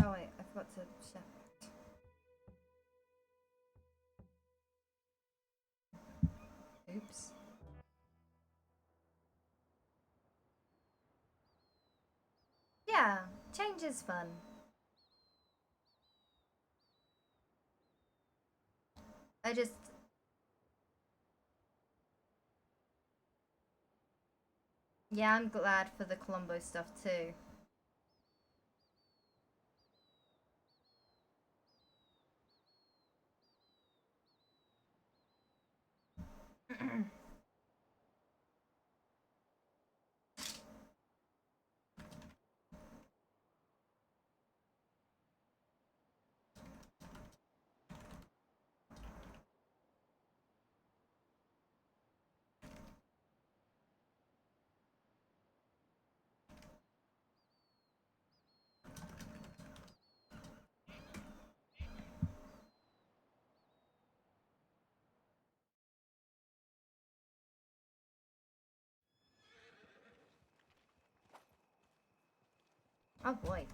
Oh wait, I forgot to check. Oops. Yeah, change is fun. Yeah, I'm glad for the Colombo stuff too. Oh boy.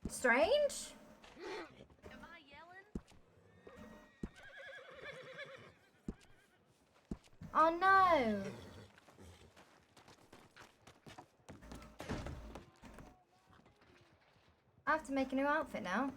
Strange? Am I yelling? Oh no! I have to make a new outfit now.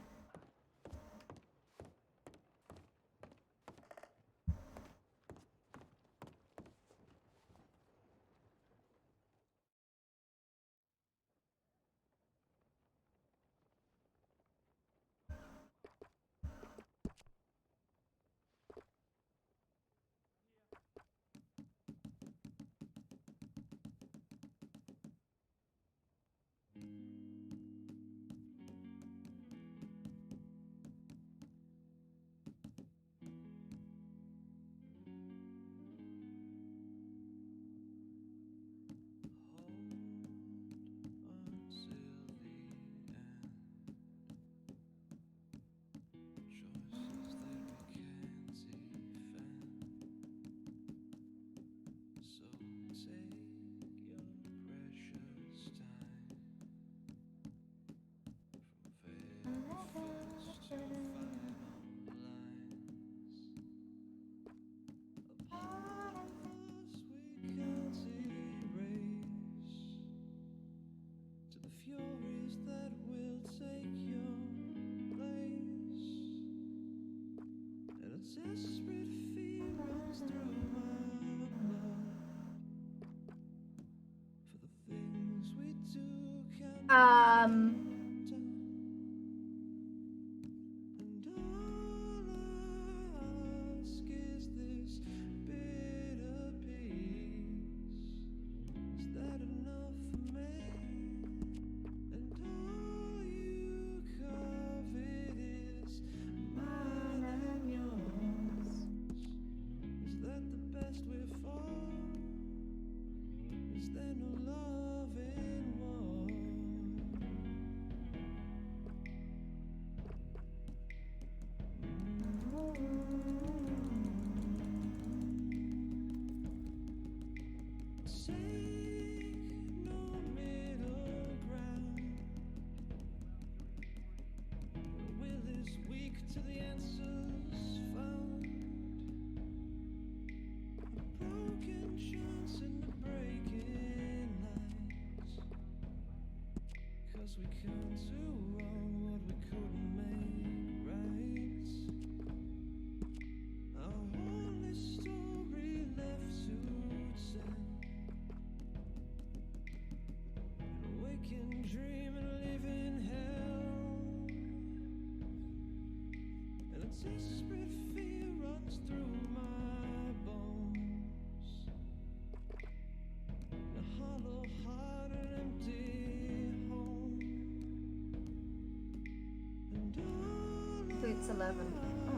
Boots 11. Oh.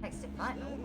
Next to fight. Oh.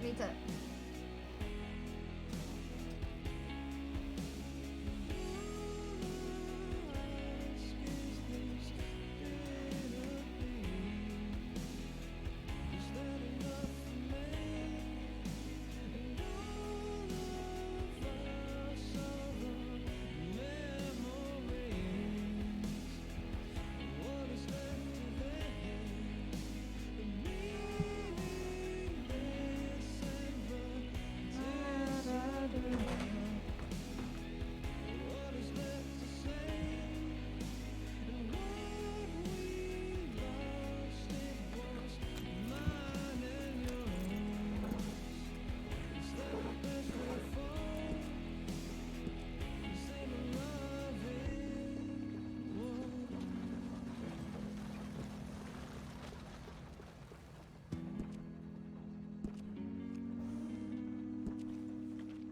Me too.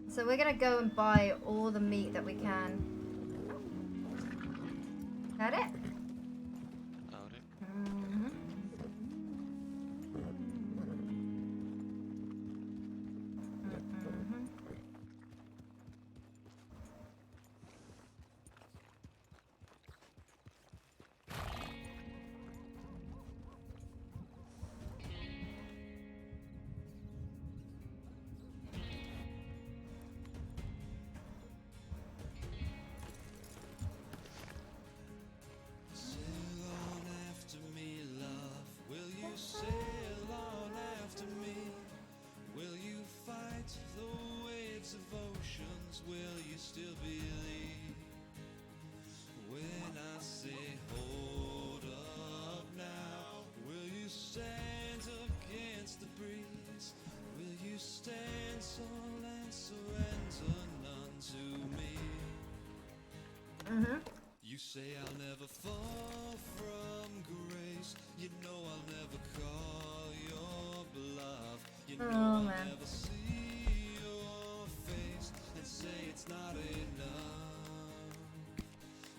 So we're gonna go and buy all the meat that we can. Got it? Got it. Mm-hmm. You say I'll never fall from grace. You know I'll never call your bluff. You know I'll never see your face and say it's not enough.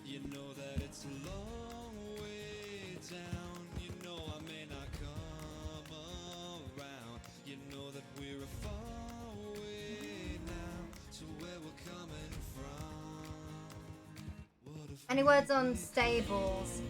You know that it's a long way down. You know I may not come around. You know that we're a far way now to where we're coming from. Any words on stables?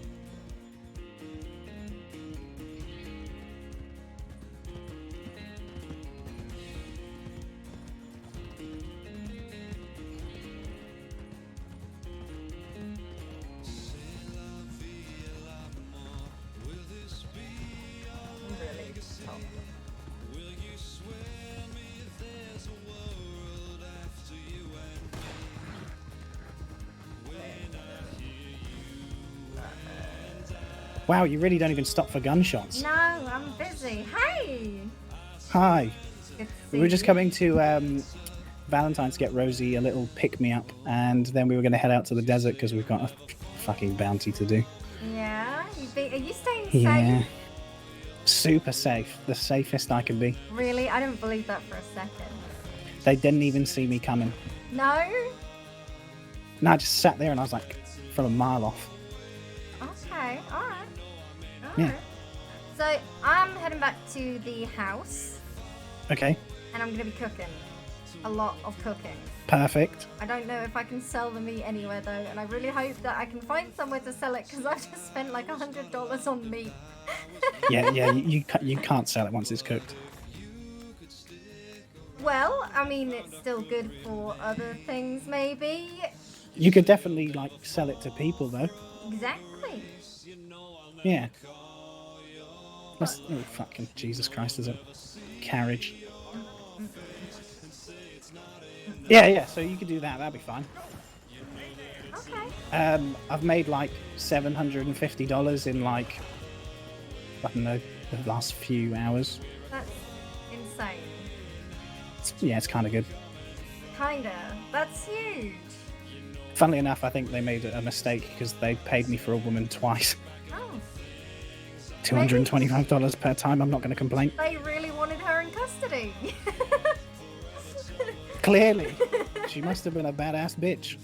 Wow, you really don't even stop for gunshots. No, I'm busy. Hey! Hi. Good to We were see just you. coming to Valentine's to get Rosie a little pick-me-up, and then we were going to head out to the desert because we've got a fucking bounty to do. Yeah? Are you staying Yeah. safe? Super safe. The safest I could be. Really? I don't believe that for a second. They didn't even see me coming. No? No, I just sat there and I was like, from a mile off. Okay, alright. Yeah. So, I'm heading back to the house, Okay, and I'm going to be cooking. A lot of cooking. perfect. I don't know if I can sell the meat anywhere though, and I really hope that I can find somewhere to sell it because I've just spent like $100 on meat. Yeah, you can't sell it once it's cooked. Well, I mean, it's still good for other things, maybe. You could definitely like sell it to people though. Exactly. Yeah. That's, oh fucking Jesus Christ, there's a carriage. Yeah, so you could do that, that'd be fine. Okay. I've made like $750 in like, I don't know, the last few hours. That's insane. Yeah, it's kind of good. Kinda. That's huge. Funnily enough, I think they made a mistake because they paid me for a woman twice. Oh, $225 per time. I'm not going to complain. they really wanted her in custody. Clearly. She must have been a badass bitch.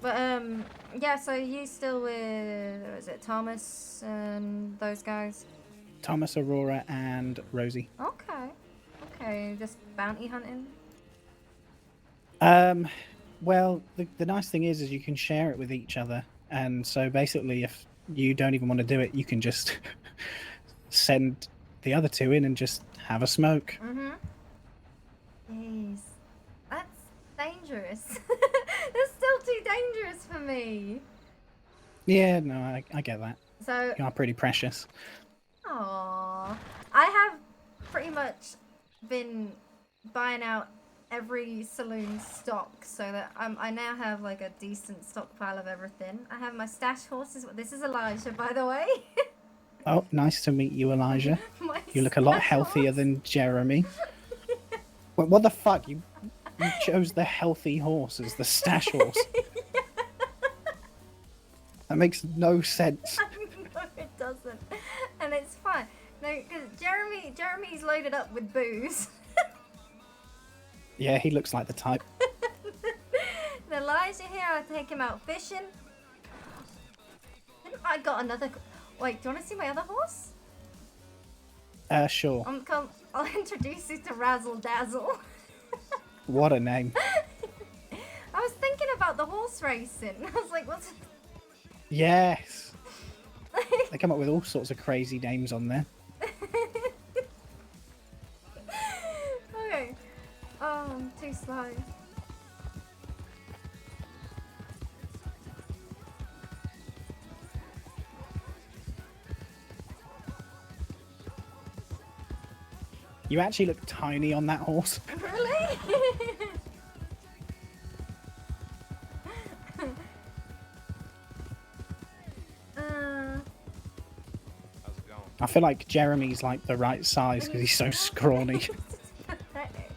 But yeah. So you still with? Was it Thomas and those guys? Thomas, Aurora, and Rosie. Okay. Okay. Just bounty hunting. Well, the nice thing is you can share it with each other. And so basically, if you don't even want to do it, you can just send the other two in and just have a smoke. Mm-hmm. Jeez. That's dangerous. That's still too dangerous for me. Yeah, no, I get that. So, You are pretty precious. aww. I have pretty much been buying out every saloon stock so that I now have like a decent stockpile of everything. I have my stash horses. This is Elijah, by the way. Oh, nice to meet you, Elijah. My You look a lot stash healthier horse. than Jeremy. What the fuck? You chose the healthy horse as the stash horse. That makes no sense. No, it doesn't. And it's fine. No, because Jeremy's loaded up with booze. Yeah, he looks like the type. And Elijah here, I take him out fishing. Then I got another. Wait, do you want to see my other horse? Sure. I'll introduce you to Razzle Dazzle. What a name. I was thinking about the horse racing. I was like, what's. Yes. They come up with all sorts of crazy names on there. Okay. Oh, I'm too slow. You actually look tiny on that horse. Really? How's it going? I feel like Jeremy's like the right size because he's so scrawny. He's pathetic.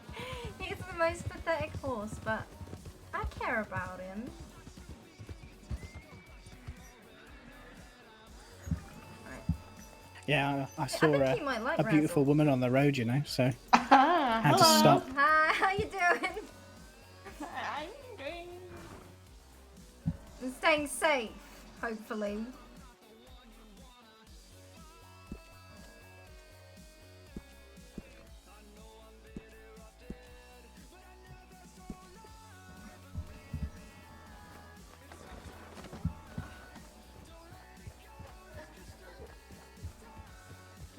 He's the most pathetic horse, but I care about him. Yeah, I I saw think he might like a beautiful Razzle. woman on the road, you know, so Ah, had to hello. stop. Hi, how you doing? I'm doing. And staying safe, hopefully.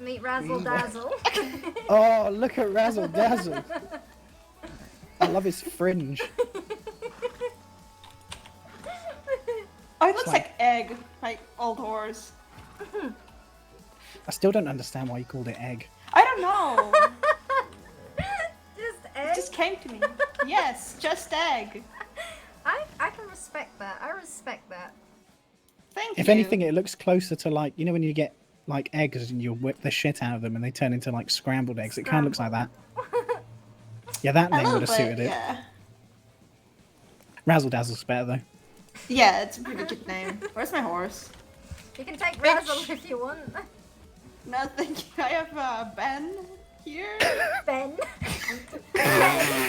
Meet Razzle Dazzle. Oh, look at Razzle Dazzle. I love his fringe. Oh, it looks like- like egg, like old horse. I still don't understand why you called it egg. I don't know. Just It egg. just came to me. Yes, just egg. I can respect that. I respect that. Thank you. If anything, it looks closer to like, you know when you get like eggs and you whip the shit out of them and they turn into like scrambled eggs. It kind of looks like that. Yeah, that a name little would have bit, suited it. yeah. Razzle Dazzle's better though. Yeah, it's a pretty good name. Where's my horse? You can take Razzle if you want. No, thank you. I have Ben here. Ben.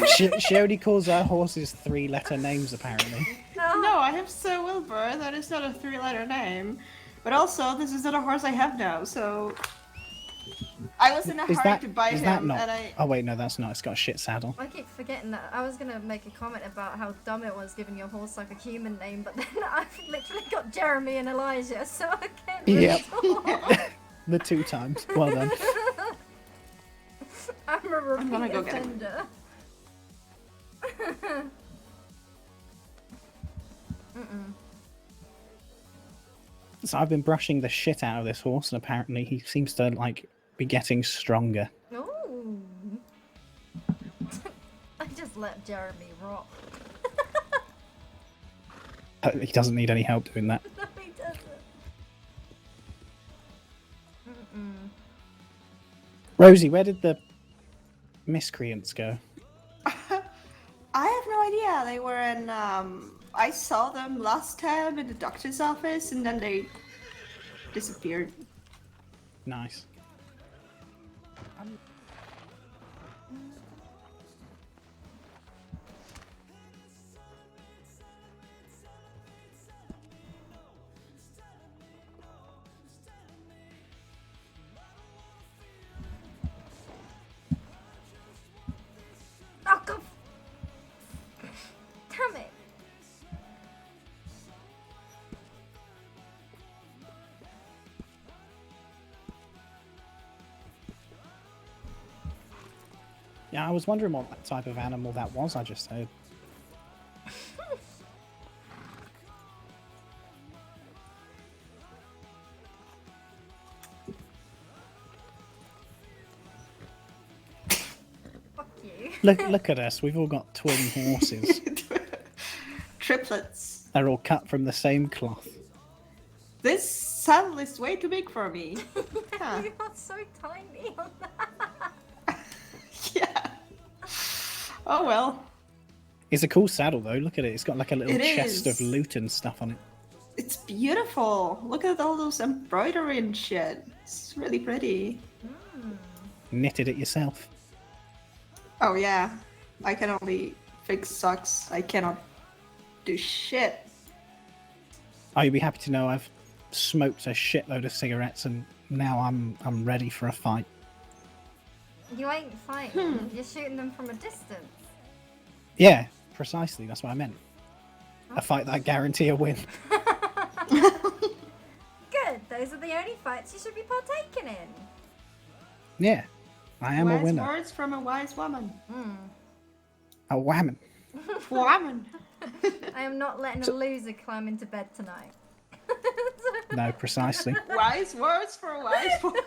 She only calls her horses 3-letter names apparently. No, I have Sir Wilbur. That is not a 3-letter name. But also, this is not a horse I have now, so... I was in a Is hurry that to buy is him, that not? and I... Oh wait, no, that's not. It's got a shit saddle. I keep forgetting that. I was gonna make a comment about how dumb it was giving your horse like a human name, but then I've literally got Jeremy and Elijah, so I can't really Yep. talk. The 2 times. Well done. I'm a repeat gonna go get him. offender. Mm-mm. So I've been brushing the shit out of this horse, and apparently he seems to like be getting stronger. Ooh. I just let Jeremy rock. He doesn't need any help doing that. No, he doesn't. Mm-mm. Rosie, where did the miscreants go? I have no idea. they were in. I saw them last time in the doctor's office, and then they disappeared. Nice. Oh, God. Damn it. Yeah, I was wondering what type of animal that was I just heard. Fuck you. Look at us. We've all got twin horses. Triplets. They're all cut from the same cloth. This saddle is way too big for me. Huh. You are so tiny on that. Yeah. Oh well. It's a cool saddle though. Look at it. It's got like a little It chest is. of loot and stuff on it. It's beautiful. Look at all those embroidery and shit. It's really pretty. Knitted it yourself. Oh yeah. I can only fix socks. I cannot do shit. Oh, you'll be happy to know I've smoked a shitload of cigarettes and now I'm ready for a fight. You ain't fighting. You're shooting them from a distance. Yeah, precisely. That's what I meant. A fight that I guarantee a win. Good. Those are the only fights you should be partaking in. Yeah, I am a Wise winner. words from a wise woman. A whammon. Woman. I am not letting a loser climb into bed tonight. No, precisely. Wise words for a wise woman.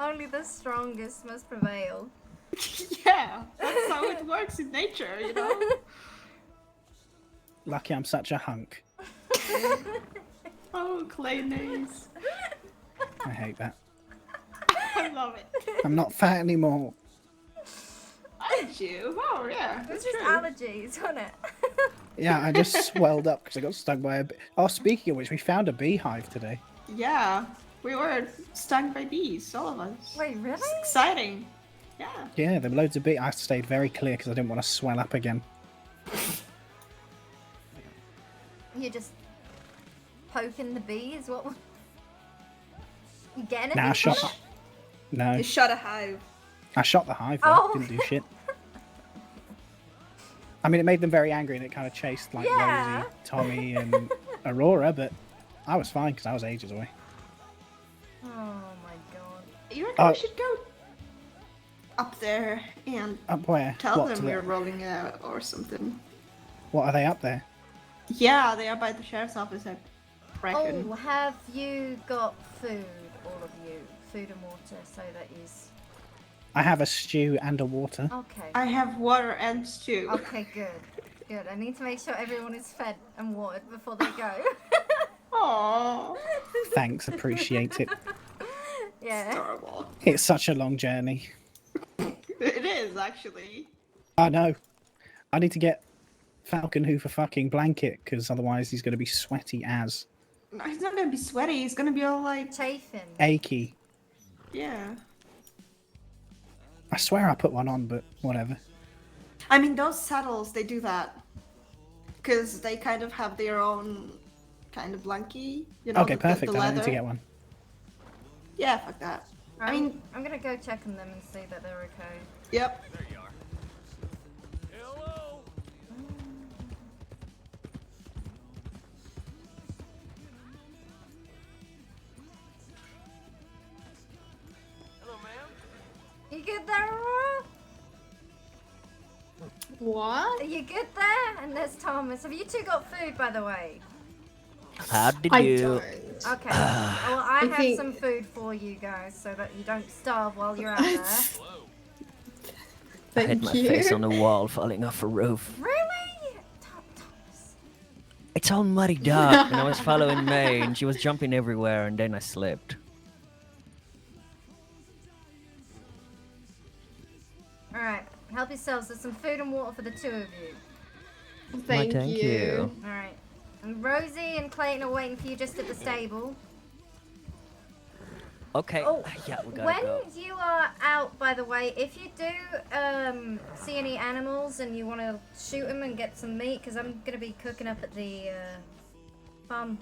Only the strongest must prevail. Yeah, that's how it works in nature, you know? Lucky I'm such a hunk. Oh, clay names. I hate that. I love it. I'm not fat anymore. Aren't you? Oh, yeah. It was That's just true. allergies, wasn't it? Yeah, I just swelled up because I got stung by a bee. Oh, speaking of which, we found a beehive today. Yeah, we were stung by bees, all of us. Wait, really? It's exciting. Yeah. Yeah, there were loads of bees. I stayed very clear because I didn't want to swell up again. You're just poking the bees? What? You get anything? Nah, I from shot. it? No, You shot a hive. I shot the hive. Though. Oh. Didn't do shit. I mean, it made them very angry and it kind of chased like Yeah. Rosie, Tommy, and Aurora, but I was fine because I was ages away. Oh my god. You reckon Oh. we should go up there and Up where? tell What, them to we're the- rolling out or something? what are they up there? Yeah, they are by the sheriff's office, I reckon. Oh, have you got food, all of you? Food and water, so that is... I have a stew and a water. Okay. I have water and stew. Okay, good. Good. I need to make sure everyone is fed and watered before they go. Aww. Thanks, appreciate it. Yeah. Adorable. It's such a long journey. It is, actually. I know. I need to get Falcon Hoof a fucking blanket because otherwise he's going to be sweaty as No, he's not gonna be sweaty, he's gonna be all like, Chafing. achy. yeah. I swear I put one on, but whatever. I mean, those saddles, they do that. Because they kind of have their own kind of blankie. You know, Okay, the perfect. I leather. need to get one. Yeah, fuck that. I mean, I'm gonna go check on them and see that they're okay. yep. You good there, Aurora? What? Are you good there? And there's Thomas. Have you two got food, by the way? How did I you? don't. Okay. Well, I have think- some food for you guys so that you don't starve while you're out there. I hit my face on the wall falling off a roof. Really? Thomas. It's all muddied up, and I was following May, and she was jumping everywhere, and then I slipped. Alright. Help Help yourselves. There's some food and water for the two of you. Thank you. Alright. And Rosie and Clayton are waiting for you just at the stable. Okay. Oh, Yeah, we gotta when go. you are out, by the way, if you do see any animals and you want to shoot them and get some meat, because I'm going to be cooking up at the farm.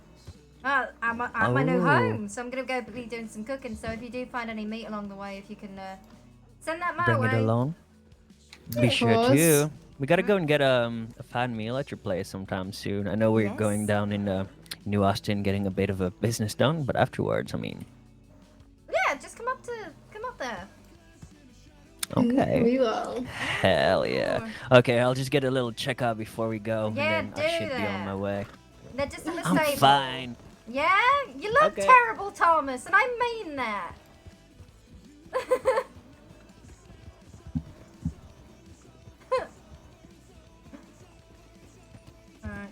I'm at my new Oh. home, so I'm going to go be doing some cooking. So if you do find any meat along the way, if you can send that my Bring way. it along. Be Of sure course. to. We gotta go and get a fan meal at your place sometime soon. I know we're Yes. going down in New Austin getting a bit of a business done, but afterwards, I mean. Yeah, just come up there. Okay. We will. Hell yeah. Okay, I'll just get a little checkup before we go, Yeah, and then do I should be that. on my way. They're just at the I'm stable. fine. Yeah, you look Okay. terrible, Thomas, and I mean that. Alright.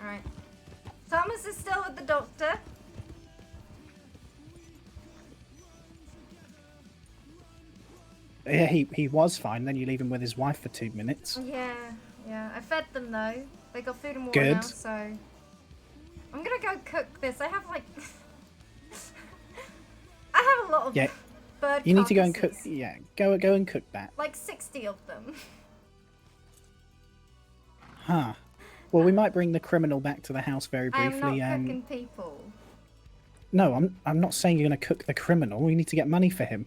Alright. Thomas is still with the doctor. Yeah, he was fine. Then you leave him with his wife for 2 minutes. Yeah, yeah. I fed them though. They got food and water Good. now, so I'm gonna go cook this. I have like I have a lot of Yeah, bird you need to go and cook. carcasses. Yeah, go and cook that. Like 60 of them. Huh. Well, we might bring the criminal back to the house very I am briefly. not cooking people. No, I'm not saying you're going to cook the criminal. We need to get money for him.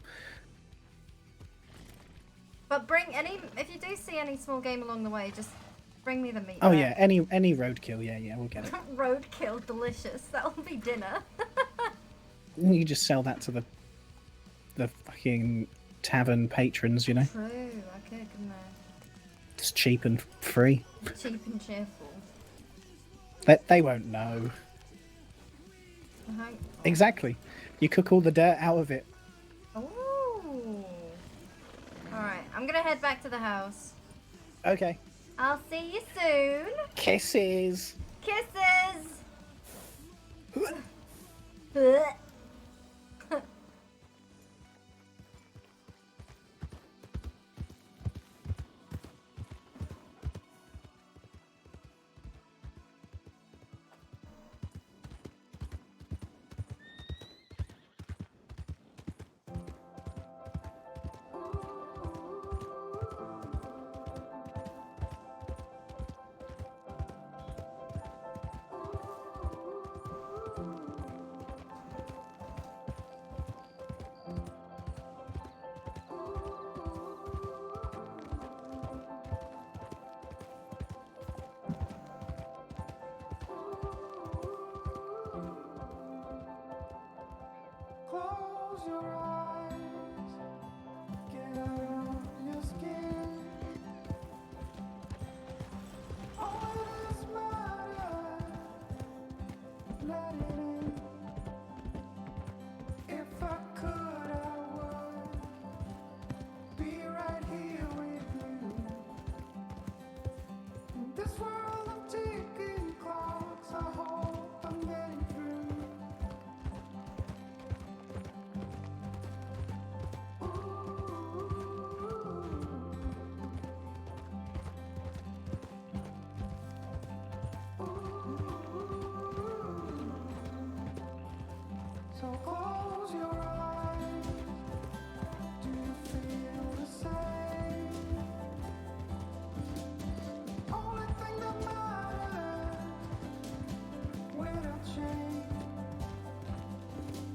But bring any, if you do see any small game along the way, just bring me the meat. Oh back. yeah, any roadkill. Yeah, we'll get it. Roadkill, delicious. That'll be dinner. You just sell that to the fucking tavern patrons, you know. True, I could, couldn't I? It's cheap and free. Cheap and cheerful. They won't know. Uh-huh. Exactly. You cook all the dirt out of it. Ooh. Alright, I'm gonna head back to the house. Okay. I'll see you soon. Kisses. Kisses! Close your eyes, get out of your skin. All this matter, let it in. If I could, I would be right here with you. In this world of ticking clocks, I hope I'm getting through. So close your eyes. Do you feel the same? The only thing that matters without change.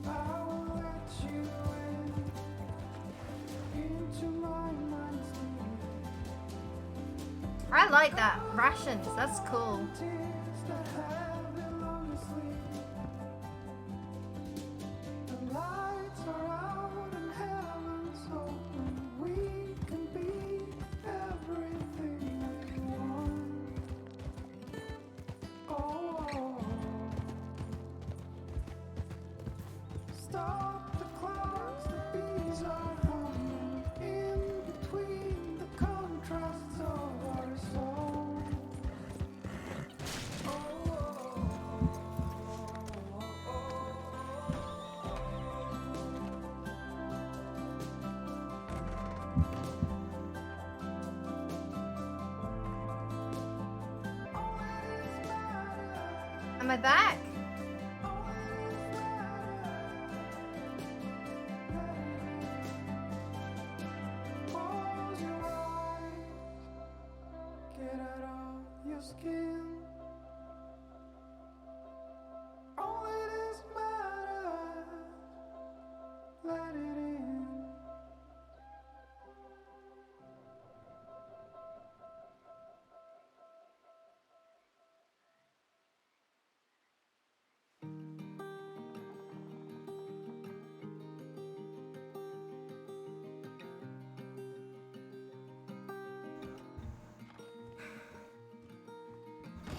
I will let you into my mind's I like that. Rations, that's cool. tears that have been long asleep. The lights are out and heaven's open. We can be everything we want. Oh, stop the clocks, the bees are humming in between the contrasts of our song. Oh, Am I back? Get out of your skin. All it is matters. Let it in.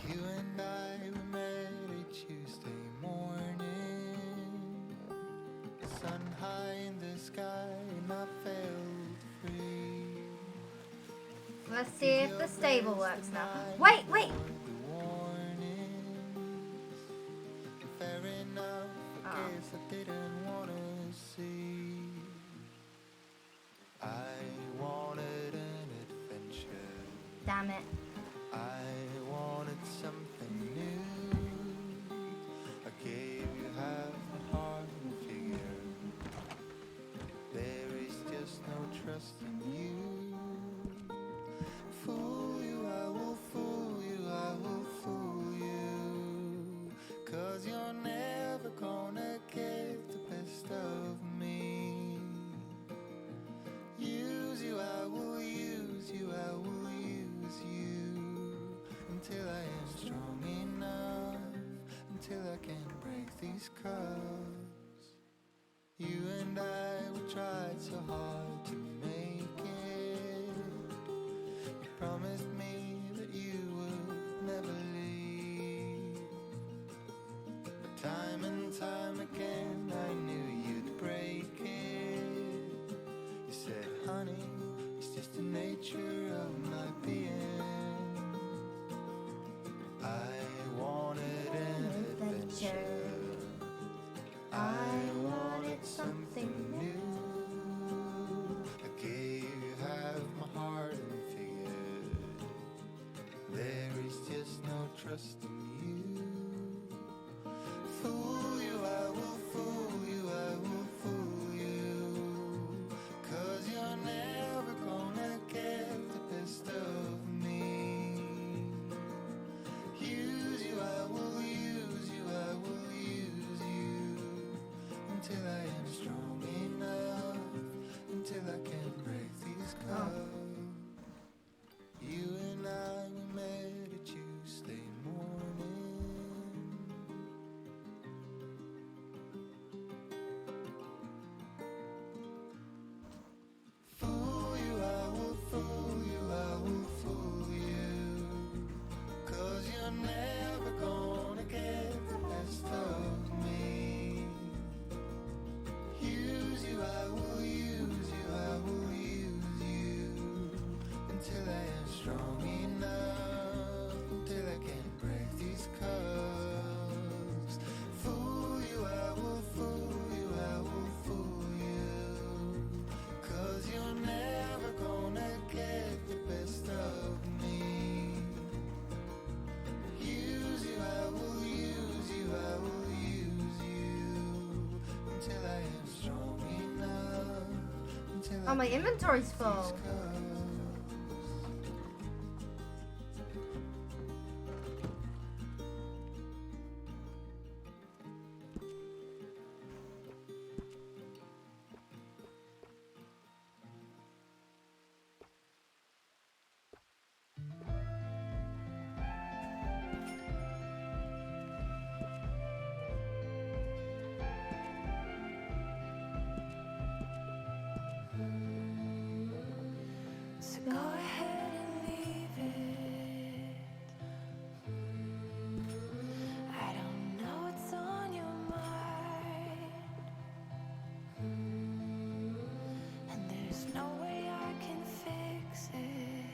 You and I were met a Tuesday morning. Sun high in the sky and I felt free. Let's see if the stable works now. Wait! The warnings. Fair enough, I Oh. guess I didn't want to see. I wanted an adventure. Damn it. I wanted something new. I gave you half the heart and figure. There is just no trust in you. Fool you, I will fool you, I will fool you. 'Cause you're never gonna get the best of me. Use you, I will use you, I will use you. Until I am strong enough, until I can break these cuffs. You and I, we tried so hard to make it. You promised me that you would never leave. But time and time again, I knew you'd break it. You said, honey, it's just the nature of my being. I wanted an adventure. I wanted something new. I gave you half my heart and figured there is just no trust in you. Fool you, I will fool you, I will fool you. 'Cause you're never gonna get the best of me. Use you, I will use you, I will use you. Until I am strong enough, until I can break these cuffs. You and I, we met a Tuesday morning. Fool you, I will fool you, I will fool you. 'Cause you're never gonna get the best of me. Use you, I will use you, I will use you. Until I am strong enough, until I can break these cuffs. Fool you, I will fool you, I will fool you. 'Cause you're never gonna get the best of me. Use you, I will use you, I will use you. Until I am strong enough, until I Oh, my can inventory's break full. these cuffs. So go ahead and leave it. I don't know what's on your mind, and there's no way I can fix it.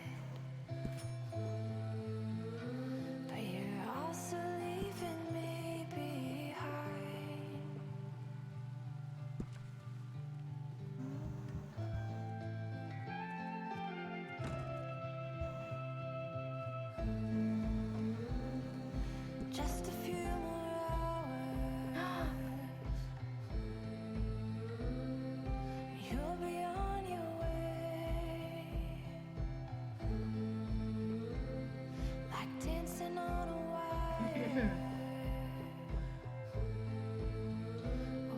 But you're also leaving me behind. Just a few more Oh,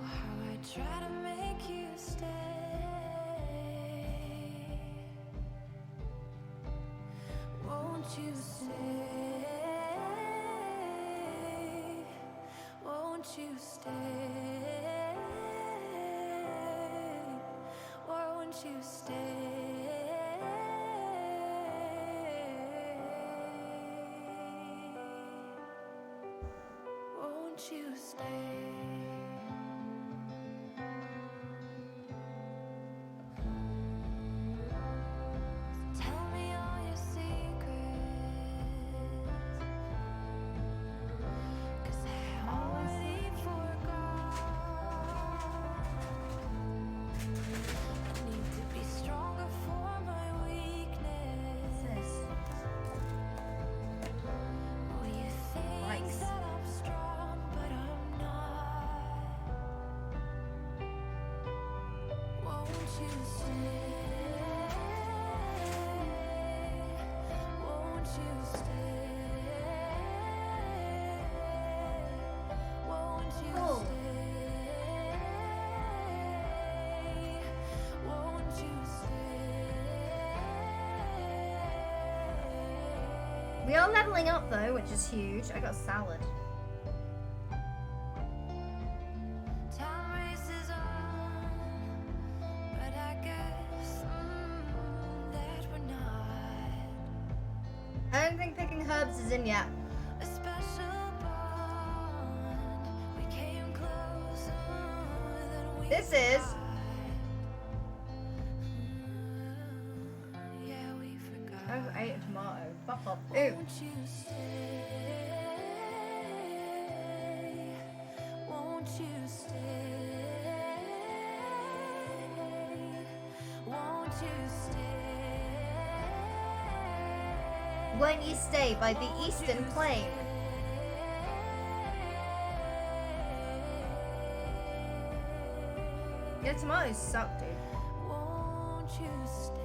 how I try to make you stay. Won't you stay? Won't you stay? Or won't you stay? Won't you stay? Tell me all your secrets, 'cause I already forgot. I need to be stronger for my weakness. Oh, you think Likes. that I'm strong, but I'm not. Won't you stay? Won't you stay? Won't you Cool. stay? Won't you stay? We are leveling up though, which is huge. I got salad. Time races on, but I guess that we're not. I don't think picking herbs is in yet. A special bond. We came closer than we This is. thought. Yeah, we forgot. I ate a tomato. Fuck off. Ew. Won't you stay? Won't you stay? Won't you stay? Won't You Stay by the Eastern Plain. Yeah, tomatoes suck, dude. Won't you stay?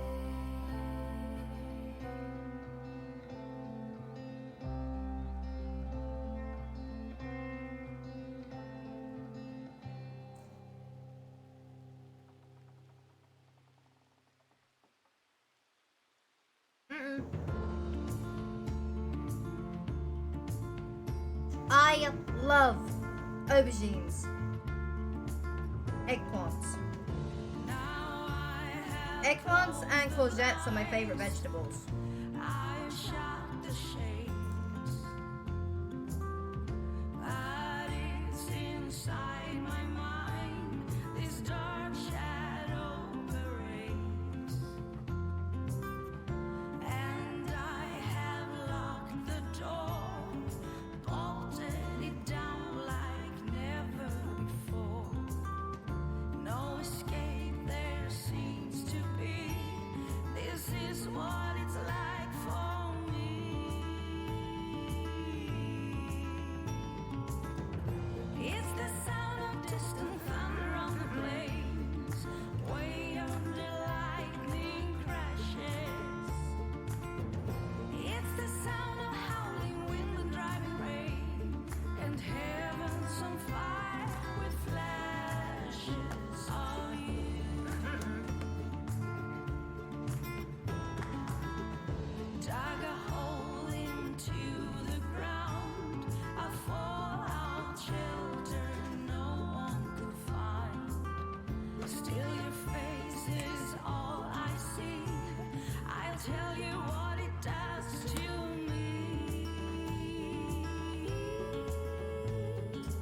Mm-mm. I love aubergines. Eggplants. Eggplants and courgettes are my favorite vegetables.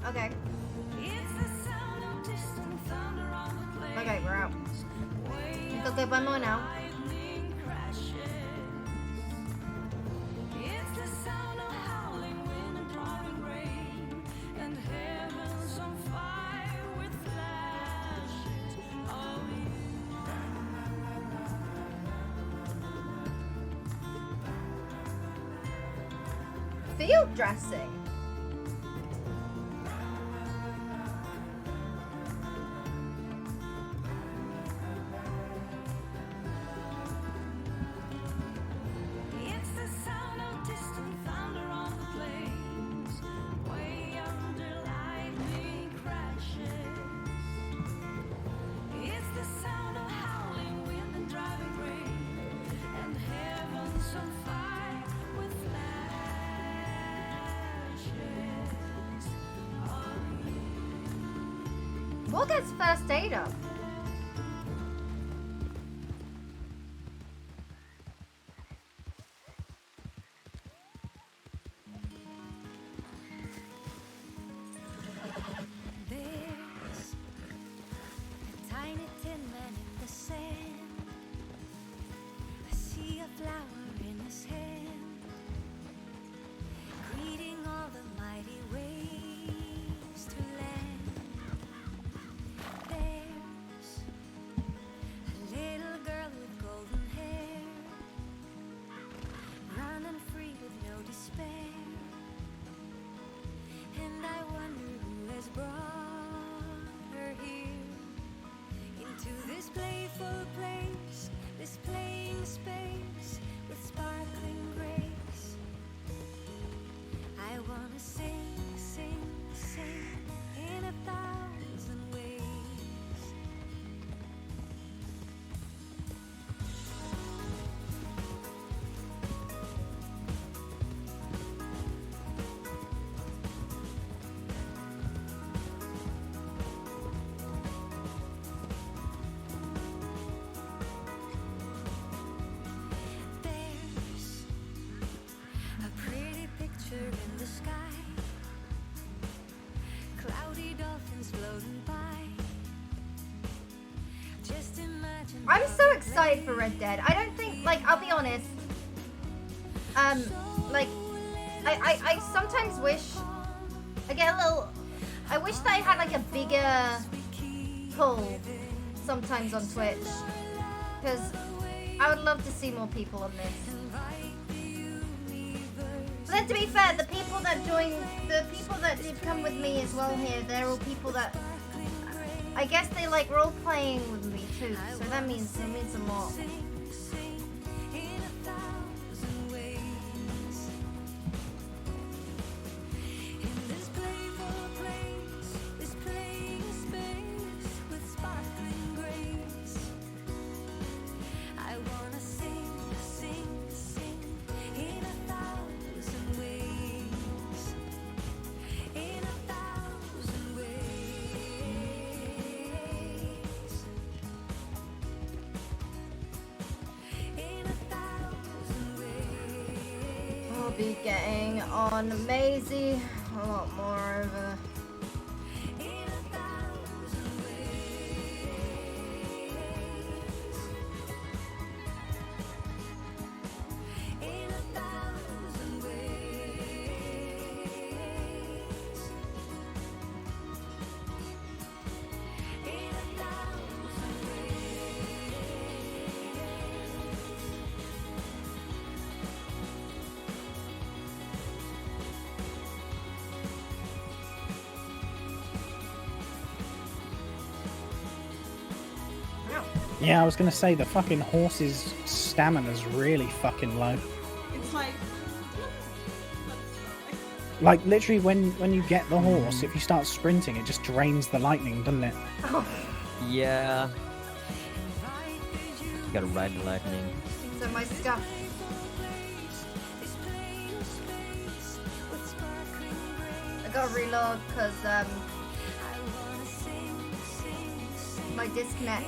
Okay. Okay, we're out. We've got to go buy more now. Field dressing. What gets first aid up? There's a tiny tin man in the sand. I see a flower in his hand, greeting all the mighty waves to land. There's a little girl with golden hair, running free with no despair. And I wonder who has brought her here, into this playful place, this playing space with sparkling grace. I wanna sing, sing, sing in 1,000 ways. There's a pretty picture in the sky, cloudy dolphins floating by. Just imagine. I'm so excited for Red Dead. I don't think, like, I'll be honest. Like, I sometimes wish, I get a little, I wish that I had like a bigger pull sometimes on Twitch, because I would love to see more people on this. But then to be fair, the people that did come with me as well here, they're all people that, I guess they like role playing with me too, so that means a lot. In 1,000 ways. In this playful place, this playing space with sparkling grace. I wanna sing, sing, sing in 1,000 ways. In 1,000 ways. In 1,000 ways. I'll be getting on Maisie a lot more over. In 1,000 ways. In 1,000 ways. In 1,000 ways. Yeah, I was gonna say the fucking horse's stamina's really fucking low. It's like. Like literally, when you get the horse, if you start sprinting, it just drains the lightning, doesn't it? Yeah. You gotta ride the lightning. So my stuff. I gotta reload because my disconnect.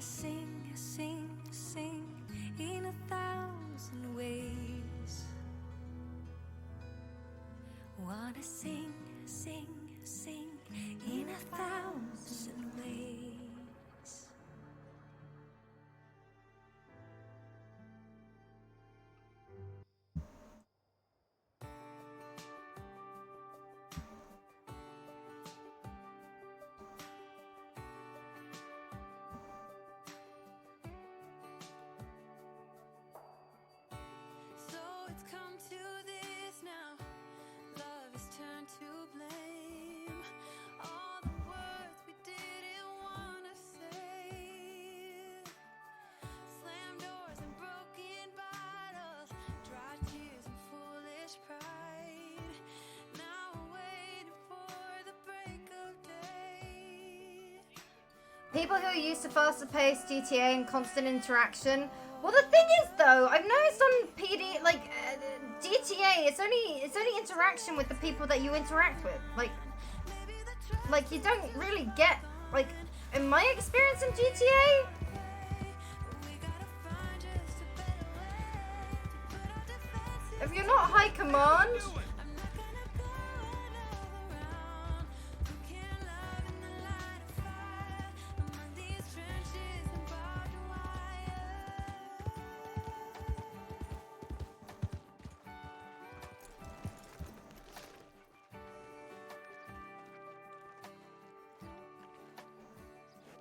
Sing, sing, sing in 1,000 ways. Wanna sing, sing, sing in 1,000 ways. So it's come to this now. Love has turned to blame. All the words we People who are used to faster paced GTA and constant interaction. Well, the thing is, though, I've noticed on PD, like, GTA, it's only interaction with the people that you interact with. Like you don't really get, like, in my experience in GTA, if you're not high command,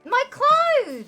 my clothes!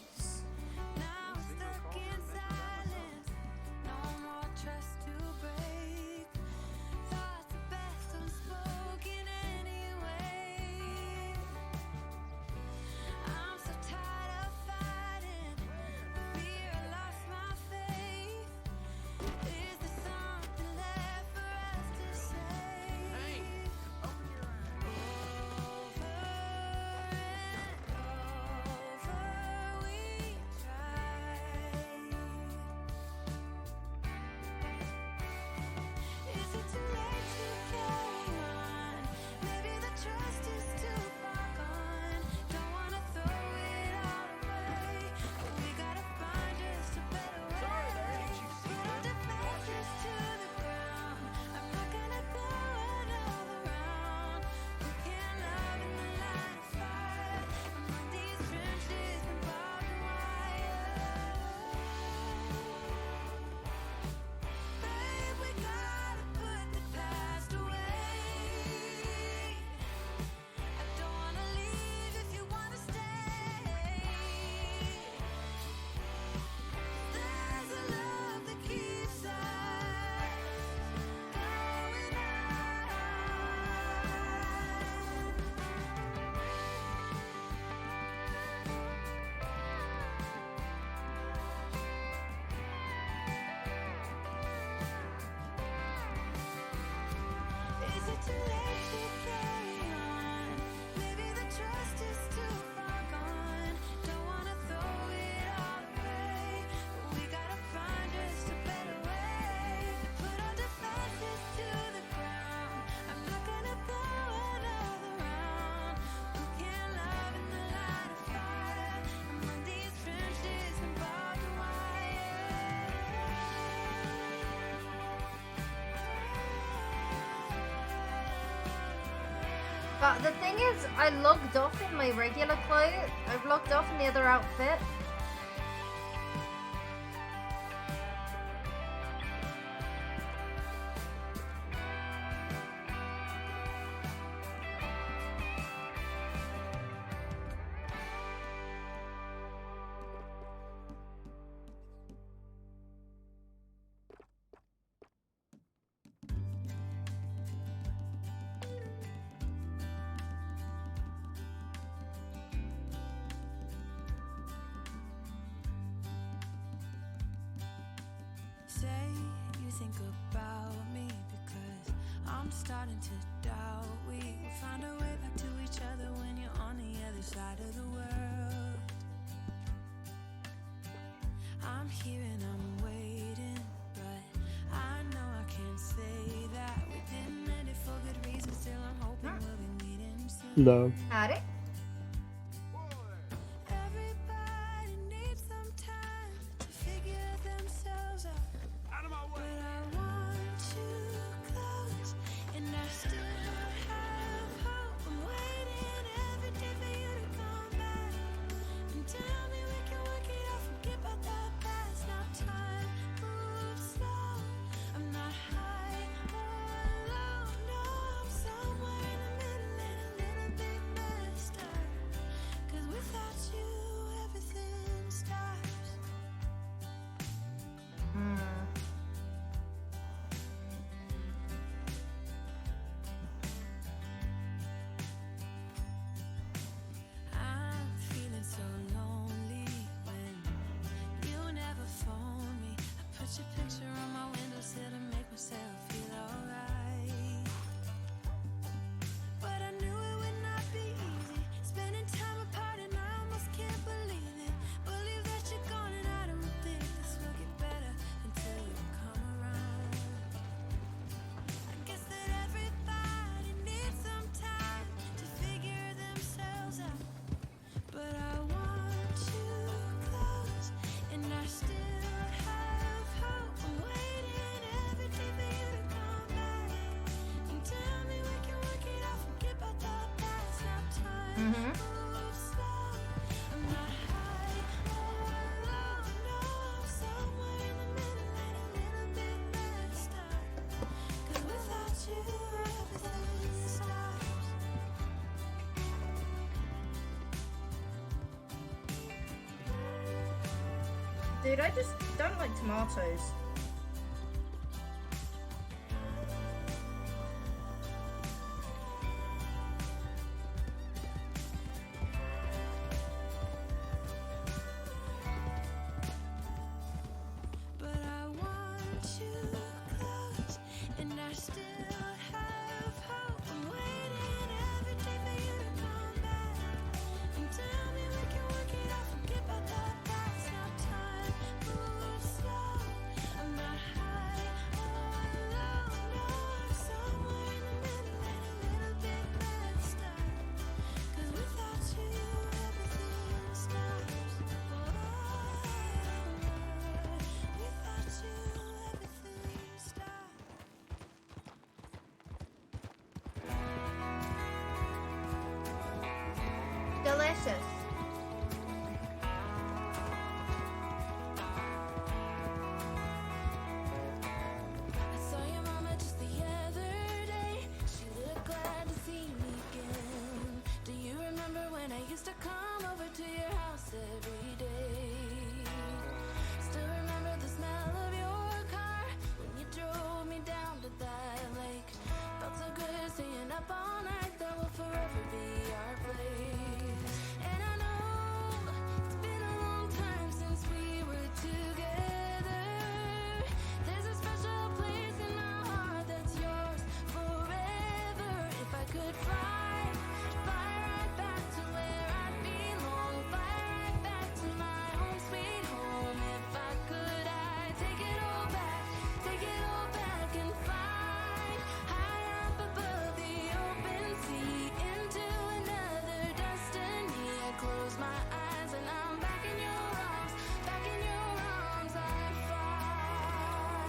But the thing is, I logged off in my regular clothes. I've logged off in the other outfit. Say you think about me because I'm starting to doubt we will find a way back to each other when you're on the other side of the world. I'm here and I'm waiting, but I know I can't say that we didn't end it for good reason. Still, I'm hoping we'll be meeting soon. No. Had it? Everybody needs some time to figure themselves out. But I want you close, and I still have hope. I'm waiting every day for you to come back and tell me we can work it out. Forget about the past. Now time moves slow. I'm not high or low. No, I'm somewhere in the middle and a little bit messed Mm-hmm. move slow. I'm not high or low, no, I'm somewhere in the middle and a little bit messed up. 'Cause without you, everything stops. Dude, I just don't like tomatoes. But I want you close, and I still have hope. I'm waiting every day for you to come back and tell me we can work it out. Forget about the past. Now time moves slow. I'm not high or low, no, I'm somewhere in the middle and a little bit messed up. 'Cause without you, everything stops. Without you, everything stops. Delicious. I saw your mama just the other day. She looked glad to see me again. Do you remember when I used to come over to your house every day? Still remember the smell of your car when you drove me down to that lake. Felt so good staying up all night. That will forever be our place. And I know it's been a long time since we were together. There's a special place in my heart that's yours forever. If I could fly right back to where I belong, fly right back to my home sweet home. If I could, I'd take it all back and fly high up above the open sea into another destiny. I close my eyes and I'm back in your arms, back in your arms. I fly.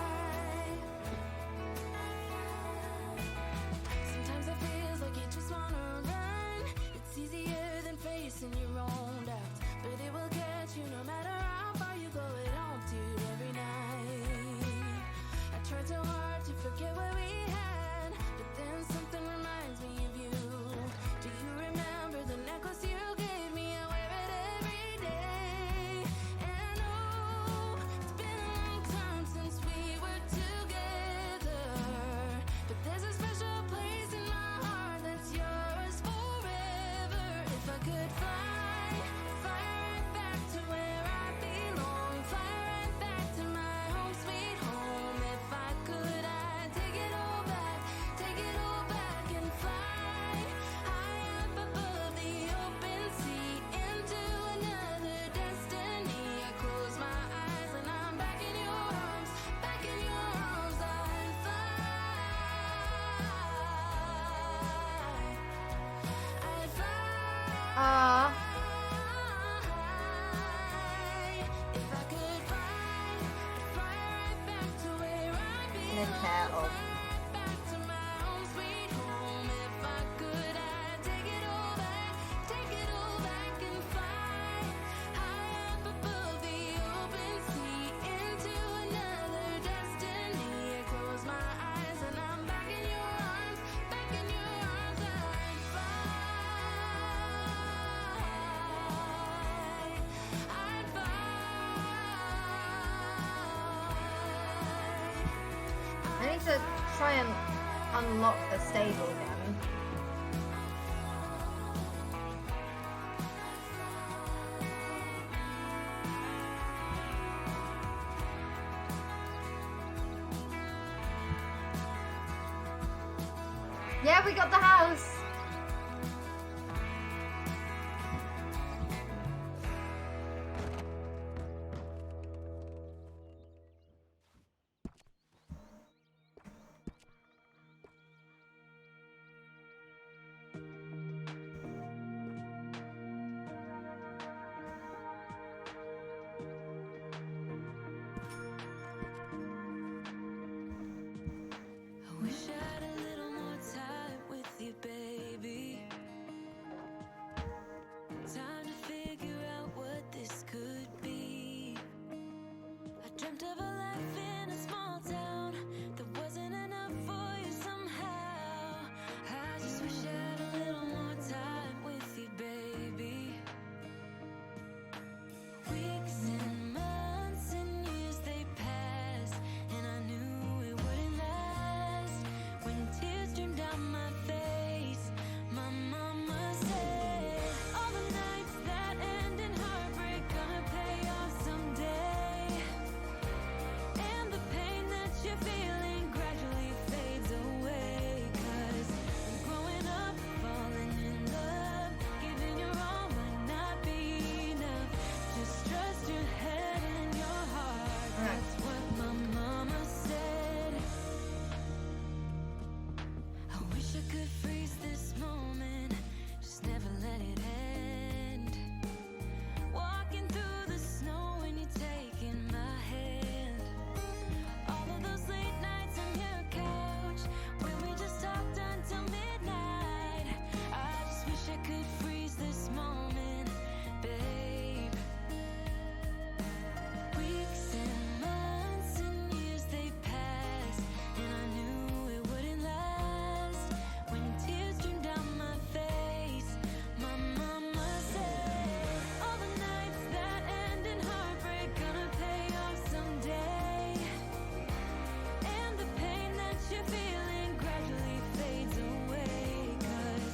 Sometimes it feels like you just wanna run. It's easier than facing your own doubts, but it will get you no matter how far you go. It haunts you every night. I tried so hard to forget what we had, but then something reminds me of you. Do you remember the necklace you gave me? I wear it every day. And oh, it's been a long time since we were together, but there's a special place in my heart that's yours forever. If I could fly right back to where I belong, fly right back to my home sweet home. If I could, I'd take it all back and fly high up above the open sea into another destiny. I close my eyes and I'm back in your arms, back in your arms. I'd fly. I'd fly. Ah. If I could fly right back to where I In a care belong, of. right back to my home sweet home. If I could, I'd take it all back and fly high up above the open sea into another destiny. I close my eyes and I'm back in your arms, back in your arms. I'd fly. I'd fly. I need to try and unlock the stable again. Yeah, we got the house! I wish I had a little more time with you, babe. Dreamt of a life in a small town that wasn't enough for you somehow. I just wish I had a little more time with you, baby. Weeks and months and years they passed, and I knew it wouldn't last. When tears streamed down my face, my mama said, all the nights that end in heartbreak gonna pay off someday. And the pain that you're feeling gradually fades away. 'Cause growing up, falling in love, giving your all might not be enough. Just trust your head and your heart. That's what my mama said. I wish I could freeze this moment, just never let it end. Walking through the snow when you're taking my hand. All of those late nights on your couch when we just talked until midnight. I just wish I could freeze this moment, babe. Weeks and months and years they passed, and I knew it wouldn't last. When tears streamed down my face, my mama said, all the nights that end in heartbreak gonna pay off someday. And the pain that you're feeling gradually fades away. 'Cause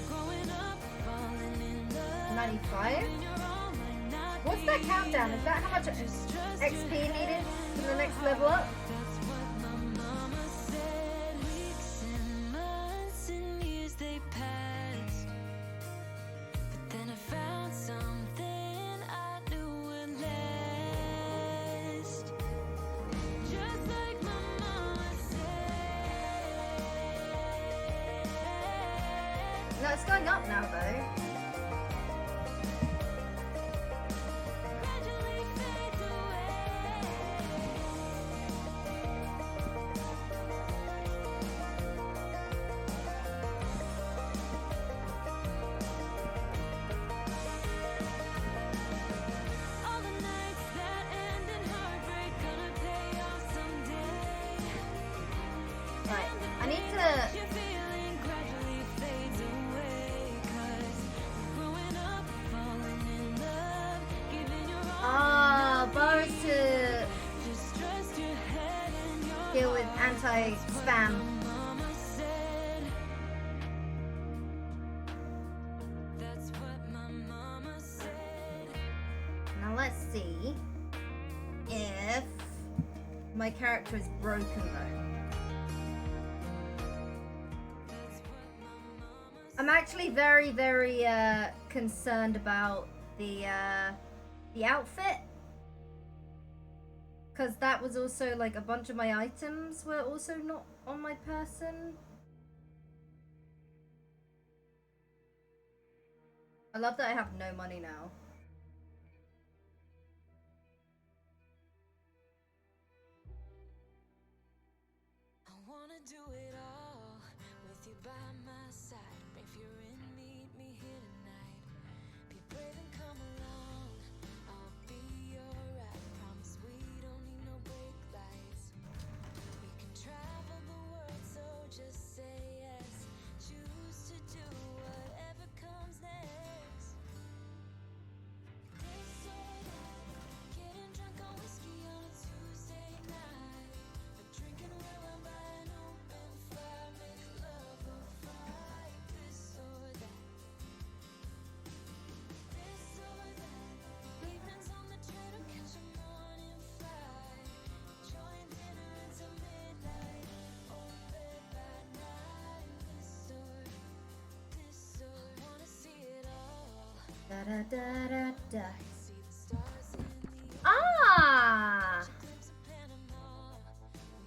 growing up, falling in love, 95? giving your all might not What's that countdown? Is that how much XP needed for the next level up? That's what my mama said. Weeks and months and years they passed, but then I found something I knew would last. Just like my mama said. No, it's going up now though. Gradually fades away. All the nights that end in heartbreak gonna pay off someday. Right, I need to. You're feeling gradually fades away. 'Cause growing up, falling in love, giving your all. Bars to Just trust your head and your deal with anti-spam. mama said. That's what my mama said. Now let's see if my character is broken though. That's what my mama said. I'm actually very, very concerned about the outfit, because that was also like a bunch of my items were also not on my person. I love that I have no money now. I wanna do it all with you by my side. If you're in, meet me here tonight. Be brave and come along. I'll be alright. Promise we don't need no brake lights. We can travel the world, so just say yes. Choose to do whatever comes next. This or that, getting drunk on whiskey on a Tuesday night. A drinking where I'm by an open fire, make love or fight. This or that. This or that. Evenings on the train or catch a morning flight. Join dinner until midnight, or bed by night. This or wanna see it all. Da da da da da. See the stars in the Ah! glimpse of Panama.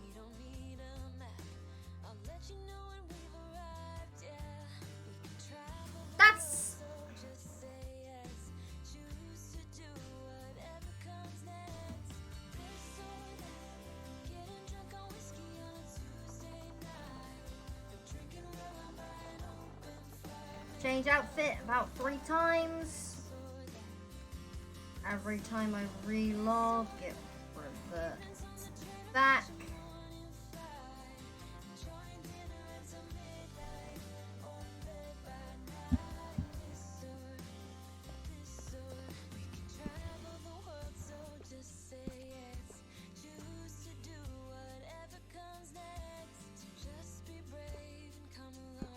We don't need a map. I'll let you know when we've arrived. Yeah, we can travel. That's So just say yes. Choose to do whatever comes next. This or that. Getting drunk on whiskey on a Tuesday night. No drinking where I'm by an open fire. change outfit about 3 times. Every time I relog, it the back.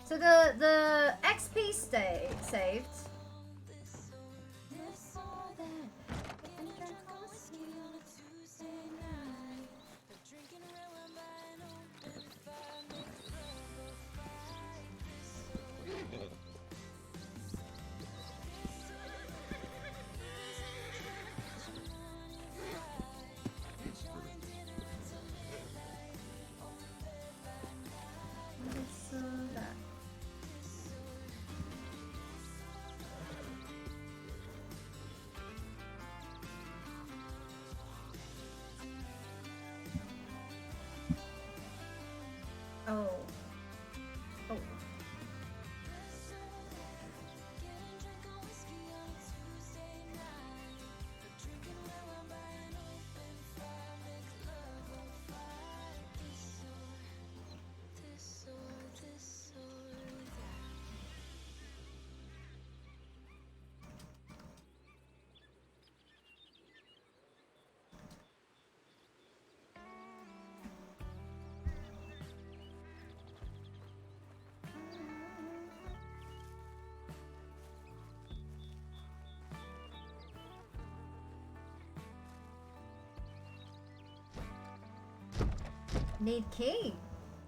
So the XP saved. Oh. Oh. Need key.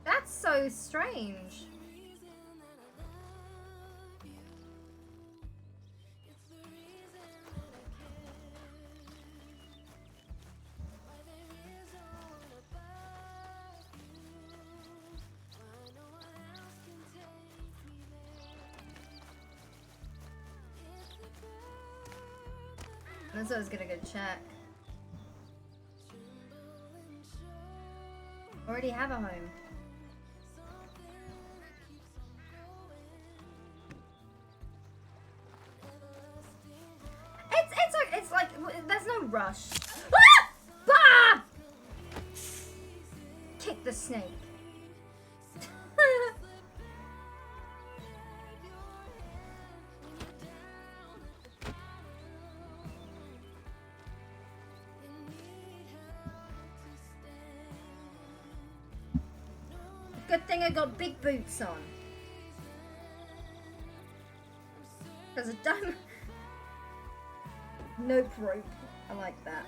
That's so strange. That's what I was gonna go check. Already have a home. It's like there's no rush. Ah! Ah! Kick the snake. Good thing I got big boots on. Because a diamond. Nope rope. I like that.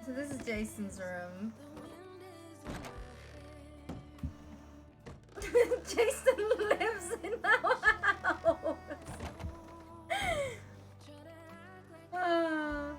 So this is Jason's room. Jason lives in the house. Ah.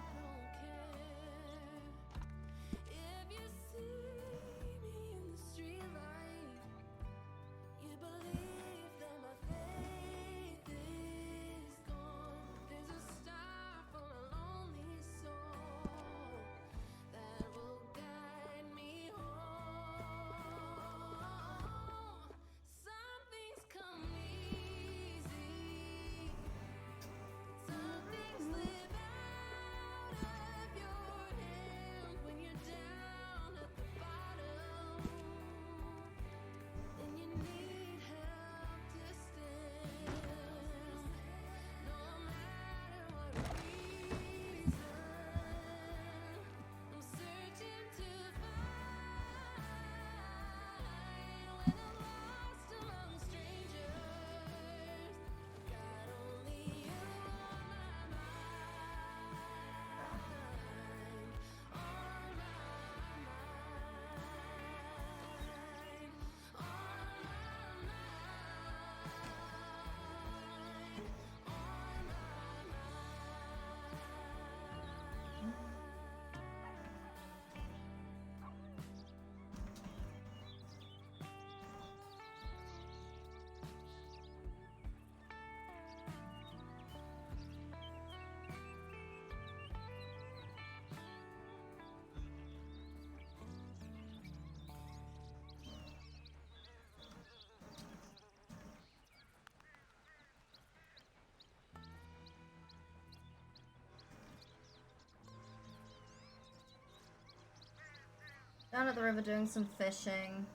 Down at the river doing some fishing.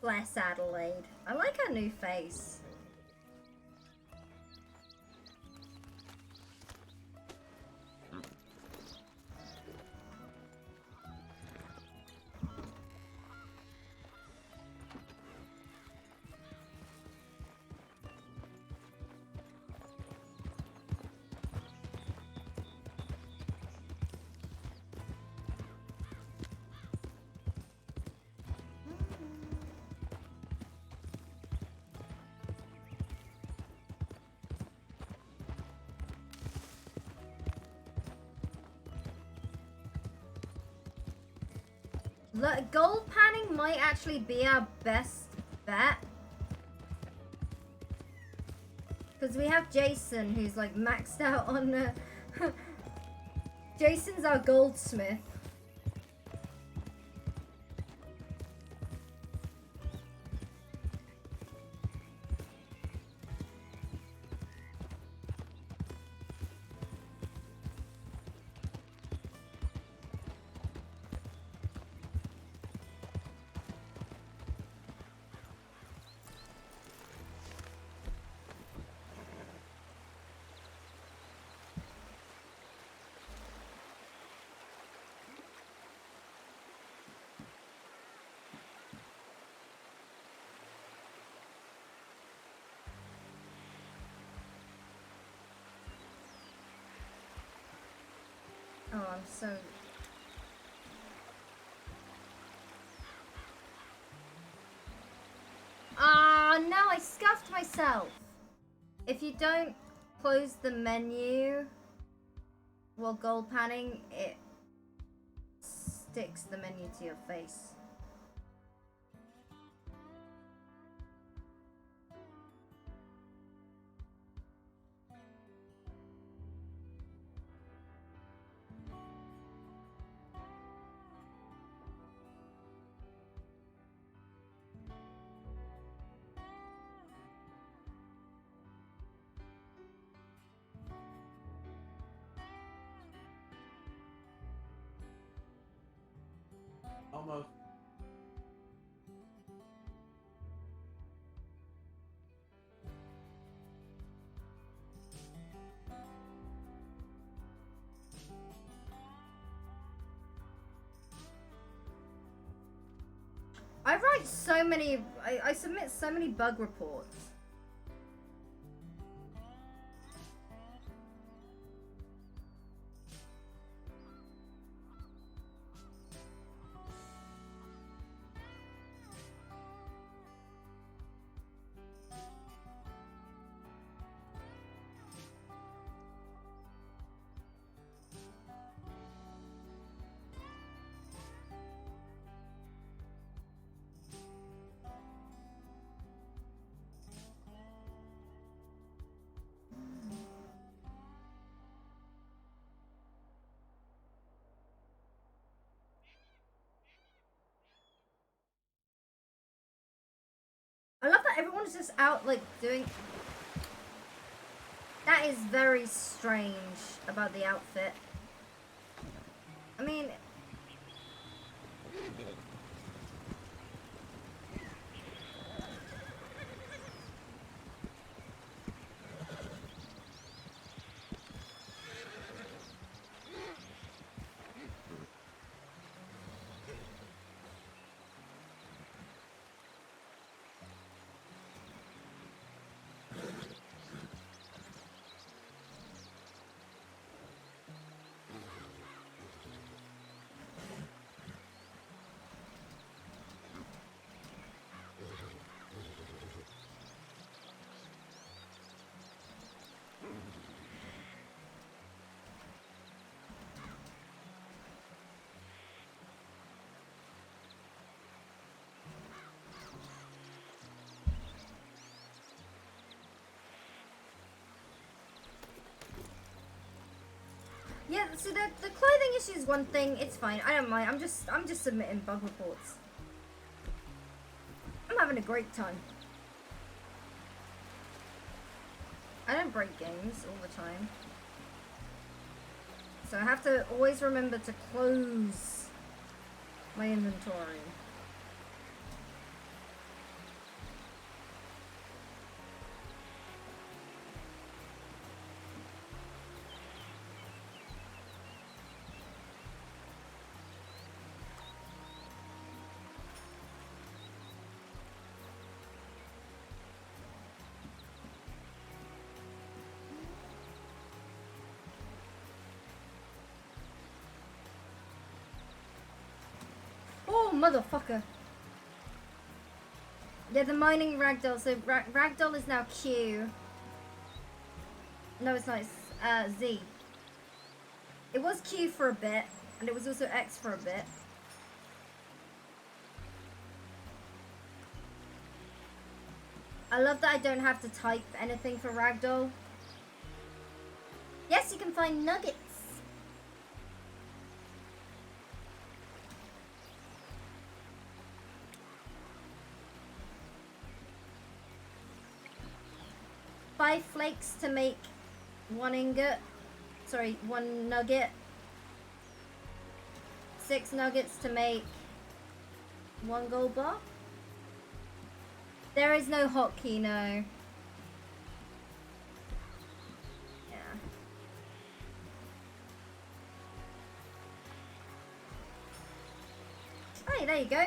Bless Adelaide. I like her new face. Look, gold panning might actually be our best bet. Because we have Jason, who's like maxed out on the... Jason's our goldsmith. Oh, I'm so... Ah, no, I scuffed myself. If you don't close the menu while gold panning, it sticks the menu to your face. Almost. I write so many, I submit so many bug reports. I love that everyone's just out, like, doing... That is very strange about the outfit. I mean... So the clothing issue is one thing. It's fine. I don't mind. I'm just submitting bug reports. I'm having a great time. I don't break games all the time. So I have to always remember to close my inventory. Oh, motherfucker. Yeah, the mining ragdoll. So ragdoll is now Q. No, it's not. It's Z. It was Q for a bit, and it was also X for a bit. I love that I don't have to type anything for ragdoll. Yes, you can find nuggets. Five flakes to make one ingot. Sorry, one nugget. 6 nuggets to make one gold bar. There is no hotkey, no. Yeah. Hey, there you go.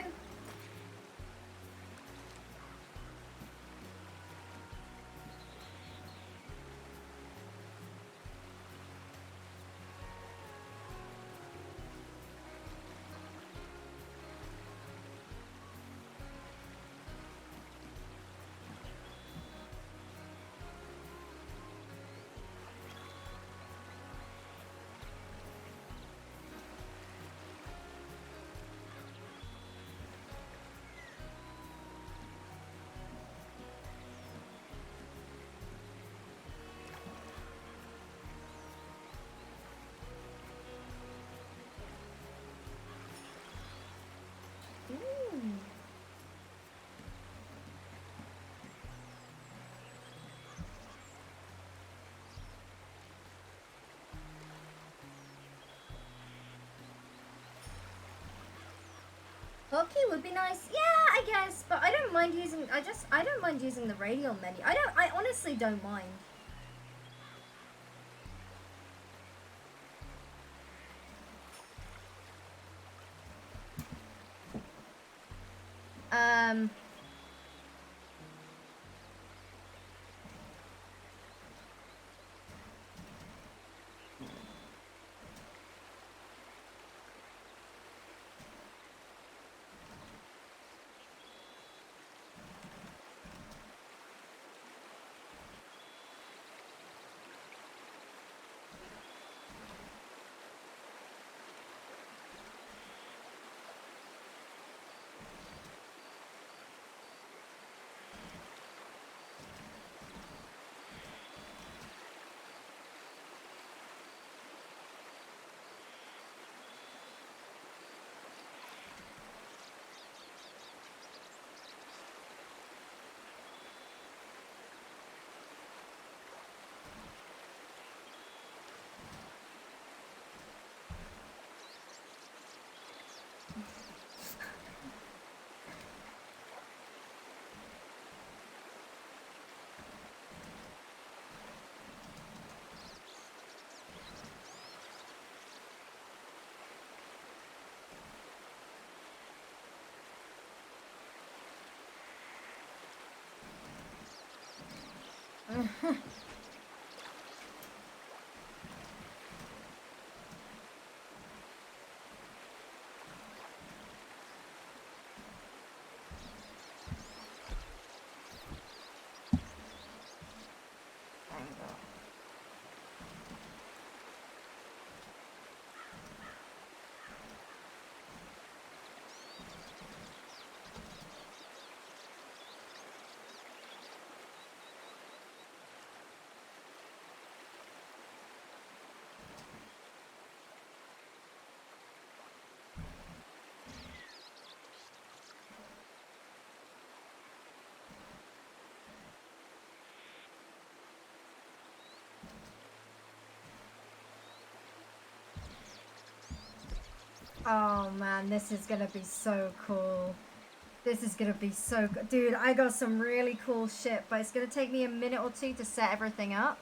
Hotkey would be nice. Yeah, I guess, but I don't mind using. I don't mind using the radial menu. I honestly don't mind. Um. Oh man, this is gonna be so cool. This is gonna be so good. Dude, I got some really cool shit, but it's gonna take me a minute or two to set everything up.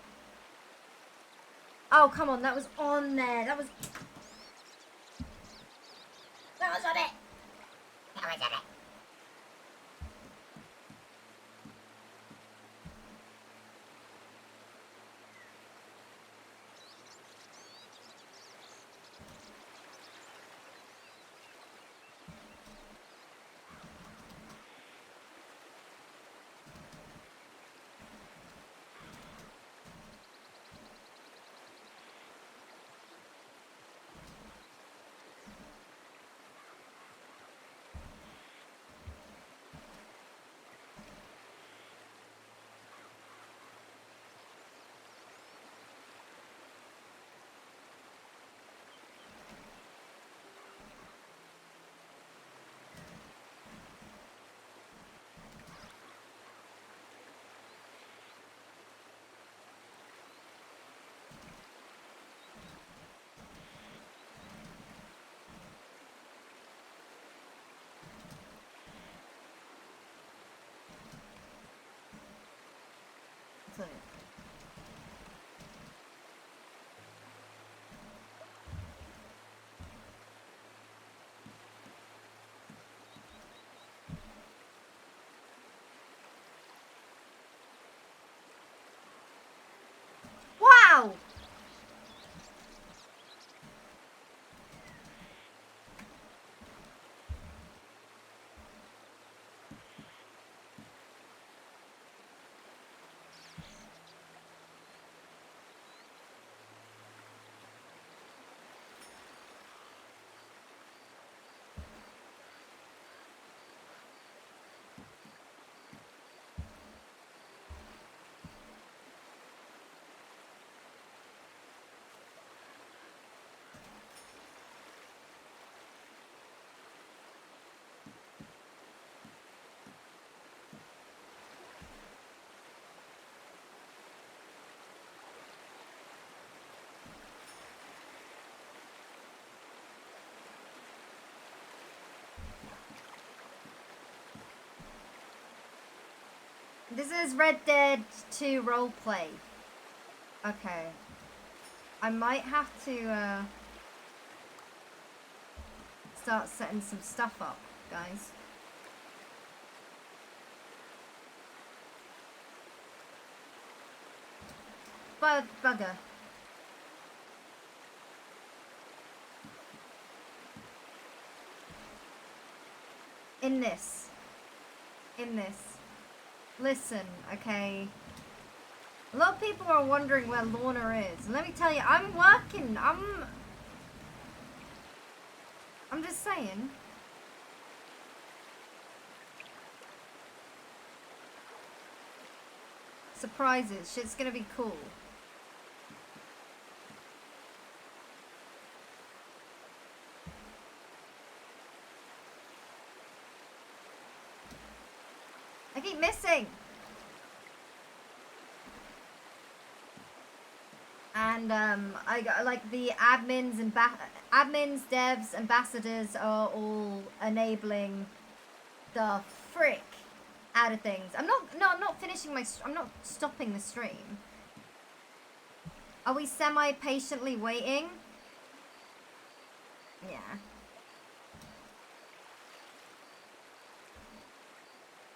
Oh, come on, that was on there. That was on it. That was on it. So, wow! This is Red Dead 2 roleplay. Okay. I might have to start setting some stuff up, guys. Bugger. In this. Listen, okay. A lot of people are wondering where Lorna is. Let me tell you, I'm working. I'm just saying. Surprises. Shit's gonna be cool. I keep missing. And I got like the admins and admins, devs, ambassadors are all enabling the frick out of things. I'm not finishing I'm not stopping the stream. Are we semi-patiently waiting? Yeah.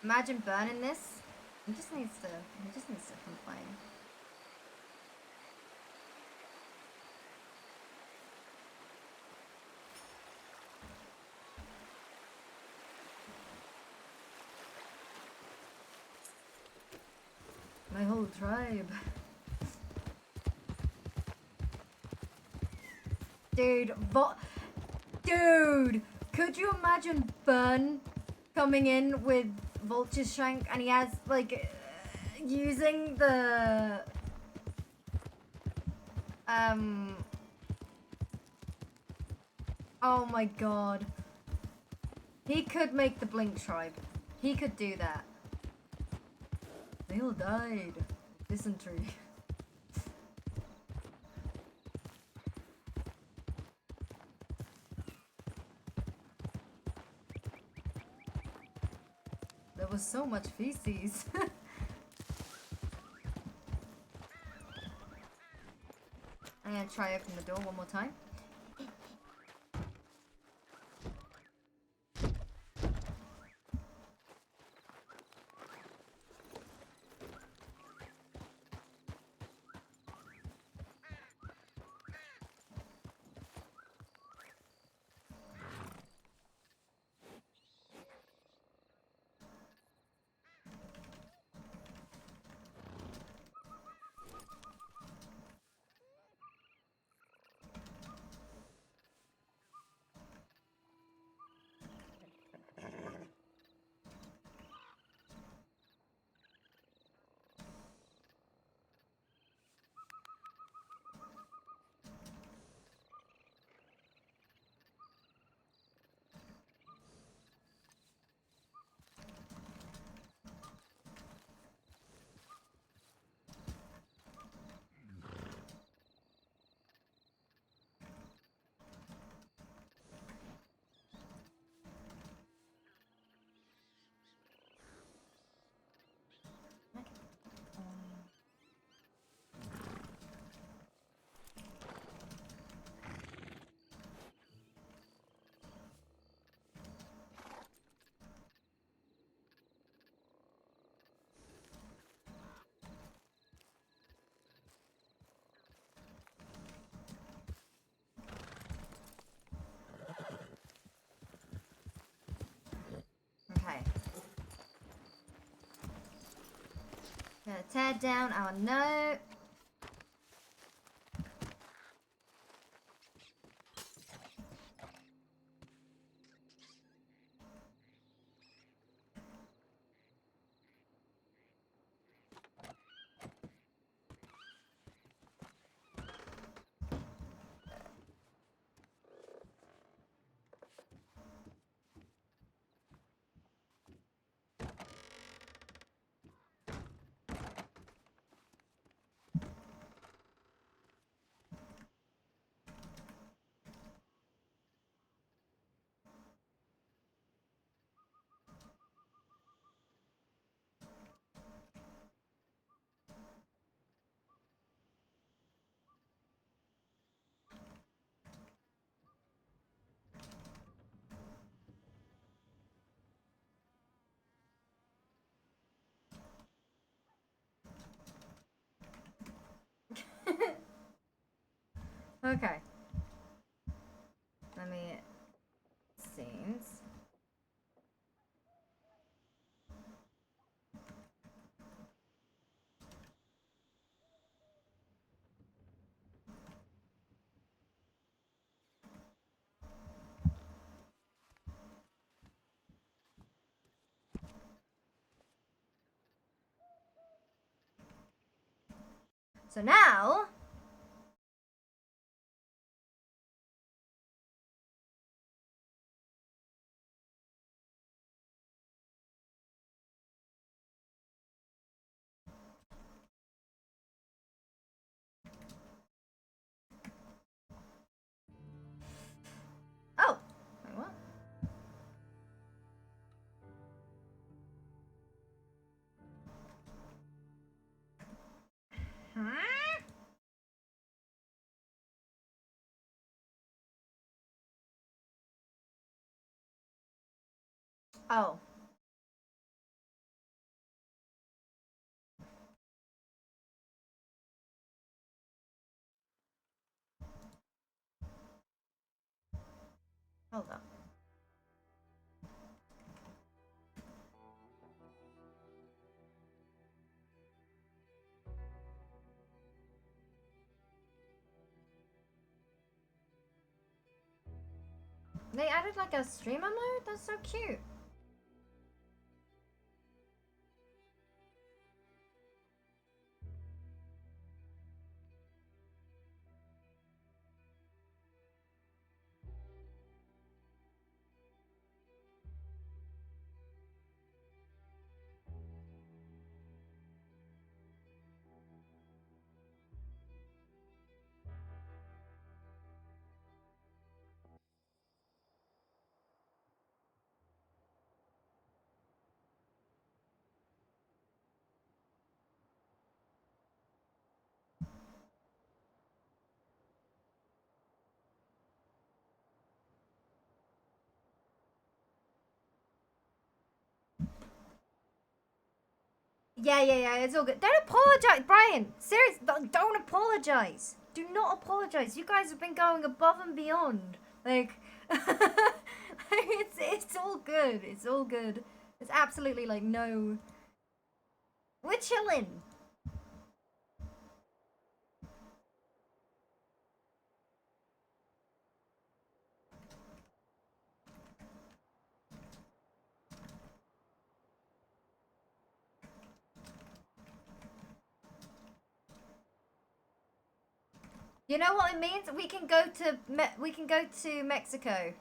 Imagine burning this. He just needs to complain. My whole tribe. Dude, dude, could you imagine Burn coming in with Vulture Shank and he has like using the oh my god. He could make the Blink tribe. He could do that. They all died. Dysentery. was so much feces. I'm gonna try open the door one more time. Okay. Gonna tear down our note. Okay. Let me scenes. So now oh, wait, what? Huh? Oh. Hold up. They added like a streamer mode? That's so cute. Yeah, it's all good. Don't apologize, Brian. Seriously, don't apologize. Do not apologize. You guys have been going above and beyond. Like, it's all good. It's all good. It's absolutely like no. We're chilling. You know what it means? We can go to Mexico.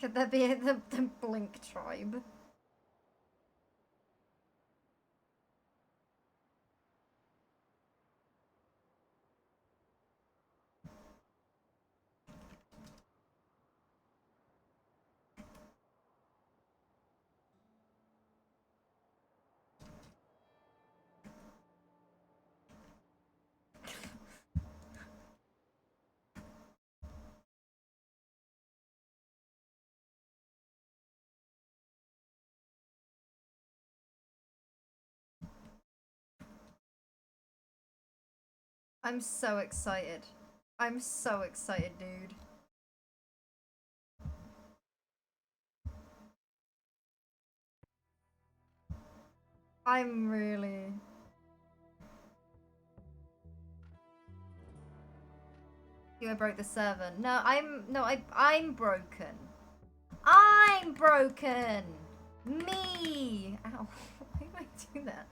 Could that be the Blink tribe? I'm so excited. I'm so excited, dude. I'm really... You broke the server. No, I'm broken. I'm broken! Me! Ow. Why do I do that?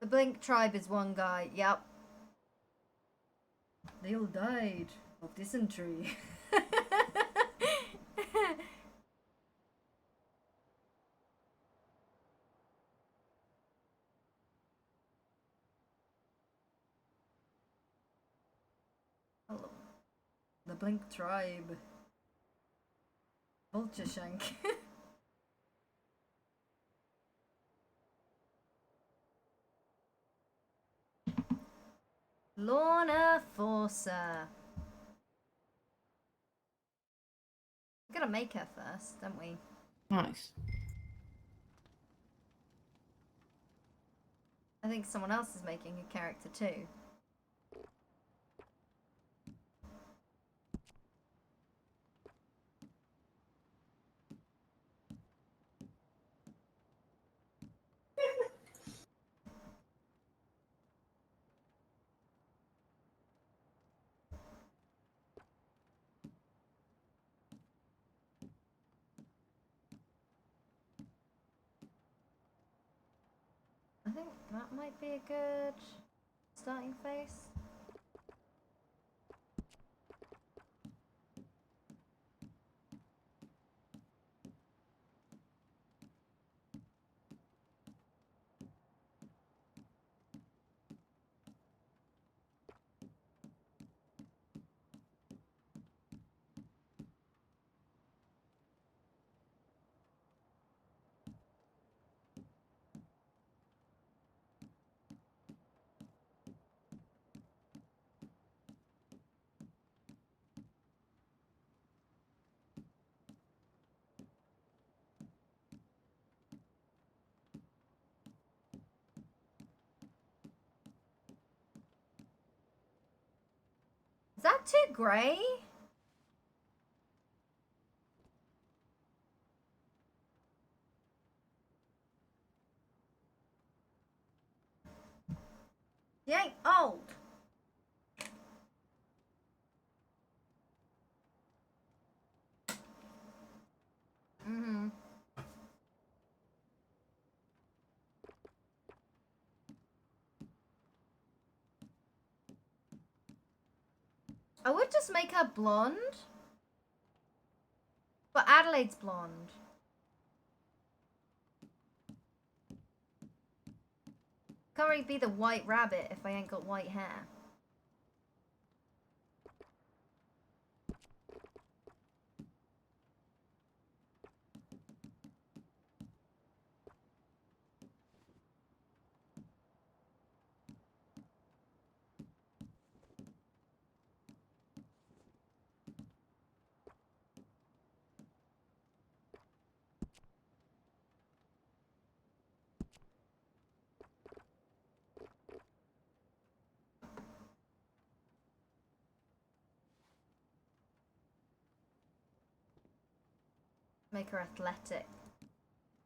The Blink tribe is one guy, yep. They all died of dysentery. Hello. The Blink tribe. Vulture Shank. Lorna Forcer. We gotta make her first, don't we? Nice. I think someone else is making a character too. I think that might be a good starting face. Is that too grey? He ain't old. Mm-hmm. I would just make her blonde. But Adelaide's blonde. Can't really be the white rabbit if I ain't got white hair. Make her athletic.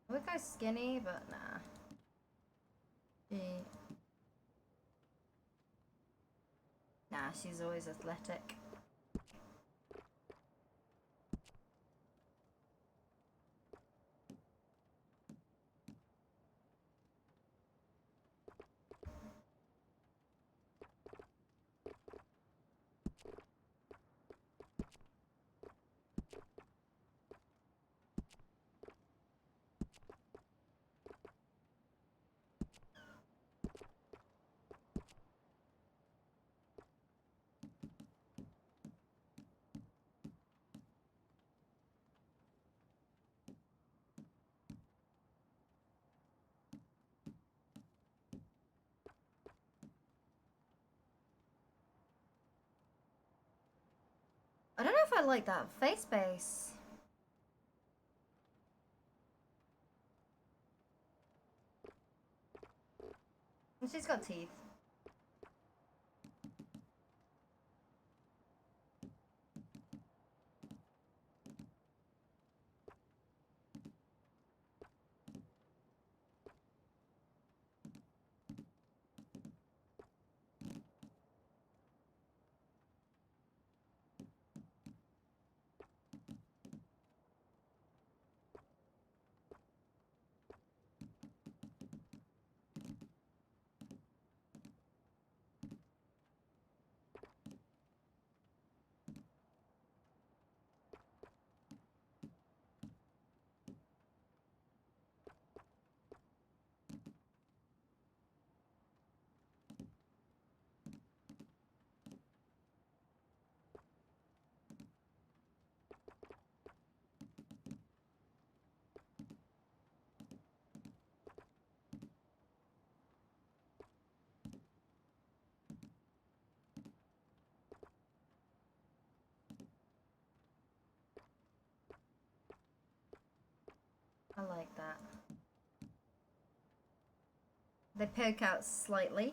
I would go skinny, but nah. Nah, she's always athletic. I don't know if I like that face base. And she's got teeth. I like that. They poke out slightly.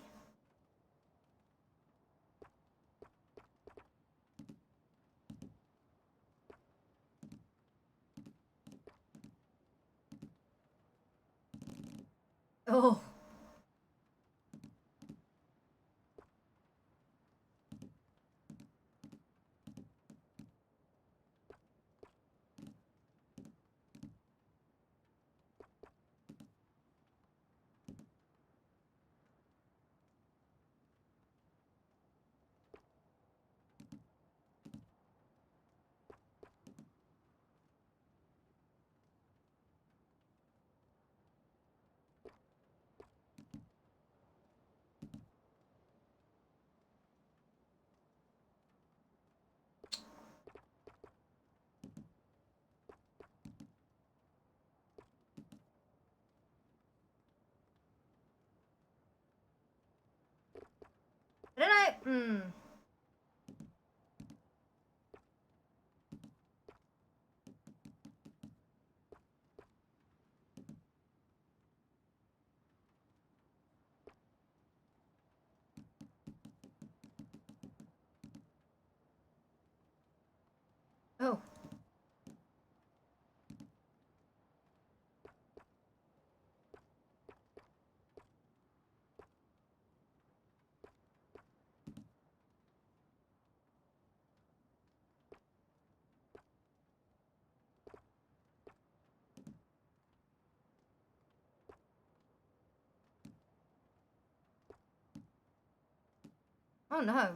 Oh. I don't know. Oh. Oh no.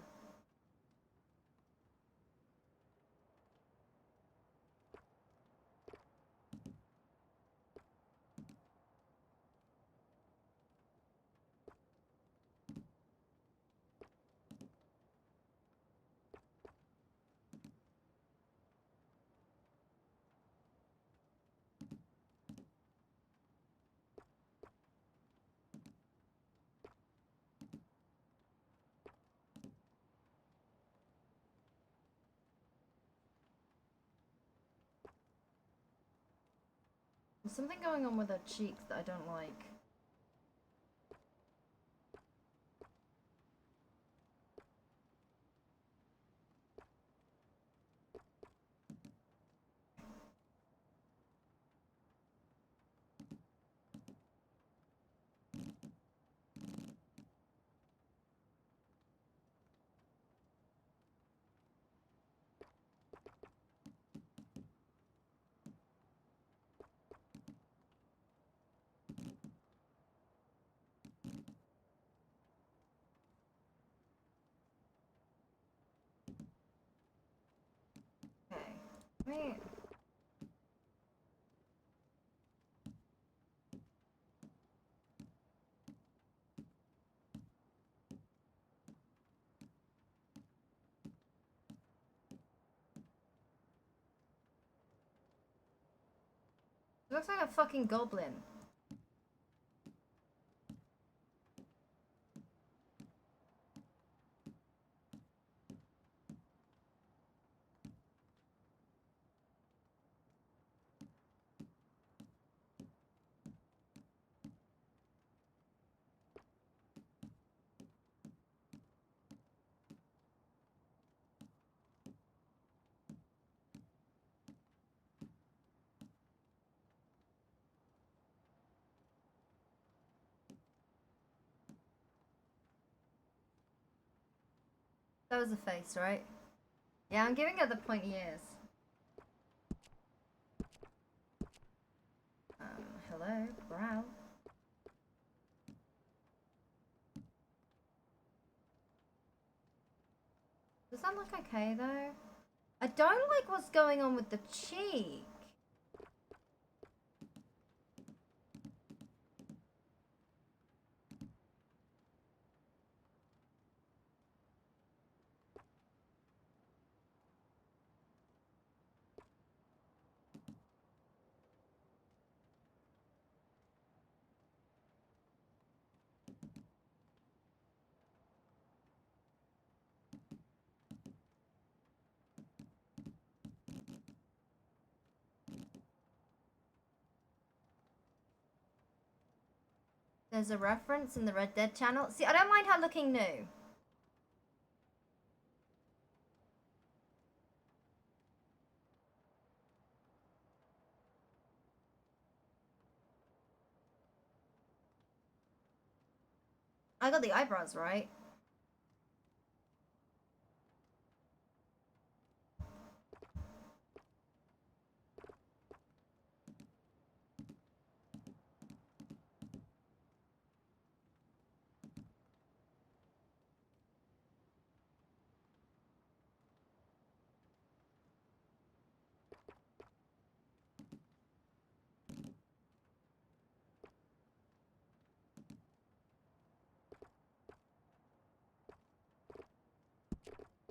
There's something going on with her cheeks that I don't like. Okay. Wait. Looks like a fucking goblin. That was a face, right? Yeah, I'm giving her the pointy ears. Hello, brow. Does that look okay though? I don't like what's going on with the cheek. There's a reference in the Red Dead channel. See, I don't mind her looking new. I got the eyebrows right.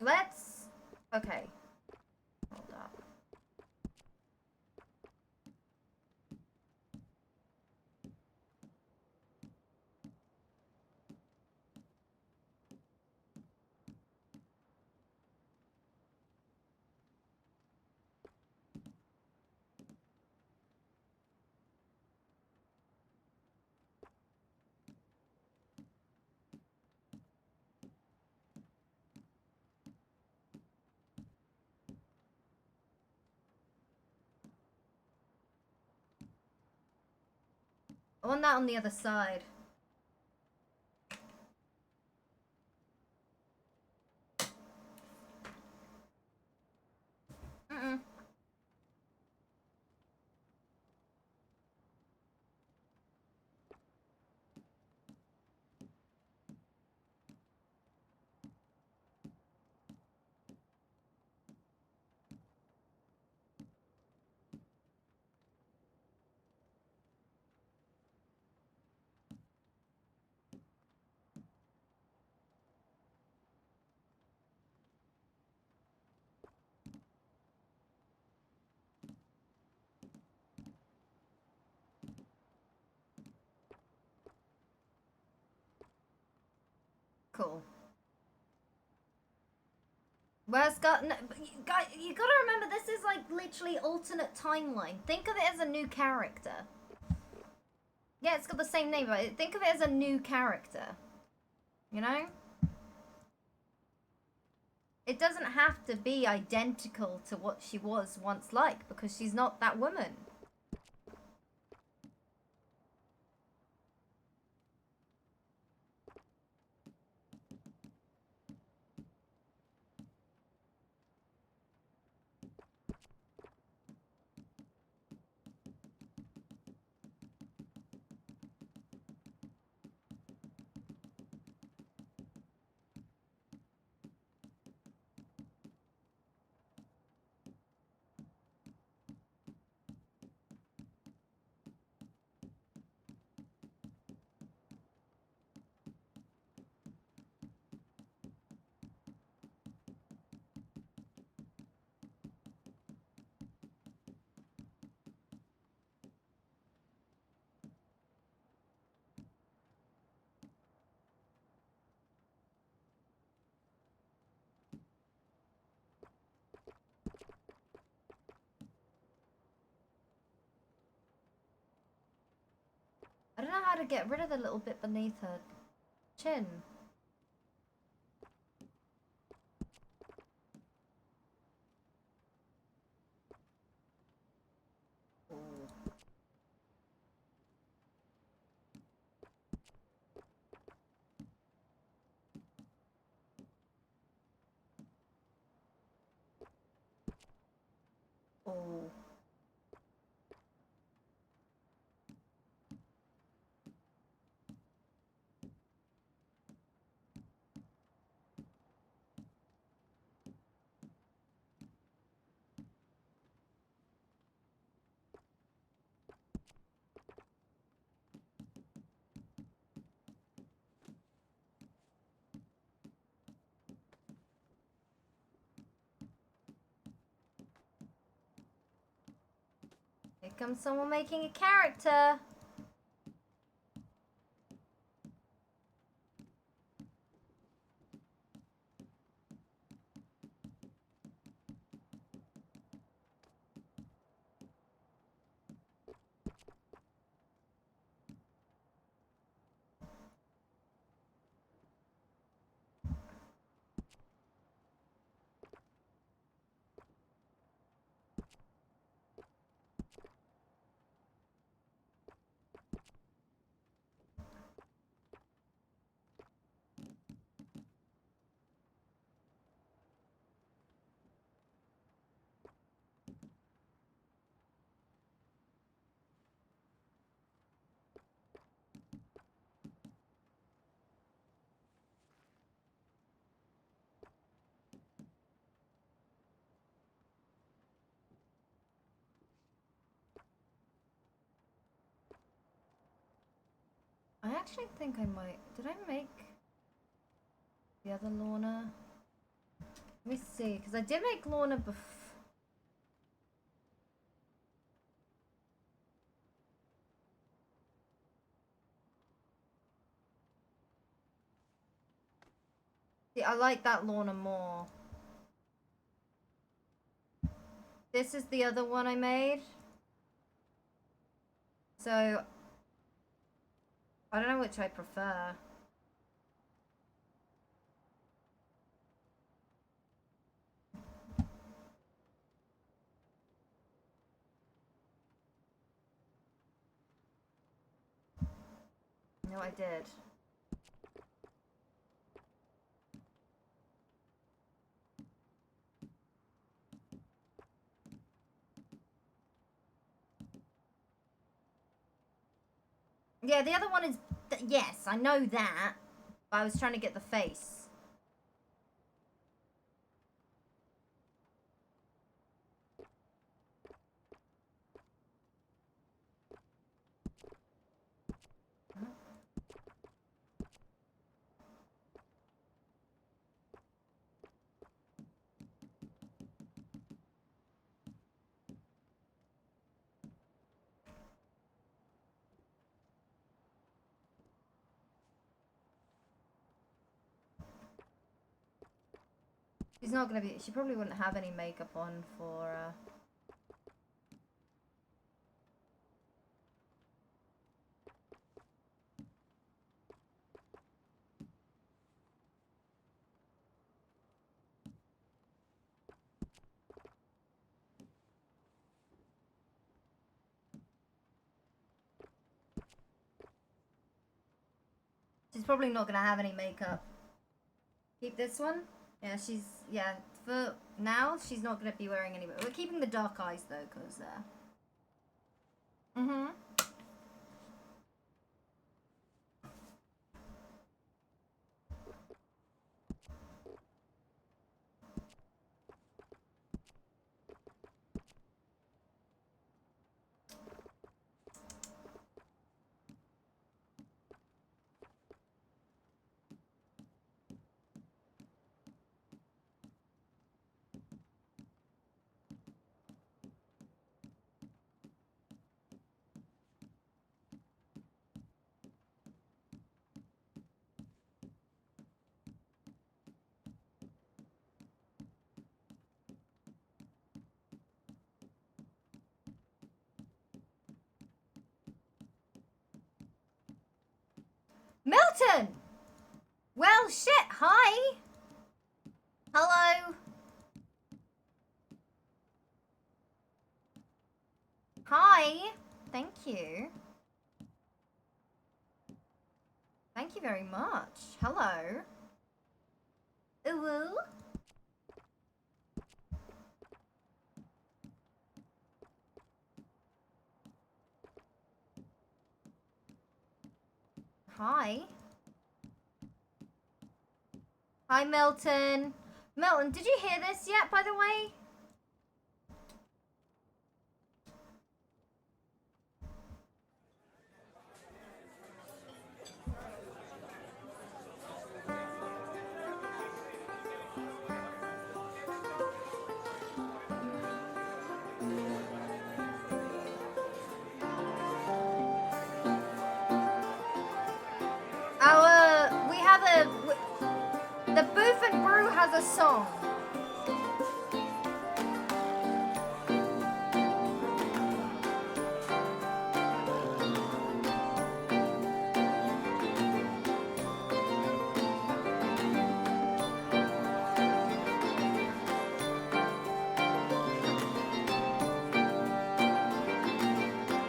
Let's... Okay. Hold up. I want that on the other side. Mm-mm. Where's got no, but you gotta remember this is like literally alternate timeline. Think of it as a new character. Yeah, it's got the same name, but think of it as a new character. You know? It doesn't have to be identical to what she was once like, because she's not that woman. I don't know how to get rid of the little bit beneath her chin. Oh. Here comes someone making a character. I actually think I might. Did I make the other Lorna? Let me see, because I did make Lorna before. See, I like that Lorna more. This is the other one I made. So, I don't know which I prefer. No, I did. Yeah, the other one is... yes, I know that. But I was trying to get the face. She's not gonna be. She probably wouldn't have any makeup on for. She's probably not gonna have any makeup. Keep this one. Yeah, for now, she's not gonna be wearing any. We're keeping the dark eyes though, cause. Milton! Well, shit, hi! Hello? Hi! Thank you. Thank you very much. Hello? Ooh. Hi. Hi, Milton. Milton, did you hear this yet, by the way? The Booth and Brew has a song.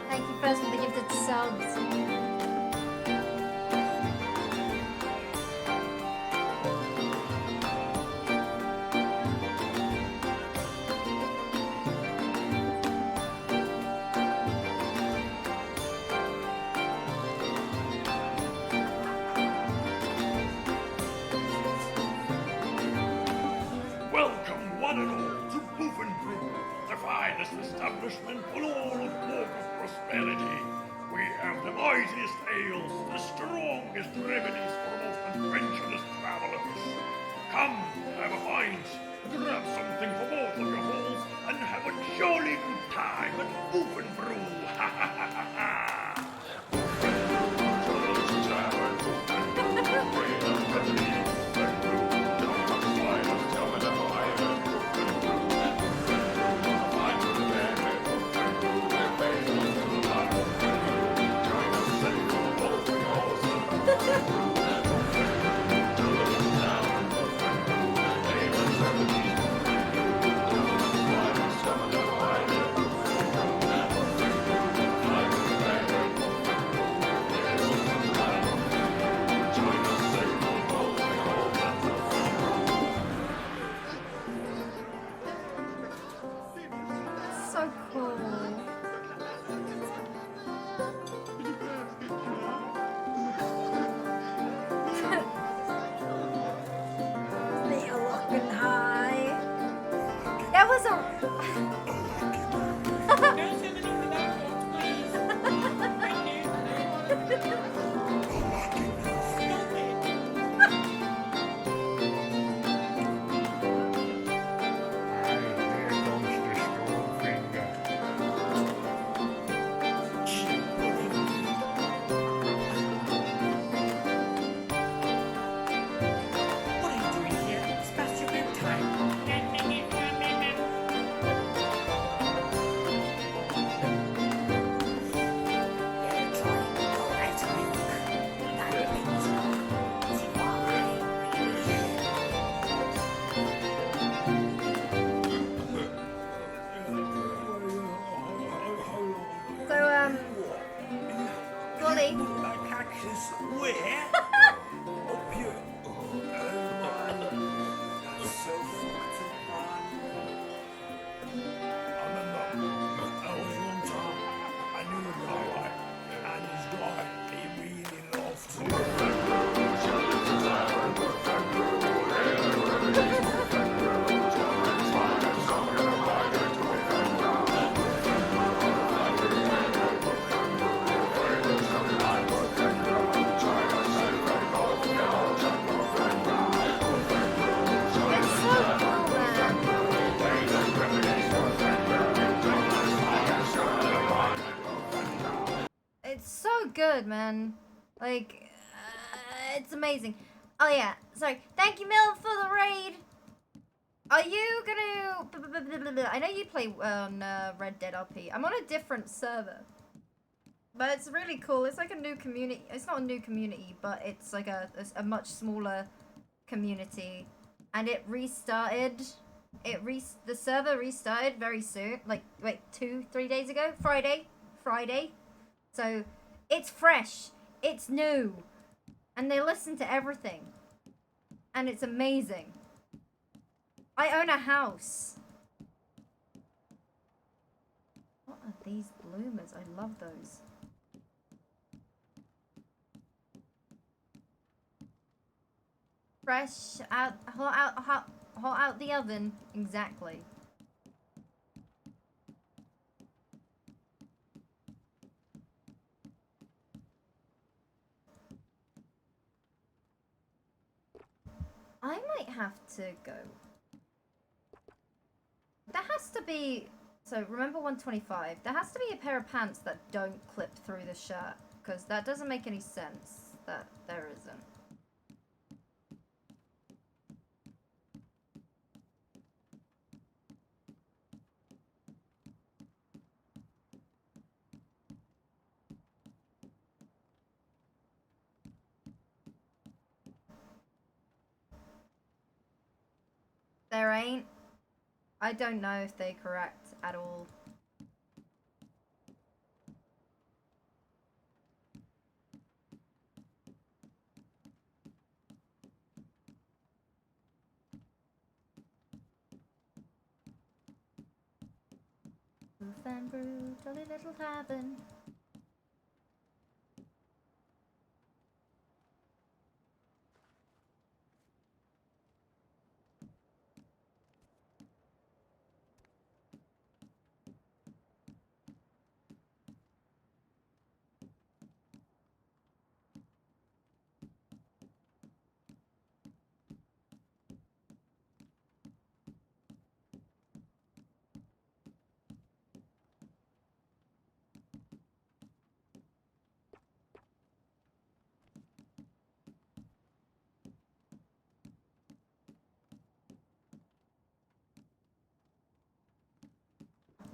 Thank you first for the gifted subs. Welcome, one and all, to Booth and Brew, the finest establishment full of walk of prosperity. We have the mightiest ales, the strongest remedies for most adventurous travelers. Come, have a pint, grab something for both of your holes, and have a jolly good time at Booth and Brew. Ha ha ha ha ha! So cool. They are looking high. That was What are you doing here? It's past your bedtime. I remember I was one time, I knew a guy, and this guy, he really loved to. It's so cool, man. It's so good, man. Like, it's amazing. Oh yeah, sorry. Thank you, Mil, for the raid. Are you gonna? I know you play on Red Dead RP. I'm on a different server, but it's really cool. It's like a new community. It's not a new community, but it's like a much smaller community, and it restarted. The server restarted very soon. Like wait, 2-3 days ago. Friday. So it's fresh. It's new, and they listen to everything, and it's amazing. I own a house. What are these bloomers? I love those. Fresh out, hot out the oven. Exactly. I might have to go. There has to be, so remember 125, there has to be a pair of pants that don't clip through the shirt, because that doesn't make any sense that there isn't. There ain't. I don't know if they're correct at all. Roof and brew, jolly little tavern.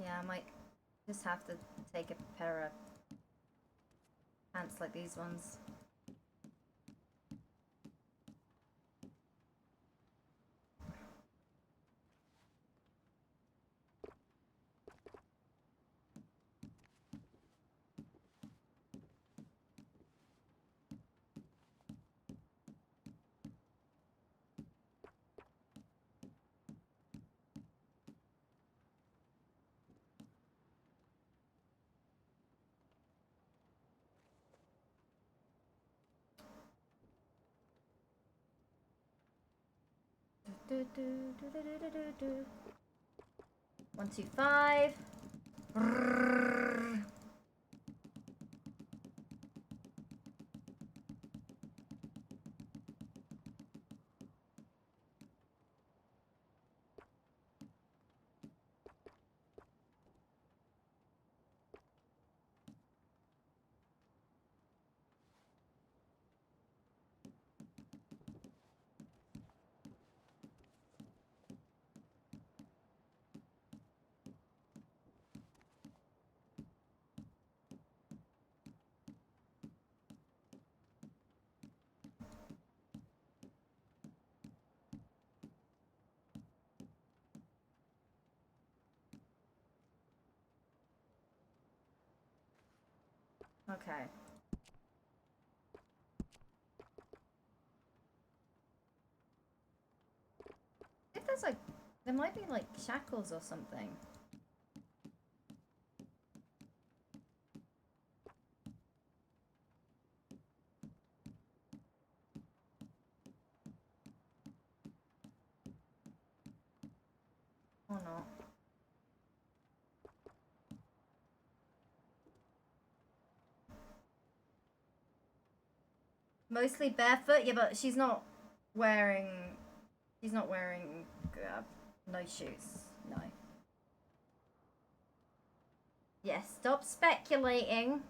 Yeah, I might just have to take a pair of pants like these ones. Do, do, do, do, do, do, do. 125. Brrrr. Okay. If there's like There might be like shackles or something. Or not. Mostly barefoot? Yeah, but she's not wearing... She's not wearing no shoes. No. Yes, stop speculating.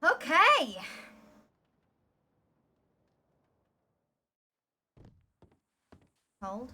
Okay. Hold.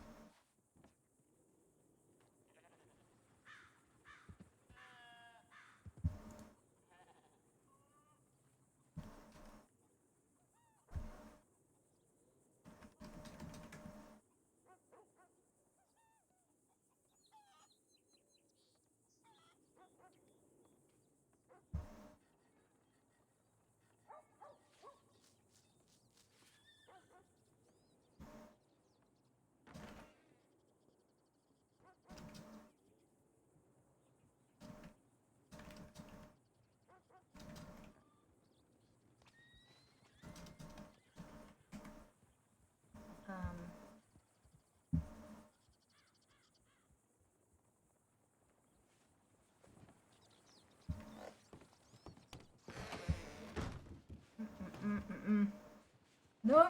No.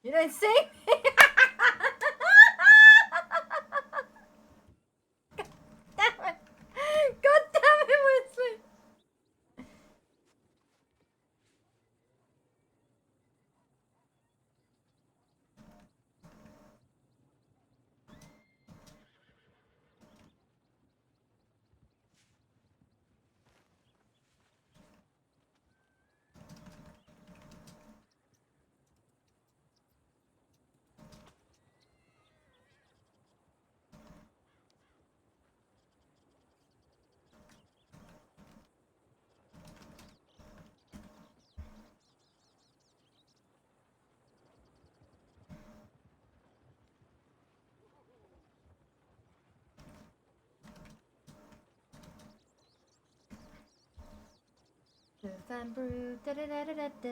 You don't see me? God damn it. God damn it, Wesley. Booth and brew, da da da da da da.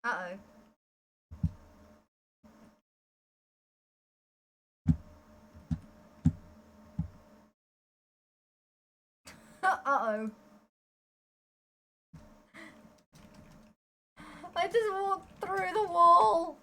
Uh-oh. Uh-oh. I just walked through the wall.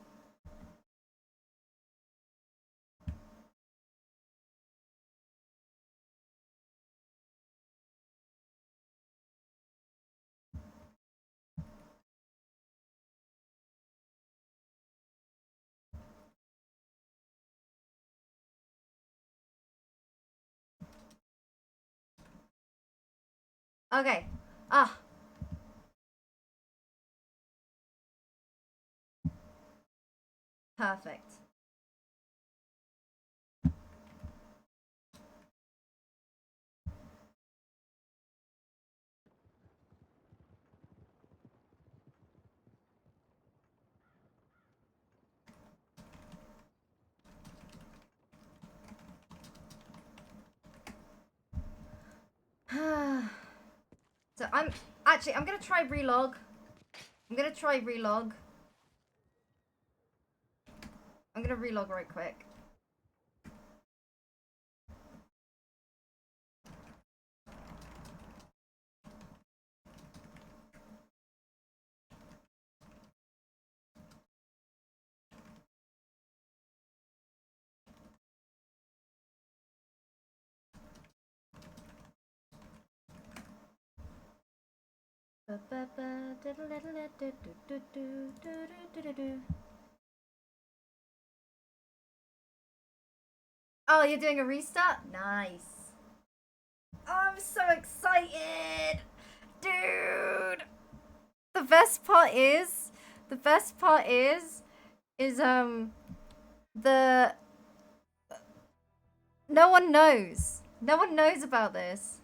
Okay. Ah. Perfect. So I'm gonna try relog. I'm gonna relog right quick. Oh, you're doing a restart? Nice. Oh, I'm so excited! Dude! The best part is, the, no one knows. No one knows about this.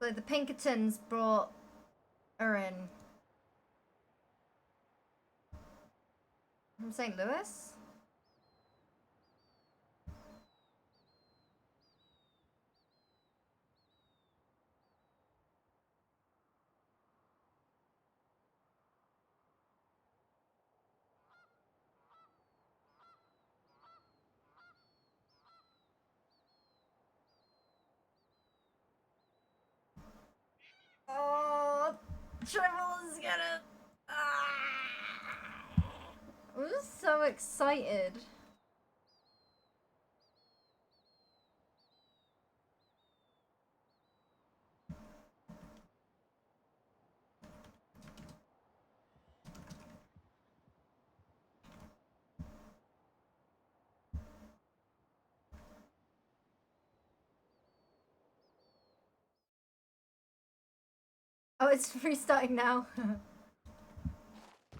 So the Pinkertons brought her in. From St. Louis? Oh, Tribble is gonna... Ah. I'm just so excited. Oh, it's restarting now.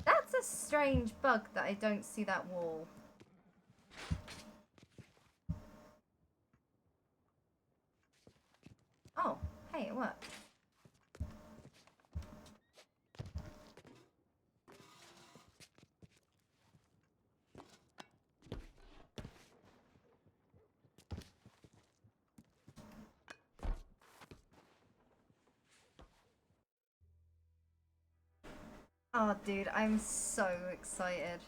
That's a strange bug that I don't see that wall. Oh, hey, it worked. Oh, dude, I'm so excited.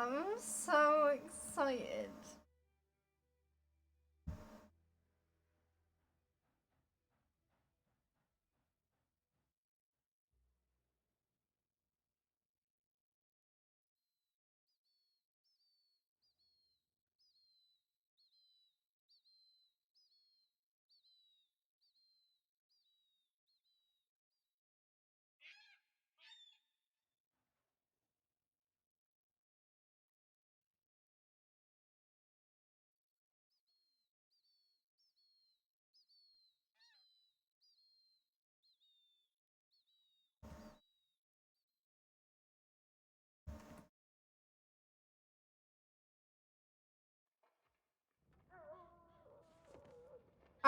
I'm so excited.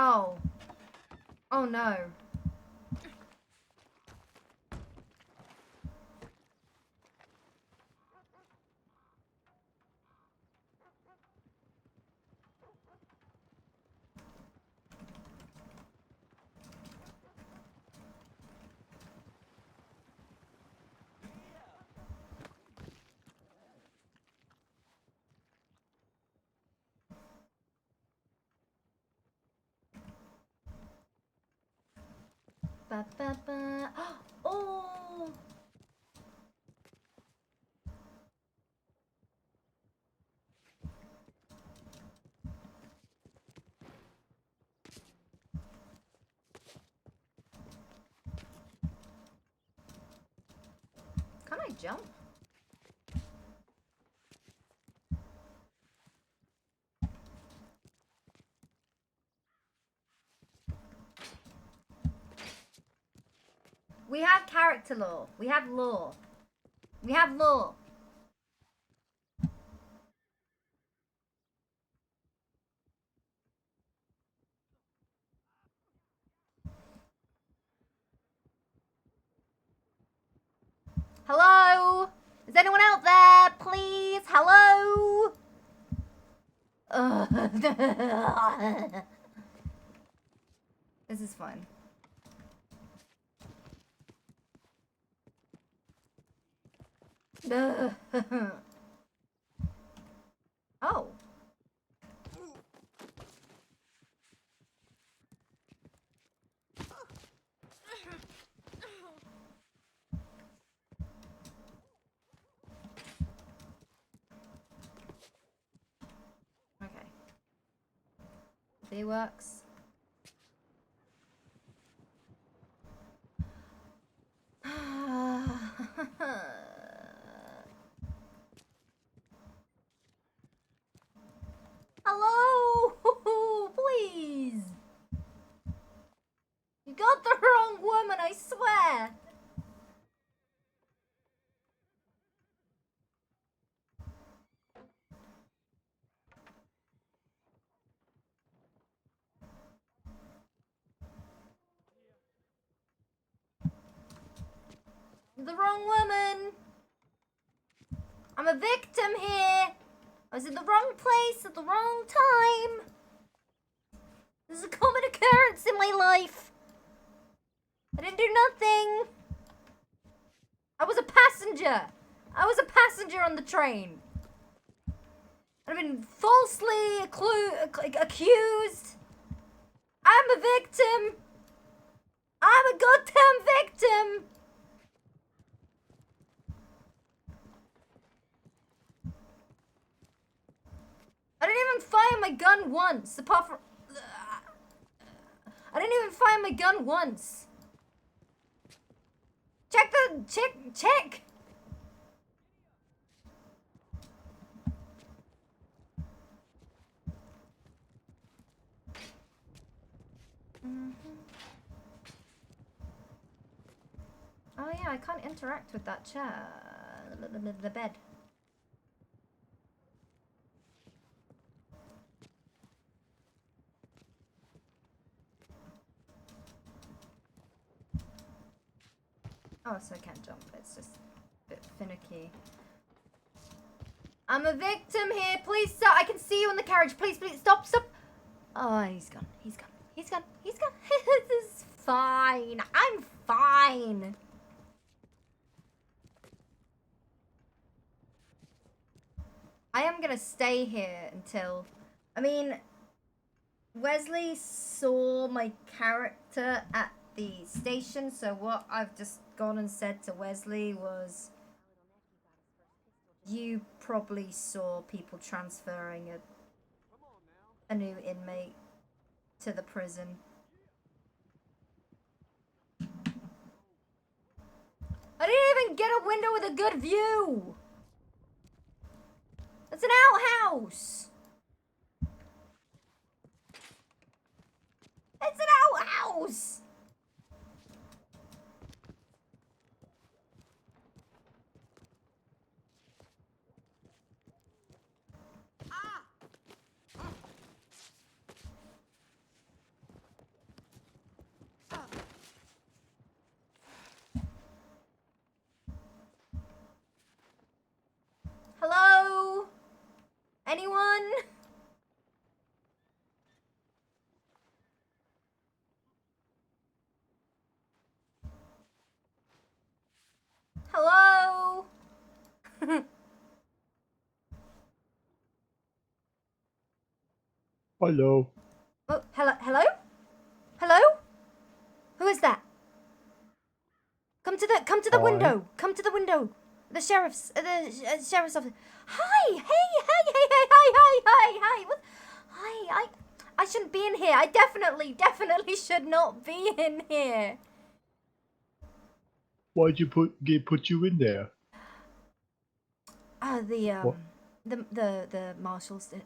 Oh. Oh no. Ba, ba, ba. Oh! Can I jump? We have character law. We have law. We have law. Hello? Is anyone out there? Please? Hello? This is fun. Oh. Okay. B works. Hello? Please. You got the wrong woman, I swear. The wrong woman. I'm a victim here. I was in the wrong place at the wrong time. This is a common occurrence in my life. I didn't do nothing. I was a passenger. I was a passenger on the train. I've been falsely accused. I'm a victim. I'm a goddamn victim. I didn't even fire my gun once, apart from... I didn't even fire my gun once. Check the... Check! Oh yeah, I can't interact with that chair. The bed. Oh, so I can't jump. It's just a bit finicky. I'm a victim here. Please stop. I can see you in the carriage. Please, please, stop, stop. Oh, he's gone. He's gone. He's gone. He's gone. This is fine. I'm fine. I am gonna stay here until... I mean, Wesley saw my character at the station, so what I've just gone and said to Wesley was, you probably saw people transferring a new inmate to the prison. I didn't even get a window with a good view. It's an outhouse. It's an outhouse. Hello? Anyone? Hello? Hello. Oh, hello? Hello? Hello? Who is that? come to the Hi. window. Come to the window. The sheriff's office. Hi, hi. What? Hi, I shouldn't be in here. I definitely should not be in here. Why'd you put you in there? The marshals did.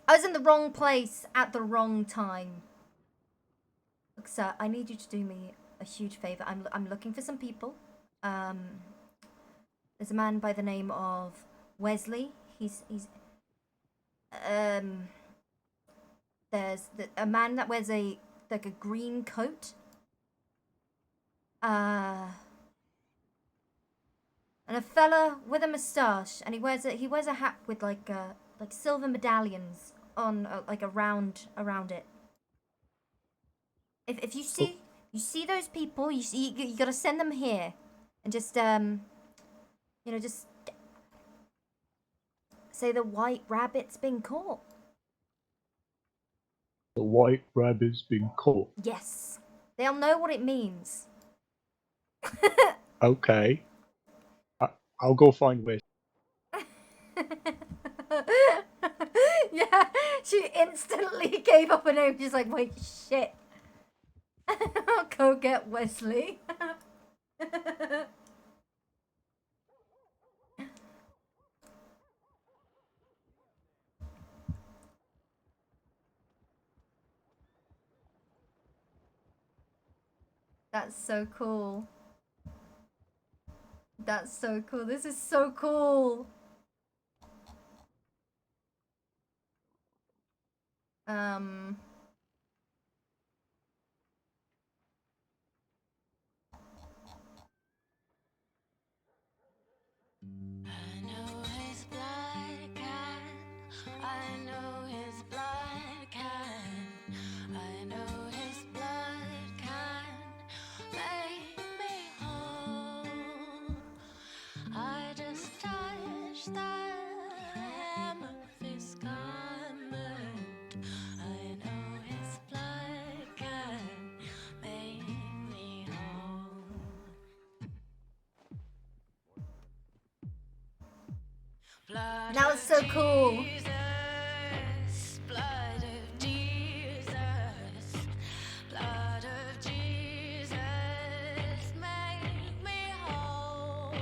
I was in the wrong place at the wrong time. Look, sir, I need you to do me a huge favor. I'm looking for some people. There's a man by the name of Wesley. There's a man that wears a green coat. And a fella with a moustache, and he wears a hat with like silver medallions on around it. If you see those people, you gotta send them here, and just just say the white rabbit's been caught. The white rabbit's been caught. Yes, they'll know what it means. Okay. I'll go find Wes. Yeah, she instantly gave up her name. She's like, wait, shit. I'll go get Wesley. That's so cool. That's so cool. This is so cool. I know his blood kind. I know his blood kind. I know his blood kind. Make me whole. I just touched the hem of his garment. I know his blood kind. Make me whole. Blood That was so cool. Jesus, blood of Jesus, blood of Jesus, make me whole.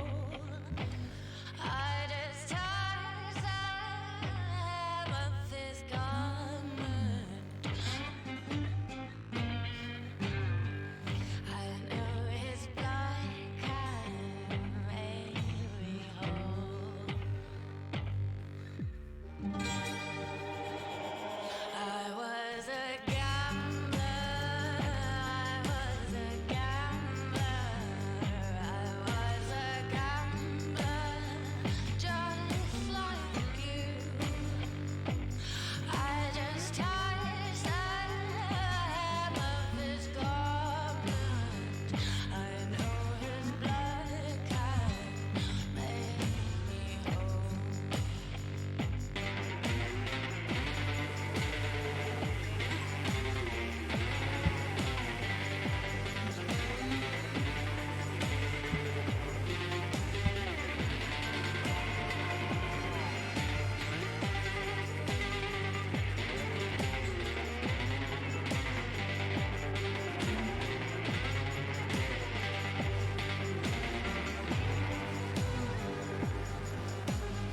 I just touched the hem of his garment. I know his blood can make me whole. I was a gambler, I was a gambler, I was a gambler, just like you. I just touched the hem of his garment. I know his blood can make me whole.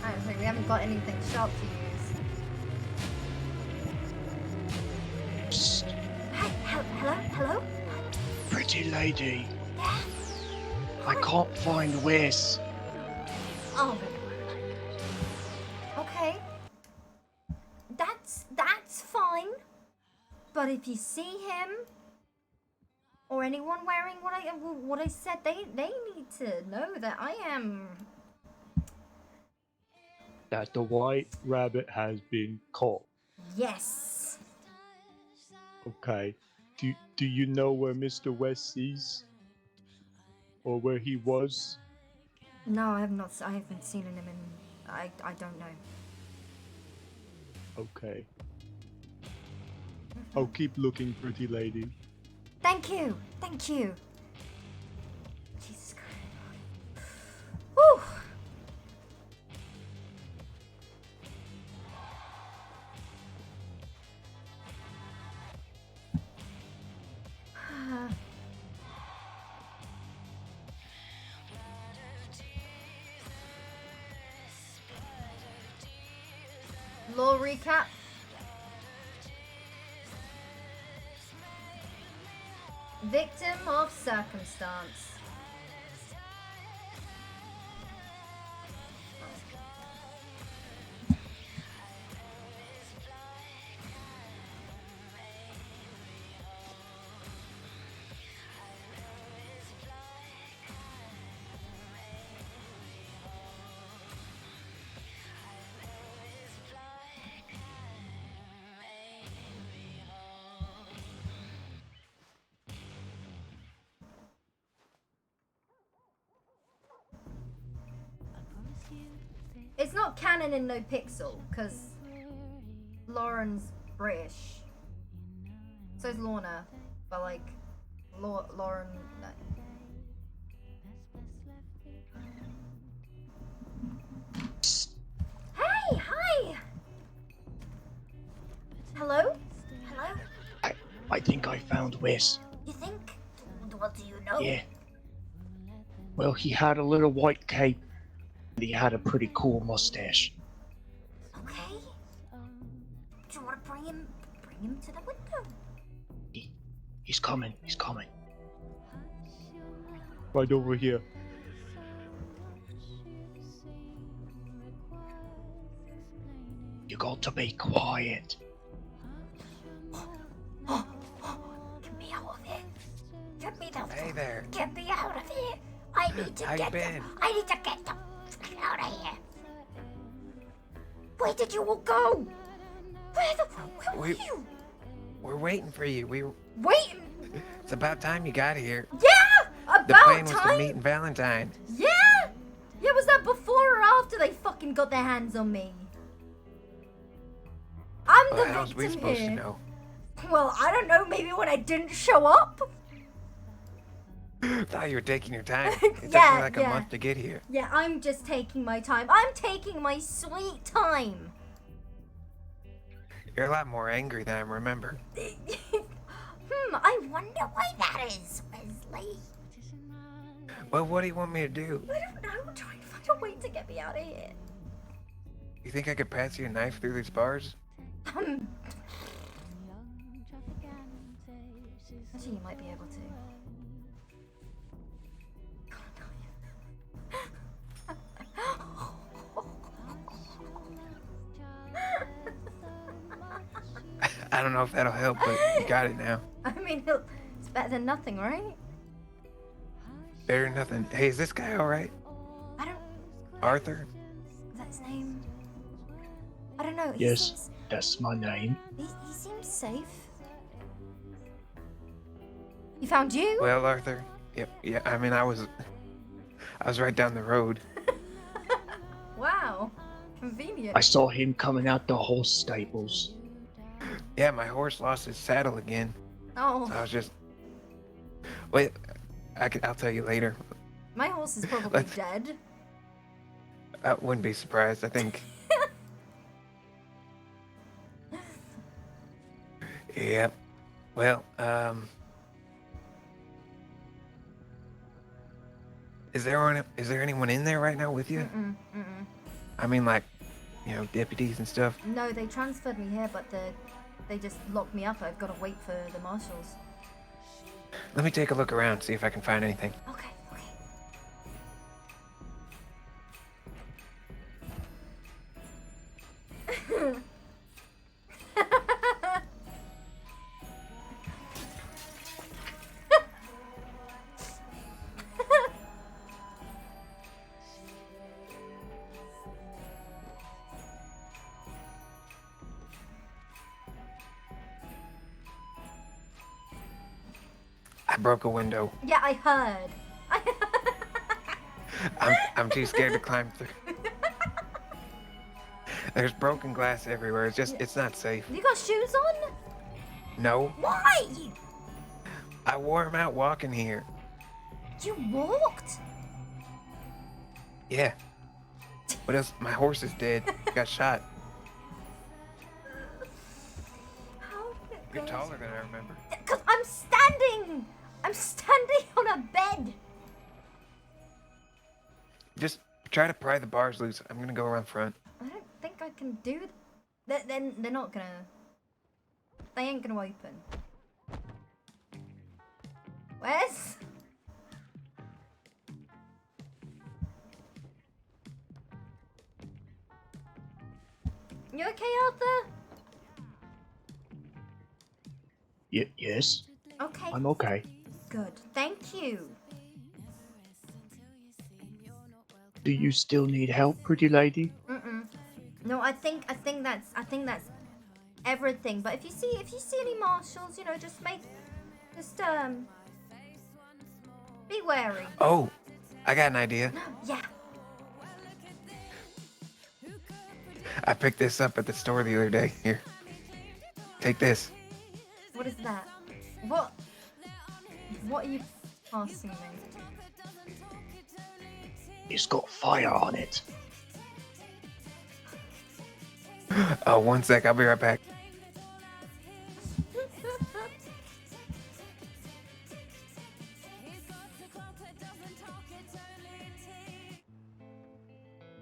I don't think we haven't got anything sharp to use. Hi, hello? Pretty lady, Yeah. I can't find Wes. Oh. Okay. That's fine. But if you see him or anyone wearing what I said, they need to know that I am. That the white rabbit has been caught. Yes. Okay. Do you know where Mr. West is? Or where he was? No, I haven't seen him in. I don't know. Okay. I'll keep looking, pretty lady. Thank you. Law recap. Victim of circumstance. It's not canon in No Pixel, because Lauren's British. So is Lorna, but like, Lauren... Hey, hi! Hello? Hello? I think I found Wes. You think? What do you know? Yeah. Well, he had a little white cape. And he had a pretty cool mustache. Okay. Do you want to bring him to the window? He's coming. He's coming. Right over here. You got to be quiet. Get me out of here. Get me the Hey there. Get me out of here. I need to How you get been? them. I need to get them out of here. Where did you all go? Where were you? We're waiting for you. Waiting? It's about time you got here. Yeah! About The plan was time? to meet in Valentine. Yeah! Yeah, was that before or after they fucking got their hands on me? I'm the Well, how was we victim supposed here. to know? Well, I don't know, maybe when I didn't show up? Thought you were taking your time. It took Yeah, me like yeah. a month to get here. Yeah, I'm just taking my time. I'm taking my sweet time. You're a lot more angry than I remember. I wonder why that is, Wesley. Well, what do you want me to do? I don't know, try and find a way to get me out of here. You think I could pass you a knife through these bars? Actually, you might be able to. I don't know if that'll help, but you got it now. I mean, it's better than nothing, right? Better than nothing. Hey, is this guy alright? I don't... Arthur? Is that his name? I don't know. Yes, that's my name. He seems safe. He found you? Well, Arthur. Yep. Yeah. I mean, I was right down the road. Wow. Convenient. I saw him coming out the horse stables. Yeah, my horse lost his saddle again. Oh. So I was just. Wait, I'll tell you later. My horse is probably dead. I wouldn't be surprised. I think. Yep. Well, is there anyone in there right now with you? Mm-mm. I mean, like, deputies and stuff. No, they transferred me here, but they just locked me up. I've got to wait for the marshals. Let me take a look around, see if I can find anything. Okay. I broke a window. Yeah, I heard. I'm too scared to climb through. There's broken glass everywhere. It's not safe. You got shoes on? No. Why? I wore them out walking here. You walked? Yeah. What else? My horse is dead. Got shot. You're taller than I remember. Because I'm standing! I'm standing on a bed! Just try to pry the bars loose. I'm gonna go around front. I don't think I can do They're not gonna. They ain't gonna open. Wes? You okay, Arthur? Yes. Okay. I'm okay. Good. Thank you. Do you still need help, pretty lady? No, I think that's everything. But if you see any marshals, you know, just be wary. Oh, I got an idea. Yeah. I picked this up at the store the other day. Here, take this. What is that? What are you passing me? It's got fire on it. Oh, one sec. I'll be right back.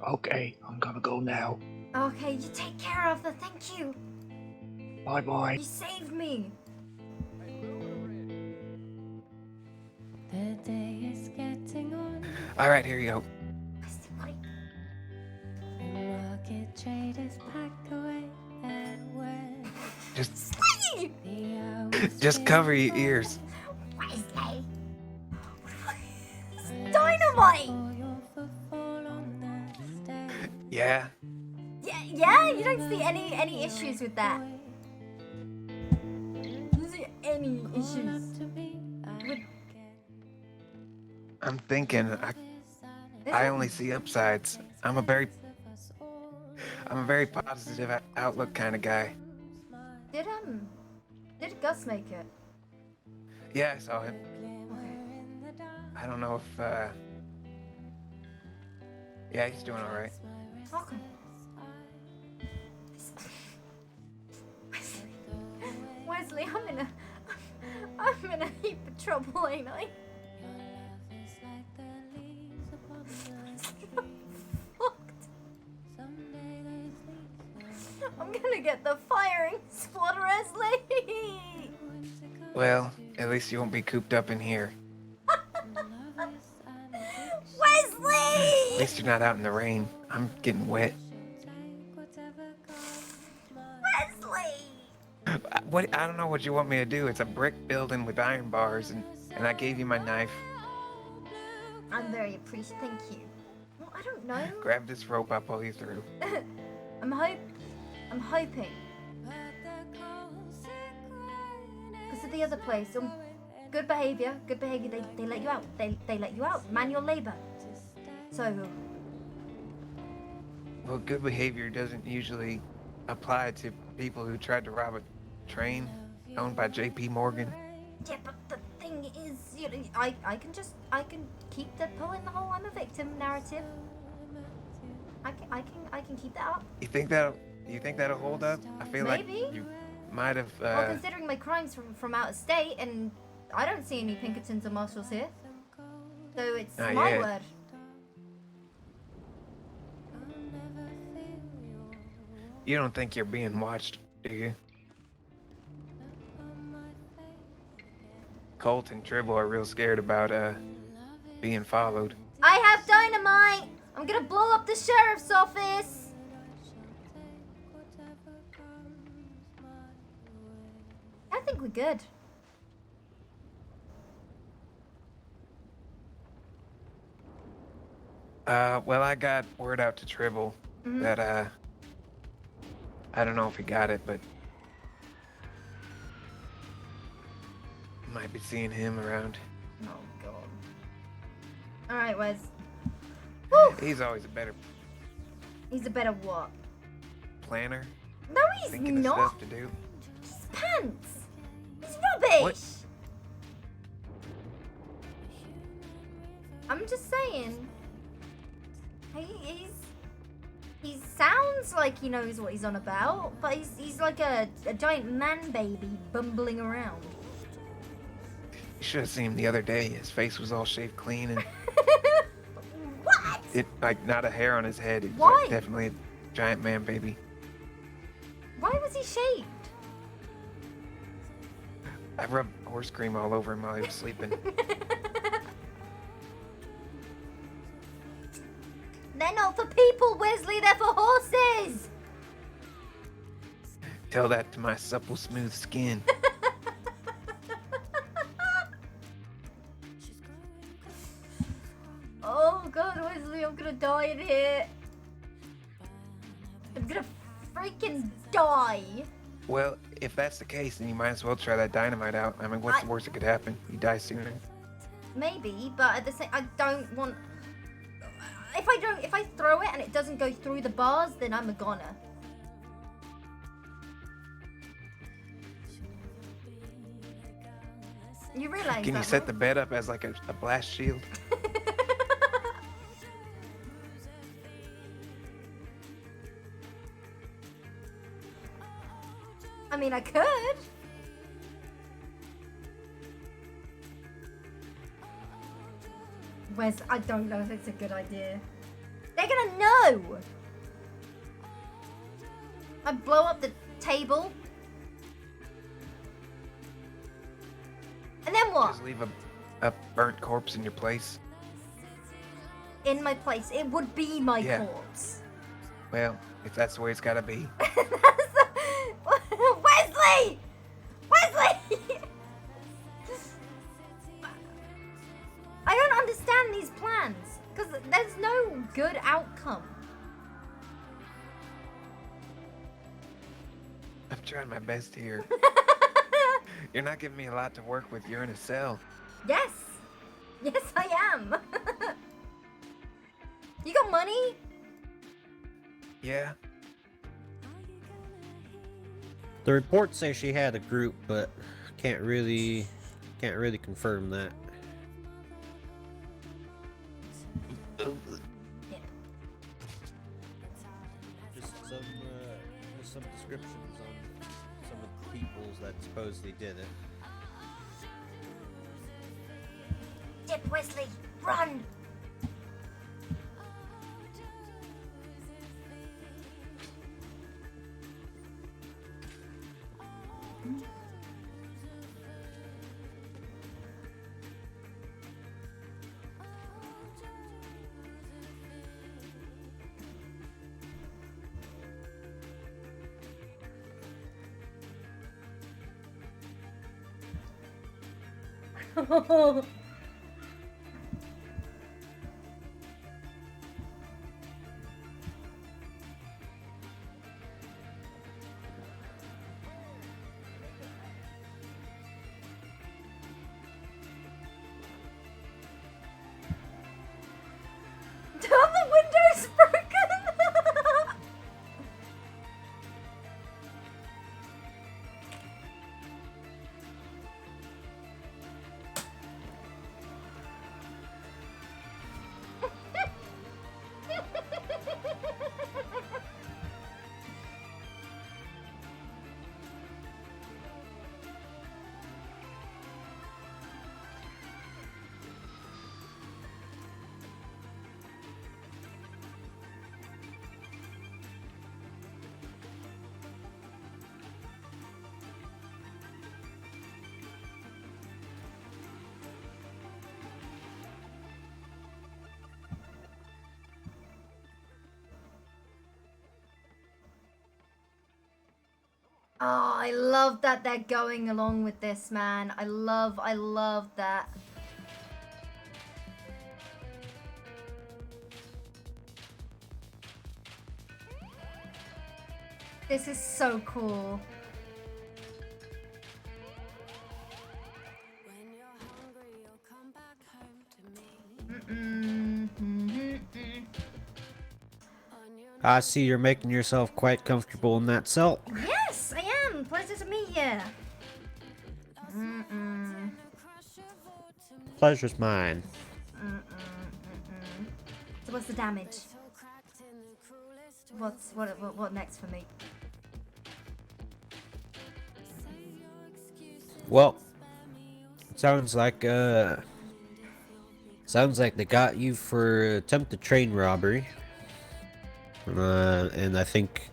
Okay, I'm gonna go now. Okay, you take care of the. Thank you. Bye bye. You saved me. The day is getting on. All right, here you go. Rocket traders pack away and when Just cover your ears. Wesley. Dynamite. Yeah. Yeah. You don't see any issues with that. You don't see any issues with. I'm thinking. I only see upsides. I'm a very positive outlook kind of guy. Did Gus make it? Yeah, I saw him. I don't know if. Yeah, he's doing all right. Okay. Wesley, I'm in a heap of trouble, ain't I? I'm gonna get the firing squad, Wesley! Well, at least you won't be cooped up in here. Wesley! At least you're not out in the rain. I'm getting wet. Wesley! What? I don't know what you want me to do. It's a brick building with iron bars, and I gave you my knife. I'm very appreciative. Thank you. Well, I don't know. Grab this rope. I'll pull you through. I'm hoping. Because of the other place, good behavior. They let you out. They let you out. Manual labor. So. Well, good behavior doesn't usually apply to people who tried to rob a train owned by J.P. Morgan. Yeah, but the thing is, you know, I can keep the pulling the whole I'm a victim narrative. I can keep that up. You think that'll hold up? I feel Maybe. like you might have. Well, considering my crimes from out of state, and I don't see any Pinkertons or Marshalls here, so it's Not my yet. word. You don't think you're being watched, do you? Colt and Tribble are real scared about being followed. I have dynamite. I'm gonna blow up the sheriff's office. I think we're good. Well, I got word out to Tribble that I don't know if he got it, but might be seeing him around. Oh god. All right, Wes. Woo! He's always a better He's a better what? planner. No, he's Thinking of not. stuff to do. He's pants. He's rubbish. What? I'm just saying. He sounds like he knows what he's on about, but he's like a giant man baby bumbling around. You should have seen him the other day. His face was all shaved clean and What? it like not a hair on his head. It was Why? like definitely a giant man baby. shaved. I rubbed horse cream all over him while he was sleeping. They're not for people, Wesley. They're for horses. Tell that to my supple, smooth skin. Oh God, Wesley, I'm gonna die in here. I'm gonna freaking die. Well, if that's the case, then you might as well try that dynamite out. I mean, what's the worst that could happen? You die sooner. Maybe, but at the same, I don't want. If I throw it and it doesn't go through the bars, then I'm a goner. You realize Can that, you set right? the bed up as like a blast shield? I mean, I could. Wes, I don't know if it's a good idea. They're gonna know. I blow up the table. And then what? Just leave a burnt corpse in your place. In my place. It would be my Yeah. corpse. Well, if that's the way it's gotta be. Wesley! Wesley! I don't understand these plans. Because there's no good outcome. I'm trying my best here. You're not giving me a lot to work with. You're in a cell. Yes! Yes, I am! You got money? Yeah. The reports say she had a group, but can't really confirm that. Just some descriptions on some of the peoples that supposedly did it. Dip, Wesley, run! The window's broken! Oh, I love that they're going along with this, man. I love that. This is so cool. I see you're making yourself quite comfortable in that cell. Yes, I am. Pleasure to meet you. Pleasure's mine. So what's the damage? What next for me? Well, sounds like they got you for attempted train robbery. And I think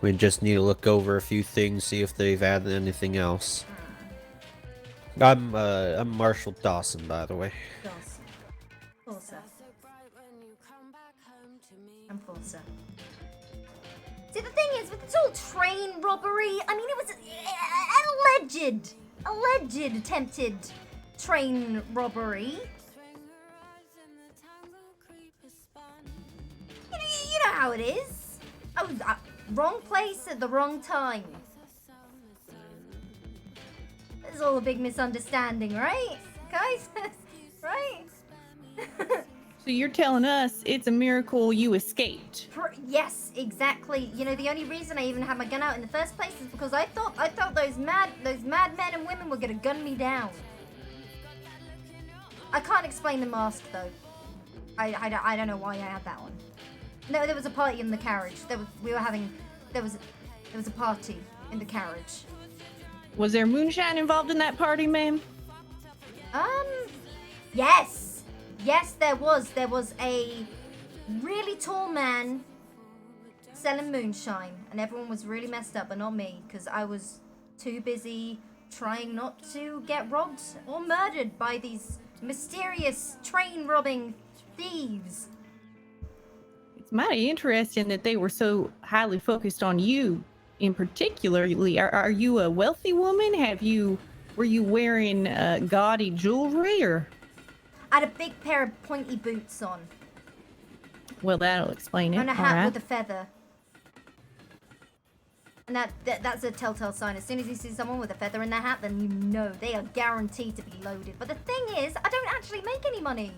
We just need to look over a few things, see if they've added anything else. I'm Marshall Dawson, by the way. Dawson. Forza. I'm Forza. See, the thing is, with this whole train robbery, I mean, it was an alleged attempted train robbery. You know how it is. I was wrong place at the wrong time. It's all a big misunderstanding, right, guys? Right? So you're telling us it's a miracle you escaped? Yes, exactly. You know, the only reason I even had my gun out in the first place is because I thought those mad men and women were gonna gun me down. I can't explain the mask though. I don't know why I had that on. No, there was a party in the carriage. There was a party in the carriage. Was there moonshine involved in that party, ma'am? Yes. Yes, there was. There was a really tall man selling moonshine, and everyone was really messed up, but not me, because I was too busy trying not to get robbed or murdered by these mysterious train robbing thieves. It's mighty interesting that they were so highly focused on you in particularly. Are you a wealthy woman? Were you wearing gaudy jewelry or? I had a big pair of pointy boots on. Well, that'll explain it. And a hat All with a feather. And that's a telltale sign. As soon as you see someone with a feather in their hat, then you know they are guaranteed to be loaded. But the thing is, I don't actually make any money.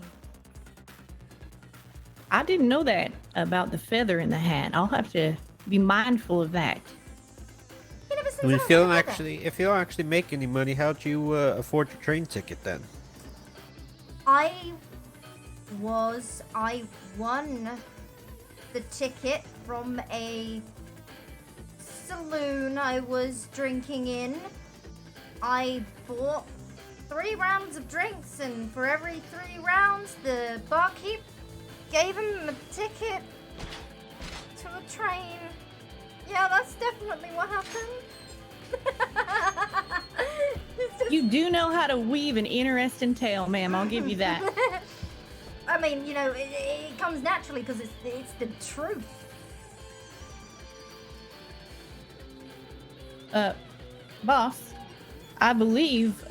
I didn't know that about the feather in the hat. I'll have to be mindful of that. I mean, if you don't actually make any money, how'd you afford your train ticket then? I won the ticket from a saloon I was drinking in. I bought 3 rounds of drinks, and for every 3 rounds, the barkeep gave him a ticket to a train. Yeah, that's definitely what happened. You do know how to weave an interesting tale, ma'am. I'll give you that. I mean, you know, it comes naturally because it's the truth. Boss, I believe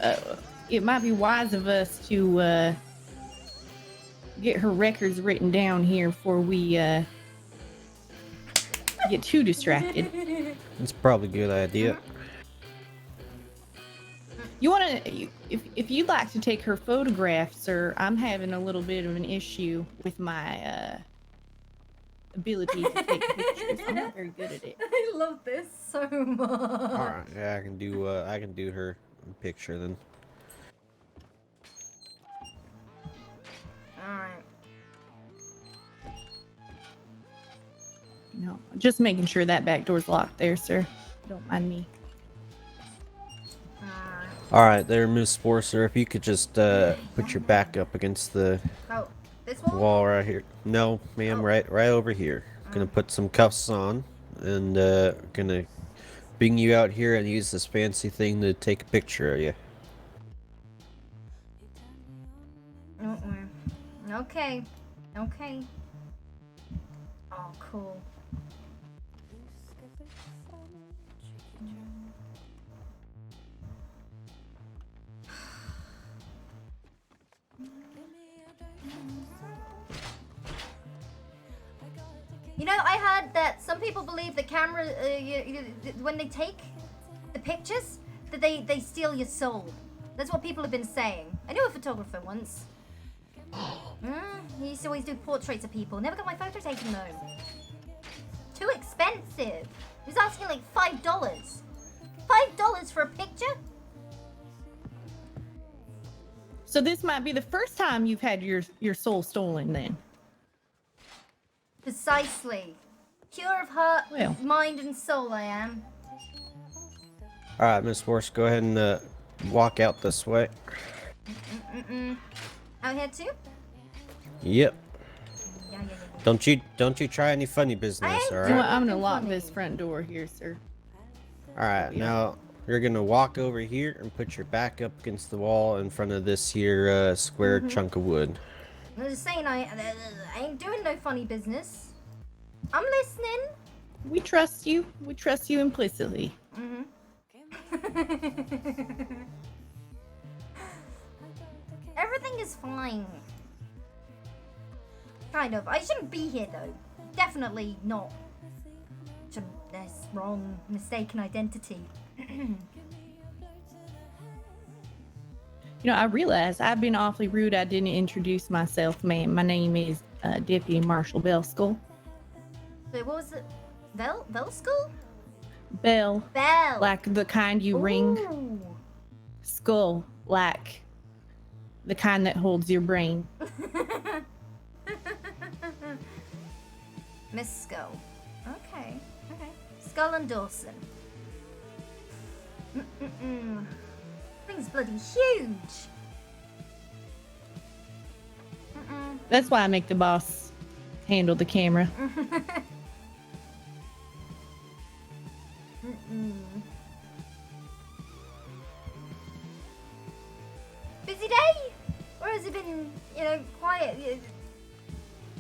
it might be wise of us to get her records written down here before we get too distracted. It's probably a good idea. You want to, if you'd like to take her photograph, sir, I'm having a little bit of an issue with my ability to take pictures. I'm not very good at it. I love this so much. All right, yeah, I can do her picture then. All right. No, just making sure that back door's locked there, sir. Don't mind me. All right, there, Miss Forcer. If you could just put your back up against the this wall right here. No, ma'am, right over here. Gonna put some cuffs on, and gonna bring you out here and use this fancy thing to take a picture of you. Okay. Okay. Oh, cool. You know, I heard that some people believe the camera, when they take the pictures, that they steal your soul. That's what people have been saying. I knew a photographer once. He used to always do portraits of people. Never got my photo taken though. Too expensive. He was asking like $5. $5 for a picture? So this might be the first time you've had your soul stolen then. Precisely. Pure of heart, mind, and soul I am. All right, Miss Force, go ahead and walk out this way. Out here too? Yep. Yeah. Don't you try any funny business, all You know what, right? I'm gonna lock this front door here, sir. All right, now you're gonna walk over here and put your back up against the wall in front of this here square chunk of wood. I'm just saying, I ain't doing no funny business. I'm listening. We trust you. We trust you implicitly. Everything is fine. Kind of. I shouldn't be here though. Definitely not. That's wrong. Mistaken identity. You know, I realize I've been awfully rude. I didn't introduce myself, ma'am. My name is Deputy Marshal Bellskull. So what was it? Skull? Bell. Bell. Like the kind you ring. Ooh. Skull. Like the kind that holds your brain. Miss Skull. Okay. Okay. Skull and Dawson. Thing's bloody huge. That's why I make the boss handle the camera. Busy day? Or has it been, you know, quiet?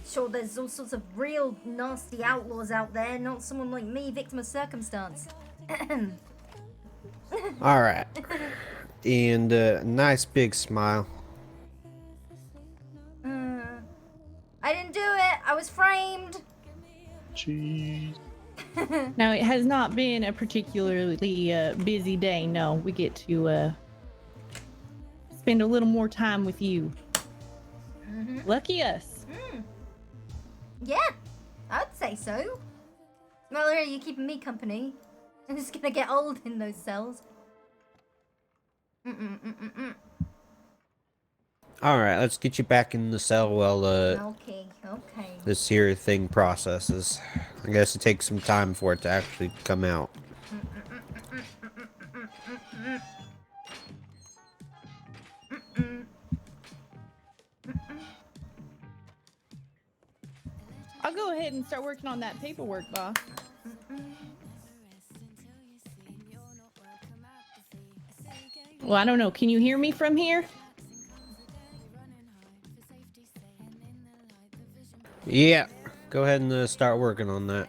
Sure, there's all sorts of real nasty outlaws out there, not someone like me, victim of circumstance. All right, and nice big smile. I didn't do it. I was framed. Jeez. Now, it has not been a particularly busy day. No, we get to spend a little more time with you. Lucky us. Yeah, I'd say so. Well, here, you're keeping me company. I'm just gonna get old in those cells. All right, let's get you back in the cell while Okay. this here thing processes. I guess it takes some time for it to actually come out. I'll go ahead and start working on that paperwork, boss. Well, I don't know. Can you hear me from here? Yeah, go ahead and start working on that.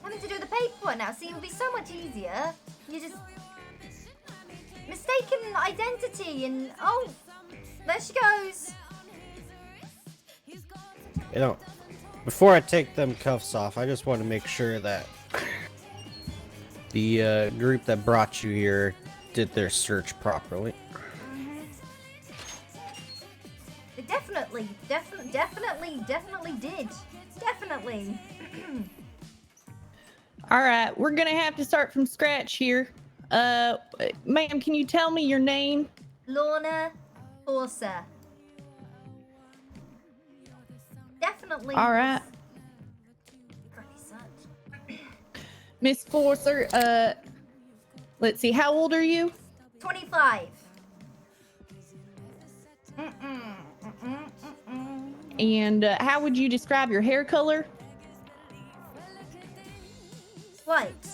Having to do the paperwork now, see, it would be so much easier. You just mistaken identity, and oh, there she goes. You know, before I take them cuffs off, I just want to make sure that the group that brought you here did their search properly. They definitely did. Definitely. All right, we're gonna have to start from scratch here. Ma'am, can you tell me your name? Lorna Forcer. Definitely. All right. Miss Forcer, let's see, how old are you? 25. And how would you describe your hair color? White.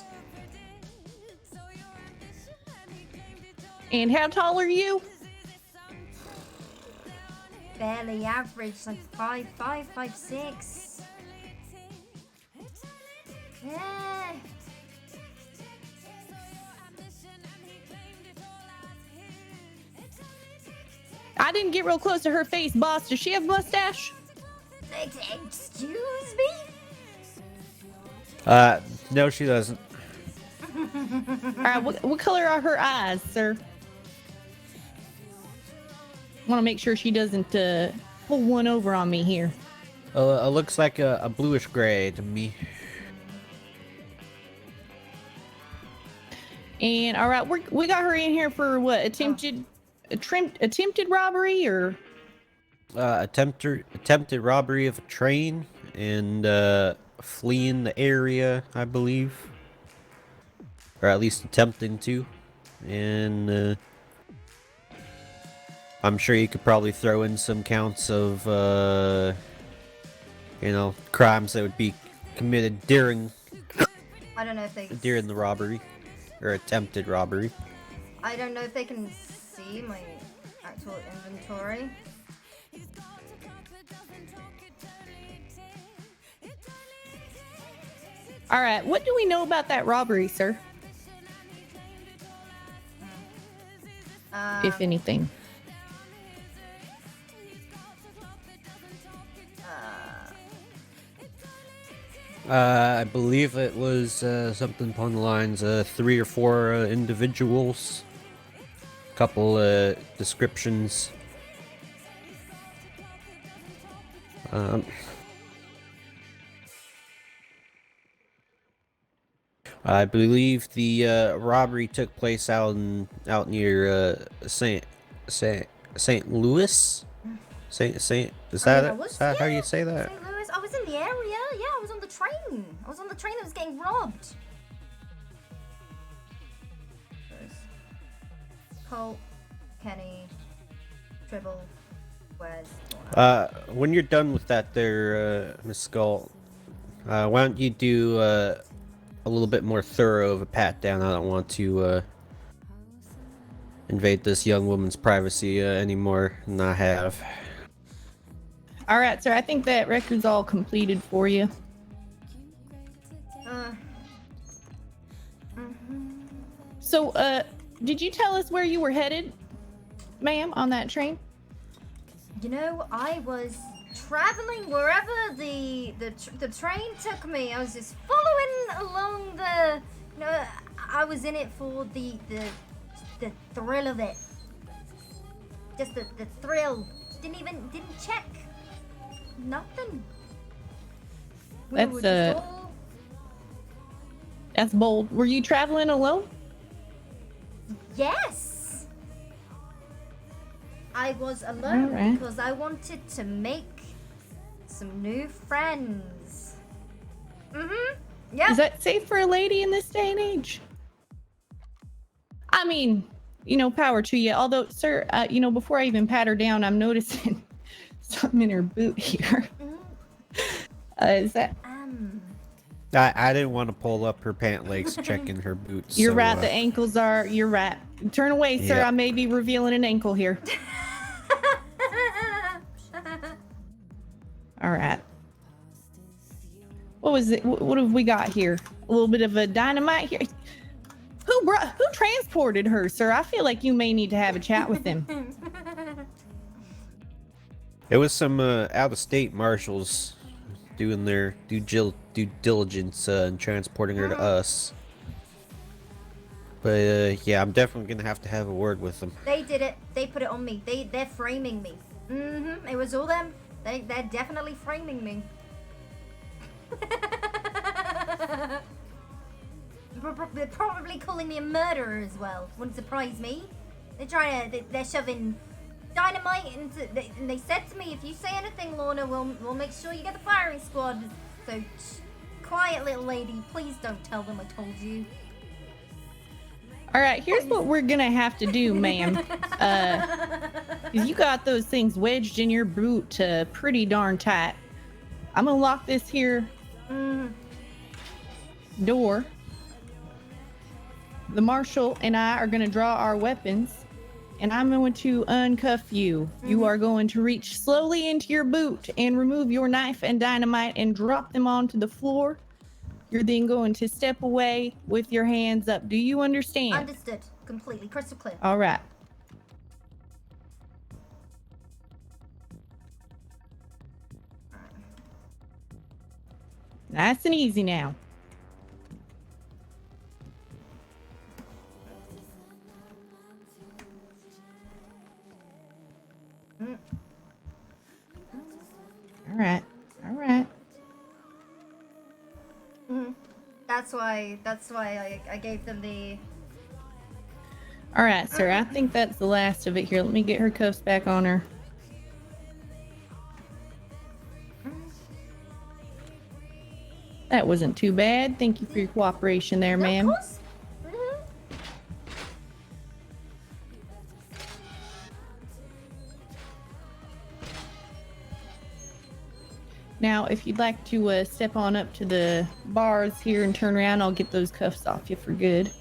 And how tall are you? Barely average, like 5'5", 5'6". Yeah. I didn't get real close to her face, boss. Does she have a mustache? Excuse me? No, she doesn't. All right, what color are her eyes, sir? Want to make sure she doesn't pull one over on me here. It looks like a bluish gray to me. And all right, we got her in here for what? Attempted robbery or? Attempted robbery of a train and fleeing the area, I believe, or at least attempting to. And I'm sure you could probably throw in some counts of, you know, crimes that would be committed during I don't know if they. during the robbery or attempted robbery. I don't know if they can see my actual inventory. All right, what do we know about that robbery, sir? If anything. I believe it was something upon the lines of 3 or 4 individuals. Couple descriptions. I believe the robbery took place out near Saint Louis. Saint is that how you say that? St. Louis. I was in the area. Yeah, I was on the train. I was on the train that was getting robbed. Colt, Kenny, Tribble, where's Lorna? When you're done with that there, Miss Skull, why don't you do a little bit more thorough of a pat down? I don't want to invade this young woman's privacy any more than I have. All right, sir. I think that record's all completed for you. So, did you tell us where you were headed, ma'am, on that train? You know, I was traveling wherever the train took me. I was just following along the. You know, I was in it for the thrill of it. Just the thrill. Didn't check. Nothing. That's bold. Were you traveling alone? Yes. I was alone because I wanted to make some new friends. Yeah. Is that safe for a lady in this day and age? I mean, you know, power to you. Although, sir, you know, before I even pat her down, I'm noticing something in her boot here. Is that? I didn't want to pull up her pant legs, checking her boots. You're so, right. The ankles are. You're right. Turn away, sir. Yeah. I may be revealing an ankle here. All right. What was it? What have we got here? A little bit of a dynamite here. Who transported her, sir? I feel like you may need to have a chat with them. It was some out-of-state marshals doing their due diligence and transporting her to us. But yeah, I'm definitely gonna have to have a word with them. They did it. They put it on me. They're framing me. It was all them. They're definitely framing me. They're probably calling me a murderer as well. Wouldn't surprise me. They're shoving dynamite into. And they said to me, if you say anything, Lorna, we'll make sure you get the firing squad. So quiet, little lady. Please don't tell them I told you. All right, here's what we're gonna have to do, ma'am. You got those things wedged in your boot pretty darn tight. I'm gonna lock this here door. The marshal and I are gonna draw our weapons, and I'm going to uncuff you. You are going to reach slowly into your boot and remove your knife and dynamite and drop them onto the floor. You're then going to step away with your hands up. Do you understand? Understood. Completely. Crystal clear. All right. Nice and easy now. All right. All right. That's why I gave them the. All right, sir. I think that's the last of it here. Let me get her cuffs back on her. That wasn't too bad. Thank you for your cooperation there, ma'am. Of course. Now, if you'd like to step on up to the bars here and turn around, I'll get those cuffs off you for good.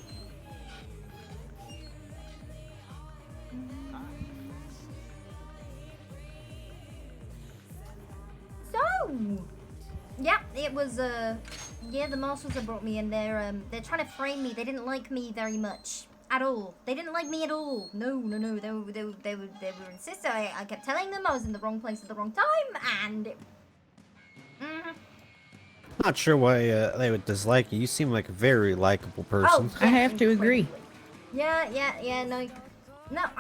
So, yeah, it was yeah, the marshals have brought me in. They're trying to frame me. They didn't like me very much at all. They didn't like me at all. No. They were insistent. I kept telling them I was in the wrong place at the wrong time, and Not sure why they would dislike you. You seem like a very likable person. I have to agree. Yeah, no, I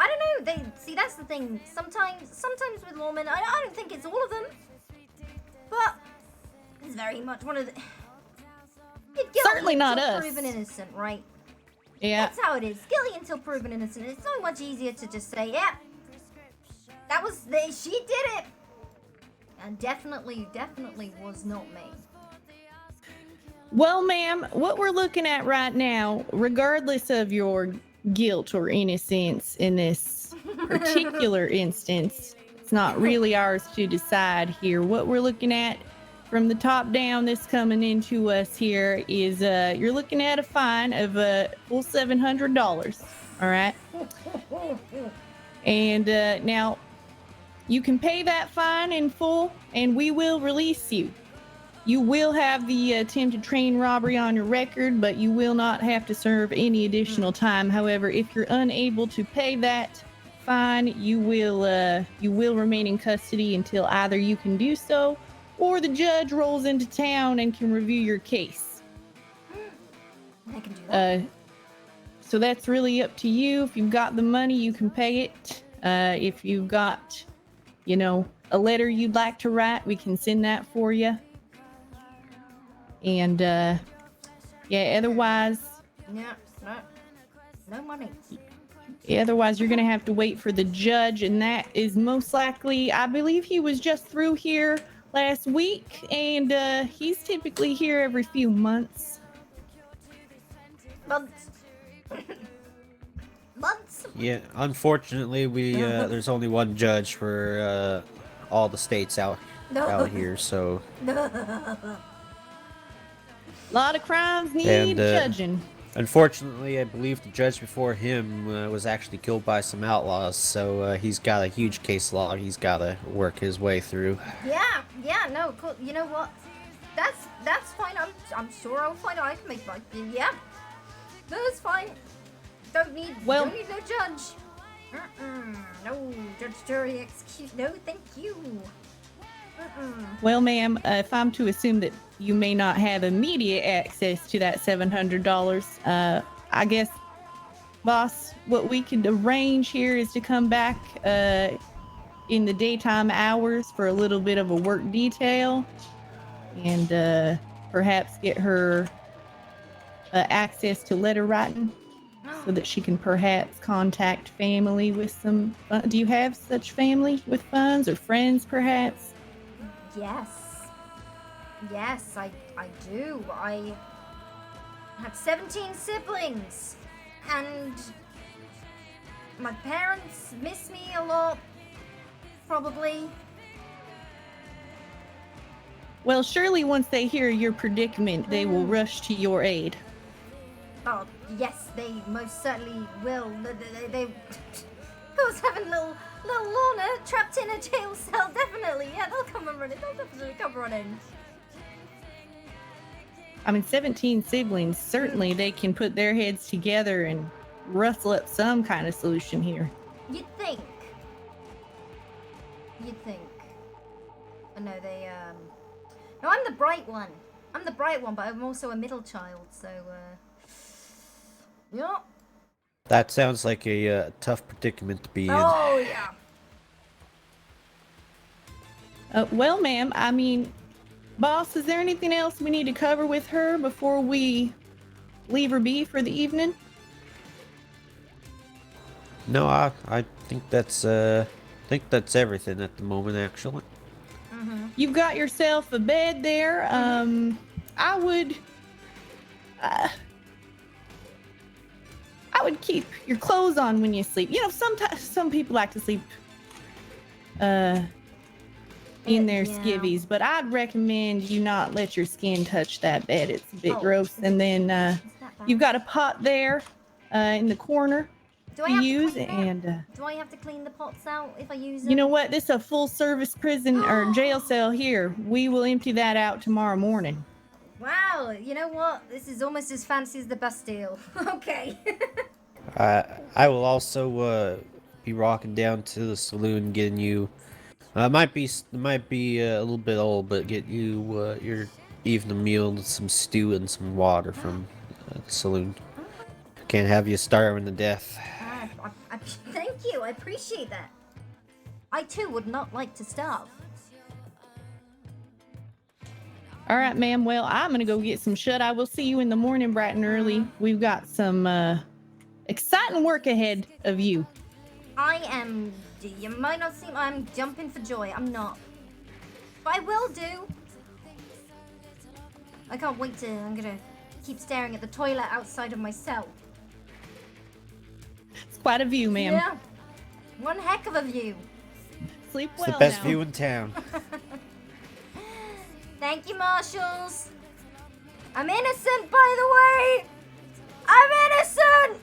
don't know. That's the thing. Sometimes with lawmen, I don't think it's all of them, but it's very much one of the. Certainly not us. Proven innocent, right? Yeah. That's how it is. Guilty until proven innocent. It's so much easier to just say, yeah, she did it, and definitely was not me. Well, ma'am, what we're looking at right now, regardless of your guilt or innocence in this particular instance, it's not really ours to decide here. What we're looking at from the top down, this coming into us here is you're looking at a fine of full $700. All right. And now you can pay that fine in full and we will release you. You will have the attempted train robbery on your record, but you will not have to serve any additional time. However, if you're unable to pay that fine, you will remain in custody until either you can do so or the judge rolls into town and can review your case. I can do that. So that's really up to you. If you've got the money, you can pay it. If you've got, a letter you'd like to write, we can send that for you. And, otherwise... Yeah, no money. Yeah, otherwise you're going to have to wait for the judge, and that is most likely, I believe he was just through here last week, and he's typically here every few months. Months. Yeah, unfortunately, there's only one judge for all the states out here, so... A lot of crimes need judging. Unfortunately, I believe the judge before him was actually killed by some outlaws, so he's got a huge case log he's got to work his way through. Yeah, no, cool. You know what? That's fine. I'm sure I'll find out. I can make my yeah. That's fine. Don't need no judge. No judge, jury, execute. No, thank you. Well, ma'am, if I'm to assume that you may not have immediate access to that $700, I guess, boss, what we could arrange here is to come back in the daytime hours for a little bit of a work detail and perhaps get her access to letter writing so that she can perhaps contact family with some... do you have such family with funds or friends, perhaps? Yes, I do. I have 17 siblings, and my parents miss me a lot, probably. Well, surely once they hear your predicament, they will rush to your aid. Oh, yes, they most certainly will. They was having little Lorna trapped in a jail cell, definitely. Yeah, they'll come and run it. They'll definitely come running. I mean, 17 siblings, certainly they can put their heads together and rustle up some kind of solution here. You'd think. Oh, no, no, I'm the bright one. But I'm also a middle child, so, yeah. That sounds like a tough predicament to be in. Oh, yeah. Well, ma'am, I mean, boss, is there anything else we need to cover with her before we leave her be for the evening? No, I think that's everything at the moment, actually. You've got yourself a bed there. I would keep your clothes on when you sleep. Sometimes some people like to sleep in their Yeah. skivvies, but I'd recommend you not let your skin touch that bed. It's a bit Oh, gross. And then is that bad? you've got a pot there in the corner Do I to have use, to clean and that? Do I have to clean the pots out if I use them? you know what? This is a full service prison or jail cell here. We will empty that out tomorrow morning. Wow, you know what? This is almost as fancy as the Bastille. Okay. I will also be rocking down to the saloon, getting you. Might be a little bit old, but get you your evening meal with some stew and some water from the saloon. Can't have you starving to death. Thank you. I appreciate that. I too would not like to starve. All right, ma'am. Well, I'm going to go get some shut. I will see you in the morning bright and early. We've got some exciting work ahead of you. I am. You might not seem. I'm jumping for joy. I'm not. But I will do. I can't wait to. I'm gonna keep staring at the toilet outside of my cell. It's quite a view, ma'am. Yeah. One heck of a view. Sleep It's well the best now. view in town. Thank you, marshals. I'm innocent, by the way. I'm innocent.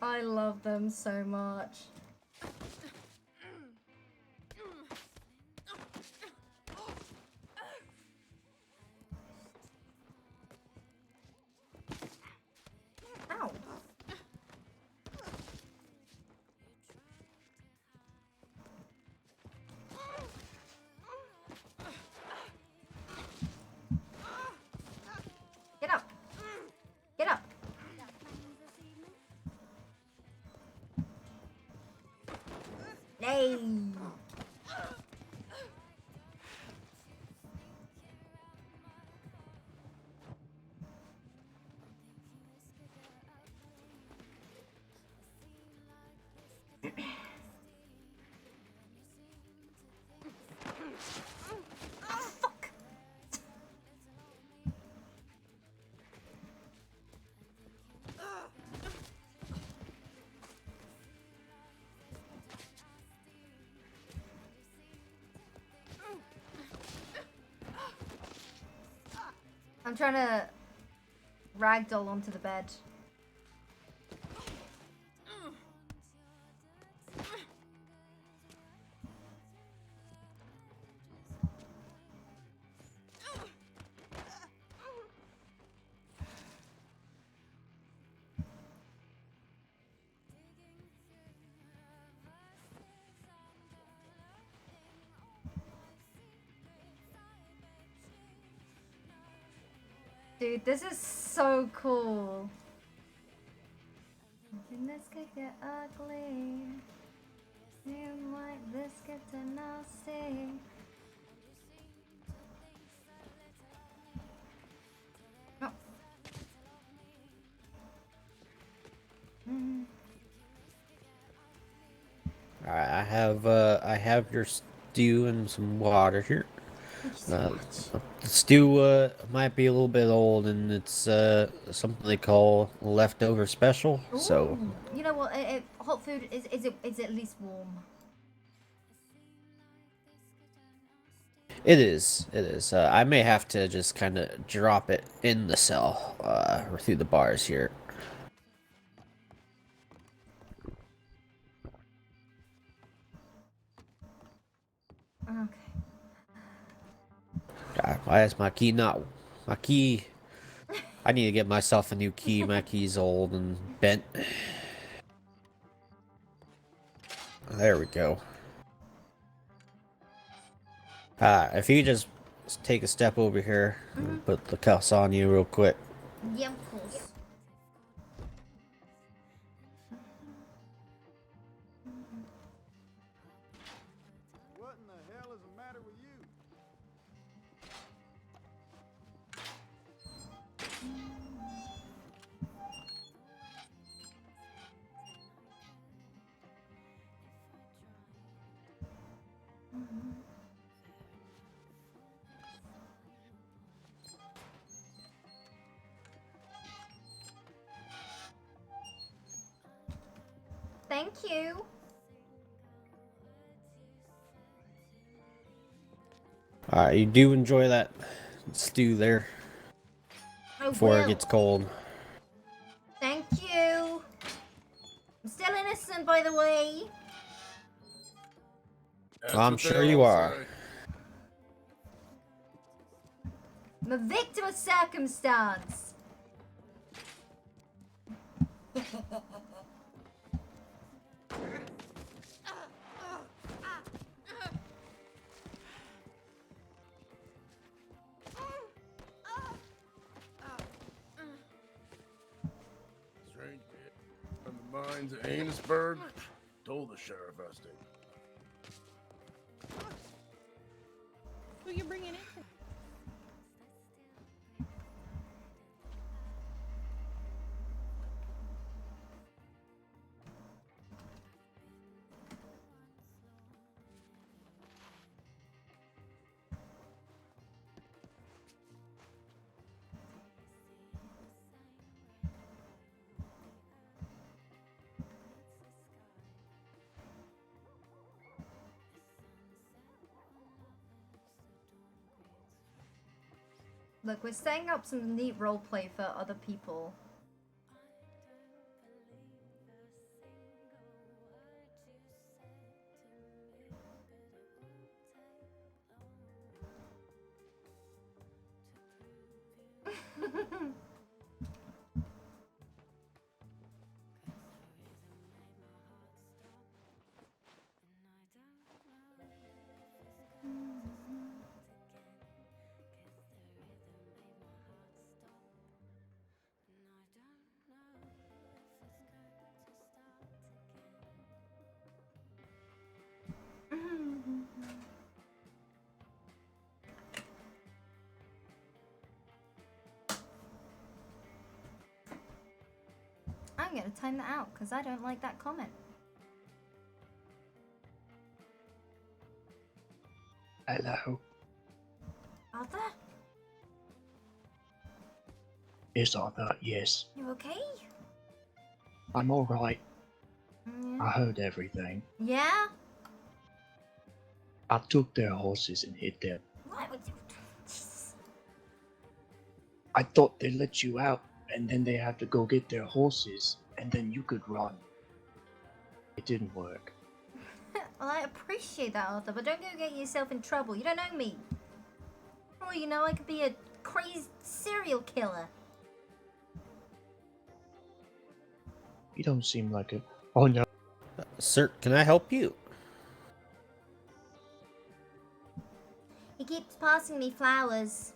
I love them so much. Ow. Get up. Get up. Hey. Fuck. I'm trying to ragdoll onto the bed. Dude, this is so cool. Thinking this could get ugly. Seem like this gets nasty. No. Alright, I have your stew and some water here. The stew might be a little bit old, and it's something they call leftover special. So Ooh, you know what? Hot food is at least warm. it is. It is. I may have to just kind of drop it in the cell or through the bars here. Okay. God, why is my key not? My key. I need to get myself a new key. My key's old and bent. There we go. If you just take a step over here and put the cuffs on you real quick. Yeah, of course. What in the hell is the matter with you? Thank you. Alright, you do enjoy that stew there before it will. gets cold. Thank you. I'm still innocent, by the way. I'm sure you are. I'm a victim of circumstance. Strange bit. From the mines of Amosburg. Told the sheriff I stayed. Who you bringing in? Look, we're setting up some neat roleplay for other people. I'm gonna time that out because I don't like that comment. Hello. Arthur, Yes, Arthur, yes. you okay? I'm alright. Yeah. I heard everything. Yeah? I took their horses and hid them. What would you... I thought they let you out, and then they had to go get their horses, and then you could run. It didn't work. Well, I appreciate that, Arthur, but don't go get yourself in trouble. You don't know me. Oh, you know, I could be a crazy serial killer. You don't seem like it. Oh no. Sir, can I help you? He keeps passing me flowers.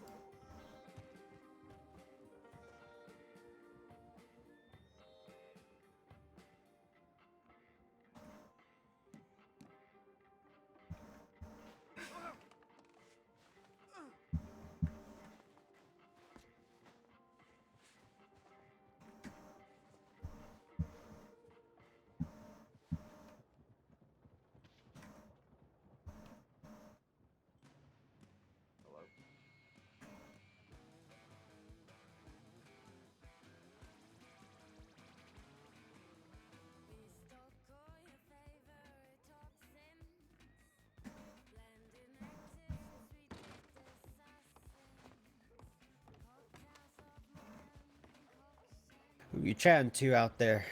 Who you chatting to out there?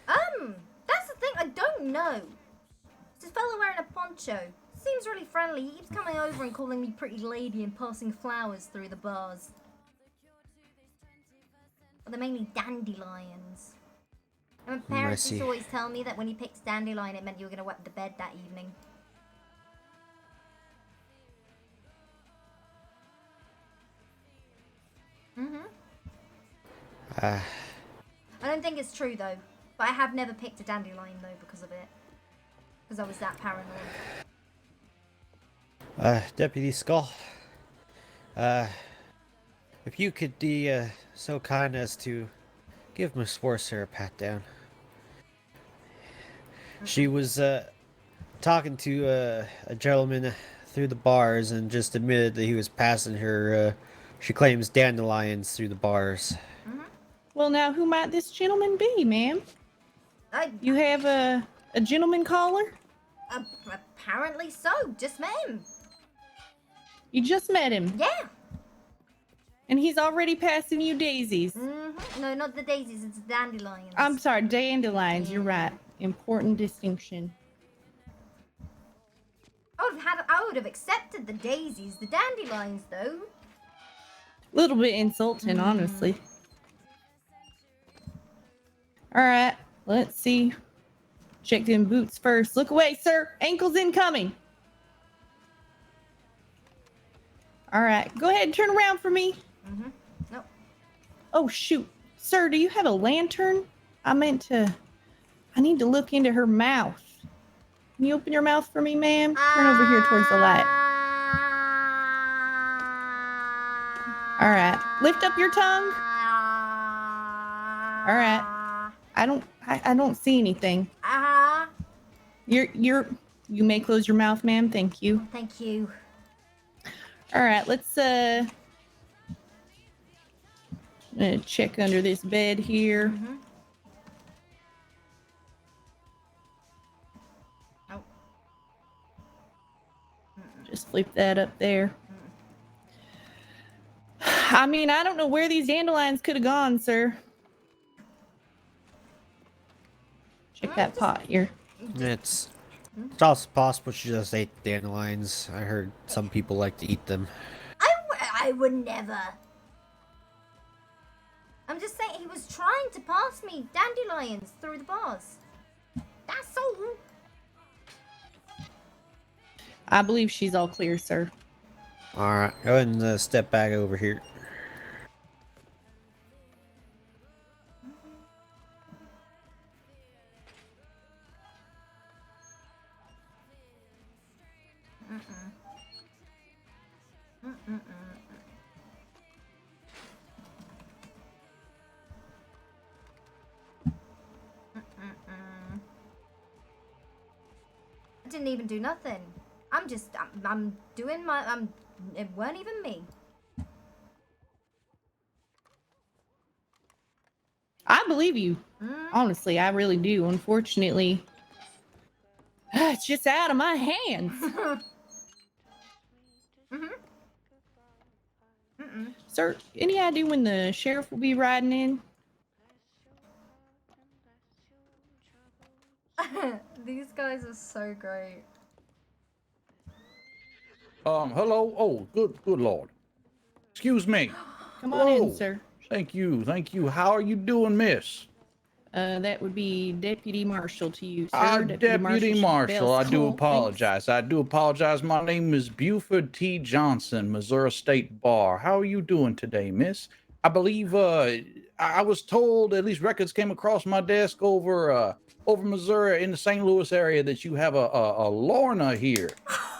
That's the thing, I don't know. It's this fellow wearing a poncho. Seems really friendly. He keeps coming over and calling me pretty lady and passing flowers through the bars. But they're mainly dandelions. And my parents used to always tell me that when you picked dandelion, it meant you were going to wet the bed that evening. I don't think it's true though, but I have never picked a dandelion though because of it. Because I was that paranoid. Deputy Skull, if you could be so kind as to give Miss Forcer a pat down. She was talking to a gentleman through the bars and just admitted that he was passing her, she claims, dandelions through the bars. Well, now, who might this gentleman be, ma'am? You have a gentleman caller? Apparently so. Just met him. You just met him? Yeah. And he's already passing you daisies. No, not the daisies. It's dandelions. I'm sorry, dandelions. You're right. Important distinction. I would have accepted the daisies. The dandelions, though. A little bit insulting, honestly. All right, let's see. Check them boots first. Look away, sir. Ankles incoming. All right, go ahead and turn around for me. Nope. Oh, shoot. Sir, do you have a lantern? I need to look into her mouth. Can you open your mouth for me, ma'am? Turn over here towards the light. All right, lift up your tongue. All right. I don't see anything. You may close your mouth, ma'am. Thank you. Thank you. All right, let's check under this bed here. Just flip that up there. I mean, I don't know where these dandelions could have gone, sir. Check that pot here. It's also possible she just ate dandelions. I heard some people like to eat them. I would never. I'm just saying he was trying to pass me dandelions through the bars. That's all. I believe she's all clear, sir. All right, go ahead and step back over here. I didn't even do nothing. I'm doing my, it weren't even me. I believe you. Honestly, I really do. Unfortunately, it's just out of my hands. Sir, any idea when the sheriff will be riding in? These guys are so great. Hello. Oh, good Lord. Excuse me. Come on in, sir. Thank you. How are you doing, miss? That would be Deputy Marshal to you, sir. Deputy Marshal, I do apologize. apologize. My name is Buford T. Johnson, Missouri State Bar. How are you doing today, miss? I believe I was told, at least records came across my desk over Missouri in the St. Louis area, that you have a Lorna here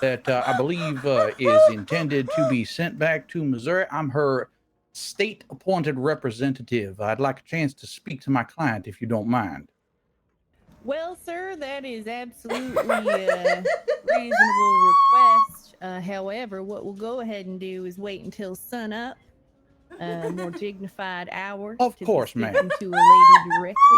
that I believe is intended to be sent back to Missouri. I'm her state-appointed representative. I'd like a chance to speak to my client, if you don't mind. Well, sir, that is absolutely a reasonable request. However, what we'll go ahead and do is wait until sun up, a more dignified hour. Of course, ma'am. To a lady directly.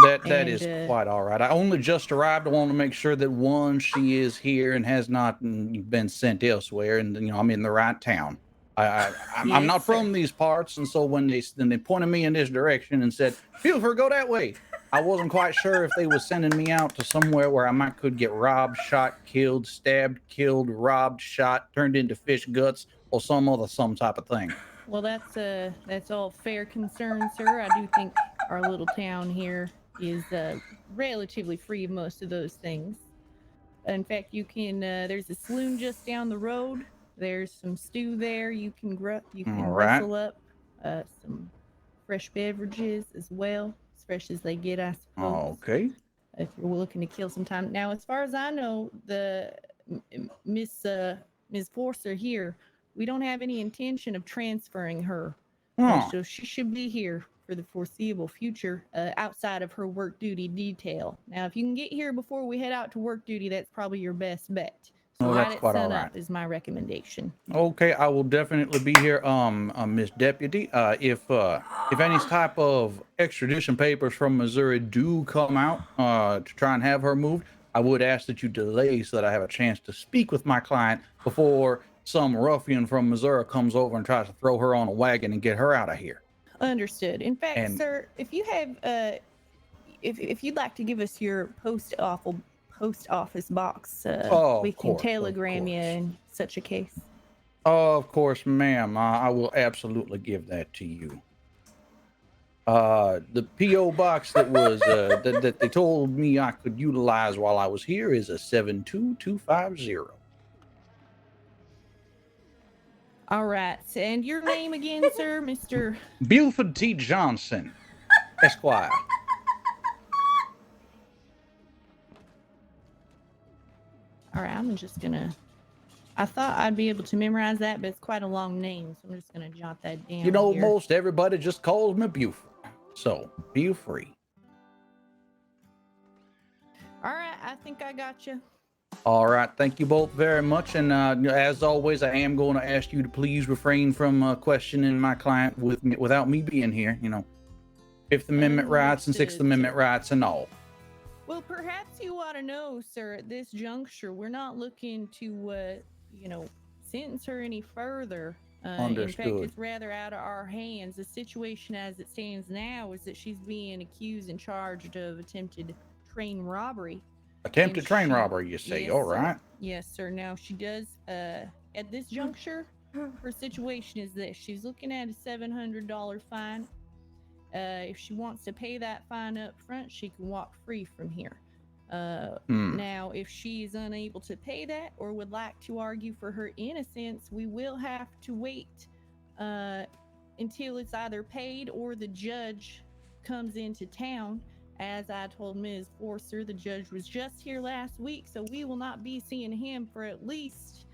That is quite all right. I only just arrived. I want to make sure that, one, she is here and has not been sent elsewhere, and I'm in the right town. I'm not from these parts, and so when they pointed me in this direction and said, "Buford, go that way," I wasn't quite sure if they were sending me out to somewhere where I could get robbed, shot, killed, stabbed, killed, robbed, shot, turned into fish guts, or some type of thing. Well, that's all fair concern, sir. I do think our little town here is relatively free of most of those things. In fact, you can. There's a saloon just down the road. There's some stew there. You can rustle up some fresh beverages as well, as fresh as they get, I suppose. Okay. If you're looking to kill some time. Now, as far as I know, the Miss Forcer here, we don't have any intention of transferring her. So she should be here for the foreseeable future, outside of her work duty detail. Now, if you can get here before we head out to work duty, that's probably your best bet. So Oh, right that's at quite all sunup right. is my recommendation. Okay, I will definitely be here, Miss Deputy. If any type of extradition papers from Missouri do come out, to try and have her moved, I would ask that you delay so that I have a chance to speak with my client before some ruffian from Missouri comes over and tries to throw her on a wagon and get her out of here. Understood. In fact, And- sir, if you have if you'd like to give us your post office box, Oh, we of can course, of telegram you course. in such a case. Of course, ma'am. I will absolutely give that to you. The P.O. box that was that they told me I could utilize while I was here is a 72250. All right. And your name again, sir, Mr. Buford T. Johnson, Esquire. All right, I'm just gonna. I thought I'd be able to memorize that, but it's quite a long name, so I'm just gonna jot that down. You know, here. most everybody just calls me Buford, so feel free. All right, I think I got you. All right, thank you both very much. And as always, I am going to ask you to please refrain from questioning my client without me being here. You know, Fifth Amendment rights and Sixth Amendment rights and all. Well, perhaps you ought to know, sir, at this juncture, we're not looking to, sentence her any further. In fact, Understood. it's rather out of our hands. The situation as it stands now is that she's being accused and charged of attempted train robbery. Attempted train robbery, you say? Yes, All sir. right. Yes, sir. Now, she does, at this juncture, her situation is this. She's looking at a $700 fine. If she wants to pay that fine up front, she can walk free from here. Now, if she is unable to pay that or would like to argue for her innocence, we will have to wait until it's either paid or the judge comes into town. As I told Ms. Forster, the judge was just here last week, so we will not be seeing him for at least,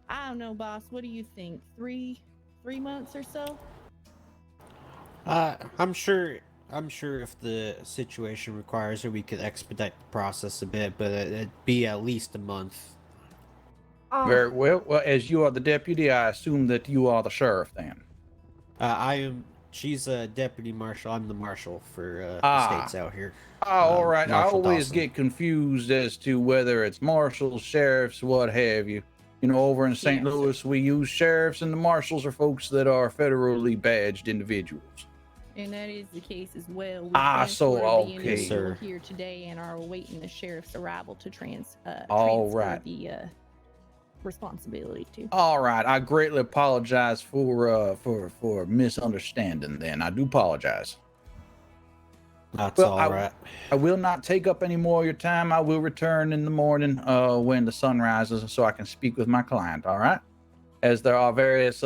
I don't know, boss, what do you think? Three months or so? I'm sure if the situation requires it, we could expedite the process a bit, but it'd be at least a month. Very well. Well, as you are the deputy, I assume that you are the sheriff then. She's a deputy marshal. I'm the marshal for estates out here. All right. I Marshal always Dawson. get confused as to whether it's marshals, sheriffs, what have you. You know, over in St. Louis, we use sheriffs, and the marshals are folks that are federally badged individuals. And that is the case as well. We So transported the okay, individual here today and are awaiting the sheriff's arrival to All transfer right. the responsibility to. All right. I greatly apologize for misunderstanding. Then I do apologize. That's all right. I will not take up any more of your time. I will return in the morning when the sun rises so I can speak with my client. All right. As there are various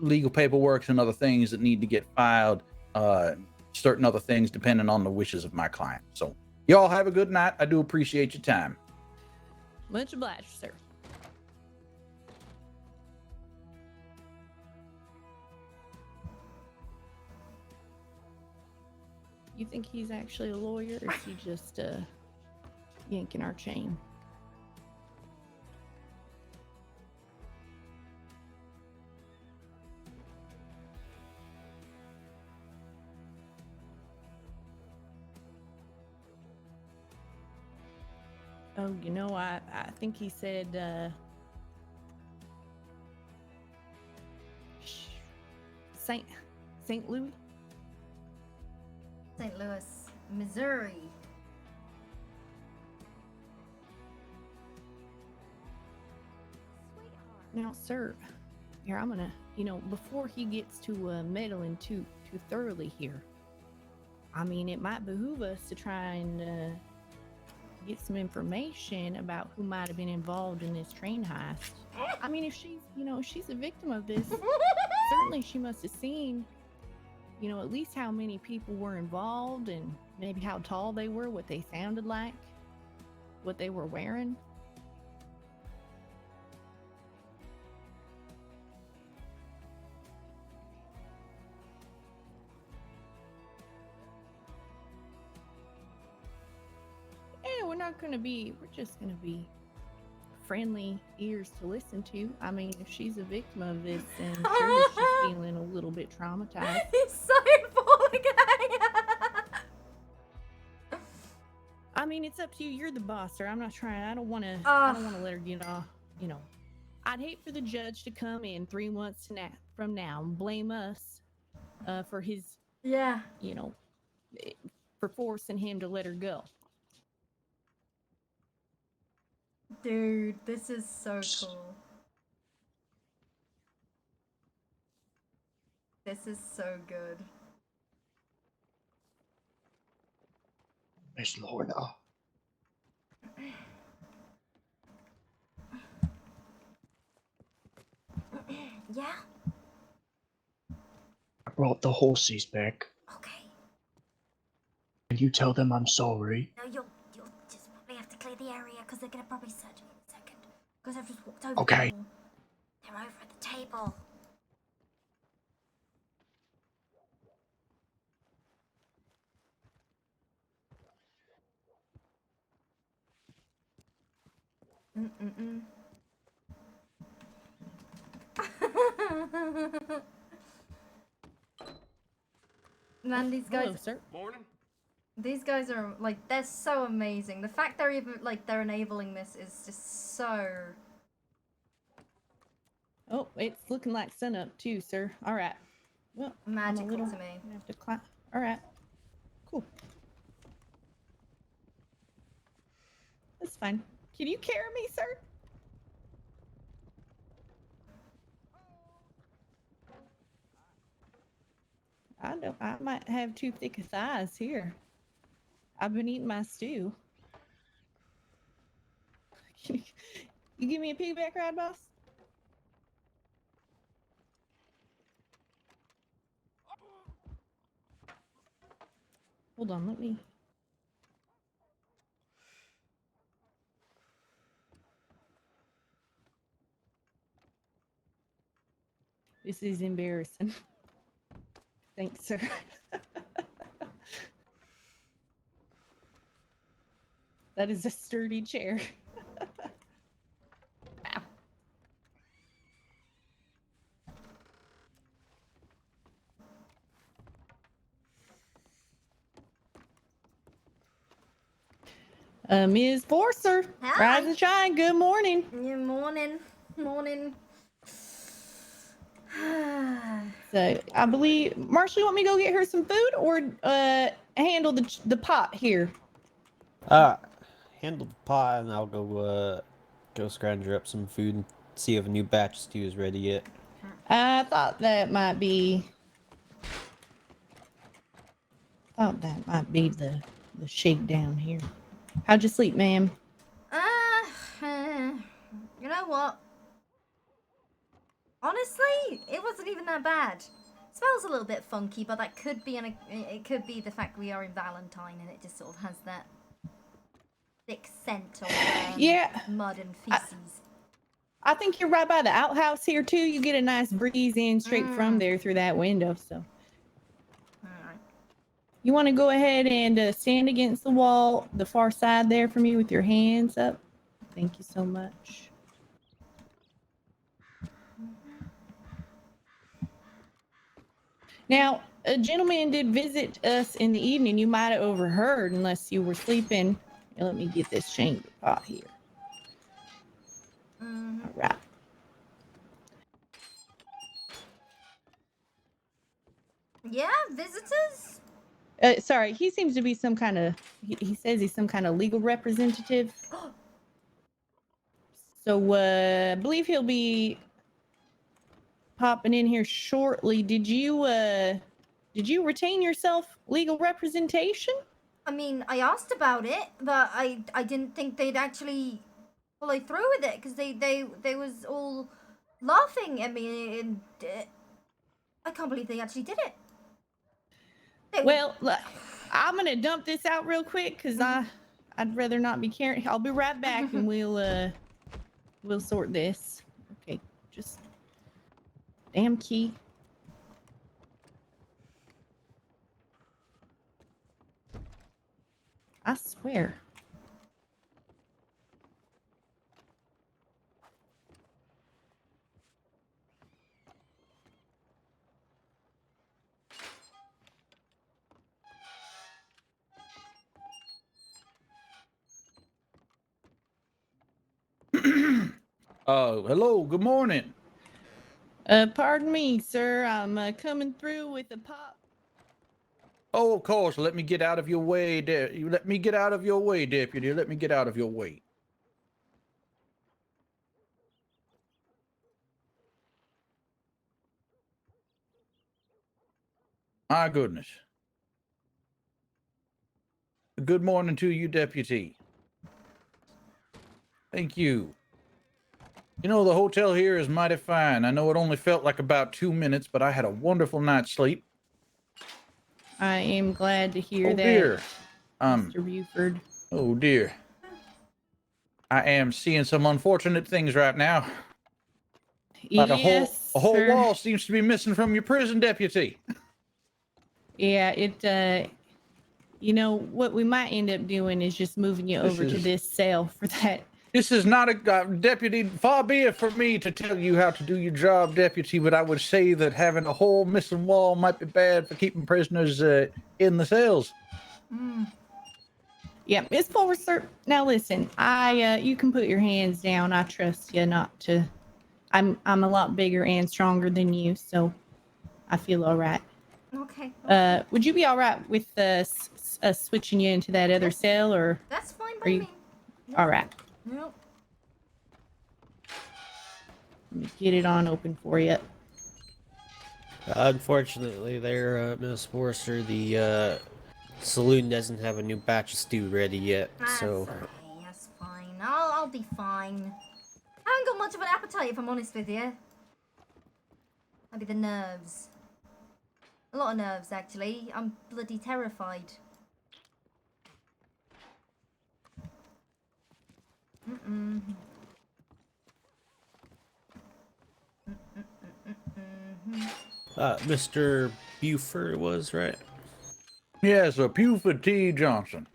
legal paperwork and other things that need to get filed, certain other things depending on the wishes of my client. So y'all have a good night. I do appreciate your time. Much obliged, sir. You think he's actually a lawyer, or is he just yanking our chain? Oh, I think he said St. Louis? St. Louis, Missouri. Now, sir, here I'm gonna, before he gets to meddling too thoroughly here, I mean, it might behoove us to try and get some information about who might have been involved in this train heist. I mean, if she's a victim of this, certainly she must have seen, at least how many people were involved and maybe how tall they were, what they sounded like, what they were wearing. Yeah, we're just gonna be friendly ears to listen to. I mean, if she's a victim of this, then surely she's feeling a little bit traumatized. He's so falling. I mean, it's up to you. You're the boss, sir. I'm not trying. I don't want to. Ah. I don't want to let her get off. You know, I'd hate for the judge to come in 3 months from now and blame us for his, Yeah. you know, for forcing him to let her go. Dude, this is so cool. This is so good. Miss Lorna. Yeah? I brought the horses back. Okay. Can you tell them I'm sorry? No, you'll just probably have to clear the area because they're gonna probably search me in a second. Because I've just walked over Okay. them all. They're over at the table. Man, these guys. Hello, sir. Morning. These guys are like, they're so amazing. The fact they're even like they're enabling this is just so. Oh, it's looking like sunup too, sir. All right. Well, Magical I'm a little, to me. gonna have to climb. All right. Cool. That's fine. Can you carry me, sir? I don't. I might have too thick of thighs here. I've been eating my stew. You give me a piggyback ride, boss? Hold on, let me. This is embarrassing. Thanks, sir. That is a sturdy chair. Ow. Ms. Forcer, Hi. rise and shine. Good morning. Yeah, morning. Morning. So I believe Marshall, you want me to go get her some food or handle the pot here? Handle the pot and I'll go scrounge her up some food and see if a new batch of stew is ready yet. I thought that might be the shakedown here. How'd you sleep, ma'am? You know what? Honestly, it wasn't even that bad. It smells a little bit funky, but that could be it could be the fact we are in Valentine and it just sort of has that thick scent of Yeah. mud and feces. I think you're right by the outhouse here too. You get a nice breeze in straight from there through that window. So, Alright. you want to go ahead and stand against the wall, the far side there for me with your hands up. Thank you so much. Now, a gentleman did visit us in the evening. You might have overheard, unless you were sleeping. Here, let me get this chamber pot here. All right. Yeah, visitors? Sorry, he seems to be some kind of. He says he's some kind of legal representative. So, I believe he'll be popping in here shortly. Did you retain yourself legal representation? I mean, I asked about it, but I didn't think they'd actually follow through with it because they was all laughing at me and I can't believe they actually did it. Well, I'm gonna dump this out real quick because I'd rather not be carrying. I'll be right back and we'll sort this. Okay, just damn key. I swear. Hello, good morning. Pardon me, sir. I'm coming through with a pop. Oh, of course. Let me get out of your way. Let me get out of your way, deputy. Let me get out of your way. My goodness. Good morning to you, deputy. Thank you. You know, the hotel here is mighty fine. I know it only felt like about 2 minutes, but I had a wonderful night's sleep. I am glad to hear Oh, that, dear. Mr. Buford. Oh, dear. I am seeing some unfortunate things right now. Like Yes, a whole sir. wall seems to be missing from your prison, deputy. Yeah, you know, what we might end up doing is just moving you over to this cell for that. This is not a deputy. Far be it for me to tell you how to do your job, deputy, but I would say that having a whole missing wall might be bad for keeping prisoners in the cells. Yeah, Miss Forrester. Now listen, you can put your hands down. I trust you not to. I'm a lot bigger and stronger than you, so I feel all right. Okay. Would you be all right with us switching you into that other cell, or That's fine are by you me. all right? Nope. Let me get it on open for you. Unfortunately, there, Miss Forrester, the saloon doesn't have a new batch of stew ready yet, so. Okay, that's fine. I'll be fine. I haven't got much of an appetite, if I'm honest with you. Maybe the nerves. A lot of nerves, actually. I'm bloody terrified. Mr. Buford was, right? Yes, Buford T. Johnson.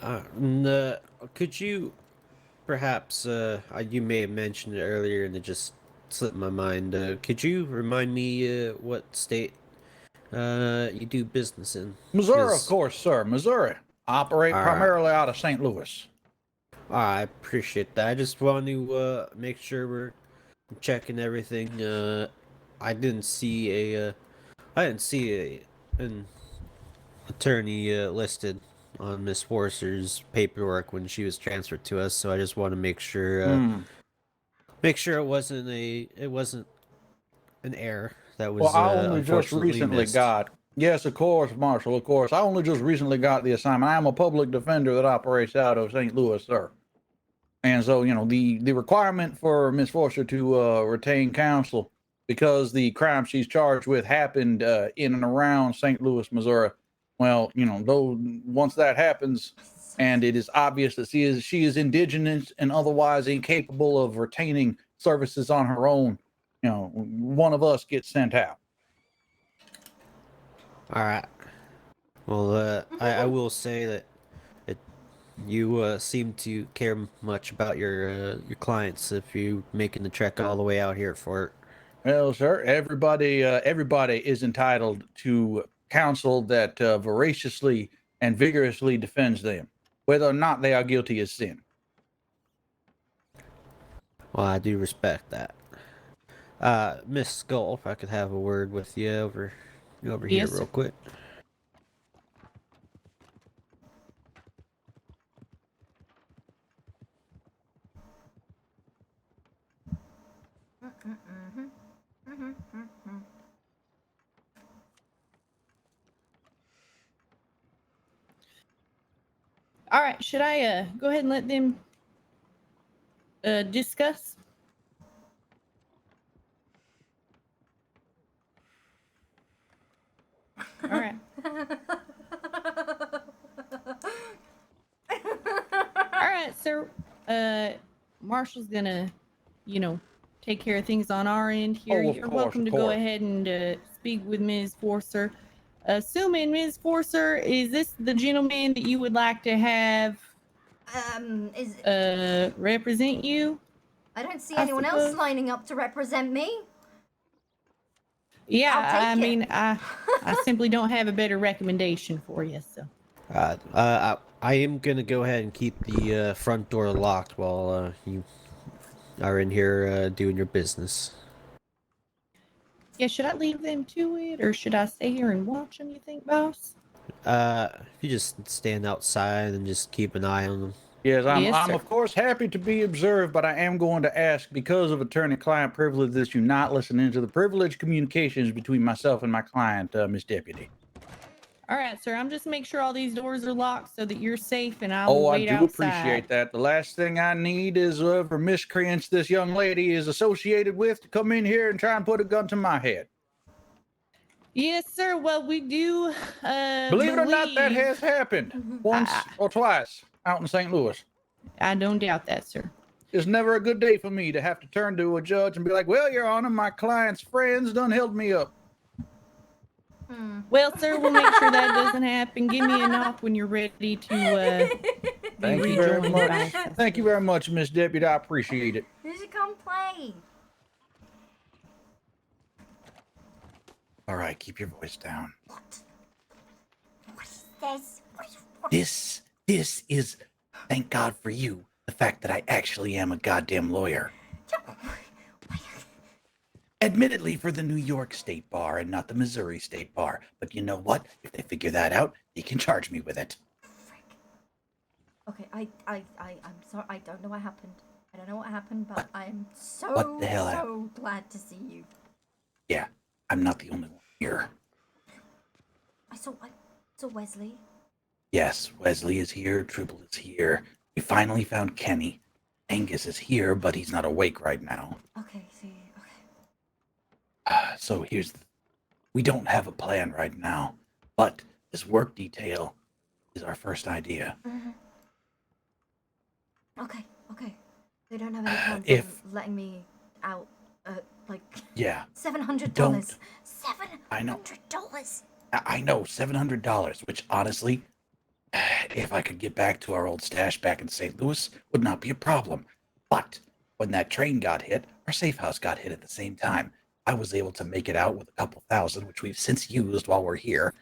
Could you perhaps, you may have mentioned it earlier and it just slipped my mind. Could you remind me what state you do business in? Missouri, of course, sir. Missouri. I operate primarily out of St. Louis. I appreciate that. I just want to make sure we're checking everything. I didn't see an attorney listed on Miss Forster's paperwork when she was transferred to us, so I just want to make sure it wasn't an error that was. Well, I only just unfortunately recently missed. got. Yes, of course, Marshal. Of course, I only just recently got the assignment. I am a public defender that operates out of St. Louis, sir. And so, you know, the requirement for Miss Forster to retain counsel because the crime she's charged with happened in and around St. Louis, Missouri. Well, you know, though once that happens, and it is obvious that she is indigenous and otherwise incapable of retaining services on her own, you know, one of us gets sent out. All right. Well, I will say that you seem to care much about your clients if you making the trek all the way out here for it. Well, sir, everybody is entitled to counsel that voraciously and vigorously defends them, whether or not they are guilty of sin. Well, I do respect that. Miss Skull, if I could have a word with you over here real quick. All right, should I go ahead and let them discuss? All right. All right, sir. Marshall's gonna, take care of things on our end here. Oh, of You're course, welcome of to go course. ahead and speak with Ms. Forster. Assuming Ms. Forster, is this the gentleman that you would like to have represent you? I don't see I anyone else suppose. lining up to represent me. Yeah, I'll I take it. mean, I simply don't have a better recommendation for you. So. I am gonna go ahead and keep the front door locked while you are in here doing your business. Yeah, should I leave them to it, or should I stay here and watch them, you think, boss? If you just stand outside and just keep an eye on them. Yes, I'm, Yes, I'm sir. of course happy to be observed, but I am going to ask, because of attorney-client privilege, that you not listen into the privileged communications between myself and my client, Miss Deputy. All right, sir. I'm just make sure all these doors are locked so that you're safe, and I will Oh, I wait do outside. appreciate that. The last thing I need is for miscreants this young lady is associated with to come in here and try and put a gun to my head. Yes, sir. Well, we do. Believe it or not, that has happened once or twice out in St. Louis. I don't doubt that, sir. It's never a good day for me to have to turn to a judge and be like, "Well, Your Honor, my client's friends done held me up." Well, sir, we'll make sure that doesn't happen. Give me a knock when you're ready to Thank you very much. Thank you very much, Miss Deputy. I appreciate it. You should come play. All right, keep your voice down. This. This is, thank God for you, the fact that I actually am a goddamn lawyer. Admittedly for the New York State Bar and not the Missouri State Bar. But you know what? If they figure that out, they can charge me with it. Okay, I'm sorry. I don't know what happened. I don't know what happened, but I'm so What the hell so happened? glad to see you. Yeah, I'm not the only one here. I saw Wesley. Yes, Wesley is here, Tribble is here. We finally found Kenny. Angus is here, but he's not awake right now. Okay, see. So we don't have a plan right now, but this work detail is our first idea. Okay. They don't have any plans If- on letting me out. Like. Yeah. $700. Don't. I know. $700. I know, $700, which honestly, if I could get back to our old stash back in St. Louis, would not be a problem. But when that train got hit, our safe house got hit at the same time. I was able to make it out with a couple thousand, which we've since used while we're here.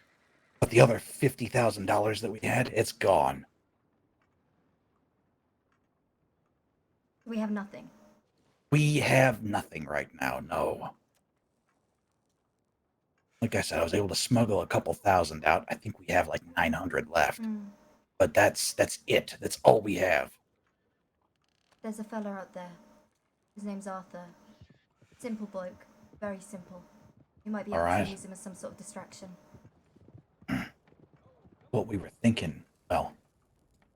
But the other $50,000 that we had, it's gone. We have nothing. We have nothing right now, no. Like I said, I was able to smuggle a couple thousand out. I think we have like 900 left. But that's it. That's all we have. There's a fella out there. His name's Arthur. Simple bloke. Very simple. You might be able Alright. to use him as some sort of distraction. What we were thinking, well,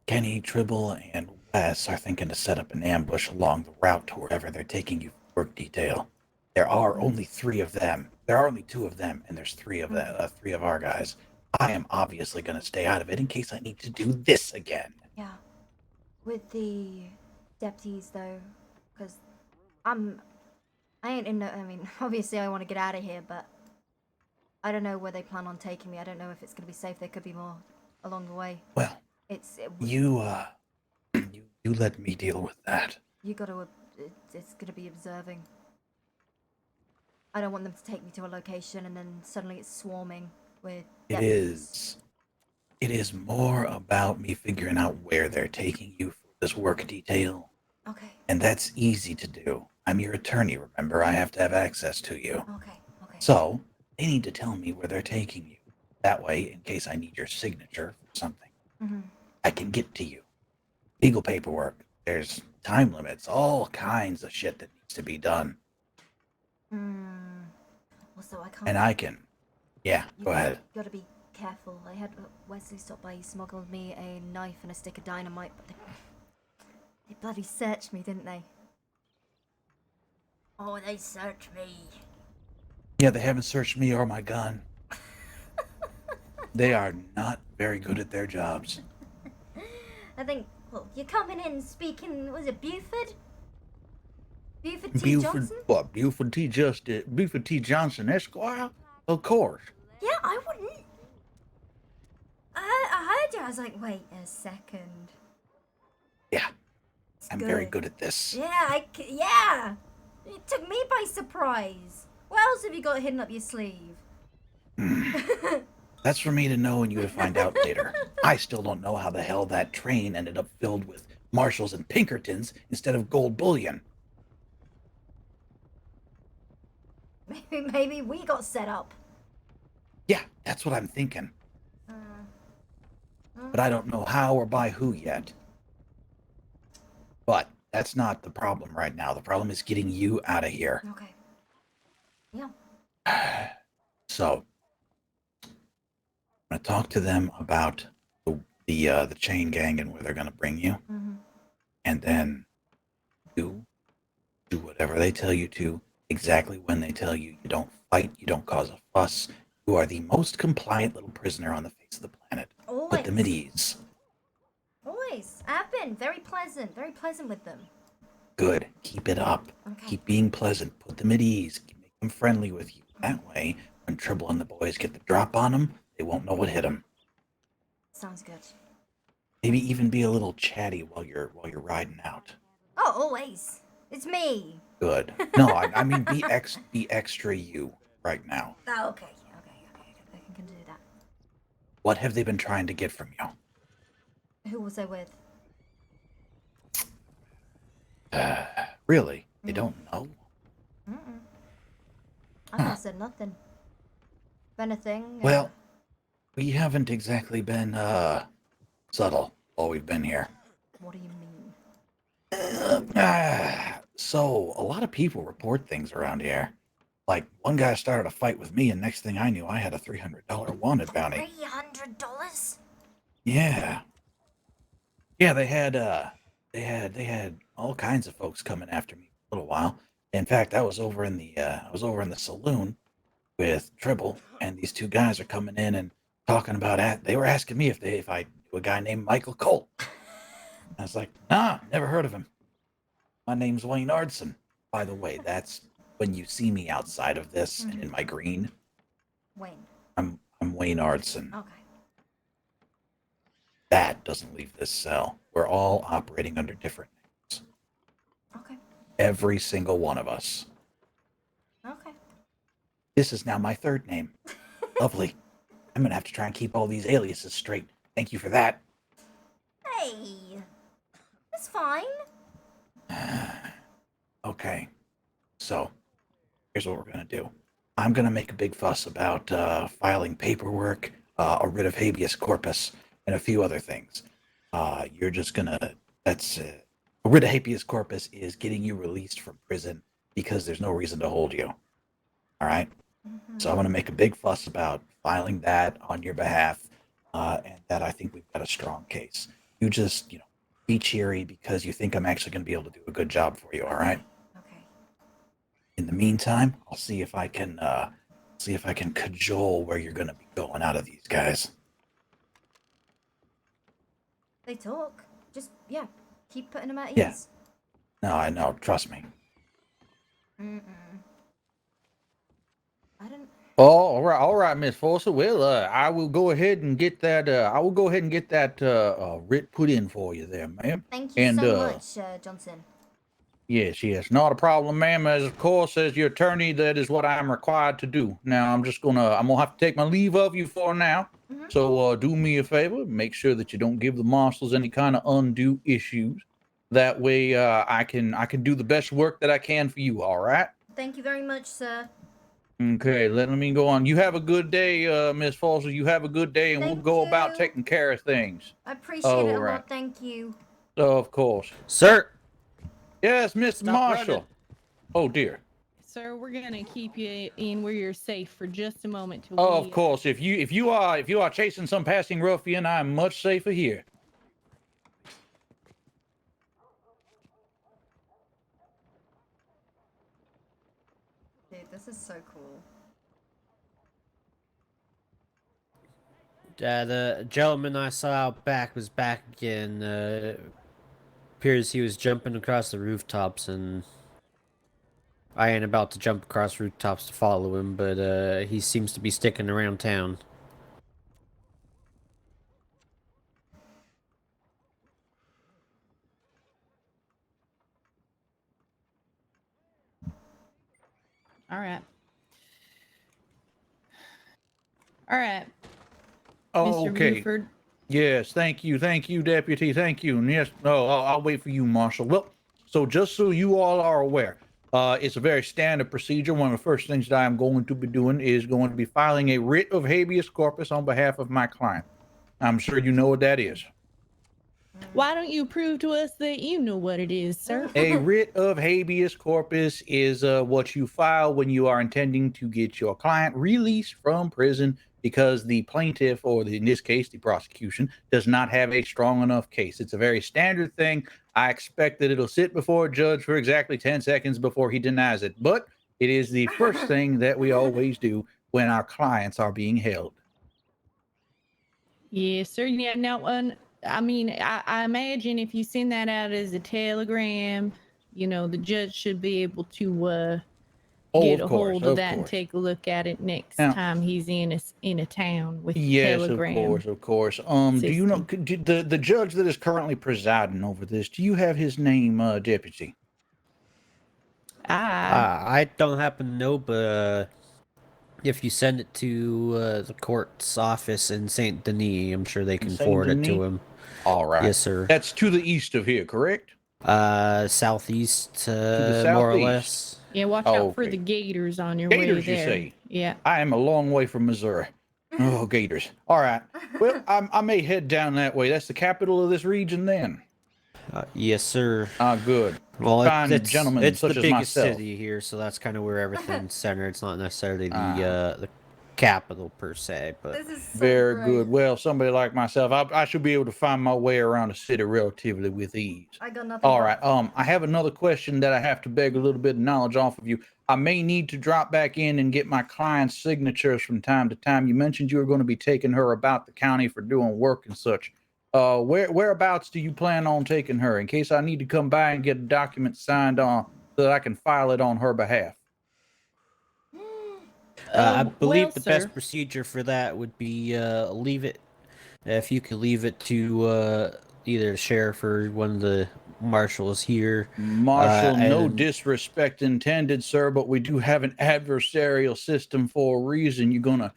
Kenny, Tribble, and Wes are thinking to set up an ambush along the route to wherever they're taking you for work detail. There are only 3 of them. There are only 2 of them, and there's 3 of them, 3 of our guys. I am obviously going to stay out of it in case I need to do this again. Yeah. With the deputies, though, because I ain't in no, I mean, obviously I want to get out of here, but I don't know where they plan on taking me. I don't know if it's going to be safe. There could be more along the way. Well, you let me deal with that. You got to, it's going to be observing. I don't want them to take me to a location and then suddenly it's swarming with deputies. It is more about me figuring out where they're taking you for this work detail. Okay. And that's easy to do. I'm your attorney, remember? I have to have access to you. Okay. So, they need to tell me where they're taking you. That way, in case I need your signature for something, I can get to you. Legal paperwork, there's time limits, all kinds of shit that needs to be done. Also, I can't. And I can. Yeah, go ahead. You gotta be careful. I had Wesley stop by. He smuggled me a knife and a stick of dynamite, but they bloody searched me, didn't they? Oh, they searched me. Yeah, they haven't searched me or my gun. They are not very good at their jobs. I think, well, you're coming in speaking, was it Buford? Buford T. Buford, Johnson? what? Buford T. Johnson, Esquire? Of course. Yeah, I wouldn't. I heard you. I was like, wait a second. Yeah, I'm very good at this. Yeah, yeah. It took me by surprise. What else have you got hidden up your sleeve? That's for me to know and you to find out later. I still don't know how the hell that train ended up filled with Marshalls and Pinkertons instead of gold bullion. Maybe we got set up. Yeah, that's what I'm thinking. But I don't know how or by who yet. But that's not the problem right now. The problem is getting you out of here. Okay. Yeah. So, I'm gonna talk to them about the chain gang and where they're gonna bring you, and then do whatever they tell you to, exactly when they tell you. You don't fight. You don't cause a fuss. You are the most compliant little prisoner on the face of the planet. Always. Put them at ease. Always. I've been very pleasant with them. Good. Keep it up. Okay. Keep being pleasant. Put them at ease. Make them friendly with you. That way, when Tribble and the boys get the drop on them, they won't know what hit them. Sounds good. Maybe even be a little chatty while you're riding out. Oh, always. It's me. Good. No, I mean be extra you right now. Oh, okay. I can do that. What have they been trying to get from you? Who was I with? Really? They don't know? I haven't said nothing. If anything. Well, we haven't exactly been subtle while we've been here. What do you mean? So a lot of people report things around here. Like one guy started a fight with me, and next thing I knew, I had a $300 wanted bounty. $300? Yeah. Yeah, they had all kinds of folks coming after me for a little while. In fact, I was over in the saloon with Tribble, and these two guys are coming in and talking about they were asking me if I knew a guy named Michael Colt. I was like, nah, never heard of him. My name's Wayne Ardson. By the way, that's when you see me outside of this and in my green. Wayne. I'm Wayne Ardson. Okay. That doesn't leave this cell. We're all operating under different names. Okay. Every single one of us. Okay. This is now my third name. Lovely. I'm gonna have to try and keep all these aliases straight. Thank you for that. Hey. It's fine. Okay. So, here's what we're gonna do. I'm gonna make a big fuss about filing paperwork, a writ of habeas corpus, and a few other things. You're just gonna. That's a writ of habeas corpus is getting you released from prison because there's no reason to hold you. All right. So I'm gonna make a big fuss about filing that on your behalf, and that I think we've got a strong case. You just, be cheery because you think I'm actually gonna be able to do a good job for you. All right. Okay. In the meantime, I'll see if I can cajole where you're gonna be going out of these guys. They talk. Just, keep putting them at ease. Yeah. No, I know. Trust me. I don't... Oh, all right, Miss Forster. Well, I will go ahead and get that. Writ put in for you there, ma'am. Thank you so much, Johnson. Yes, not a problem, ma'am. Of course, as your attorney, that is what I'm required to do. Now, I'm gonna have to take my leave of you for now. So, do me a favor, make sure that you don't give the marshals any kind of undue issues. That way, I can do the best work that I can for you. All right. Thank you very much, sir. Okay, let me go on. You have a good day, Miss Foster. You have a good day, and we'll go about taking care of things. I appreciate it a lot. Thank you. Of course. Sir. Yes, Mr. Stop Marshal. running. Oh, dear. Sir, we're gonna keep you in where you're safe for just a moment. Till Of course. If you are chasing some passing ruffian, I'm much safer here. Dude, this is so cool. The gentleman I saw out back was back again. Appears he was jumping across the rooftops, and I ain't about to jump across rooftops to follow him, but he seems to be sticking around town. All right. All right. Oh, Mr. okay. Buford. Yes, thank you, Deputy, thank you. And yes, no, I'll wait for you, Marshal. Well, so just so you all are aware, It's a very standard procedure. One of the first things that I am going to be doing is going to be filing a writ of habeas corpus on behalf of my client. I'm sure you know what that is. Why don't you prove to us that you know what it is, sir? A writ of habeas corpus is what you file when you are intending to get your client released from prison because the plaintiff, or in this case, the prosecution, does not have a strong enough case. It's a very standard thing. I expect that it'll sit before a judge for exactly 10 seconds before he denies it. But it is the first thing that we always do when our clients are being held. Yes, sir. Yeah, now, I mean, I imagine if you send that out as a telegram, you know, the judge should be able to get a hold of that and take a look at it next time he's in a town with the telegram. Yes, of course. Do you know the judge that is currently presiding over this? Do you have his name, Deputy? I don't happen to know, but if you send it to the court's office in Saint Denis, I'm sure they can forward it to him. All right. Yes, sir. That's to the east of here, correct? Southeast, more or less. Yeah, watch out for the gators on your Gators, way there. you say? Yeah. I am a long way from Missouri. Oh, gators. All right. Well, I may head down that way. That's the capital of this region, then. Yes, sir. Good. Well, Fine it's gentlemen such the as biggest myself. city here, so that's kind of where everything's centered. It's not necessarily the capital per se, but Very good. Well, somebody like myself, I should be able to find my way around the city relatively with ease. I got nothing. All right. I have another question that I have to beg a little bit of knowledge off of you. I may need to drop back in and get my client's signatures from time to time. You mentioned you were going to be taking her about the county for doing work and such. Whereabouts do you plan on taking her in case I need to come by and get a document signed on so that I can file it on her behalf? I believe the best procedure for that would be leave it. If you could leave it to either the sheriff or one of the marshals here. Marshal, no disrespect intended, sir, but we do have an adversarial system for a reason. You're gonna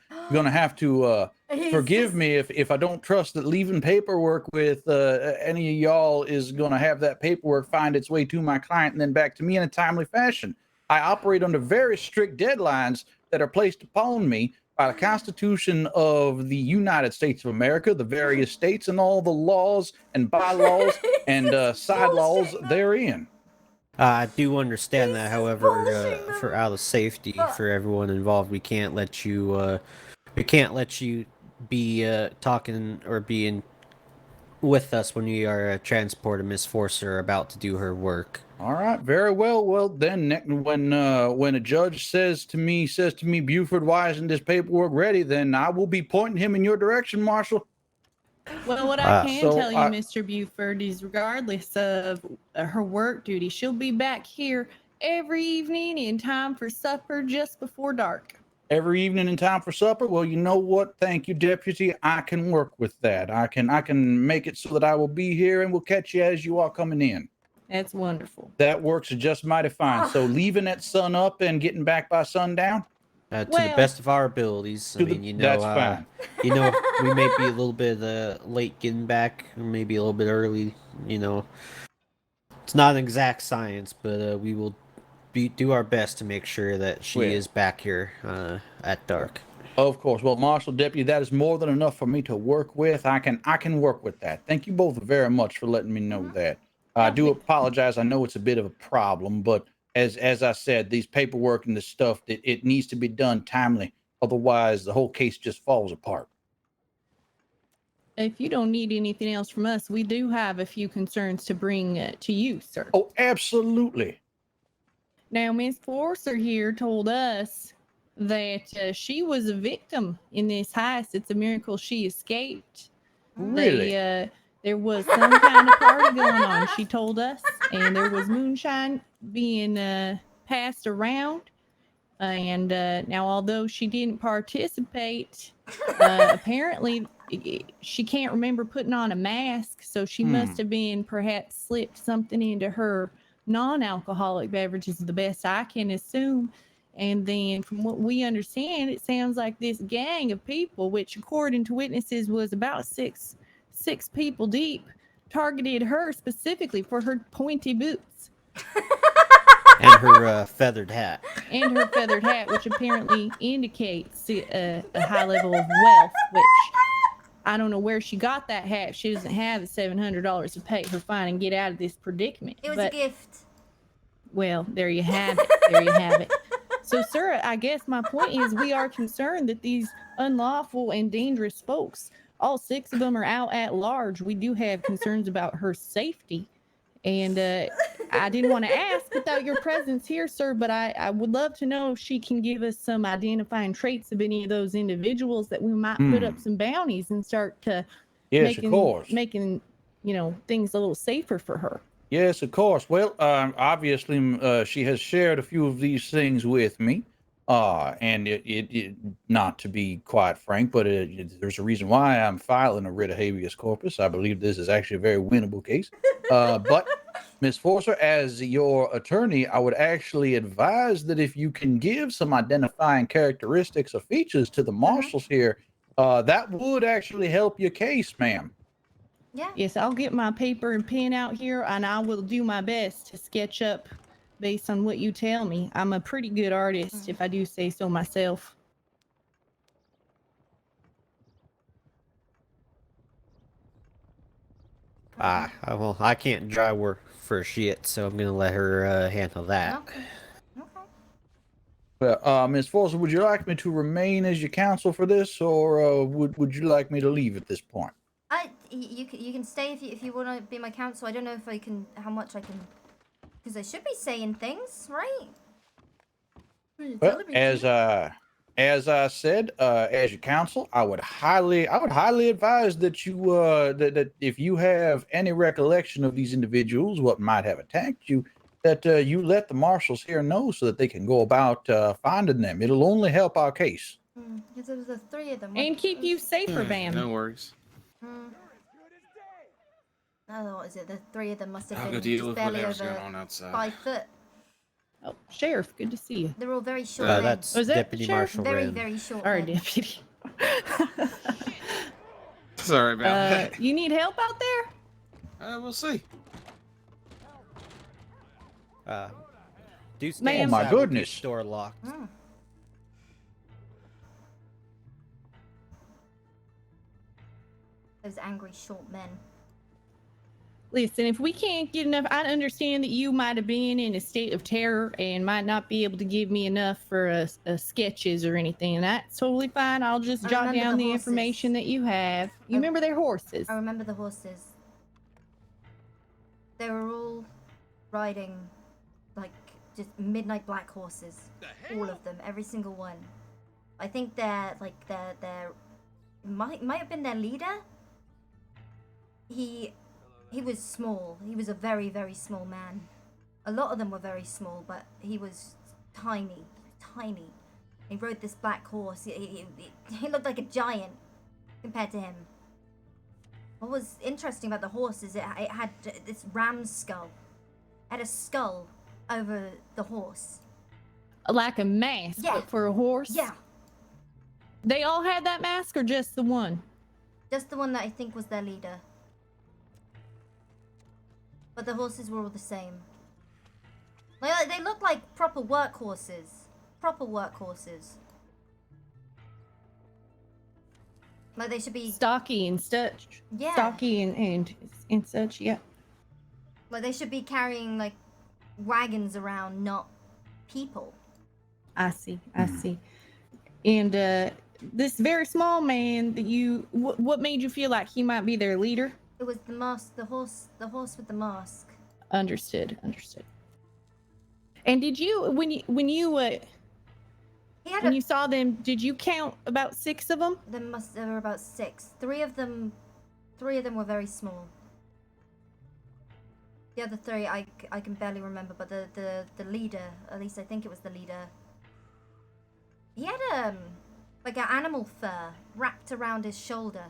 have to forgive me if I don't trust that leaving paperwork with any of y'all is gonna have that paperwork find its way to my client and then back to me in a timely fashion. I operate under very strict deadlines that are placed upon me by the Constitution of the United States of America, the various states, and all the laws and bylaws and side laws therein. I do understand that. However, for out of safety for everyone involved, we can't let you be talking or being with us when we are transporting Miss Forcer about to do her work. All right, very well. Well, then, when a judge says to me, Buford, why isn't this paperwork ready? Then I will be pointing him in your direction, Marshal. Well, what I can tell you, Mr. Buford, is regardless of her work duty, she'll be back here every evening in time for supper just before dark. Every evening in time for supper? Well, you know what? Thank you, Deputy. I can work with that. I can make it so that I will be here and will catch you as you are coming in. That's wonderful. That works just mighty fine. So leaving at sun up and getting back by sundown? To the best of our abilities. I mean, that's fine. We may be a little bit late getting back, or maybe a little bit early. It's not an exact science, but we will do our best to make sure that she is back here at dark. Of course. Well, Marshal, Deputy, that is more than enough for me to work with. I can work with that. Thank you both very much for letting me know that. I do apologize. I know it's a bit of a problem, but as I said, these paperwork and this stuff, it needs to be done timely. Otherwise, the whole case just falls apart. If you don't need anything else from us, we do have a few concerns to bring to you, sir. Oh, absolutely. Now, Miss Forcer here told us that she was a victim in this heist. It's a miracle she escaped. Really? There was some kind of party going on, she told us, and there was moonshine being passed around. And now, although she didn't participate, apparently she can't remember putting on a mask, so she must have been perhaps slipped something into her non-alcoholic beverages, the best I can assume. And then from what we understand, it sounds like this gang of people, which according to witnesses was about six people deep, targeted her specifically for her pointy boots. And her feathered hat. And her feathered hat, which apparently indicates a high level of wealth, which I don't know where she got that hat. She doesn't have the $700 to pay her fine and get out of this predicament. It was a gift. Well, there you have it. There you have it. So, sir, I guess my point is we are concerned that these unlawful and dangerous folks, all 6 of them are out at large. We do have concerns about her safety. And I didn't want to ask without your presence here, sir, but I would love to know if she can give us some identifying traits of any of those individuals that we might put up some bounties and start to Yes, of course. making, you know, things a little safer for her. Yes, of course. Well, obviously, she has shared a few of these things with me. And it not to be quite frank, but there's a reason why I'm filing a writ of habeas corpus. I believe this is actually a very winnable case. But Ms. Forcer, as your attorney, I would actually advise that if you can give some identifying characteristics or features to the marshals here, that would actually help your case, ma'am. Yeah. Yes, I'll get my paper and pen out here, and I will do my best to sketch up based on what you tell me. I'm a pretty good artist, if I do say so myself. Well, I can't draw work for shit, so I'm gonna let her handle that. Okay. Well, Ms. Forcer, would you like me to remain as your counsel for this, or would you like me to leave at this point? You can stay if you want to be my counsel. I don't know if I can, how much I can, because I should be saying things, right? Well, as I said, as your counsel, I would highly advise that you that if you have any recollection of these individuals, what might have attacked you, that you let the marshals here know so that they can go about finding them. It'll only help our case. Because there was the 3 of them. And keep you safer, Bam. No worries. Oh, what is it? The 3 of them must have I'll been go deal just with barely whatever's over going on outside. 5 foot. Oh, Sheriff, good to see you. They're all very short. men. That's Was that Deputy Sheriff? Marshal Very, Red. very short. Sorry, men. Deputy. Sorry about that. You need help out there? We'll see. Do Ma'am. stand Oh my aside with your goodness. door locked. Those angry short men. Listen, if we can't get enough, I understand that you might have been in a state of terror and might not be able to give me enough for sketches or anything. And that's totally fine. I'll just I jot remember down the the horses. information that you have. You remember their horses? I remember the horses. They were all riding like just midnight black horses. All of them, every single one. I think they're might have been their leader. He was small. He was a very, very small man. A lot of them were very small, but he was tiny, tiny. He rode this black horse. He looked like a giant compared to him. What was interesting about the horse is it had this ram's skull. It had a skull over the horse. Like a mask, Yeah. but for a horse? Yeah, They all had that mask or just the one? just the one that I think was their leader. But the horses were all the same. Like, they look like proper work horses. Proper work horses. Like they should be Stocky and such. Yeah. Stocky and such, yeah. like they should be carrying like wagons around, not people. I see. And this very small man that you, what made you feel like he might be their leader? It was the mask, the horse with the mask. Understood. And did you, when you saw them, did you count about 6 of them? There were about 6. 3 of them were very small. The other 3 I can barely remember, but the leader, at least I think it was the leader. He had like an animal fur wrapped around his shoulder.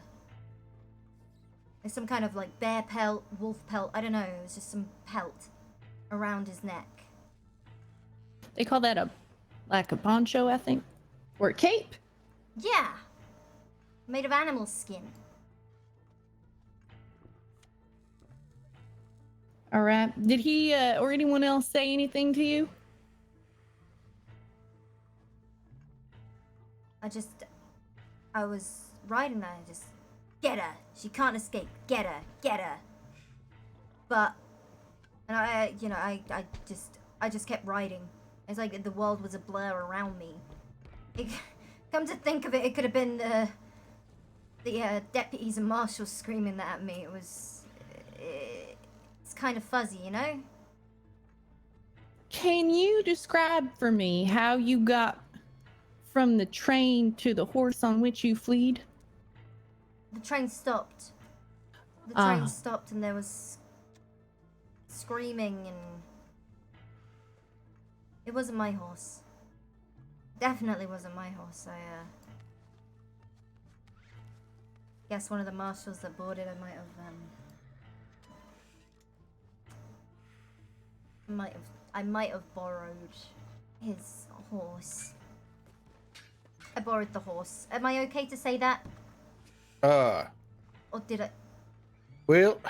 It's some kind of like bear pelt, wolf pelt, I don't know, it was just some pelt around his neck. They call that like a poncho, I think, or a cape. Yeah, made of animal skin. All right. Did he or anyone else say anything to you? I was riding and I just, get her. She can't escape. Get her. Get her. But, and I just kept riding. It's like the world was a blur around me. Come to think of it, it could have been the deputies and marshals screaming that at me. It's kind of fuzzy, you know? Can you describe for me how you got from the train to the horse on which you fled? The train stopped. The train stopped and there was screaming and... It wasn't my horse. Definitely wasn't my horse. I guess one of the marshals that boarded I might have borrowed his horse. I borrowed the horse. Am I okay to say that? Or did I? Well,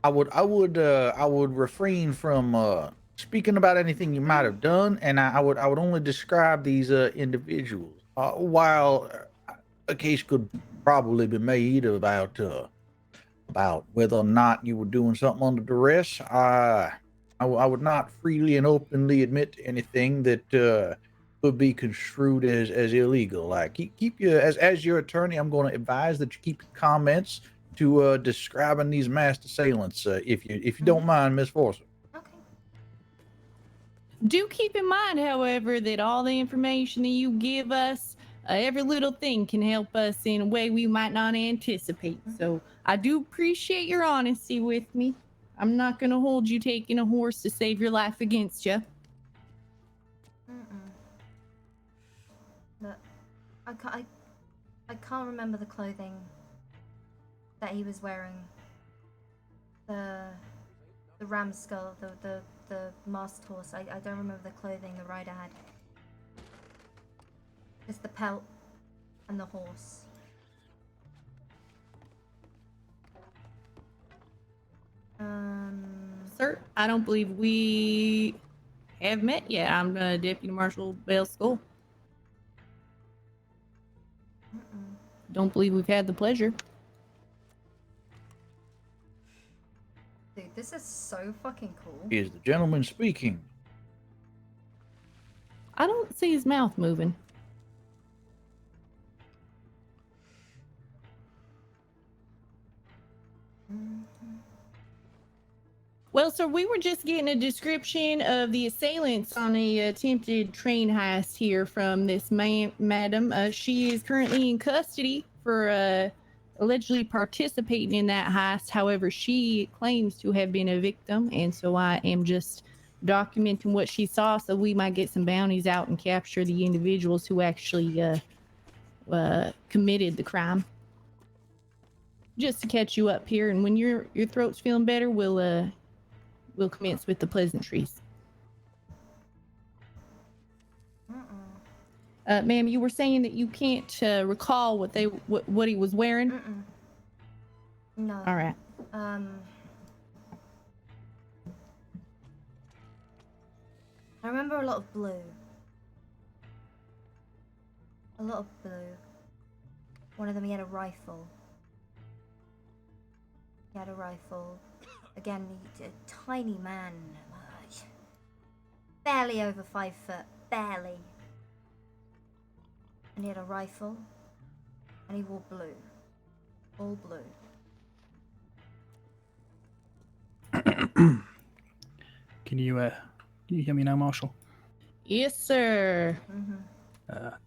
I would refrain from speaking about anything you might have done, and I would only describe these individuals. While a case could probably be made about whether or not you were doing something under duress, I would not freely and openly admit to anything that could be construed as illegal. Like keep your as your attorney, I'm going to advise that you keep your comments to describing these masked assailants, if you don't mind, Miss Forster. Do keep in mind, however, that all the information that you give us, every little thing can help us in a way we might not anticipate. So I do appreciate your honesty with me. I'm not going to hold you taking a horse to save your life against you. But I can't remember the clothing that he was wearing. The ram skull, the masked horse. I don't remember the clothing the rider had. Just the pelt and the horse. Sir, I don't believe we have met yet. I'm Deputy Marshal Bell Skull. Don't believe we've had the pleasure. Dude, this is so fucking cool. Is the gentleman speaking? I don't see his mouth moving. Well, sir, we were just getting a description of the assailants on a attempted train heist here from this madam. She is currently in custody for allegedly participating in that heist. However, she claims to have been a victim, and so I am just documenting what she saw so we might get some bounties out and capture the individuals who actually committed the crime. Just to catch you up here, and when your throat's feeling better, we'll commence with the pleasantries. Ma'am, you were saying that you can't recall what he was wearing? No. All right. I remember a lot of blue. A lot of blue. One of them, he had a rifle. He had a rifle. Again, he's a tiny man. Barely over 5 foot. Barely. And he had a rifle. And he wore blue. All blue. Can you hear me now, Marshal? Yes, sir.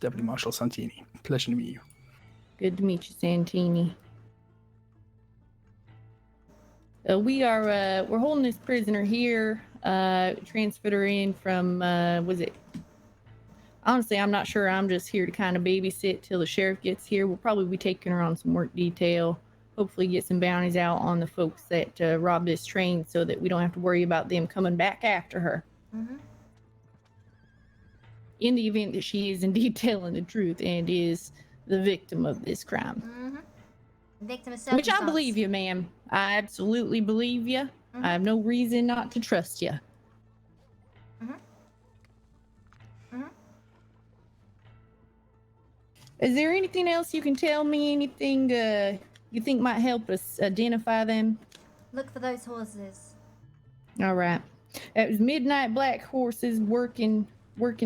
Deputy Marshal Santini. Pleasure to meet you. Good to meet you, Santini. We're holding this prisoner here, transferred her in from, honestly, I'm not sure. I'm just here to kind of babysit till the sheriff gets here. We'll probably be taking her on some work detail, hopefully get some bounties out on the folks that robbed this train so that we don't have to worry about them coming back after her. In the event that she is indeed telling the truth and is the victim of this crime. Victim of Which I circumstance. believe you, ma'am. I absolutely believe you. I have no reason not to trust you. Is there anything else you can tell me? Anything you think might help us identify them? Look for those horses. All right. It was midnight black horses, working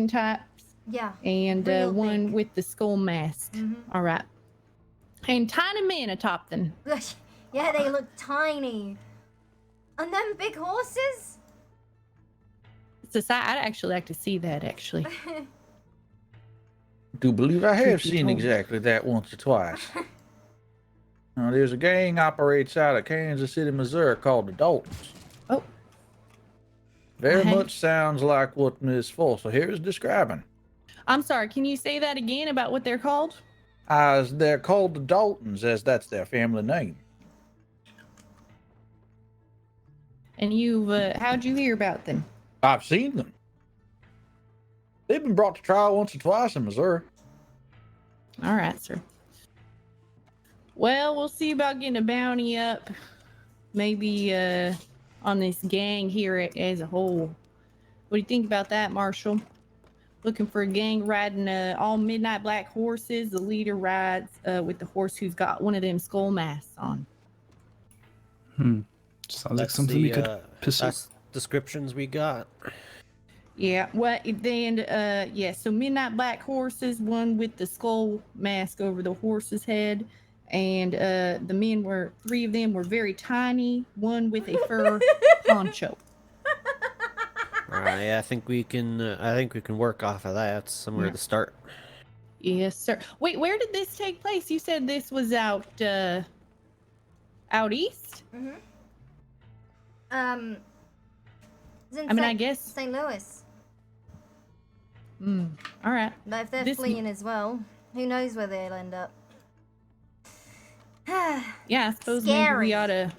types, Yeah. and real one big. with the skull mask. All right. And tiny men atop them. Yeah, they look tiny. And them big horses? It's a sight. I'd actually like to see that, actually. Do believe I have Truth be seen told. exactly that once or twice. Now, there's a gang operates out of Kansas City, Missouri called the Daltons. Oh. Very Uh-huh. much sounds like what Miss Foster here is describing. I'm sorry, can you say that again about what they're called? As they're called the Daltons, as that's their family name. And how'd you hear about them? I've seen them. They've been brought to trial once or twice in Missouri. All right, sir. Well, we'll see about getting a bounty up. Maybe on this gang here as a whole. What do you think about that, Marshall? Looking for a gang riding all midnight black horses. The leader rides with the horse who's got one of them skull masks on. Sounds like something we could pursue. That's descriptions we got. Yeah, well, then, yeah, so midnight black horses, one with the skull mask over the horse's head, and the men were, 3 of them were very tiny, one with a fur poncho. All right, yeah, I think we can work off of that. That's somewhere to start. Yes, sir. Wait, where did this take place? You said this was out east? It's in I mean, I guess. St. Louis. All right. But if they're This- fleeing as well, who knows where they'll end up. Yeah, I suppose maybe Scary. we ought to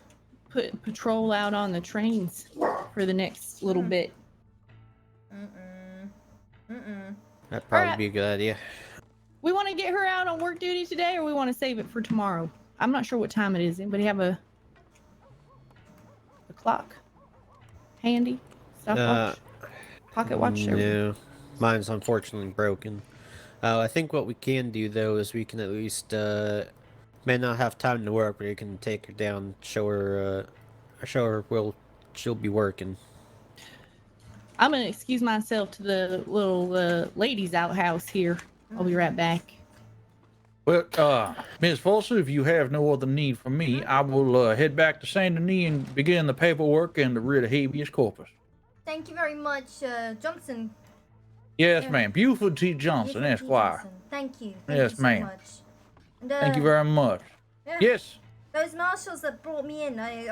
put patrol out on the trains for the next little bit. That'd probably Alright. be a good idea. We want to get her out on work duty today, or we want to save it for tomorrow? I'm not sure what time it is. Anybody have a clock handy? Stopwatch? Pocket watch? There we go. No, mine's unfortunately broken. I think what we can do though is we can at least may not have time to work, but you can take her down, show her she'll be working. I'm gonna excuse myself to the little ladies' outhouse here. I'll be right back. Well, Ms. Folser, if you have no other need from me, I will head back to Saint Denis and begin the paperwork and the writ of habeas corpus. Thank you very much, Johnson. Yes, Yeah. ma'am. Buford T. Johnson, Buford T. Esquire. Johnson. Thank you. Thank Yes, you so ma'am. much. And, Thank you very much. yeah. Yes. Those marshals that brought me in, I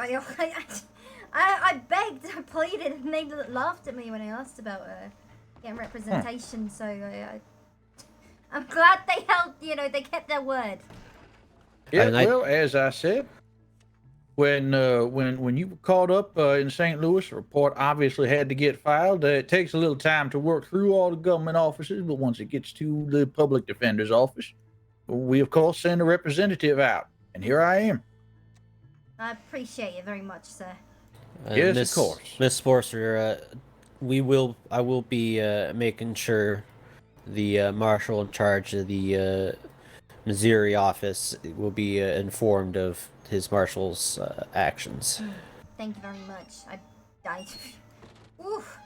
begged, I pleaded, and they laughed at me when I asked about getting representation. So I'm glad they held, they kept their word. Yeah, well, as I said, when you were called up in St. Louis, a report obviously had to get filed. It takes a little time to work through all the government offices, but once it gets to the public defender's office, we of course send a representative out, and here I am. I appreciate it very much, sir. Yes, of course. Miss Forcer, I will be making sure the marshal in charge of the Missouri office will be informed of his marshal's actions. Thank you very much. Oof.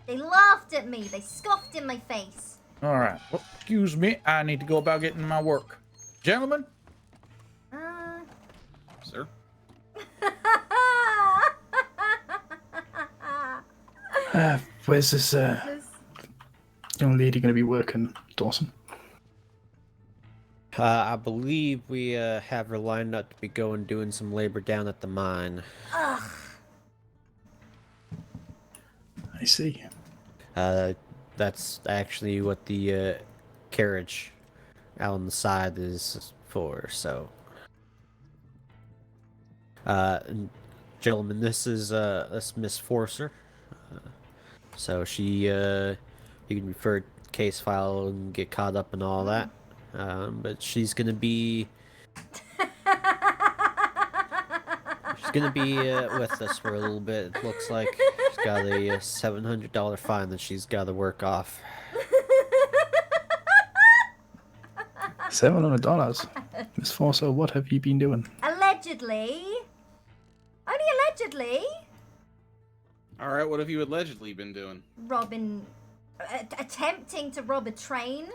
They laughed at me. They scoffed in my face. All right. Well, excuse me. I need to go about getting my work. Gentlemen? Sir? Where's this young lady going to be working, Dawson? I believe we have her lined up to be doing some labor down at the mine. Ugh. I see. That's actually what the carriage out on the side is for, so. Gentlemen, this is Miss Forcer. So she, you can refer to case file and get caught up in all that. But she's gonna be with us for a little bit. It looks like she's got a $700 fine that she's got to work off. $700. Miss Forso, what have you been doing? Allegedly. Only allegedly. All right, what have you allegedly been doing? Robbing, attempting to rob a train.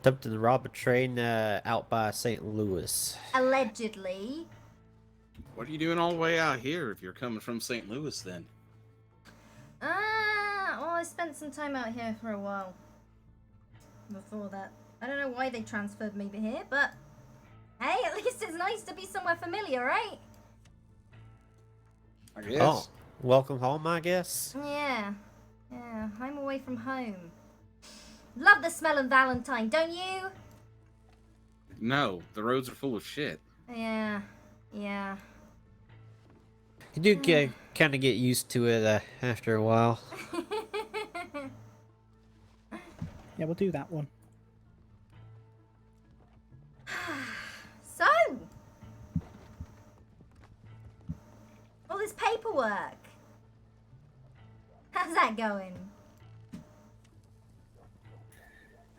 Attempting to rob a train out by St. Louis. Allegedly. What are you doing all the way out here if you're coming from St. Louis then? Well, I spent some time out here for a while. Before that. I don't know why they transferred me here, but hey, at least it's nice to be somewhere familiar, right? I guess. Oh, welcome home, I guess. Yeah. Yeah, I'm away from home. Love the smell of Valentine, don't you? No, the roads are full of shit. Yeah. Yeah. You do kind of get used to it after a while. Yeah, we'll do that one. So, all this paperwork. How's that going?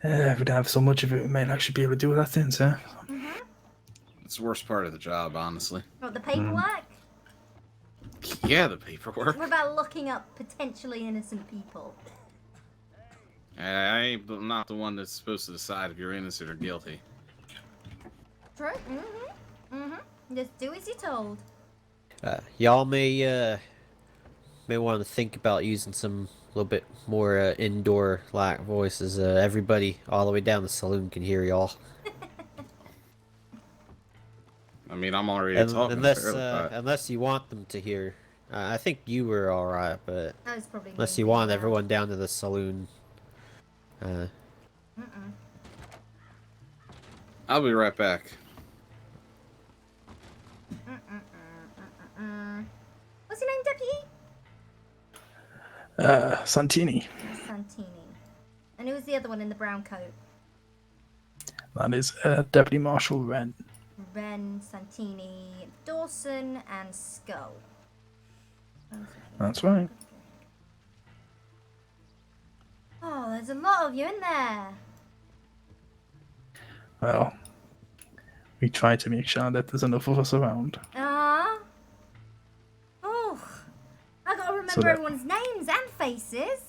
If we don't have so much of it, we might actually be able to do that then, sir. It's the worst part of the job, honestly. What, the paperwork? Yeah, the paperwork. What about looking up potentially innocent people? I'm not the one that's supposed to decide if you're innocent or guilty. True. Just do as you're told. Y'all may want to think about using some little bit more indoor like voices. Everybody all the way down the saloon can hear y'all. I mean, I'm already talking. Unless you want them to hear. I think you were all right, but That was probably unless me, you want yeah. everyone down to the saloon. I'll be right back. What's your name, Deputy? Santini. Santini. And who's the other one in the brown coat? That is Deputy Marshal Wren. Ren, Santini, Dawson, and Skull. That's right. Oh, there's a lot of you in there. Well, we try to make sure that there's enough of us around. Oh, I gotta remember So that- everyone's names and faces.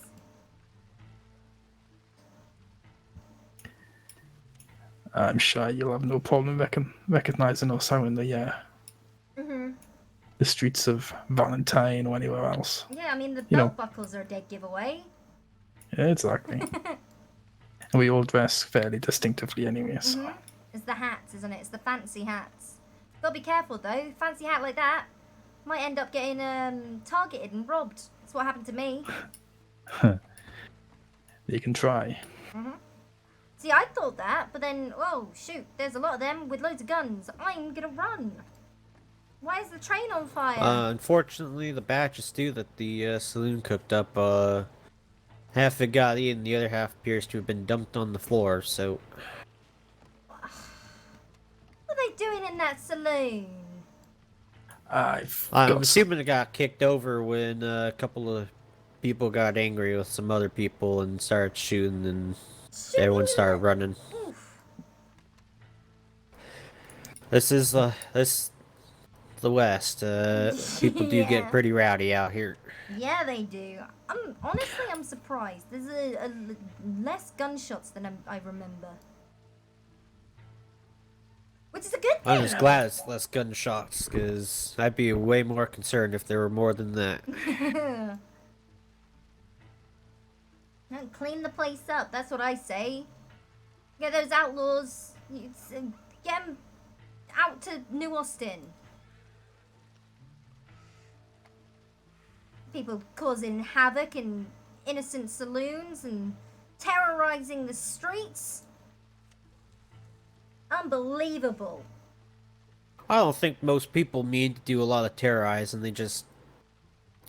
I'm sure you'll have no problem recognizing us out in the streets of Valentine or anywhere else. Yeah, I mean, the You know. belt buckles are a dead giveaway. Yeah, exactly. And we all dress fairly distinctively anyway, so. It's the hats, isn't it? It's the fancy hats. Gotta be careful, though. Fancy hat like that might end up getting targeted and robbed. That's what happened to me. You can try. See, I thought that, but then, oh, shoot, there's a lot of them with loads of guns. I'm gonna run. Why is the train on fire? Unfortunately, the batch of stew that the saloon cooked up, half of it got eaten, the other half appears to have been dumped on the floor, so... What are they doing in that saloon? I'm assuming it got kicked over when a couple of people got angry with some other people and started shooting, and everyone started running. This is the West. People do Yeah. get pretty rowdy out here. Yeah, they do. Honestly, I'm surprised. There's a less gunshots than I remember. Which is a good thing. I'm just glad it's less gunshots, because I'd be way more concerned if there were more than that. And clean the place up, that's what I say. Get those outlaws, get them out to New Austin. People causing havoc in innocent saloons and terrorizing the streets. Unbelievable. I don't think most people mean to do a lot of terrorizing, they just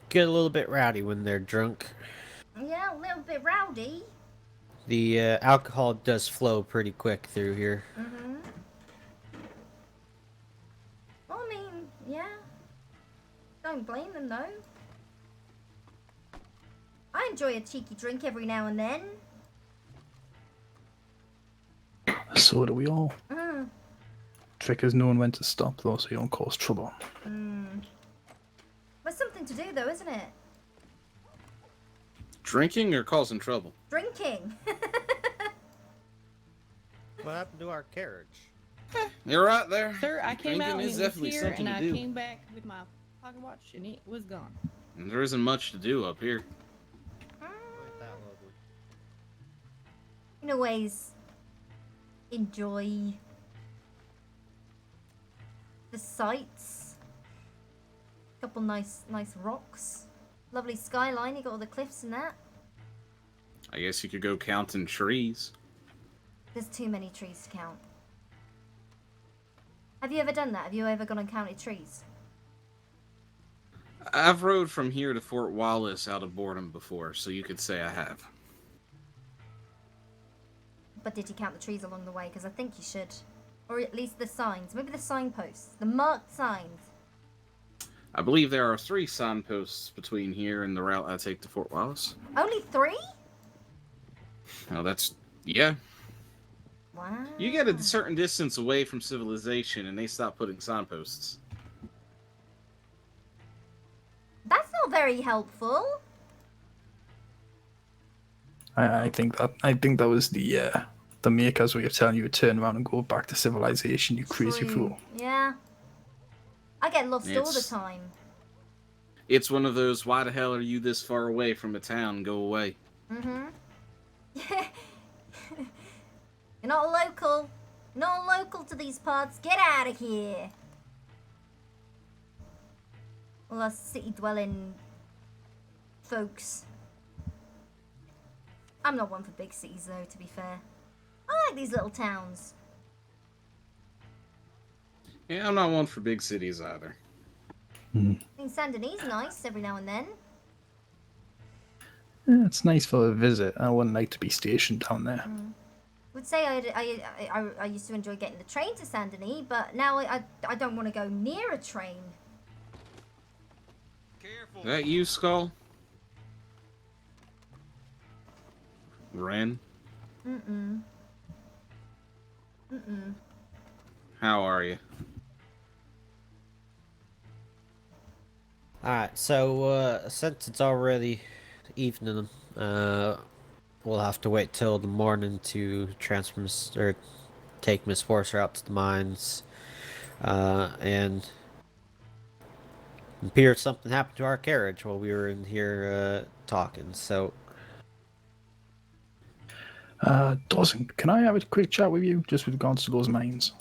get a little bit rowdy when they're drunk. Yeah, a little bit rowdy. The alcohol does flow pretty quick through here. Well, I mean, yeah. Don't blame them, though. I enjoy a cheeky drink every now and then. So do we all. Mm. Trick is knowing when to stop, though, so you don't cause trouble. Mm. There's something to do, though, isn't it? Drinking or causing trouble? Drinking. What happened to our carriage? You're right there. Sir, I came out Drinking when is it was definitely here, something and to I do. came back with my pocket watch, and it was gone. And there isn't much to do up here. In a ways, enjoy the sights. Couple nice rocks. Lovely skyline. You got all the cliffs and that. I guess you could go counting trees. There's too many trees to count. Have you ever done that? Have you ever gone and counted trees? I've rode from here to Fort Wallace out of boredom before, so you could say I have. But did you count the trees along the way? Because I think you should. Or at least the signs. Maybe the signposts. The marked signs. I believe there are 3 signposts between here and the route I take to Fort Wallace. Only 3? Now that's... yeah. Wow. You get a certain distance away from civilization and they stop putting signposts. That's not very helpful. I think that was the maker's way of telling you to turn around and go back to civilization, you crazy fool. Yeah. I get lost all the It's- time. It's one of those, why the hell are you this far away from a town? Go away. Mm-hmm. You're not local. You're not local to these parts. Get out of here. All us city-dwelling folks. I'm not one for big cities, though, to be fair. I like these little towns. Yeah, I'm not one for big cities either. I think Saint Denis nice every now and then. Yeah, it's nice for a visit. I wouldn't like to be stationed down there. Would say I used to enjoy getting the train to Saint Denis, but now I don't want to go near a train. Is that you, Skull? Ren? Mm-mm. How are you? Alright, so since it's already evening, we'll have to wait till the morning to transfer or take Miss Forcer out to the mines. And it appears something happened to our carriage while we were in here talking, so... Dawson, can I have a quick chat with you, just with regards to those mines?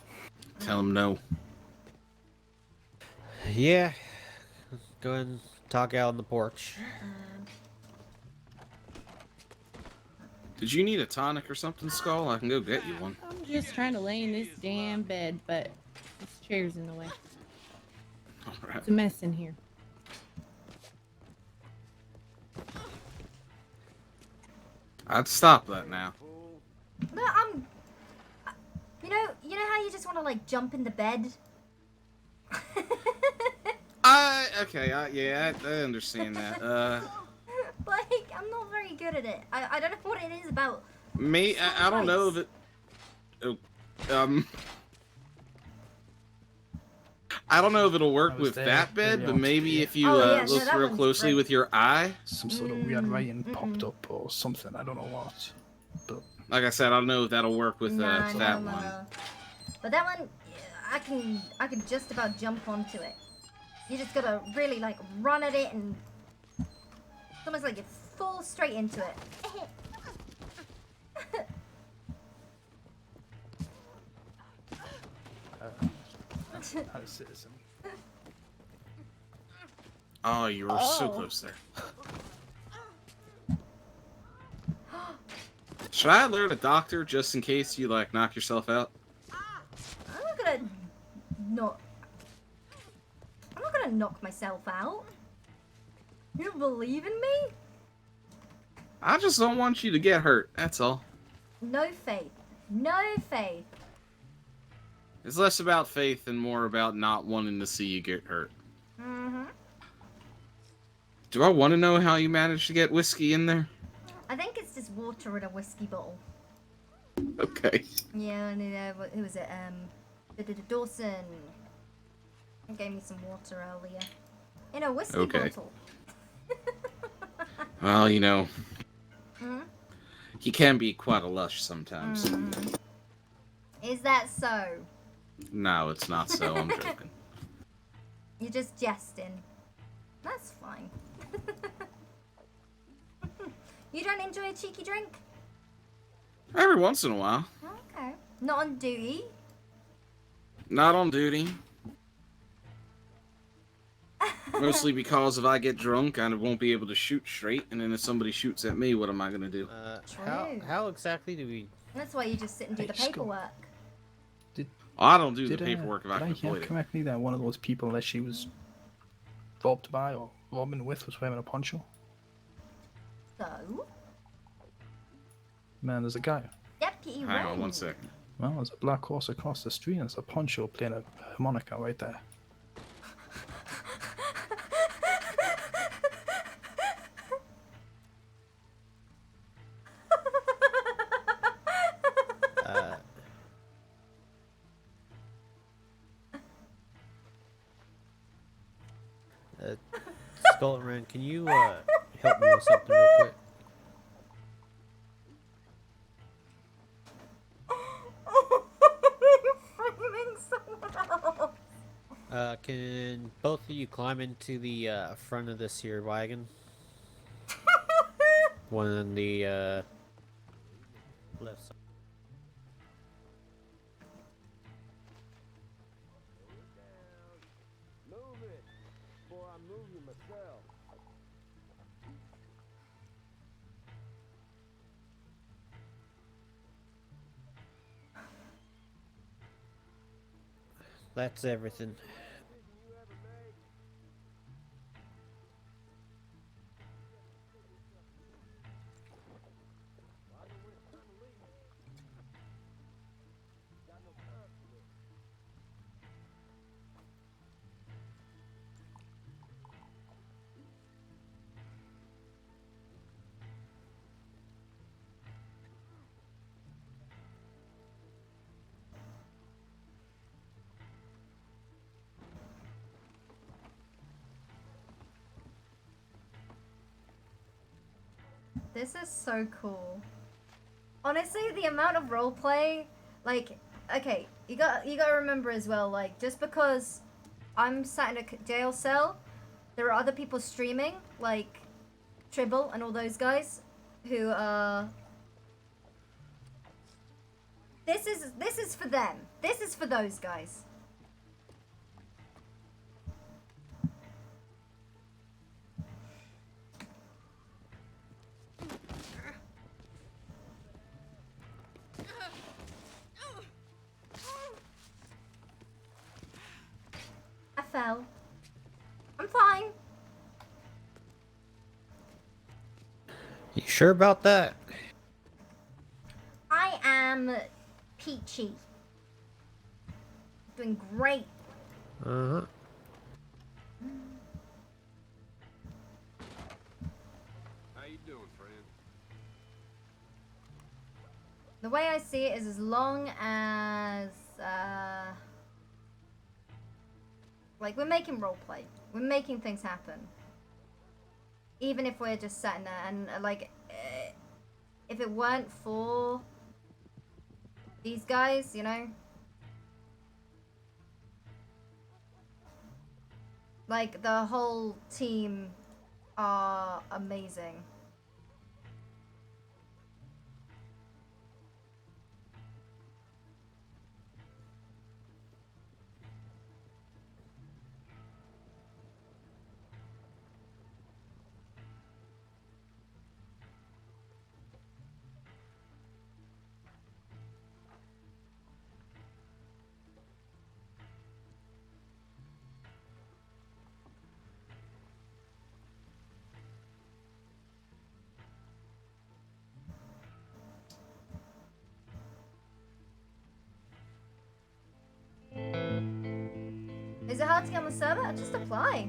Tell him no. Yeah. Go ahead and talk out on the porch. Did you need a tonic or something, Skull? I can go get you one. I'm just trying to lay in this damn bed, but this chair's in the way. Alright. It's a mess in here. I'd stop that now. No, you know how you just want to like jump in the bed? Yeah, I understand that. Like, I'm not very good at it. I don't know what it is about. I don't know if it... I don't know if it'll work with that bed, but maybe if you look real closely with your eye. Some sort of weird writing popped up or something, I don't know what. But like I said, I don't know if that'll work with that one. No. But that one, I can just about jump onto it. You just gotta really like run at it and it's almost like you fall straight into it. I'm a citizen. Oh, you were so close there. Should I alert a doctor just in case you like knock yourself out? I'm not gonna knock myself out. You don't believe in me? I just don't want you to get hurt, that's all. No faith. No faith. It's less about faith and more about not wanting to see you get hurt. Mm-hmm. Do I want to know how you managed to get whiskey in there? I think it's just water in a whiskey bottle. Okay. Yeah, and who was it? Dawson gave me some water earlier in a whiskey bottle. Well, you know, Mm? he can be quite a lush sometimes. Is that so? No, it's not so. I'm joking. You're just jesting. That's fine. You don't enjoy a cheeky drink? Every once in a while. Okay. Not on duty? Not on duty. Mostly because if I get drunk, I won't be able to shoot straight, and then if somebody shoots at me, what am I gonna do? How exactly do we? That's why you just sit and do the paperwork. I don't do the paperwork if I did can I hear avoid it. correctly that one of those people that she was robbed by or robbing with was wearing a poncho? So? Man, there's a guy. Deputy Hang on 1 second. Well, there's a black horse across the street and there's a poncho playing a harmonica right there. Skull and Ren, can you help me with something real quick? Can both of you climb into the front of this here wagon? One on the left side. That's everything. This is so cool. Honestly, the amount of roleplay, like, okay, you gotta remember as well, like, just because I'm sat in a jail cell, there are other people streaming, like Tribble and all those guys, who this is for them. This is for those guys. I fell. I'm fine. You sure about that? I am peachy. Doing great. Uh-huh. How you doing, friend? The way I see it is as long as, like, we're making roleplay. We're making things happen. Even if we're just sitting there and, like, if it weren't for these guys, you know? Like, the whole team are amazing. Is it hard to get on the server? Just apply.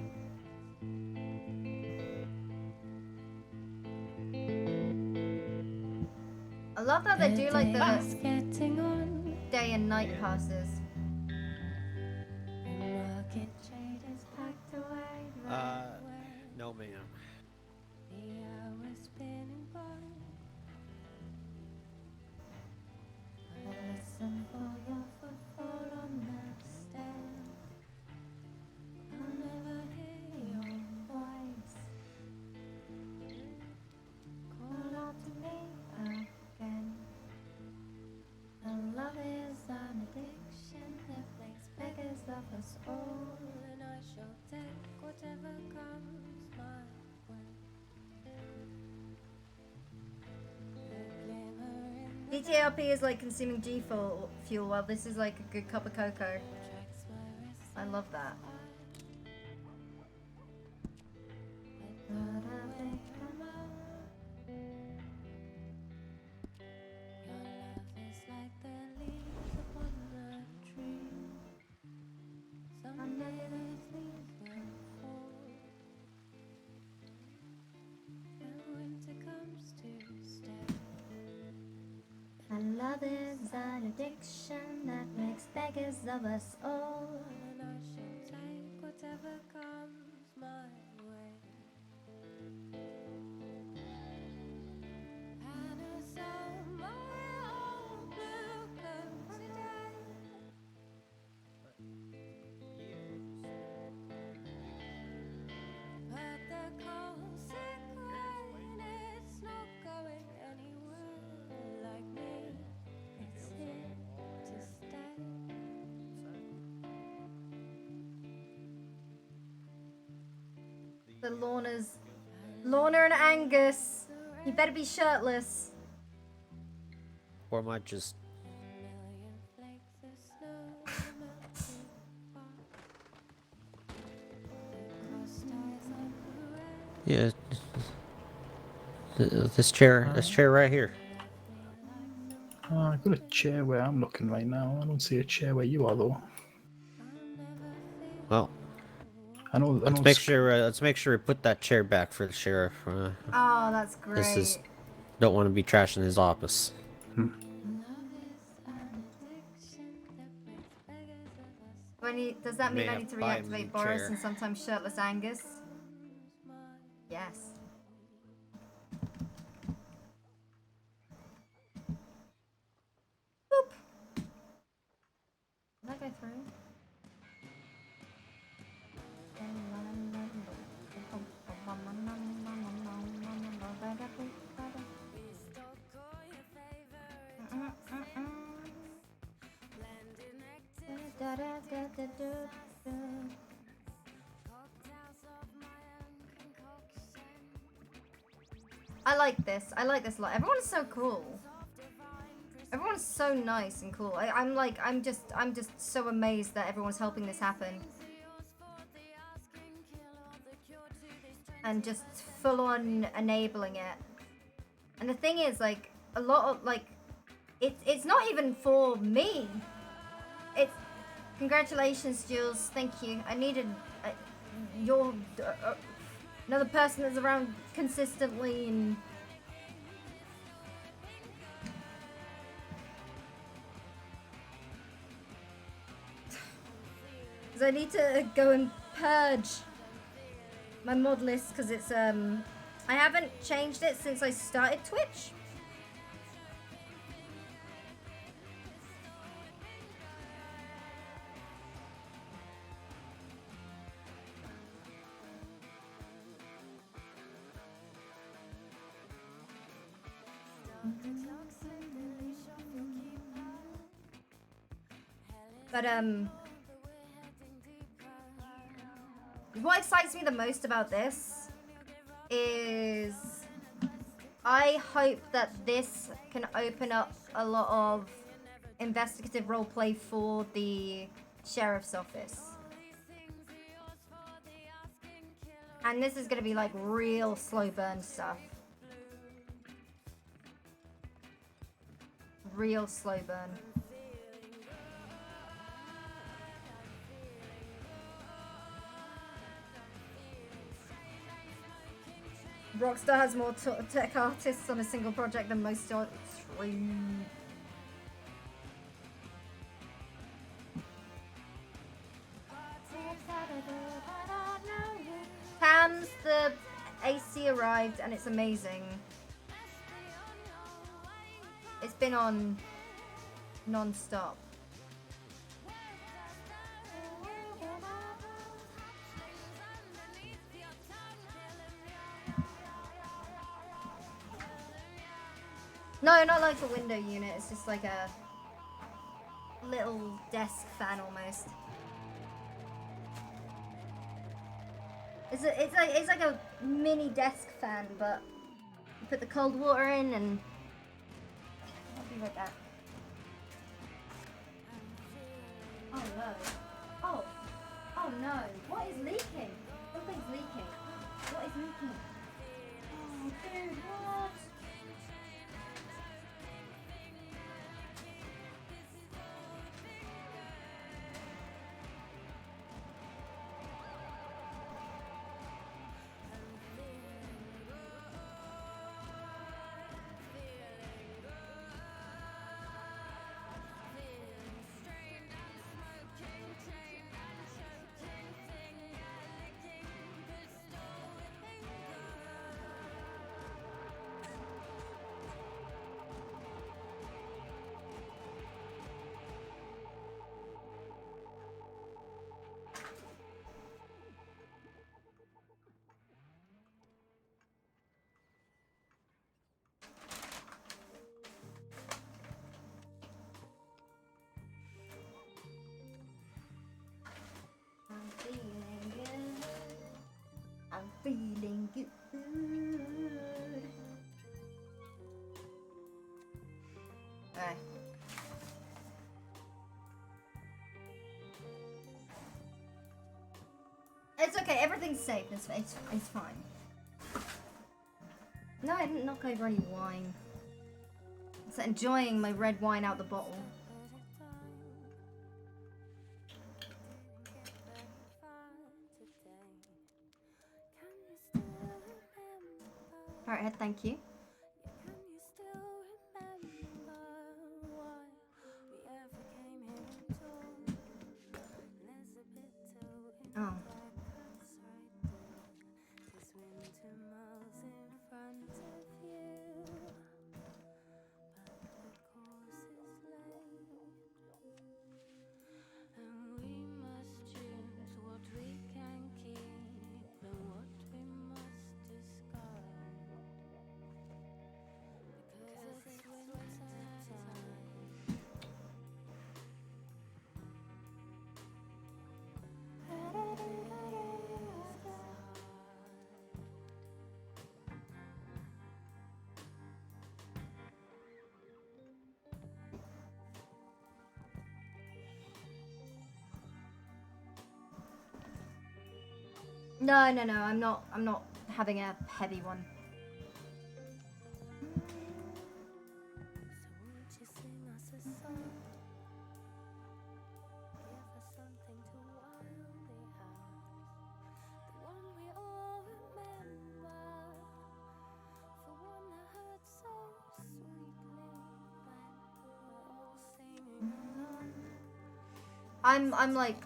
I love that they do like It's the getting on. day and night passes. Rocket trade is packed away. No, ma'am. The hours spinning by. I listen for your footfall on the stairs. I'll never hear your voice. Call out to me again. And love is an addiction that makes beggars of us all. And I shall take whatever comes my way. DTLP is like consuming G fuel, while this is like a good cup of cocoa. I love that. And love is an addiction that makes beggars of us all. And I shall take whatever comes my way. And I saw my own blue coat today. But the cold sick rain, it's not going anywhere like me. It's here to stay. The Lorna and Angus. You better be shirtless. Or might just. Yeah. This chair right here. I've got a chair where I'm looking right now. I don't see a chair where you are though. Well, let's make sure we put that chair back for the sheriff. Oh, that's great. This is don't want to be trashing his office. Does that mean May I have need to to buy him a reactivate new Boris chair. and sometimes shirtless Angus? Yes. Boop. Did that go through? I like this. I like this a lot. Everyone's so cool. Everyone's so nice and cool. I'm just so amazed that everyone's helping this happen. And just full on enabling it. And the thing is, like, a lot of, like, it's not even for me. It's, congratulations, Jules. Thank you. I needed your, another person that's around consistently and... Because I need to go and purge my mod list because it's, I haven't changed it since I started Twitch. But, what excites me the most about this is I hope that this can open up a lot of investigative roleplay for the sheriff's office. And this is going to be like real slow burn stuff. Real slow burn. Rockstar has more tech artists on a single project than most stream. Cam's the AC arrived and it's amazing. It's been on non-stop. No, not like a window unit, it's just like a little desk fan almost. It's like a mini desk fan, but you put the cold water in and I'll be right back. Oh no. Oh no. What is leaking? Something's leaking. What is leaking? Oh dude, what? I'm feeling good. I'm feeling good. Alright. It's okay, everything's safe. It's fine. No, I didn't knock over any wine. I'm just enjoying my red wine out the bottle. Alright, thank you. Oh. No, I'm not having a heavy one. I'm like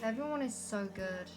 everyone is so good.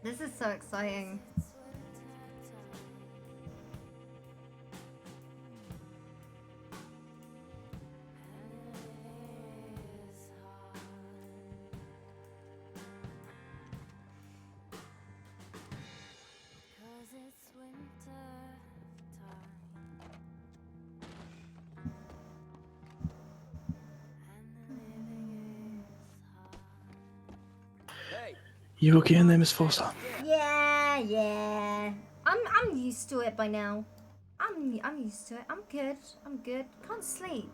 This is so exciting. You okay in there, Miss Foster? Yeah. I'm used to it by now. I'm used to it. I'm good. Can't sleep.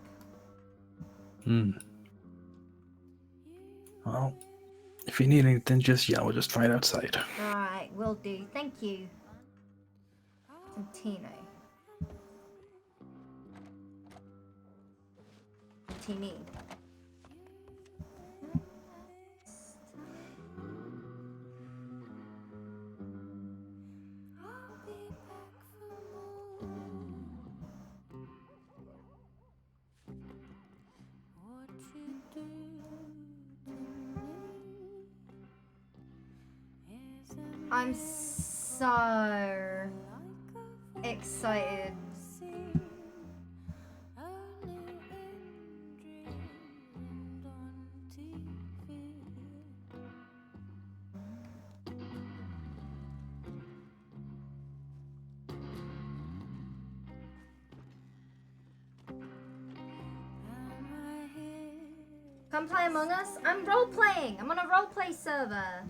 Well, if you need anything, just yell. We'll just right outside. Alright, will do. Thank you. Tino. Tini. I'm so excited. Come play Among Us? I'm role-playing! I'm on a role-play server.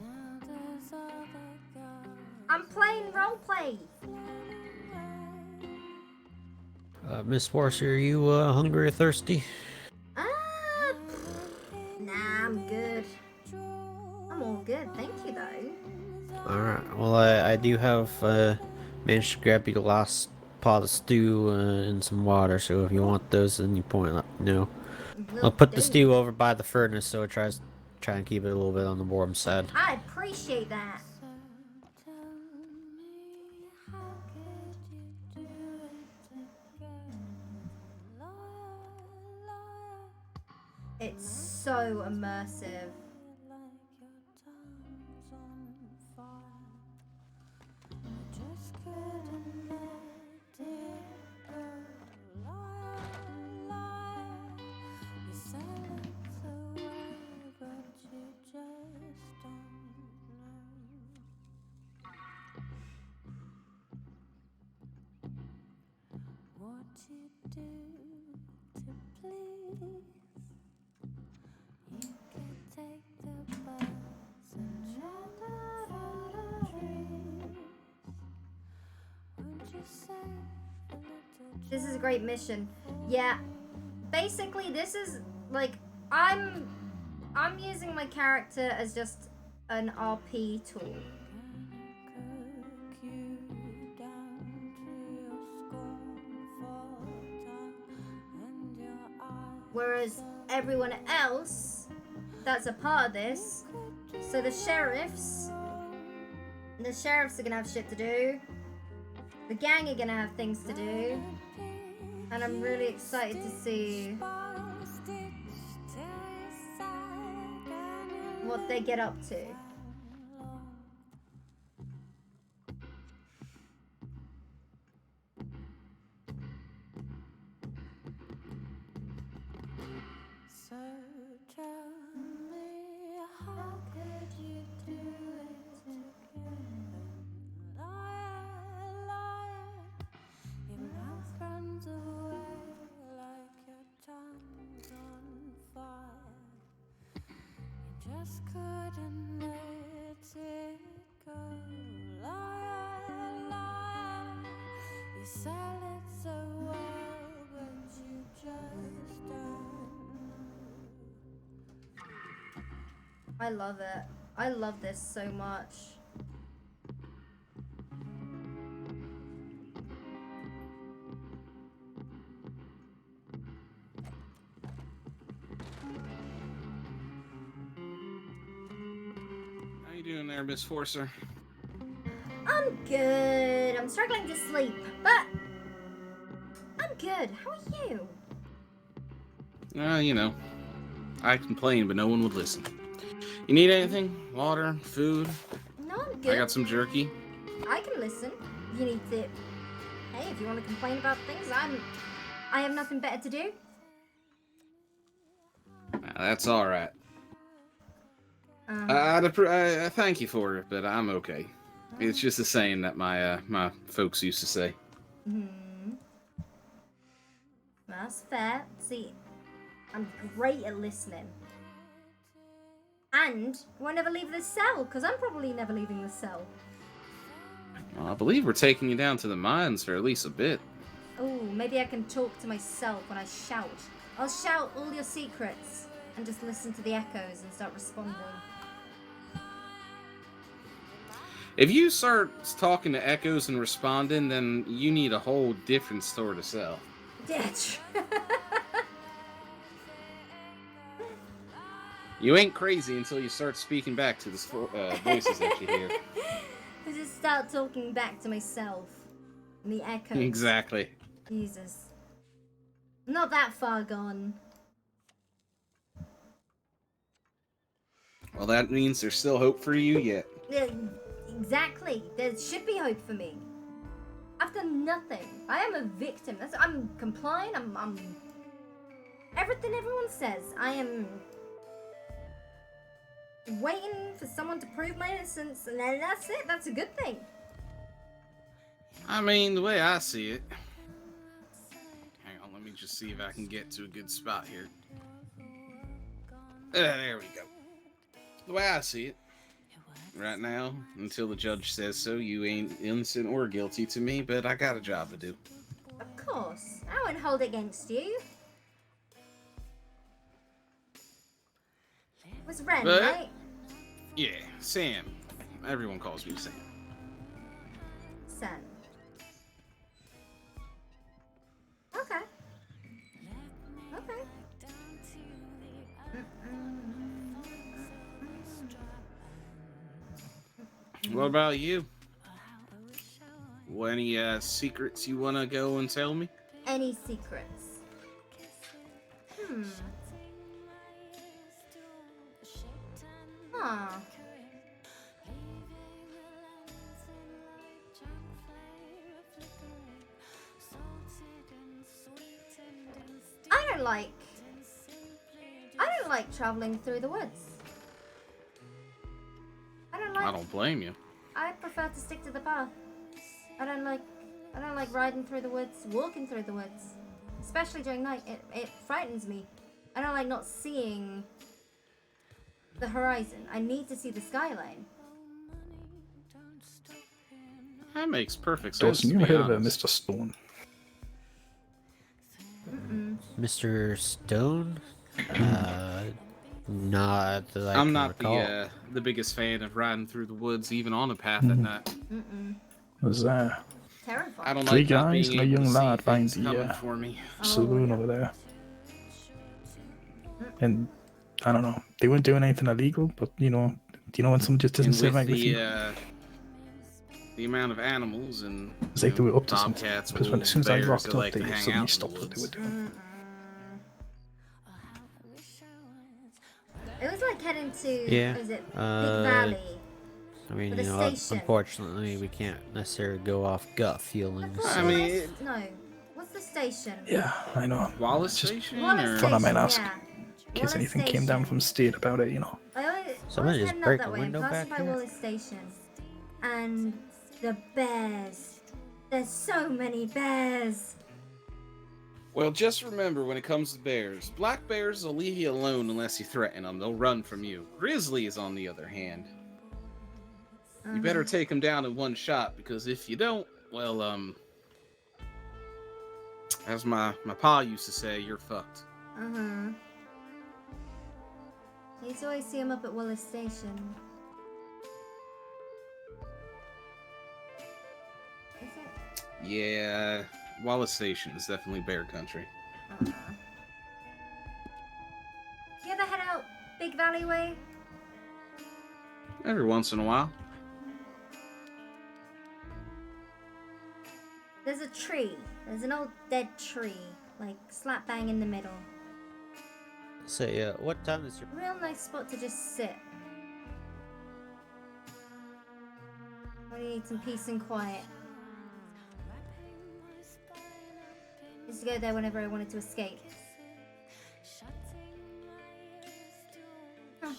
I'm playing roleplay. Miss Forcer, are you hungry or thirsty? Nah, I'm good. I'm all good, thank you though. Alright, well I do have managed to grab you the last pot of stew and some water, so if you want those at any point, let me know. I'll put the stew over by the furnace so it try and keep it a little bit on the warm side. I appreciate that. It's so immersive. This is a great mission. Yeah. Basically, this is like I'm using my character as just an RP tool. Whereas everyone else that's a part of this, so the sheriffs are gonna have shit to do. The gang are gonna have things to do. And I'm really excited to see what they get up to. So tell me, how could you do it again? Liar, liar, your mouth runs away like your tongue's on fire. You just couldn't let it go. Liar, liar, you sell it so well, but you just don't. I love it. I love this so much. How you doing there, Miss Forcer? I'm good. I'm struggling to sleep, but I'm good. How are you? You know, I complain, but no one would listen. You need anything? Water? Food? good. I got some jerky. I can listen. You need to. Hey, if you want to complain about things, I have nothing better to do. That's all right. I thank you for it, but I'm okay. It's just a saying that my my folks used to say. That's fair. See, I'm great at listening. And won't ever leave this cell, because I'm probably never leaving this cell. Well, I believe we're taking you down to the mines for at least a bit. Oh, maybe I can talk to myself when I shout. I'll shout all your secrets and just listen to the echoes and start responding. If you start talking to echoes and responding, then you need a whole different store to sell. Ditch. You ain't crazy until you start speaking back to the voices that you hear. I just start talking back to myself. And the echoes. Exactly. Jesus. Not that far gone. Well, that means there's still hope for you yet. Yeah, exactly. There should be hope for me. I've done nothing. I am a victim. I'm complying. I'm everything everyone says. I am waiting for someone to prove my innocence, and then that's it. That's a good thing. I mean, the way I see it. Hang on, let me just see if I can get to a good spot here. There we go. The way I see it, right now, until the judge says so, you ain't innocent or guilty to me, but I got a job to do. Of course. I won't hold it against you. It was Ren, But- right? Yeah, Sam. Everyone calls me Sam. Sen. Okay. Okay. What about you? Any secrets you want to go and tell me? Any secrets? Huh. I don't like traveling through the woods. I don't blame you. I prefer to stick to the path. I don't like riding through the woods, walking through the woods. Especially during night. It frightens me. I don't like not seeing the horizon. I need to see the skyline. That makes perfect sense. Dawson, to you be ever heard of honest. Mr. Stone? Mr. Stone? Not that I I'm can not recall. the biggest fan of riding through the woods, even on a path at night. Was Terrifying. I don't three like not guys being and a able to young see lad find things coming the for me. saloon over there. And I don't know, they weren't doing anything illegal, but do you know when someone just doesn't And sit with right with you? the amount of animals and It's like they were up to something. bobcats, Because wolves, as soon as I bears rocked that up, like they to hang suddenly out in stopped the what they were woods. doing. It was like heading to Yeah, is it Big Valley? I mean, With you a know, station. unfortunately, we can't necessarily go off gut feelings. What's I so- mean, no. What's the station? Yeah, I know. Wallace Station? Wallace or... Thought I might Station, ask. yeah. In case Wallace anything came down Station. from state about it, I always Somebody just heading up break that a way. I'm window passing back by here? Wallace Station, and the bears. There's so many bears. Well, just remember when it comes to bears, black bears will leave you alone unless you threaten them. They'll run from you. Grizzlies, on the other hand, you better take them down in one shot, because if you don't, well, as my pa used to say, you're fucked. You used to always see him up at Wallace Station. Is it? Yeah, Wallace Station is definitely bear country. Do you ever head out Big Valley way? Every once in a while. There's a tree. There's an old dead tree, like slap bang in the middle. Say, what time is your... Real nice spot to just sit. really need some peace and quiet. Used to go there whenever I wanted to escape. Huh.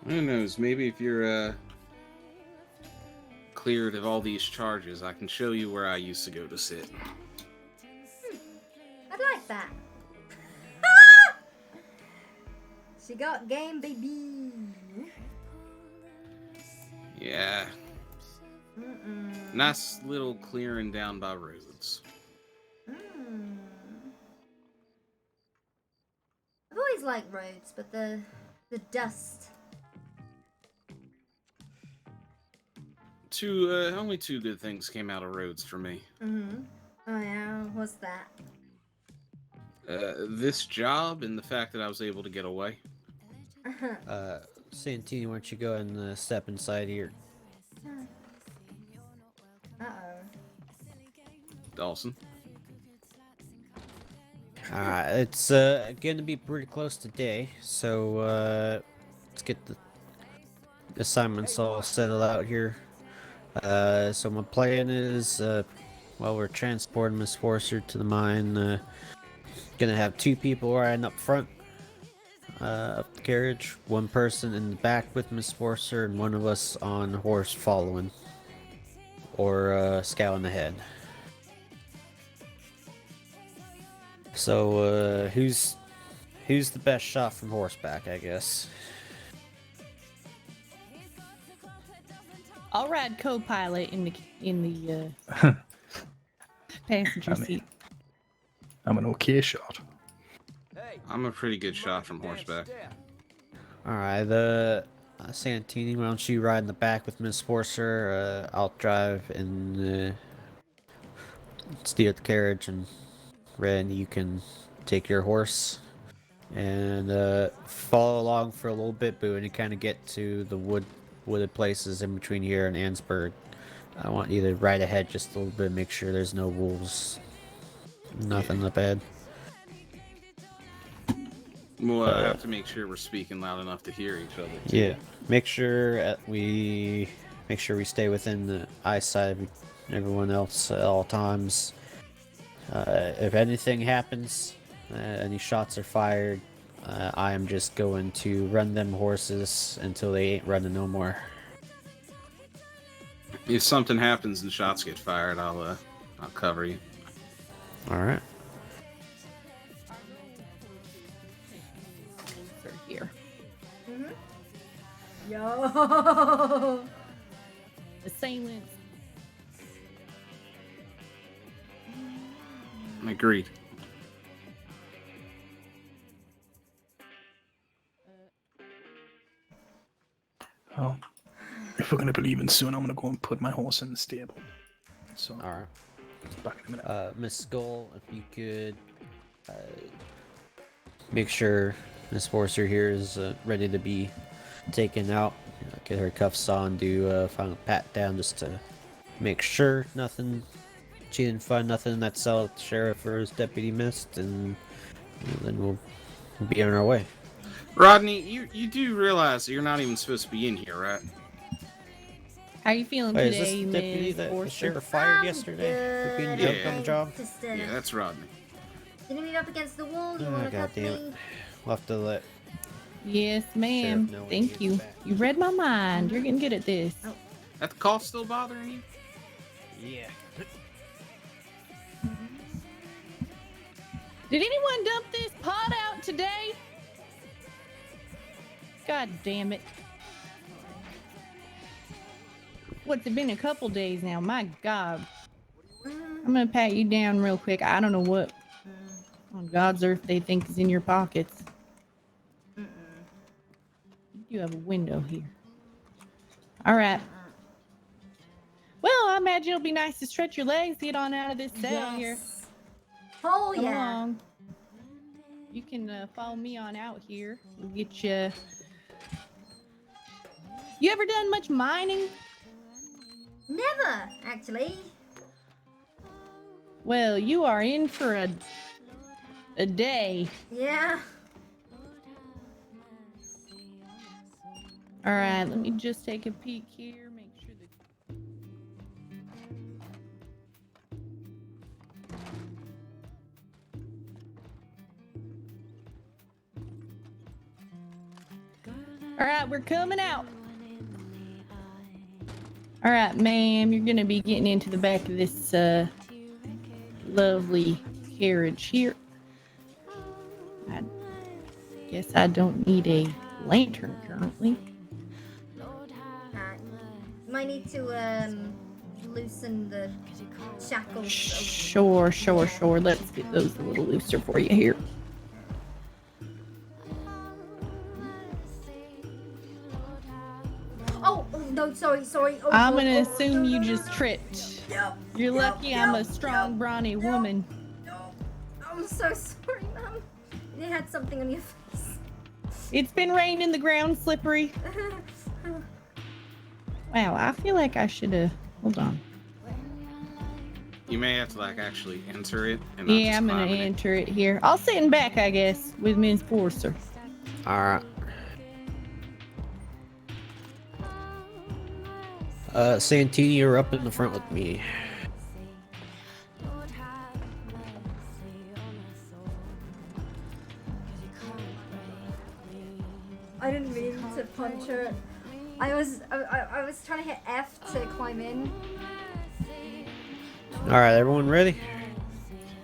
Who knows? Maybe if you're cleared of all these charges, I can show you where I used to go to sit. I'd like that. She got game, baby. Yeah. Nice little clearing down by roads. I've always liked roads, but the dust. Only two good things came out of roads for me. Oh yeah, what's that? This job and the fact that I was able to get away. Santini, why don't you go and step inside here? Dawson. Alright, it's gonna be pretty close to day, so let's get the assignments all settled out here. So my plan is, while we're transporting Miss Forcer to the mine, gonna have two people riding up front of the carriage, one person in the back with Miss Forcer, and one of us on horse following, or scouting ahead. So, who's the best shot from horseback, I guess? I'll ride co-pilot in the passenger seat. I'm an okay shot. I'm a pretty good shot from horseback. Alright, Santini, why don't you ride in the back with Miss Forcer? I'll drive and steer the carriage, and Ren, you can take your horse and follow along for a little bit, but when you kind of get to the wooded places in between here and Ansburg, I want you to ride ahead just a little bit, make sure there's no wolves, nothing up ahead. Well, I have to make sure we're speaking loud enough to hear each other. Too. Yeah, make sure we stay within the eyesight of everyone else at all times. If anything happens, any shots are fired, I am just going to run them horses until they ain't running no more. If something happens and shots get fired, I'll cover you. All right. Here. Yo. Assailants. Agreed. Oh, if we're gonna be leaving soon, I'm gonna go and put my horse in the stable. So, all right. Back in a minute. Miss Skull, if you could make sure Miss Forcer here is ready to be taken out. Get her cuffs on, do a final pat down just to make sure she didn't find nothing in that cell that the sheriff or his deputy missed, and then we'll be on our way. Rodney, you do realize that you're not even supposed to be in here, right? How are you feeling Wait, today, is this the deputy Miss that the Forster? sheriff fired yesterday for being jumped on the job? Yeah, that's Rodney. Didn't meet up against the wall. You Oh, want to God cuff damn me? it. We'll have to let... Yes, ma'am. know when Thank you. You read my mind. You're getting good at this. That the cough still bothering you? Yeah. Did anyone dump this pot out today? God damn it. What's it been, a couple days now? My God. I'm gonna pat you down real quick. I don't know what on God's earth they think is in your pockets. You have a window here. All right. Well, I imagine it'll be nice to stretch your legs, get on out of this cell here. Oh Come yeah. along. You can follow me on out here. We'll get you. You ever done much mining? Never, actually. Well, you are in for a day. Yeah. All right, let me just take a peek here. Make sure that. All right, we're coming out. All right, ma'am, you're gonna be getting into the back of this lovely carriage here. I guess I don't need a lantern currently. Might need to loosen the shackles. Sure. Let's get those a little looser for you here. Oh no, sorry. Oh, I'm gonna assume you just tripped. Yep. You're lucky I'm a strong, brawny woman. I'm so sorry, Mom. You had something on your face. It's been raining, the ground slippery. Wow, I feel like I should have. Hold on. You may have to like actually enter it. And not Yeah, just I'm gonna climb it. enter it here. I'll sit in back, I guess, with Ms. Forcer. All right. Santini, you're up in the front with me. I didn't mean to punch her. I was trying to hit F to climb in. All right, everyone ready?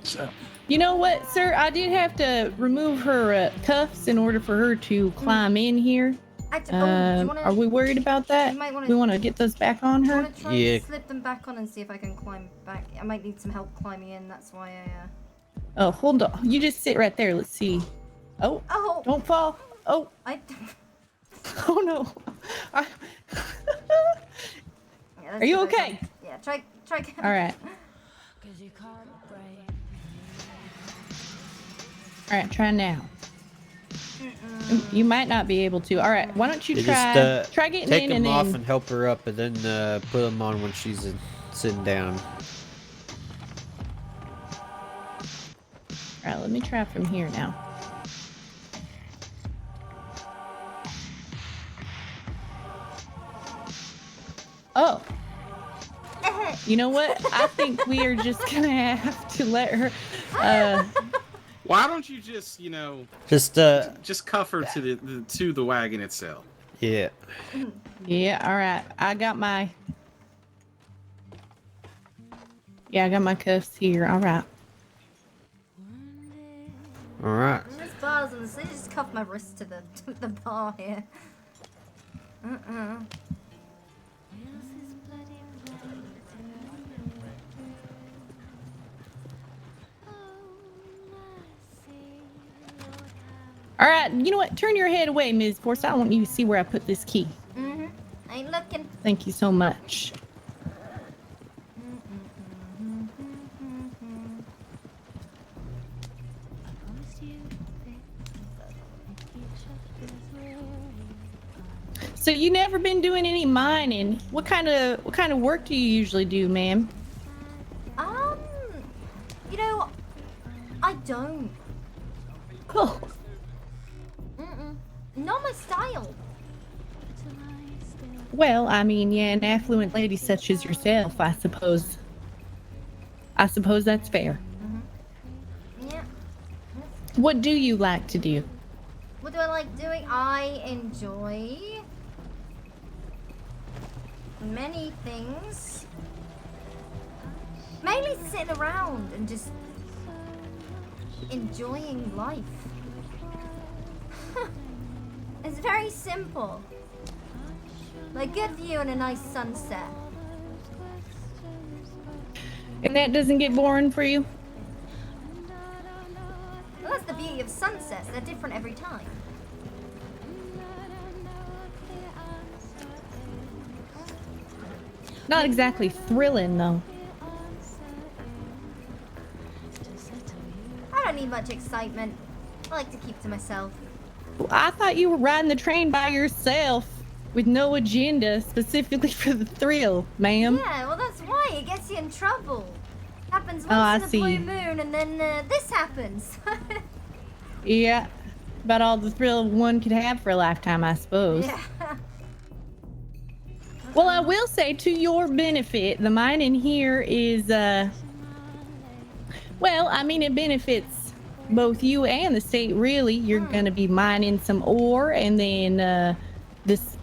So. You know what, sir? I did have to remove her cuffs in order for her to climb in here. Are we worried about that? We want to get those back on her? Try and slip them back on and see if I can climb back. I might need some help climbing in. That's why I. Oh, hold on. You just sit right there. Let's see. Oh. Don't fall. Oh. Oh no. Are you okay? Yeah. Try. All right. All right. Try now. You might not be able to. All right. Why don't you try? Try getting take in them and off then. and help her up, and then put them on when she's sitting down. All right. Let me try from here now. Oh. You know what? I think we are just gonna have to let her. Why don't you just, just cuff her to the wagon itself? Yeah. Yeah. All right. I got my cuffs here. All right. All right. This bar's on the side. Just cuff my wrist to the bar here. All right. You know what? Turn your head away, Ms. Force. I don't want you to see where I put this key. Ain't looking. Thank you so much. So you never been doing any mining? What kind of work do you usually do, ma'am? I don't. Oh. Not my style. Well, I mean, yeah, an affluent lady such as yourself, I suppose. I suppose that's fair. Yeah. What do you like to do? What do I like doing? I enjoy many things. Mainly sitting around and just enjoying life. It's very simple. Like good view and a nice sunset. And that doesn't get boring for you? Well, that's the beauty of sunsets. They're different every time. Not exactly thrilling, though. I don't need much excitement. I like to keep to myself. Well, I thought you were riding the train by yourself with no agenda specifically for the thrill, ma'am. Yeah, well that's why. It gets you in trouble. Happens I once in a blue see. moon and then this happens. Yeah. About all the thrill one could have for a lifetime, I suppose. Yeah. Well, I will say to your benefit, the mining here is, well, I mean, it benefits both you and the state, really. You're going to be mining some ore, and then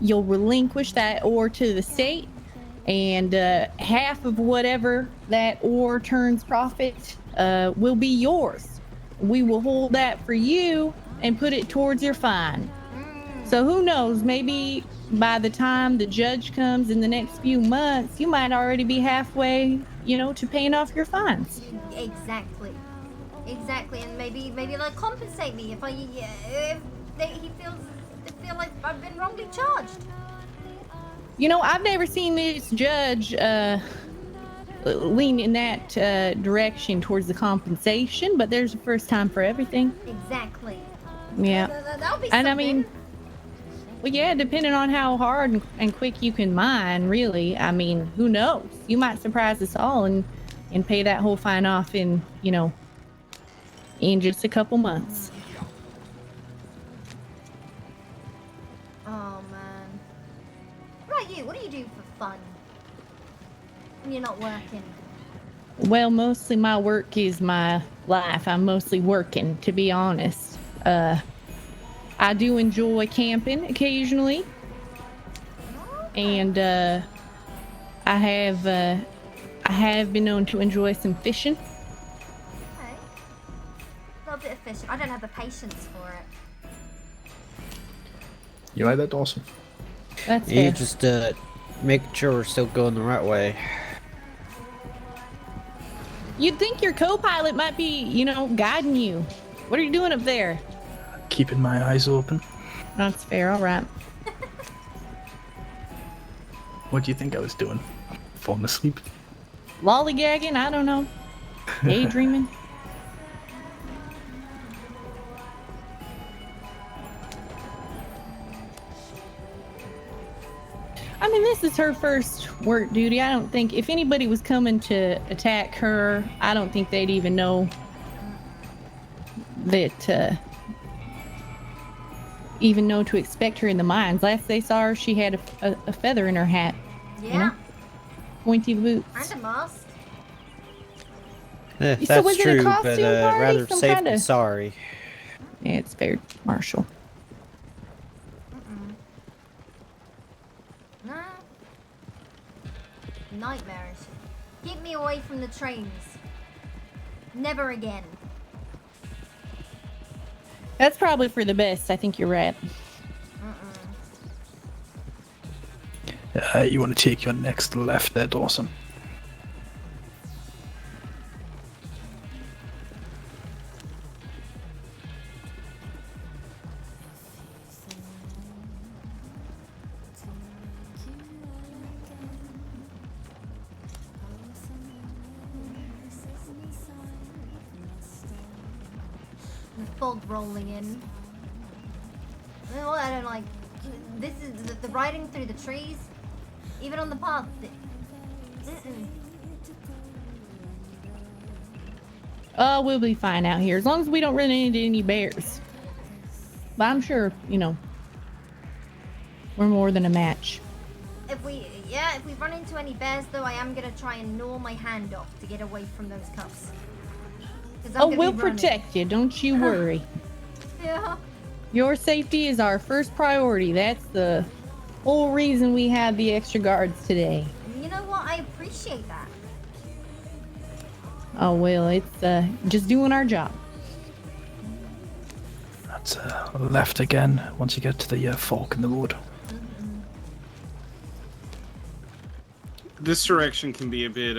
you'll relinquish that ore to the state, and half of whatever that ore turns profit will be yours. We will hold that for you and put it towards your fine. So who knows, maybe by the time the judge comes in the next few months, you might already be halfway, to paying off your fines. Exactly. And maybe like compensate me if he feel like I've been wrongly charged. I've never seen this judge lean in that direction towards the compensation, but there's a first time for everything. Exactly. Yeah. That'll be and something. I mean, well, yeah, depending on how hard and quick you can mine, really. I mean, who knows? You might surprise us all and pay that whole fine off in, in just a couple months. Oh man. What about you? What do you do for fun when you're not working? Well, mostly my work is my life. I'm mostly working, to be honest. I do enjoy camping occasionally, and I have been known to enjoy some fishing. Okay. A little bit of fishing. I don't have the patience for it. You like that, Dawson? That's You fair. just make sure we're still going the right way. You'd think your co-pilot might be, guiding you. What are you doing up there? Keeping my eyes open. That's fair, all right. What do you think I was doing? Falling asleep? Lollygagging? I don't know. Daydreaming? I mean, this is her first work duty. I don't think if anybody was coming to attack her, I don't think they'd even know that, even know to expect her in the mines. Last they saw her, she had a feather in her hat. Yeah. Pointy boots. And a mask. That's So was it a true, but costume party? rather Some safe kinda- than sorry. Yeah, it's fair, Marshall. No. Nightmarish. Keep me away from the trains. Never again. That's probably for the best. I think you're right. You want to take your next left there, Dawson? The fog rolling in. You know what I don't like? This is the riding through the trees, even on the path. We'll be fine out here as long as we don't run into any bears. But I'm sure, we're more than a match. If we run into any bears, though, I am gonna try and gnaw my hand off to get away from those cuffs. 'Cause I'm Oh, gonna we'll be running. protect you. Don't you worry. Yeah. Your safety is our first priority. That's the whole reason we have the extra guards today. You know what? I appreciate that. Oh, well, it's just doing our job. That's left again once you get to the fork in the road. This direction can be a bit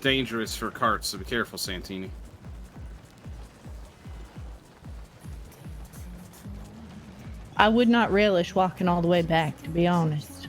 dangerous for carts, so be careful, Santini. I would not relish walking all the way back, to be honest.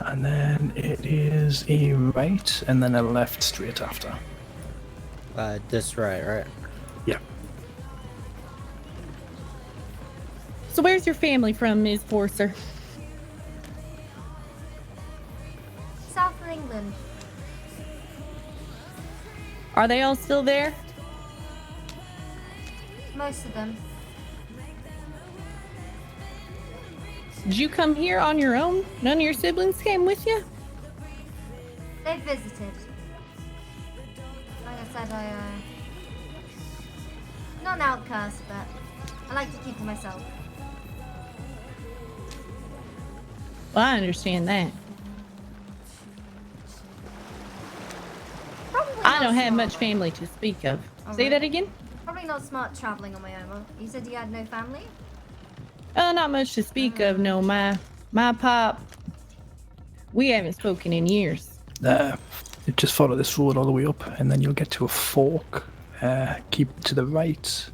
And then it is a right and then a left straight after. This right? Yeah. So where's your family from, Ms. Forcer? South of England. Are they all still there? Most of them. Did you come here on your own? None of your siblings came with you? They visited. Like I said, not an outcast, but I like to keep to myself. Well, I understand that. I don't have much family to speak of. Say that again? Probably not smart traveling on my own. Well, you said you had no family? Not much to speak of, no. My pop, we haven't spoken in years. You just follow this road all the way up, and then you'll get to a fork. Keep to the right,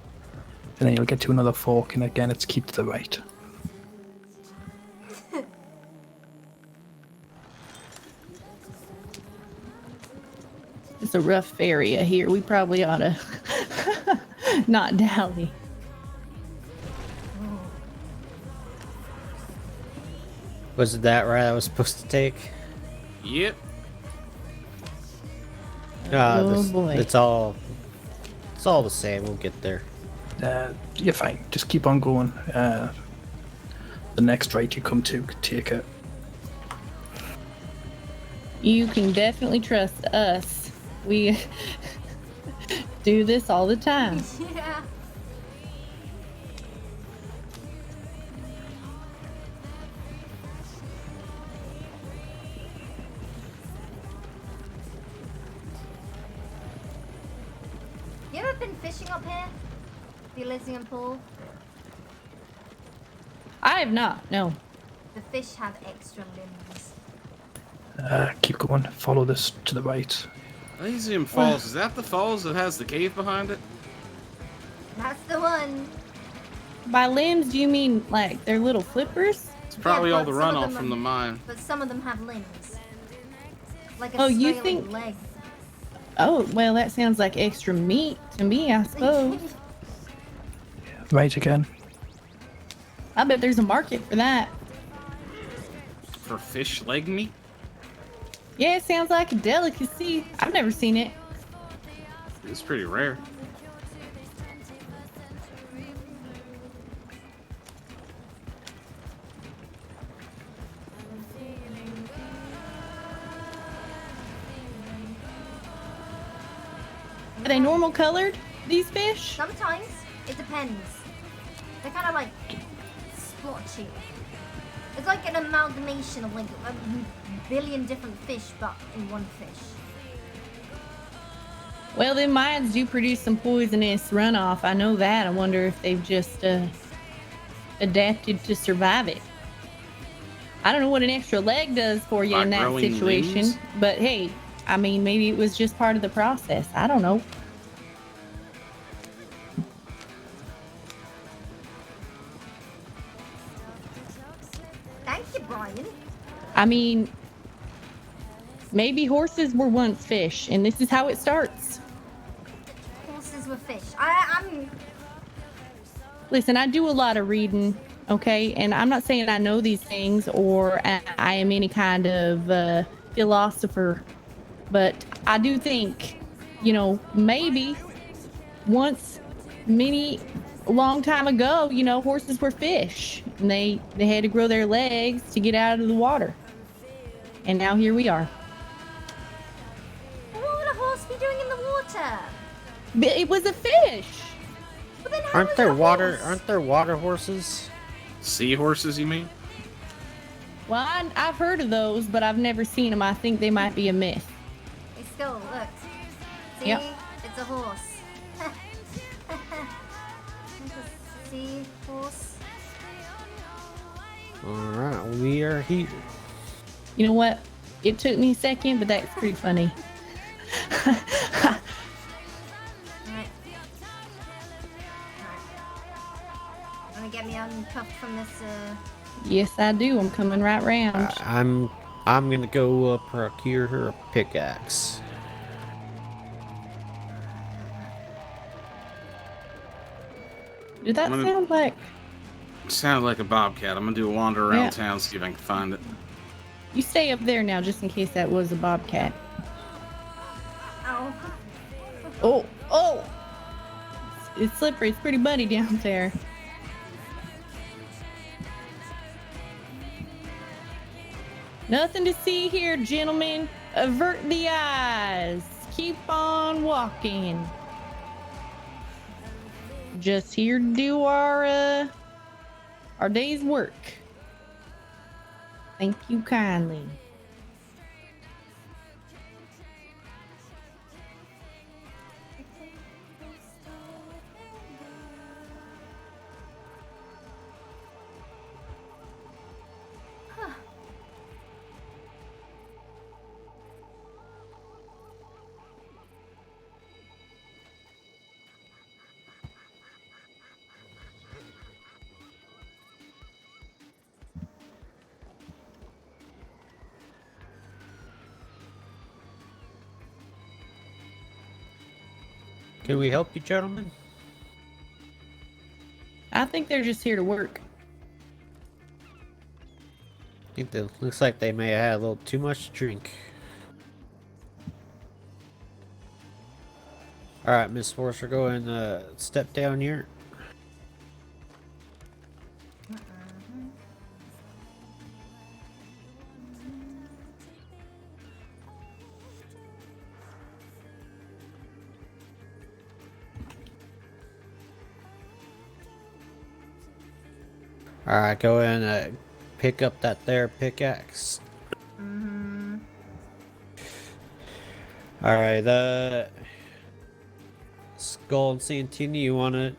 and then you'll get to another fork, and again, it's keep to the right. It's a rough area here. We probably ought to not dally. Was it that right I was supposed to take? Yep. Boy. It's all the same. We'll get there. You're fine. Just keep on going. The next right you come to, take it. You can definitely trust us. We do this all the time. Yeah. You ever been fishing up here? The Elysian Pool? I have not, no. The fish have extra limbs. Keep going. Follow this to the right. Elysium Falls, is that the falls that has the cave behind it? That's the one. By limbs, do you mean like they're little flippers? It's probably all the but some of runoff them from the mine. But some of them have limbs. Like a Oh, you scaly think- leg. Oh, well, that sounds like extra meat to me, I suppose. Right again. I bet there's a market for that. For fish leg meat? Yeah, it sounds like a delicacy. I've never seen it. It's pretty rare. Are they normal colored, these fish? Sometimes. It depends. They're kind of like splotchy. It's like an amalgamation of like a billion different fish, but in one fish. Well, them mines do produce some poisonous runoff. I know that. I wonder if they've just adapted to survive it. I don't know what an extra leg does for you By in that growing situation, limbs? but hey, I mean, maybe it was just part of the process. I don't know. Thank you, Brian. I mean, maybe horses were once fish, and this is how it starts. Horses were fish. I'm. Listen, I do a lot of reading, okay? And I'm not saying I know these things or I am any kind of philosopher, but I do think, you know, maybe once, a long time ago, you know, horses were fish, and they had to grow their legs to get out of the water. And now here we are. What would a horse be doing in the water? But it was a fish. But then how Aren't was there it a water? horse? Aren't there water horses? Seahorses, you mean? Well, I've heard of those, but I've never seen them. I think they might be a myth. Hey, Skull, look. See? Yep. It's a horse. It's a seahorse. Alright, we are here. You know what? It took me a second, but that's pretty funny. Alright. Wanna get me uncuffed from this, Yes, I do. I'm coming right round. I'm gonna go procure her a pickaxe. Did that sound like? Sounded like a bobcat. I'm gonna do a wander around Yeah. town, see if I can find it. You stay up there now, just in case that was a bobcat. Ow. Oh, oh! It's slippery. It's pretty muddy down there. Nothing to see here, gentlemen. Avert the eyes. Keep on walking. Just here to do our day's work. Thank you kindly. Can we help you, gentlemen? I think they're just here to work. I think that looks like they may have had a little too much to drink. Alright, Miss Forster, go and step down here. Alright, go and pick up that there pickaxe. Mm-hmm. Alright, Skull and Santini, you want to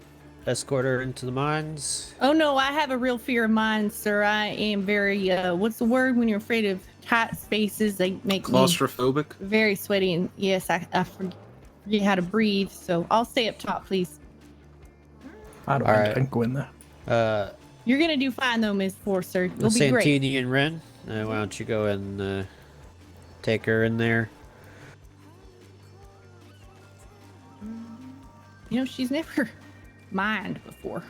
escort her into the mines? Oh no, I have a real fear of mines, sir. I am very, what's the word when you're afraid of tight spaces? They make Claustrophobic? me very sweaty, and yes, I forget how to breathe, so I'll stay up top, please. I don't think I can go in there. You're gonna do fine though, Miss Forster. You'll be great. Santini and Ren, why don't you go and take her in there? You know, she's never mined before.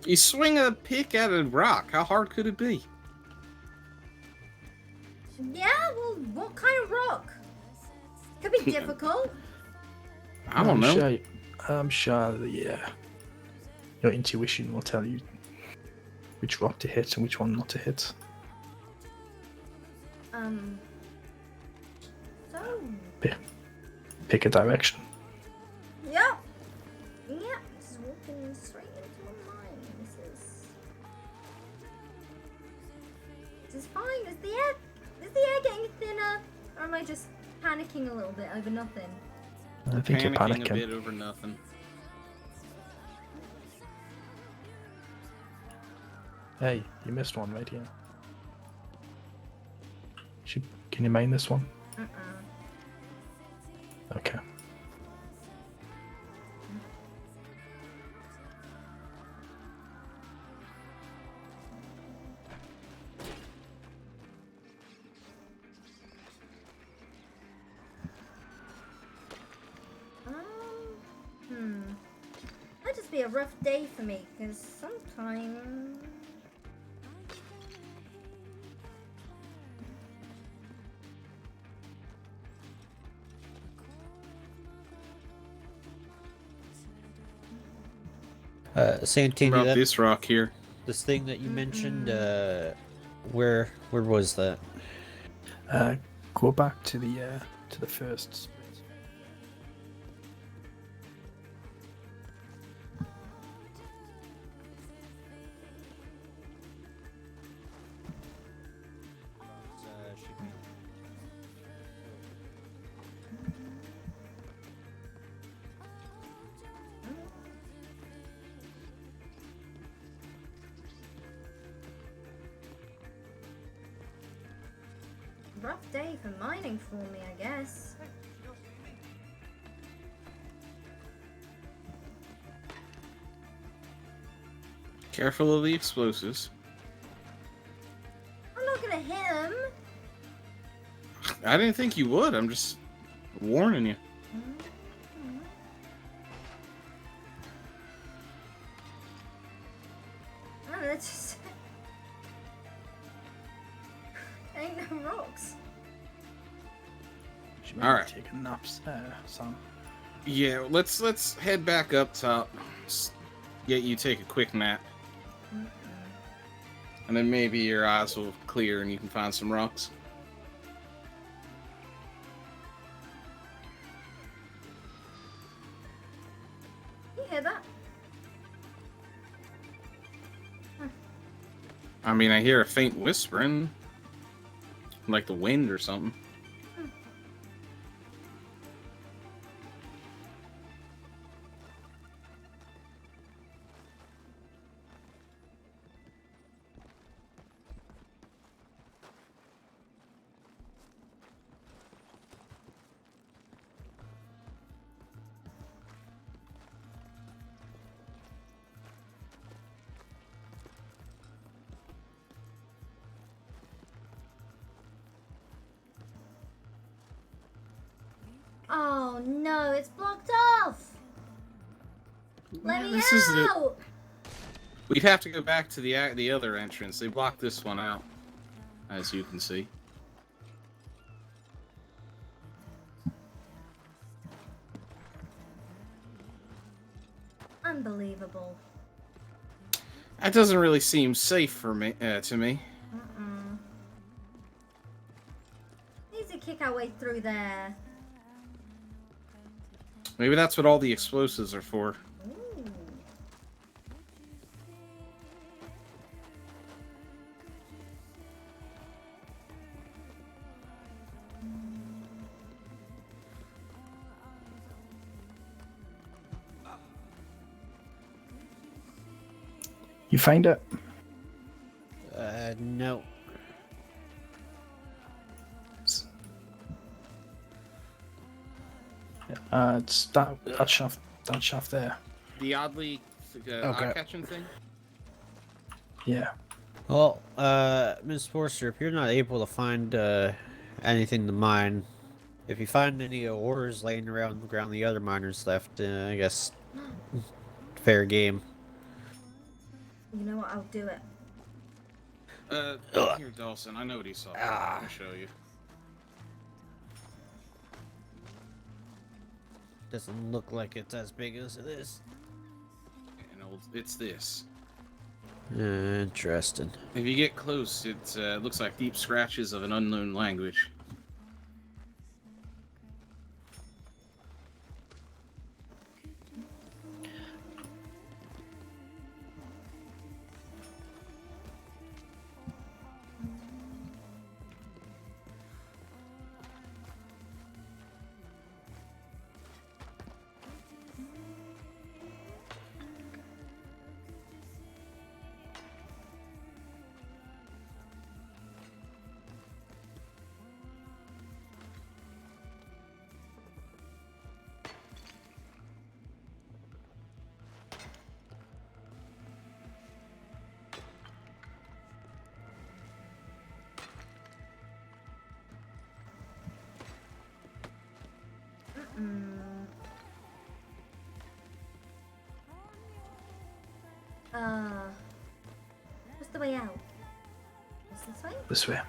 You swing a pick at a rock. How hard could it be? Yeah, well, what kind of rock? Could be difficult. I don't know. I'm sure your intuition will tell you which rock to hit and which one not to hit. So. Pick a direction. Yeah. Yeah. This is walking straight into a mine. This is fine. Is the air getting thinner, or am I just panicking a little bit over nothing? I think you're Panicking panicking. a bit over nothing. Hey, you missed one right here. Can you main this one? Okay. Might just be a rough day for me, because sometimes. Santini, What about this rock here? This thing that you mentioned, where was that? Go back to the first. Rough day for mining for me, I guess. Careful of the explosives. I'm not gonna hit him. I didn't think you would. I'm just warning you. Oh, that's just... Ain't no rocks. Should All right. Take a nap, Sam. Yeah, let's head back up top. Get you take a quick nap. And then maybe your eyes will clear and you can find some rocks. You hear that? I mean, I hear a faint whispering. Like the wind or something. Oh no, it's blocked off. Let me This is the- out. We'd have to go back to the other entrance. They blocked this one out, as you can see. Unbelievable. That doesn't really seem safe for me to me. Need to kick our way through there. Maybe that's what all the explosives are for. Ooh. You find it? No. It's that shaft there. The oddly Okay. eye-catching thing? Yeah. Well, Miss Forster, if you're not able to find anything to mine, if you find any ores laying around the ground the other miners left, I guess fair game. You know what? I'll do it. Here, Dawson, I know what he saw. I'll show you. Doesn't look like it's as big as it is. It's this. Interesting. If you get close, it looks like deep scratches of an unknown language. What's the way out? Is this way? This way.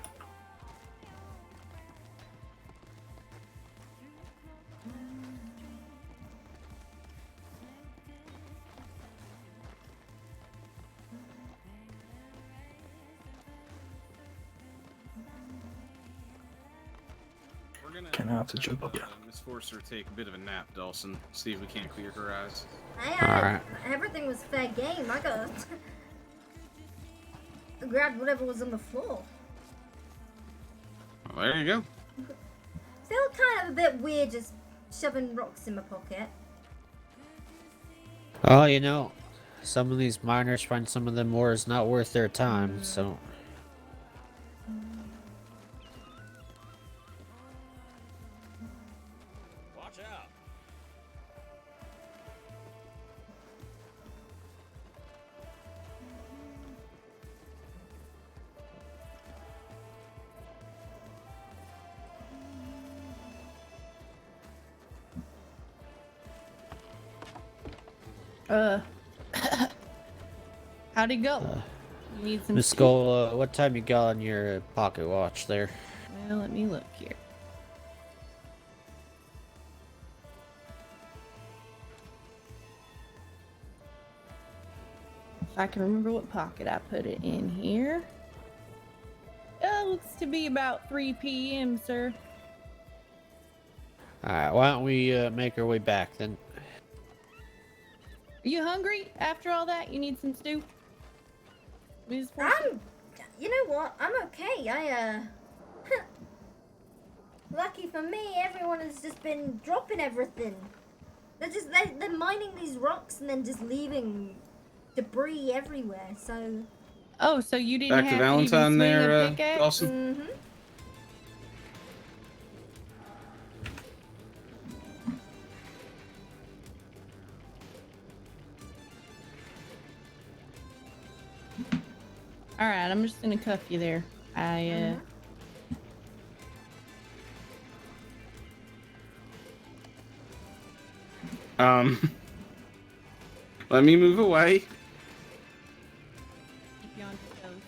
Can I have to jump up? Yeah. Miss Forster take a bit of a nap, Dawson. See if we can't clear her eyes. Hey, everything was fair game. I got grabbed whatever was on the floor. Well, there you go. Feel kind of a bit weird just shoving rocks in my pocket. Oh, you know, some of these miners find some of them ores not worth their time, so... Watch out. How'd it go? You need some Miss Skull, what time you got on your pocket watch there? Well, let me look here. If I can remember what pocket I put it in here. Looks to be about 3 p.m., sir. Alright, why don't we make our way back then? Are you hungry after all that? You need some stew? You know what? I'm okay. Lucky for me, everyone has just been dropping everything. They're mining these rocks and then just leaving debris everywhere, so... Oh, so you didn't Back to have Valentine to even swing there, a pickaxe? Dawson? Mm-hmm. Alright, I'm just gonna cuff you there. Let me move away. Keep you on your toes.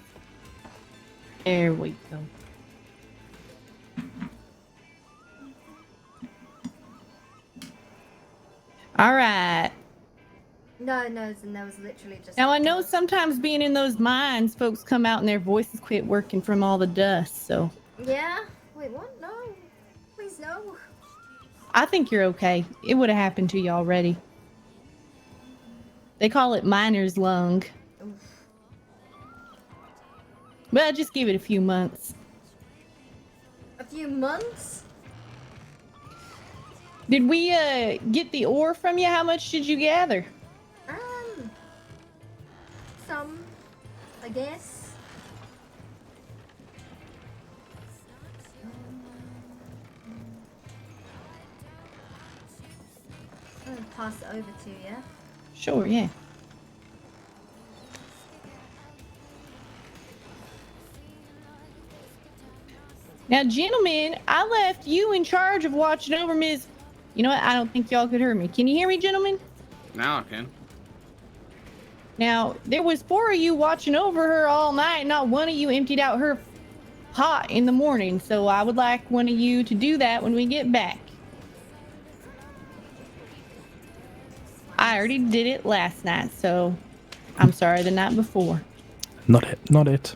There we go. Alright. No, that was literally just... Now I know sometimes being in those mines, folks come out and their voices quit working from all the dust, so... Yeah? Wait, what? No. Please, no. I think you're okay. It would have happened to you already. They call it miner's lung. Well, just give it a few months. A few months? Did we get the ore from you? How much did you gather? Some, I guess. I'm gonna pass it over to you. Sure, yeah. Now, gentlemen, I left you in charge of watching over Ms. You know what? I don't think y'all could hear me. Can you hear me, gentlemen? Now I can. Now, there was 4 of you watching over her all night. Not one of you emptied out her pot in the morning. So I would like one of you to do that when we get back. I already did it last night, so I'm sorry the night before. Not it. Not it.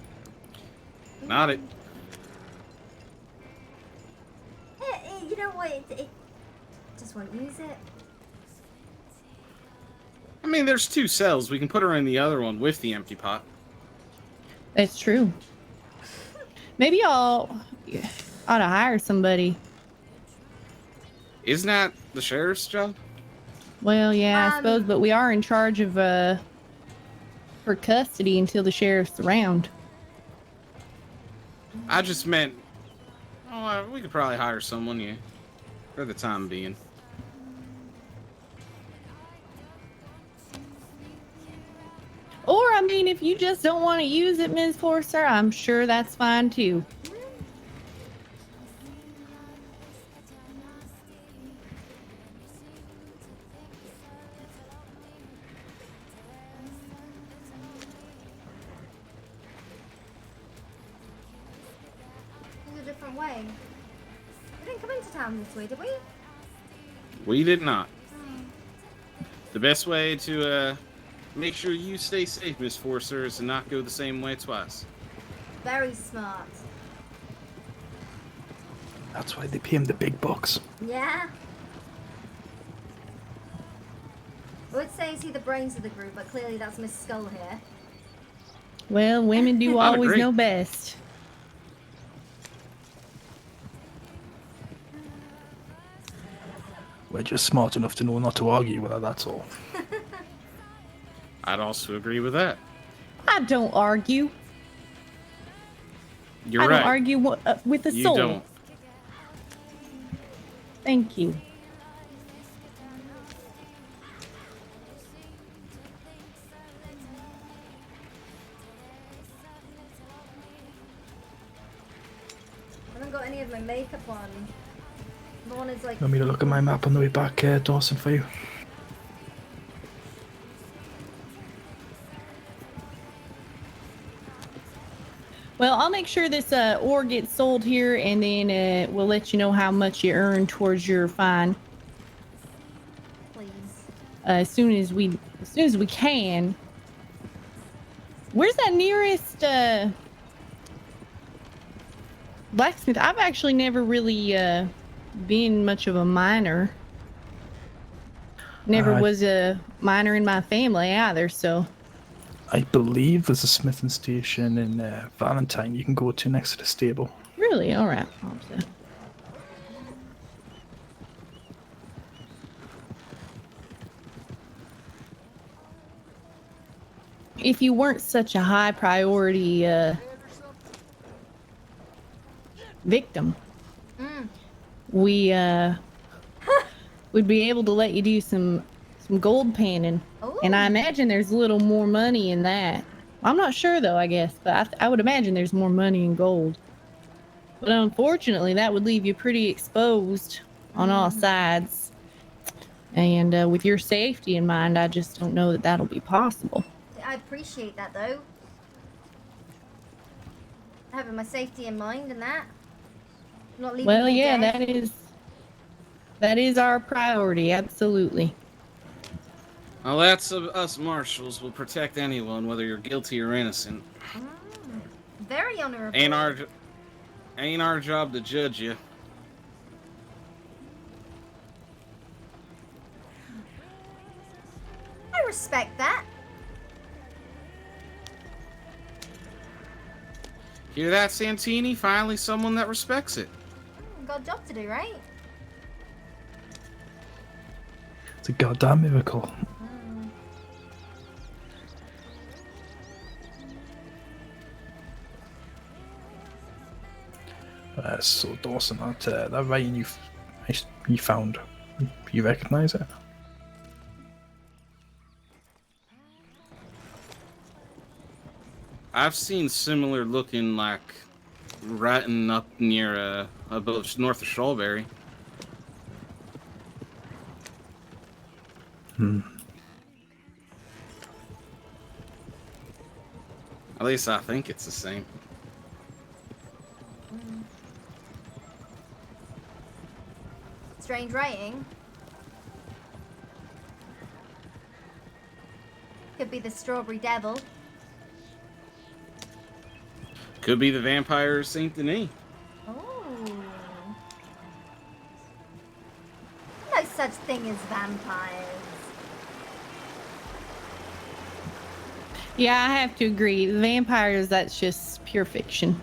You know what? It just won't use it. I mean, there's 2 cells. We can put her in the other one with the empty pot. That's true. Maybe y'all ought to hire somebody. Isn't that the sheriff's job? Well, yeah, I suppose, but we are in charge of her custody until the sheriff's around. I just meant, we could probably hire someone, yeah, for the time being. Or, I mean, if you just don't want to use it, Ms. Forster, I'm sure that's fine too. There's a different way. We didn't come into town this way, did we? We did not. The best way to make sure you stay safe, Miss Forcer, is to not go the same way twice. Very smart. That's why they pay him the big bucks. Yeah. I would say is he the brains of the group, but clearly that's Miss Skull here. Well, women do always know best. We're just smart enough to know not to argue with her, that's all. I'd also agree with that. I don't argue. You're I right. don't argue with the soul. You don't. Thank you. I haven't got any of my makeup on. Lorna's like... Want me to look at my map on the way back, Dawson, for you? Well, I'll make sure this ore gets sold here, and then we'll let you know how much you earn towards your fine. Please. As soon as we can. Where's that nearest blacksmith? I've actually never really been much of a miner. Never was a miner in my family either, so. I believe there's a smithing station in Valentine you can go to next to the stable. Really? All right. If you weren't such a high priority victim, we'd be able to let you do some gold panning. And I imagine there's a little more money in that. I'm not sure though, I guess, but I would imagine there's more money in gold. But unfortunately, that would leave you pretty exposed on all sides. And with your safety in mind, I just don't know that that'll be possible. I appreciate that though. Having my safety in mind and that. Not leaving Well, me yeah, dead. that is our priority, absolutely. Well, that's us marshals will protect anyone, whether you're guilty or innocent. Very honorable. Ain't our job to judge you. I respect that. Hear that, Santini? Finally someone that respects it. Got a job to do, right? It's a goddamn miracle. So Dawson, that writing you found, you recognize it? I've seen similar looking, like, writing up near, above north of Strawberry. At least I think it's the same. Strange writing. Could be the Strawberry Devil. Could be the vampire Saint Denis. Oh. No such thing as vampires. Yeah, I have to agree. The vampires, that's just pure fiction.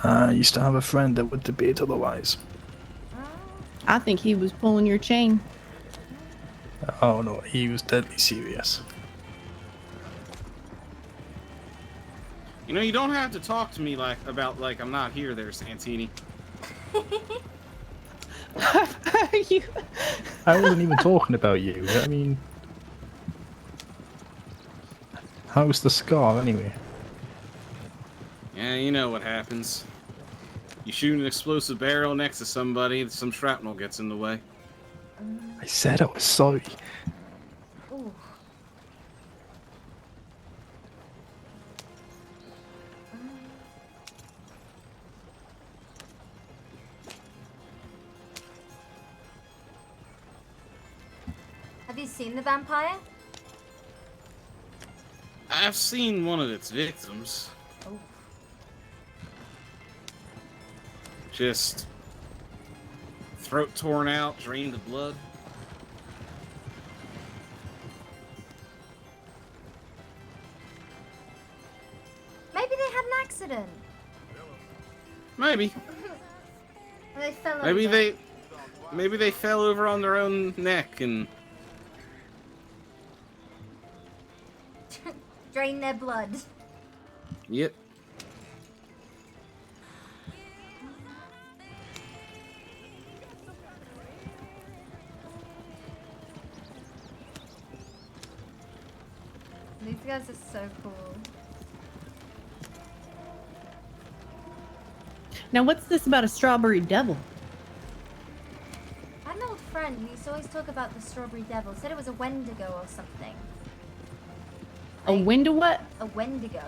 I used to have a friend that would debate otherwise. I think he was pulling your chain. Oh no, he was deadly serious. You know, you don't have to talk to me about I'm not here there, Santini. I wasn't even talking about you. I mean, how's the scar anyway? Yeah, you know what happens. You shoot an explosive barrel next to somebody, some shrapnel gets in the way. I said I was sorry. Ooh. Have you seen the vampire? I've seen one of its victims. Oh. Just throat torn out, drained of blood. Maybe they had an accident. Maybe. They fell Maybe over. maybe they fell over on their own neck and Drain their blood. yep. These guys are so cool. Now, what's this about a strawberry devil? I had an old friend who used to always talk about the Strawberry Devil. Said it was a Wendigo or something. A Wendigo what? A Wendigo.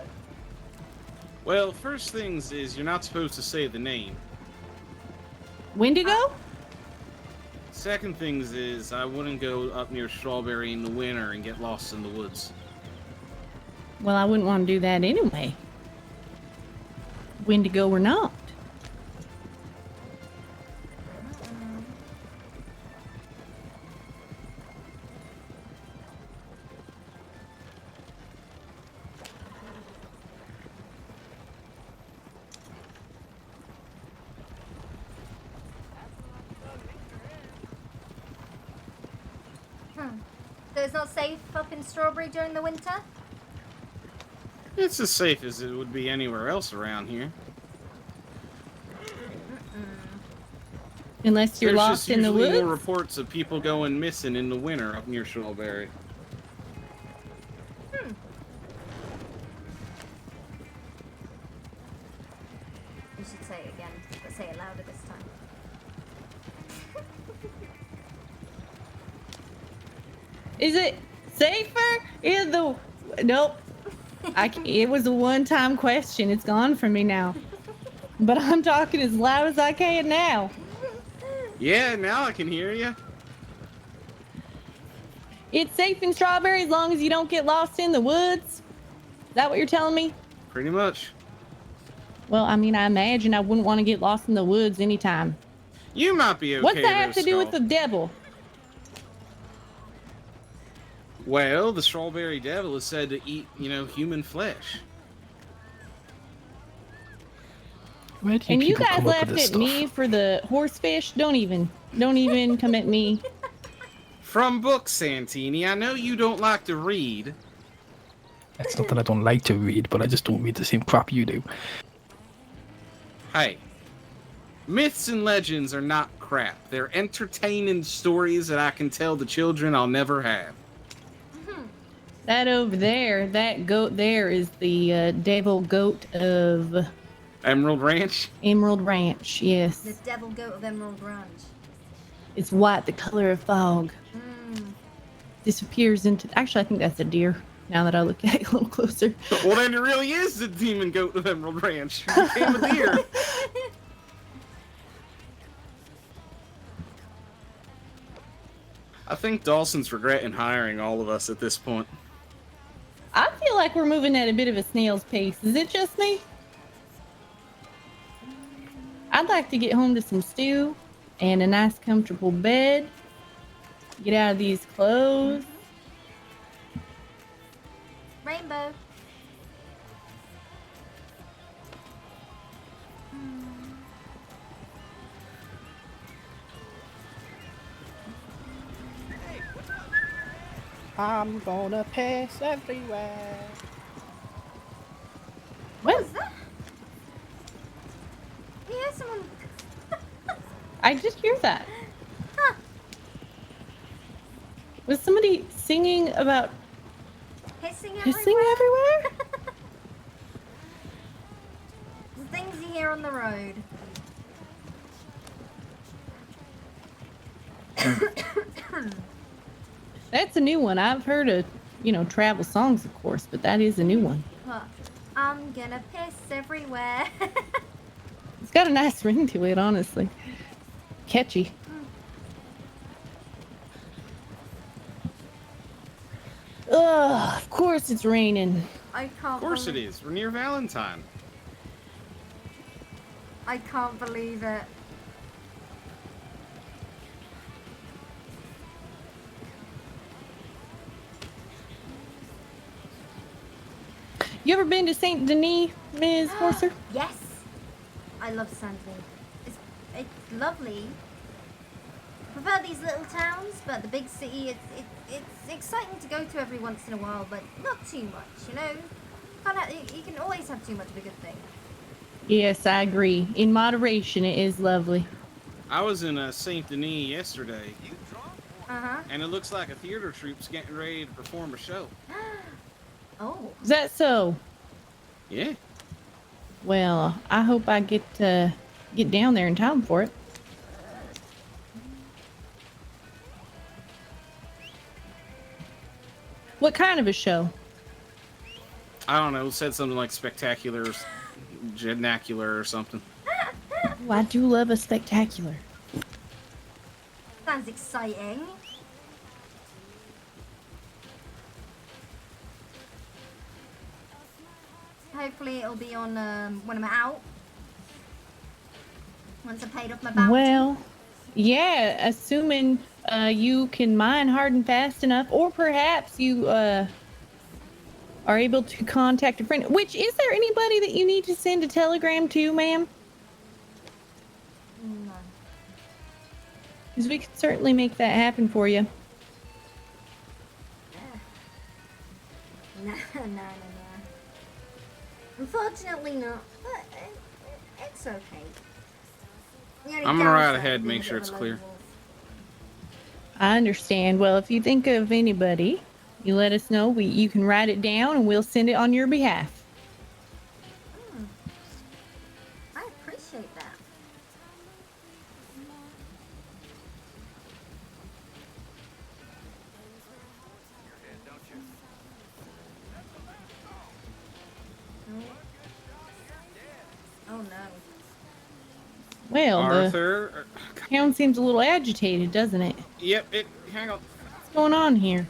Well, first things is you're not supposed to say the name. Wendigo? Second things is I wouldn't go up near Strawberry in the winter and get lost in the woods. Well, I wouldn't want to do that anyway. Wendigo or not. So it's not safe up in Strawberry during the winter? It's as safe as it would be anywhere else around here. Unless you're lost in the There's woods? usually more reports of people going missing in the winter up near Strawberry. You should say it again, but say it louder this time. Is it safer in the... Nope. It was a one-time question. It's gone from me now. But I'm talking as loud as I can now. Yeah, now I can hear you. It's safe in Strawberry as long as you don't get lost in the woods? Is that what you're telling me? Pretty much. Well, I mean, I imagine I wouldn't want to get lost in the woods anytime. You might be okay. What's that have to do with the devil? Well, the Strawberry Devil is said to eat, human flesh. Where do And you people guys come up with laughed this at stuff? me for the horsefish? Don't even come at me. From books, Santini. I know you don't like to read. It's not that I don't like to read, but I just don't read the same crap you do. Hey, myths and legends are not crap. They're entertaining stories that I can tell the children I'll never have. That over there, that goat there is the devil goat of Emerald Ranch? Emerald Ranch, yes. The devil goat of Emerald Ranch. It's white, the color of fog. Disappears into... Actually, I think that's a deer, now that I look at it a little closer. Well, then it really is the demon goat of Emerald Ranch. It became a deer. I think Dawson's regretting hiring all of us at this point. I feel like we're moving at a bit of a snail's pace. Is it just me? I'd like to get home to some stew and a nice comfortable bed. Get out of these clothes. Rainbow. I'm gonna piss everywhere. What was that? Yeah, someone. I did hear that. Huh. Was somebody singing about Hissing hissing everywhere? The things you hear on the road. That's a new one. I've heard of, travel songs, of course, but that is a new one. Huh. I'm gonna piss everywhere. It's got a nice ring to it, honestly. Catchy. Ugh, of course it's raining. I can't. Of course it is. We're near Valentine. I can't believe it. You ever been to Saint Denis, Ms. Horser? Yes. I love Sandville. It's lovely. I prefer these little towns, but the big city, it's exciting to go to every once in a while, but not too much, you can always have too much of a good thing. Yes, I agree. In moderation, it is lovely. I was in Saint Denis yesterday, Uh-huh. and it looks like a theater troupe's getting ready to perform a show. Oh. Is that so? Yeah. Well, I hope I get down there in time for it. What kind of a show? I don't know. It said something like spectacular spectacular or something. Oh, I do love a spectacular. Sounds exciting. Hopefully it'll be on when I'm out. Once I paid off my bounty. Well, yeah, assuming you can mine hard and fast enough, or perhaps you are able to contact a friend. Which, is there anybody that you need to send a telegram to, ma'am? No. Because we could certainly make that happen for you. No. Unfortunately not, but it's okay. I'm gonna ride ahead and make sure it's clear. I understand. Well, if you think of anybody, you let us know. You can write it down and we'll send it on your behalf. I appreciate that. Oh no. Well, Arthur. the town seems a little agitated, doesn't it? Yep. Hang on. What's going on here?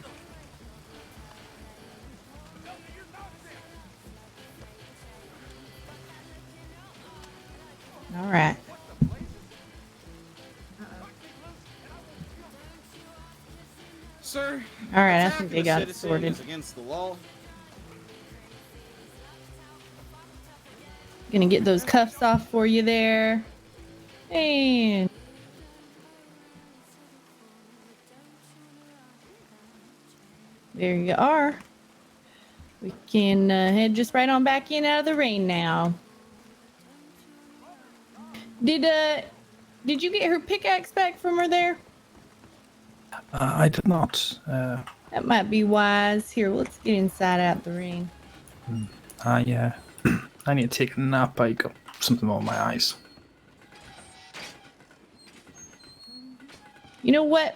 All right. Sir. All right, I think they got it citizen sorted. is against the law. Gonna get those cuffs off for you there. And there you are. We can head just right on back in out of the rain now. Did you get her pickaxe back from her there? I did not. That might be wise. Here, let's get inside out the rain. I need to take a nap. I got something on my eyes. You know what?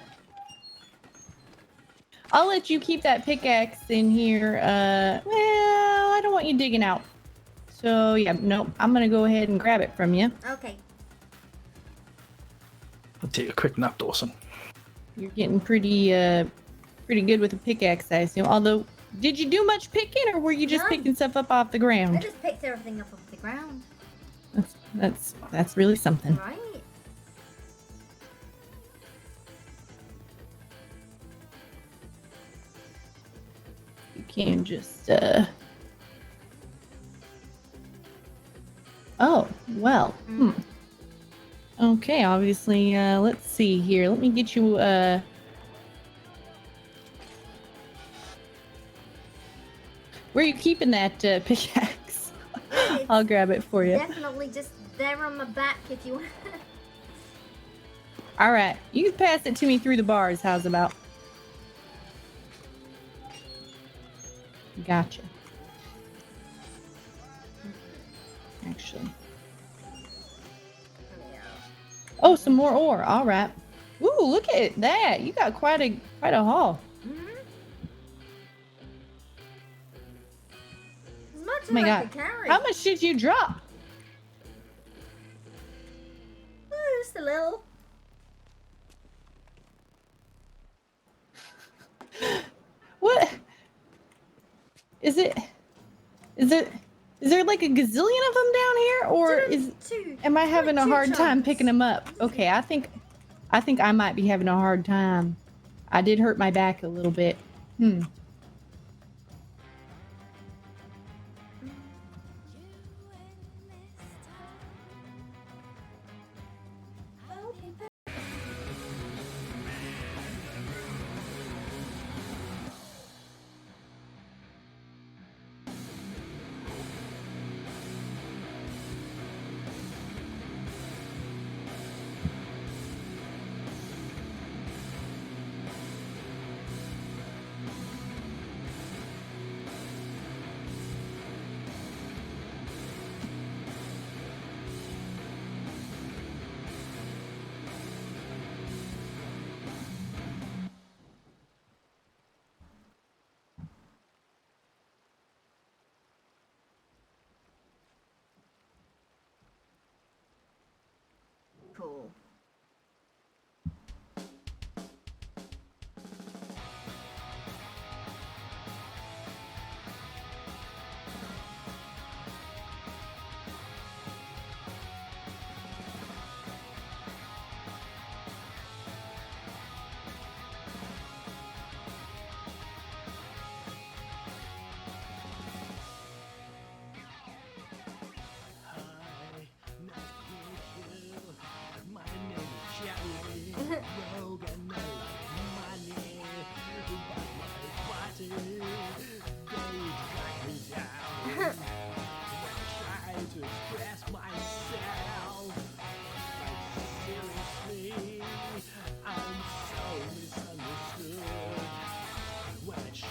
I'll let you keep that pickaxe in here. Well, I don't want you digging out. So, yeah, nope. I'm going to go ahead and grab it from you. Okay. I'll take a quick nap, Dawson. You're getting pretty good with a pickaxe, I assume. Although, did you do much picking, or were you just picking stuff up off the I ground? just picked everything up off the ground. That's really something. Right? You can just Oh, well. Okay, obviously, let's see here. Let me get you where are you keeping that pickaxe? I'll grab it for you. Definitely just there on my back if you want. All right, you can pass it to me through the bars. How's about? Gotcha. Actually. Oh, some more ore. All right. Ooh, look at that. You got quite a haul. As much Oh my as I god. could carry. How much did you drop? Oh, just a little. What? Is there like a gazillion of them down here, or am I having a hard time picking them up? Okay, I think I might be having a hard time. I did hurt my back a little bit. cool.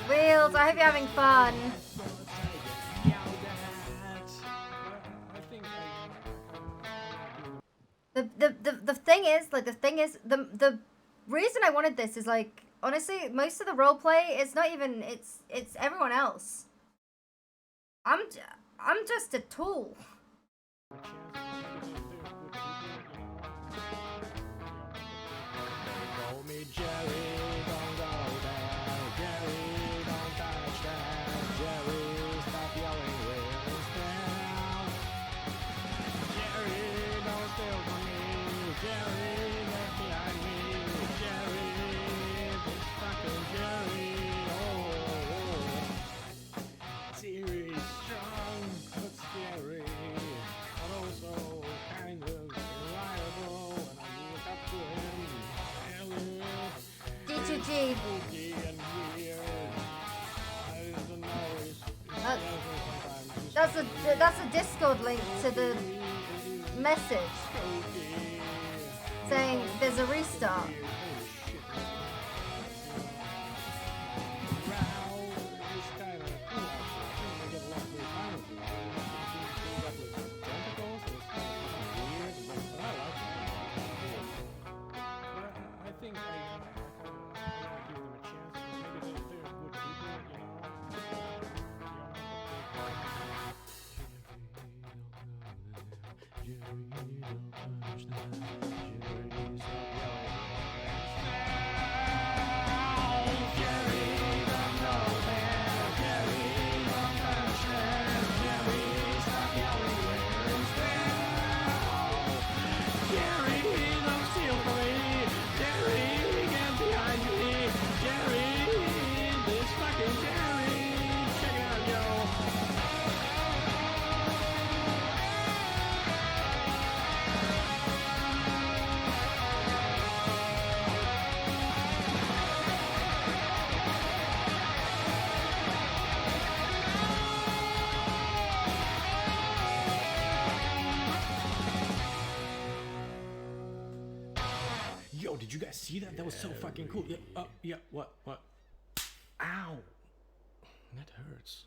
Wheels, I hope you're having fun. The thing is, like, the reason I wanted this is, like, honestly, most of the roleplay, it's not even, it's everyone else. I'm just a tool. D2G. That's a Discord link to the message saying there's a restart. Yo, did you guys see that? That was so fucking cool. Yeah, yeah, what? Ow! That hurts.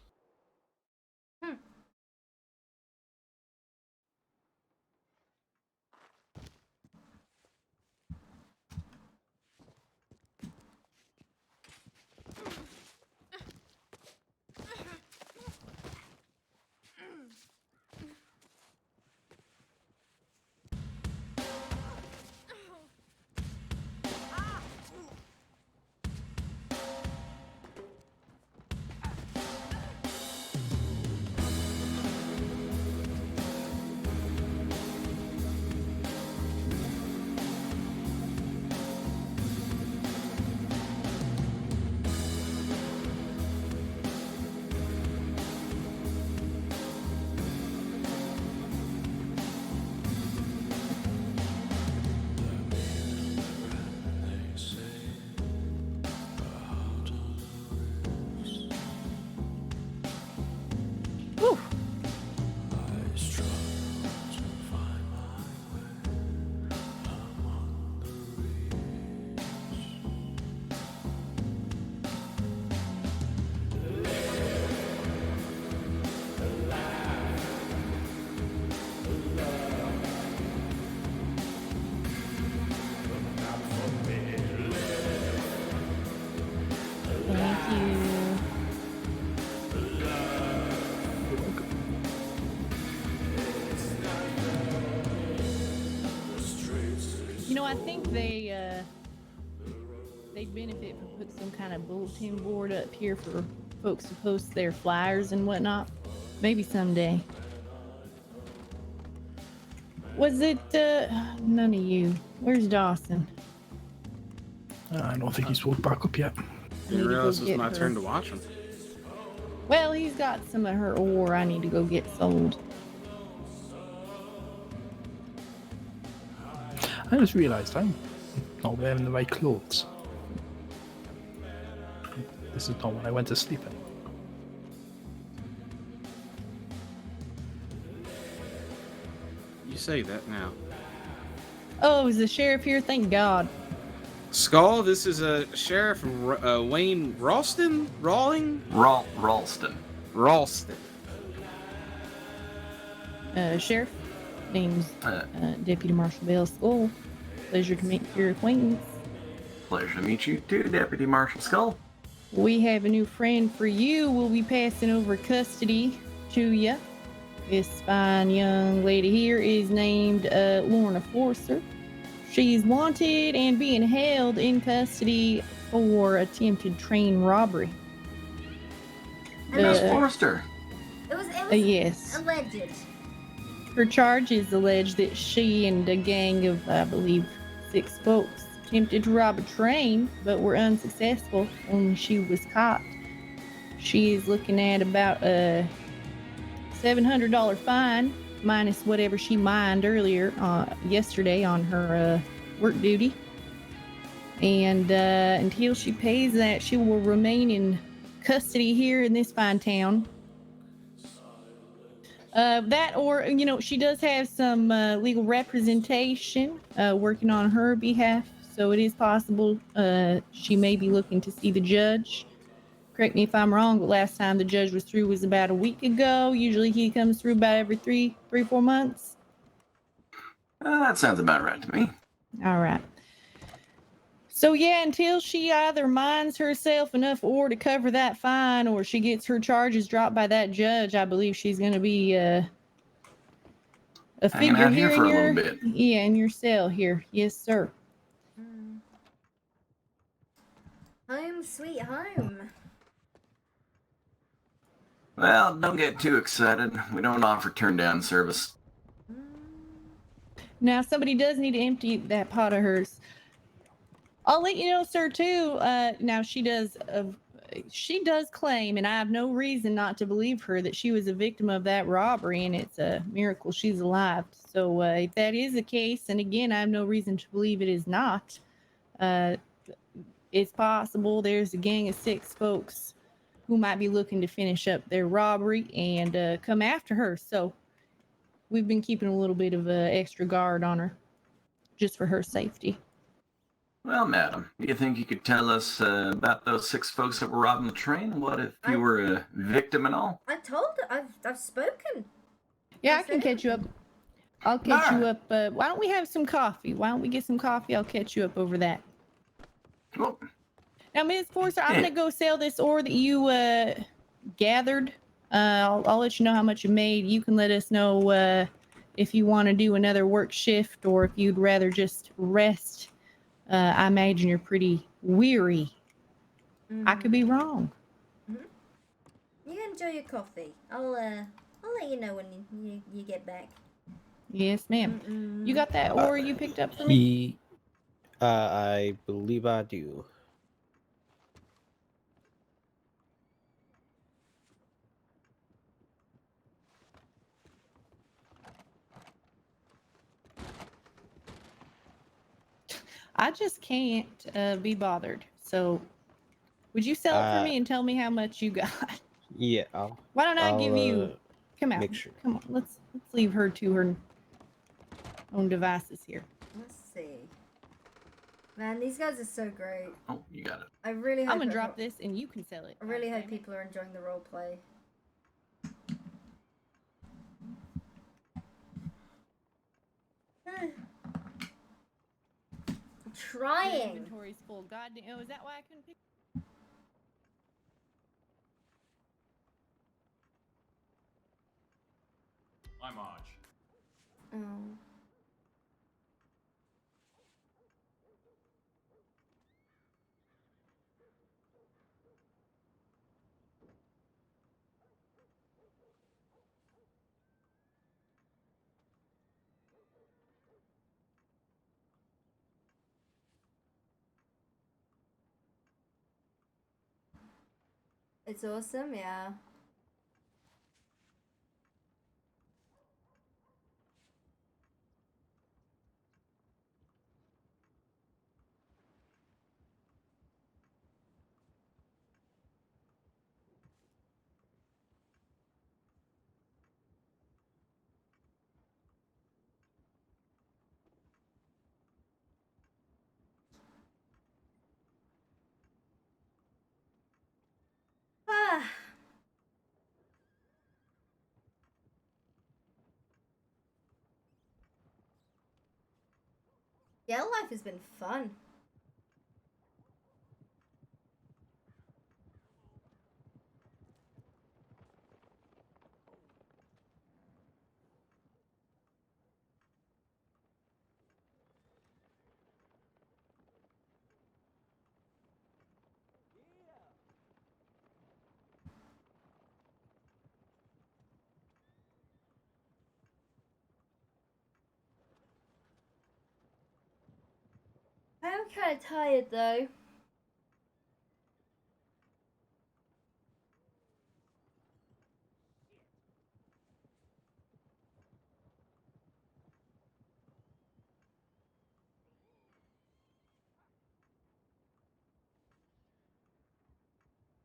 You know, I think they'd benefit from putting some kind of bulletin board up here for folks to post their flyers and whatnot. Maybe someday. Was it, none of you? Where's Dawson? I don't think he's woke back up yet. Didn't realize it was get my her. turn to watch him. Well, he's got some of her ore I need to go get sold. I just realised I'm not wearing the right clothes. This is not what I went to sleep in. You say that now. Oh, is the sheriff here? Thank God. Skull, this is Sheriff Wayne Ralston? Ralston. Ralston. Sheriff, name's Deputy Marshal Bell Skull. Pleasure to make your acquaintance. Pleasure to meet you too, Deputy Marshal Skull. We have a new friend for you. We'll be passing over custody to you. This fine young lady here is named Lorna Forster. She's wanted and being held in custody for attempted train robbery. Miss Forster. It was yes. alleged. Her charges allege that she and a gang of, I believe, 6 folks attempted to rob a train, but were unsuccessful when she was caught. She is looking at about a $700 fine, minus whatever she mined earlier, yesterday on her work duty. And until she pays that, she will remain in custody here in this fine town. That, or, you know, she does have some legal representation working on her behalf, so it is possible she may be looking to see the judge. Correct me if I'm wrong, but last time the judge was through was about a week ago. Usually he comes through about every 4 months. That sounds about right to me. All right. So yeah, until she either mines herself enough ore to cover that fine, or she gets her charges dropped by that judge, I believe she's going to be a Hanging figure out here here for in a your, little bit. yeah, in your cell here. Yes, sir. Home sweet home. Well, don't get too excited. We don't offer turn down service. Now, somebody does need to empty that pot of hers. I'll let you know, sir, too. Now, she does claim, and I have no reason not to believe her, that she was a victim of that robbery, and it's a miracle she's alive. So if that is the case, and again, I have no reason to believe it is not, it's possible there's a gang of 6 folks who might be looking to finish up their robbery and come after her. So we've been keeping a little bit of extra guard on her, just for her safety. Well, madam, do you think you could tell us about those 6 folks that were robbing the train? What if you were a victim and all? I told her. I've spoken. Yeah, I can catch you up. I'll catch you up. Why don't we have some coffee? Why don't we get some coffee? I'll catch you up over that. Well, now, Ms. Forster, I'm going to go sell this ore that you gathered. I'll let you know how much you made. You can let us know if you want to do another work shift or if you'd rather just rest. I imagine you're pretty weary. I could be wrong. You enjoy your coffee. I'll let you know when you get back. Yes, ma'am. You got that ore you picked up for me? I believe I do. I just can't be bothered. So, would you sell it for me and tell me how much you got? Yeah. Why don't I give you? Come out. make sure. Come on. Let's leave her to her own devices here. Let's see. Man, these guys are so great. Oh, you got it. I really hope I'm gonna drop this and you can sell it. I really hope people are enjoying the role play. Trying. Inventory's full. God damn. Oh, is that why I couldn't pick? I'm Arch. Oh. It's awesome, yeah. Ah. Yeah, life has been fun. I'm kind of tired though.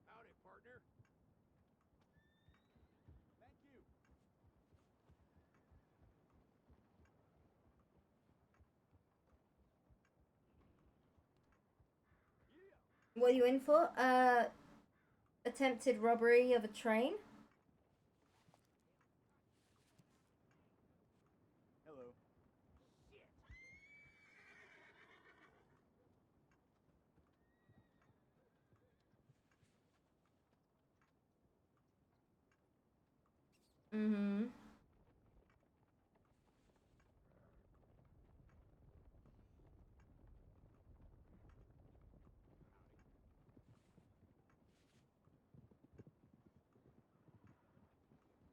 Howdy, partner. Thank you. What are you in for? Attempted robbery of a train? Hello. Mm-hmm.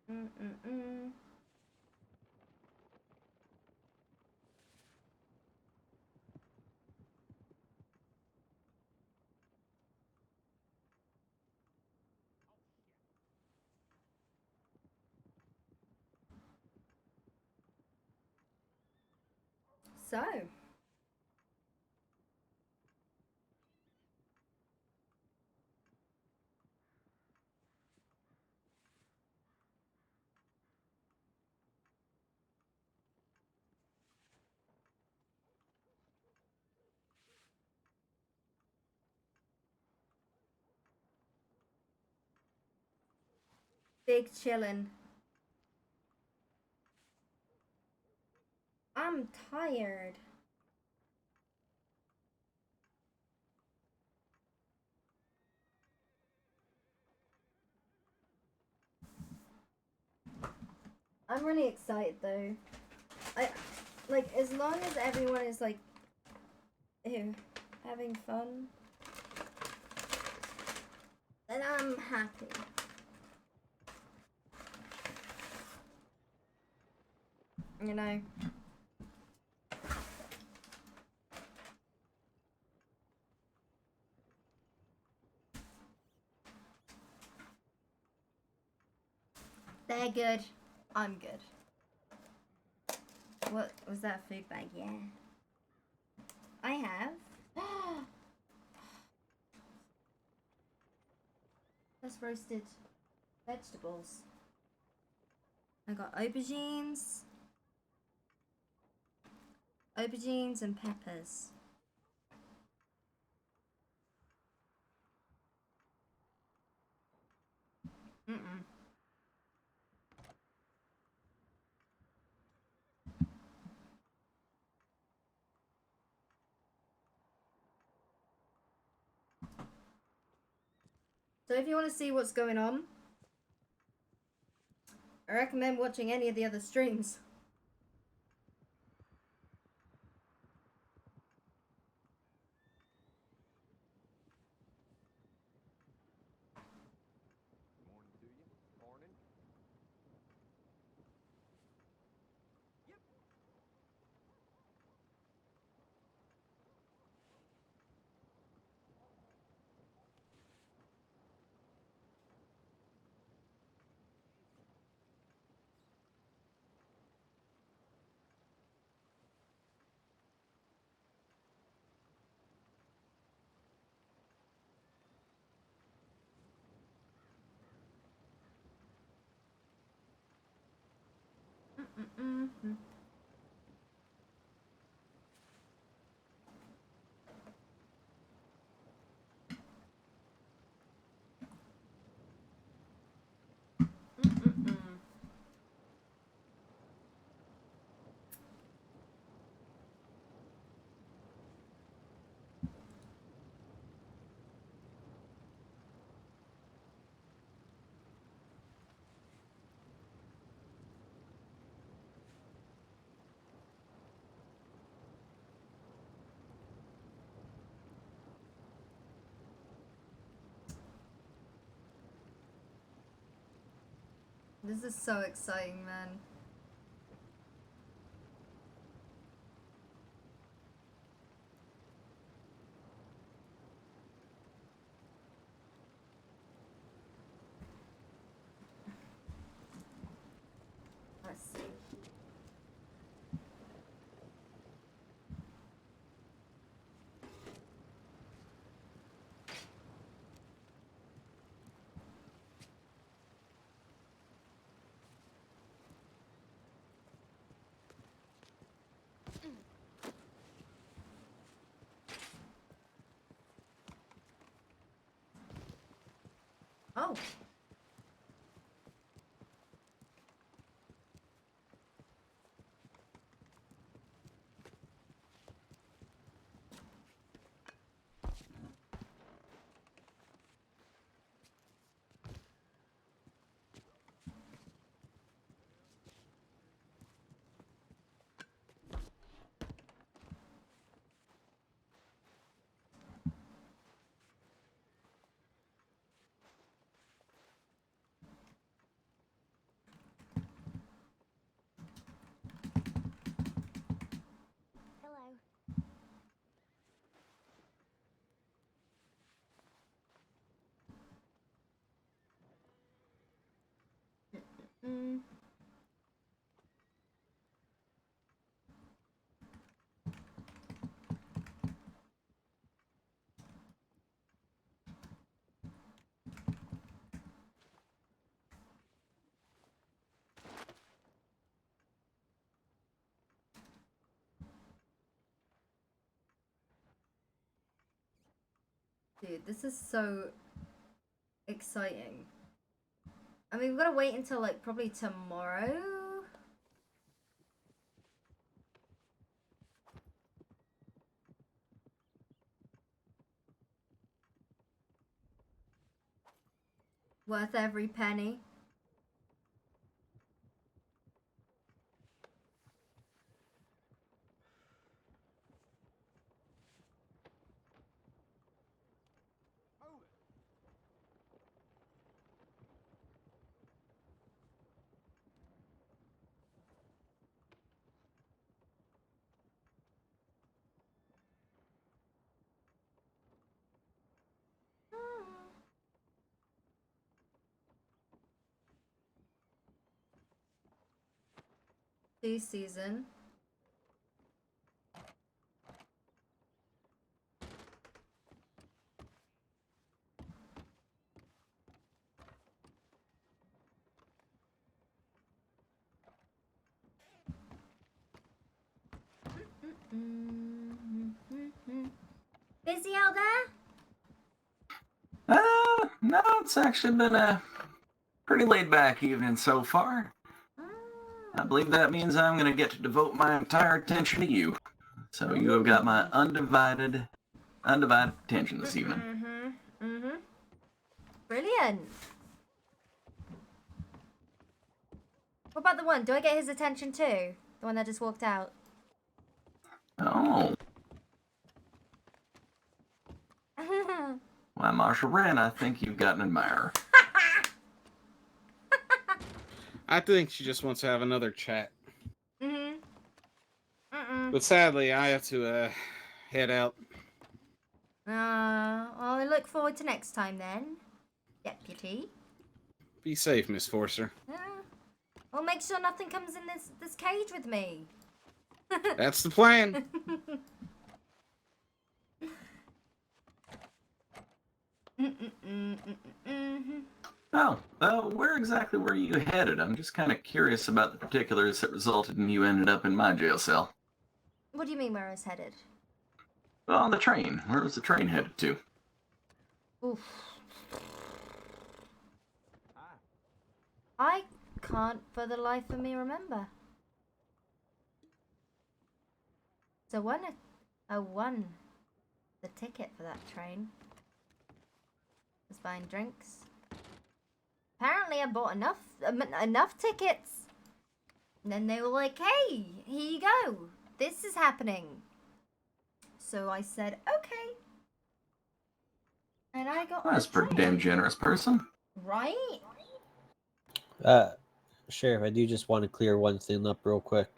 Mm-mm-mm. So. Big chillin'. I'm tired. I'm really excited though. Like as long as everyone is like having fun, then I'm happy. You know. They're good. I'm good. What was that food bag? Yeah. I have. That's roasted vegetables. I got aubergines and peppers. Mm-mm. So if you want to see what's going on, I recommend watching any of the other streams. Morning to you. Morning. Yep. This is so exciting, man. Let's see. Oh. Hello. Mm. Dude, this is so exciting. I mean, we've got to wait until like probably tomorrow. Worth every penny. This season. Busy out there? No, it's actually been a pretty laid back evening so far. I believe that means I'm going to get to devote my entire attention to you. So you have got my undivided attention this evening. Brilliant. What about the one? Do I get his attention too? The one that just walked out. Oh. Why, Marshall Wren, I think you've got an admirer. I think she just wants to have another chat. But sadly, I have to head out. Well, I look forward to next time then, Deputy. Be safe, Miss Forcer. Well, make sure nothing comes in this cage with me. That's the plan. Oh, where exactly were you headed? I'm just kind of curious about the particulars that resulted in you ended up in my jail cell. What do you mean where I was headed? Well, on the train. Where was the train headed to? Oof. I can't for the life of me remember. So I won the ticket for that train. I was buying drinks. Apparently I bought enough tickets. And then they were like, hey, here you go. This is happening. So I said, okay. And I got That's a pretty damn generous person. right? Sheriff, I do just want to clear one thing up real quick.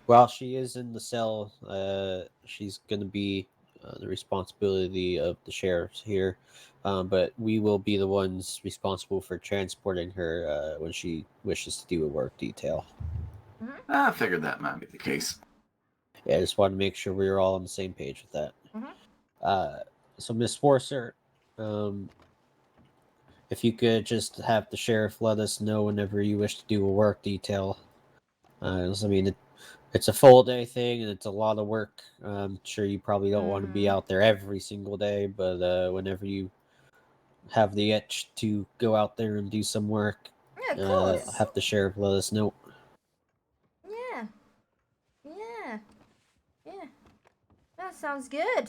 While she is in the cell, she's going to be the responsibility of the sheriffs here. But we will be the ones responsible for transporting her when she wishes to do a work detail. I figured that might be the case. Yeah, I just wanted to make sure we were all on the same page with that. So, Miss Forcer, if you could just have the sheriff let us know whenever you wish to do a work detail. I mean, it's a full day thing and it's a lot of work. I'm sure you probably don't want to be out there every single day, but whenever you have the itch to go out there and do some work, Yeah, of course. have the sheriff let us know. Yeah. Yeah. Yeah. That sounds good.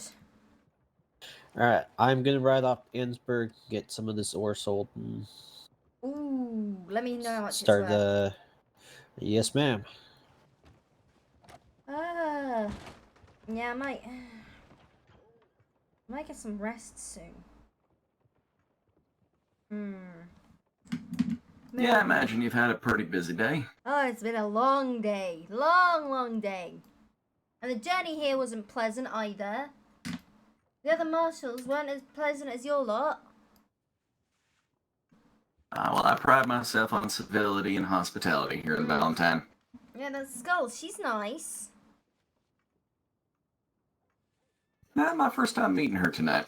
Alright, I'm gonna ride off to Ansburg, get some of this ore sold, and Ooh, let me know how much start it's worth. Yes, ma'am. Yeah, I might get some rest soon. Yeah, I imagine you've had a pretty busy day. Oh, it's been a long day. Long day. And the journey here wasn't pleasant either. The other marshals weren't as pleasant as your lot. Well, I pride myself on civility and hospitality here in Valentine. Yeah, that Skull, she's nice. My first time meeting her tonight.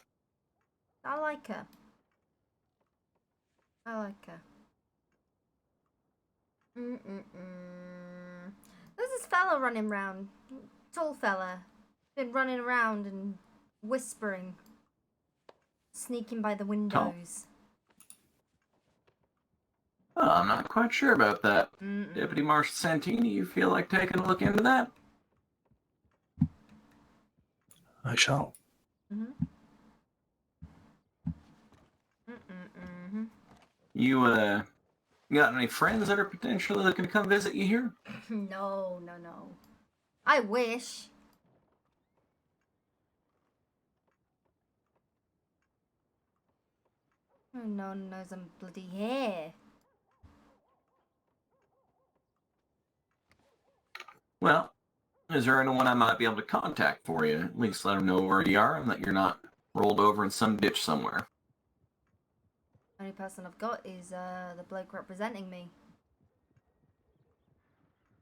I like her. There's this fella running around. Tall fella. Been running around and whispering. Sneaking by the windows. Oh, I'm not quite sure about that. Deputy Marshal Santini, you feel like taking a look into that? I shall. You, got any friends that are potentially looking to come visit you here? No. I wish. Oh, no one knows I'm bloody here. Well, is there anyone I might be able to contact for you? At least let them know where you are and that you're not rolled over in some ditch somewhere. Only person I've got is the bloke representing me.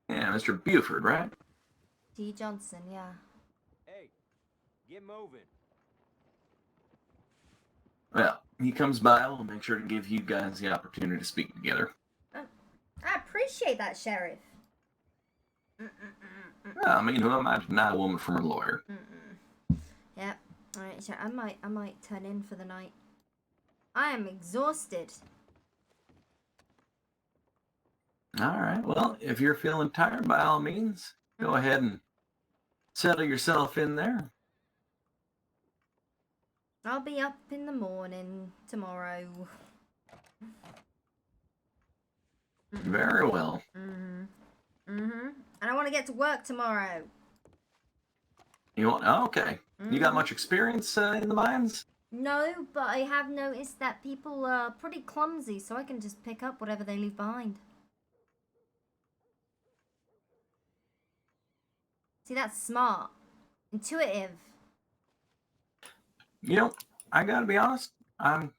Yeah, Mr. Buford, right? T. Johnson, yeah. Hey, get moving. Well, he comes by, we'll make sure to give you guys the opportunity to speak together. I appreciate that, Sheriff. I mean, who am I to deny a woman from her lawyer? Yeah, alright, sure. I might turn in for the night. I am exhausted. Alright, well, if you're feeling tired, by all means, go ahead and settle yourself in there. I'll be up in the morning tomorrow. Very well. And I want to get to work tomorrow. You want? Oh, okay. You got much experience in the mines? No, but I have noticed that people are pretty clumsy, so I can just pick up whatever they leave behind. See, that's smart. Intuitive. You know, I gotta be honest. I'm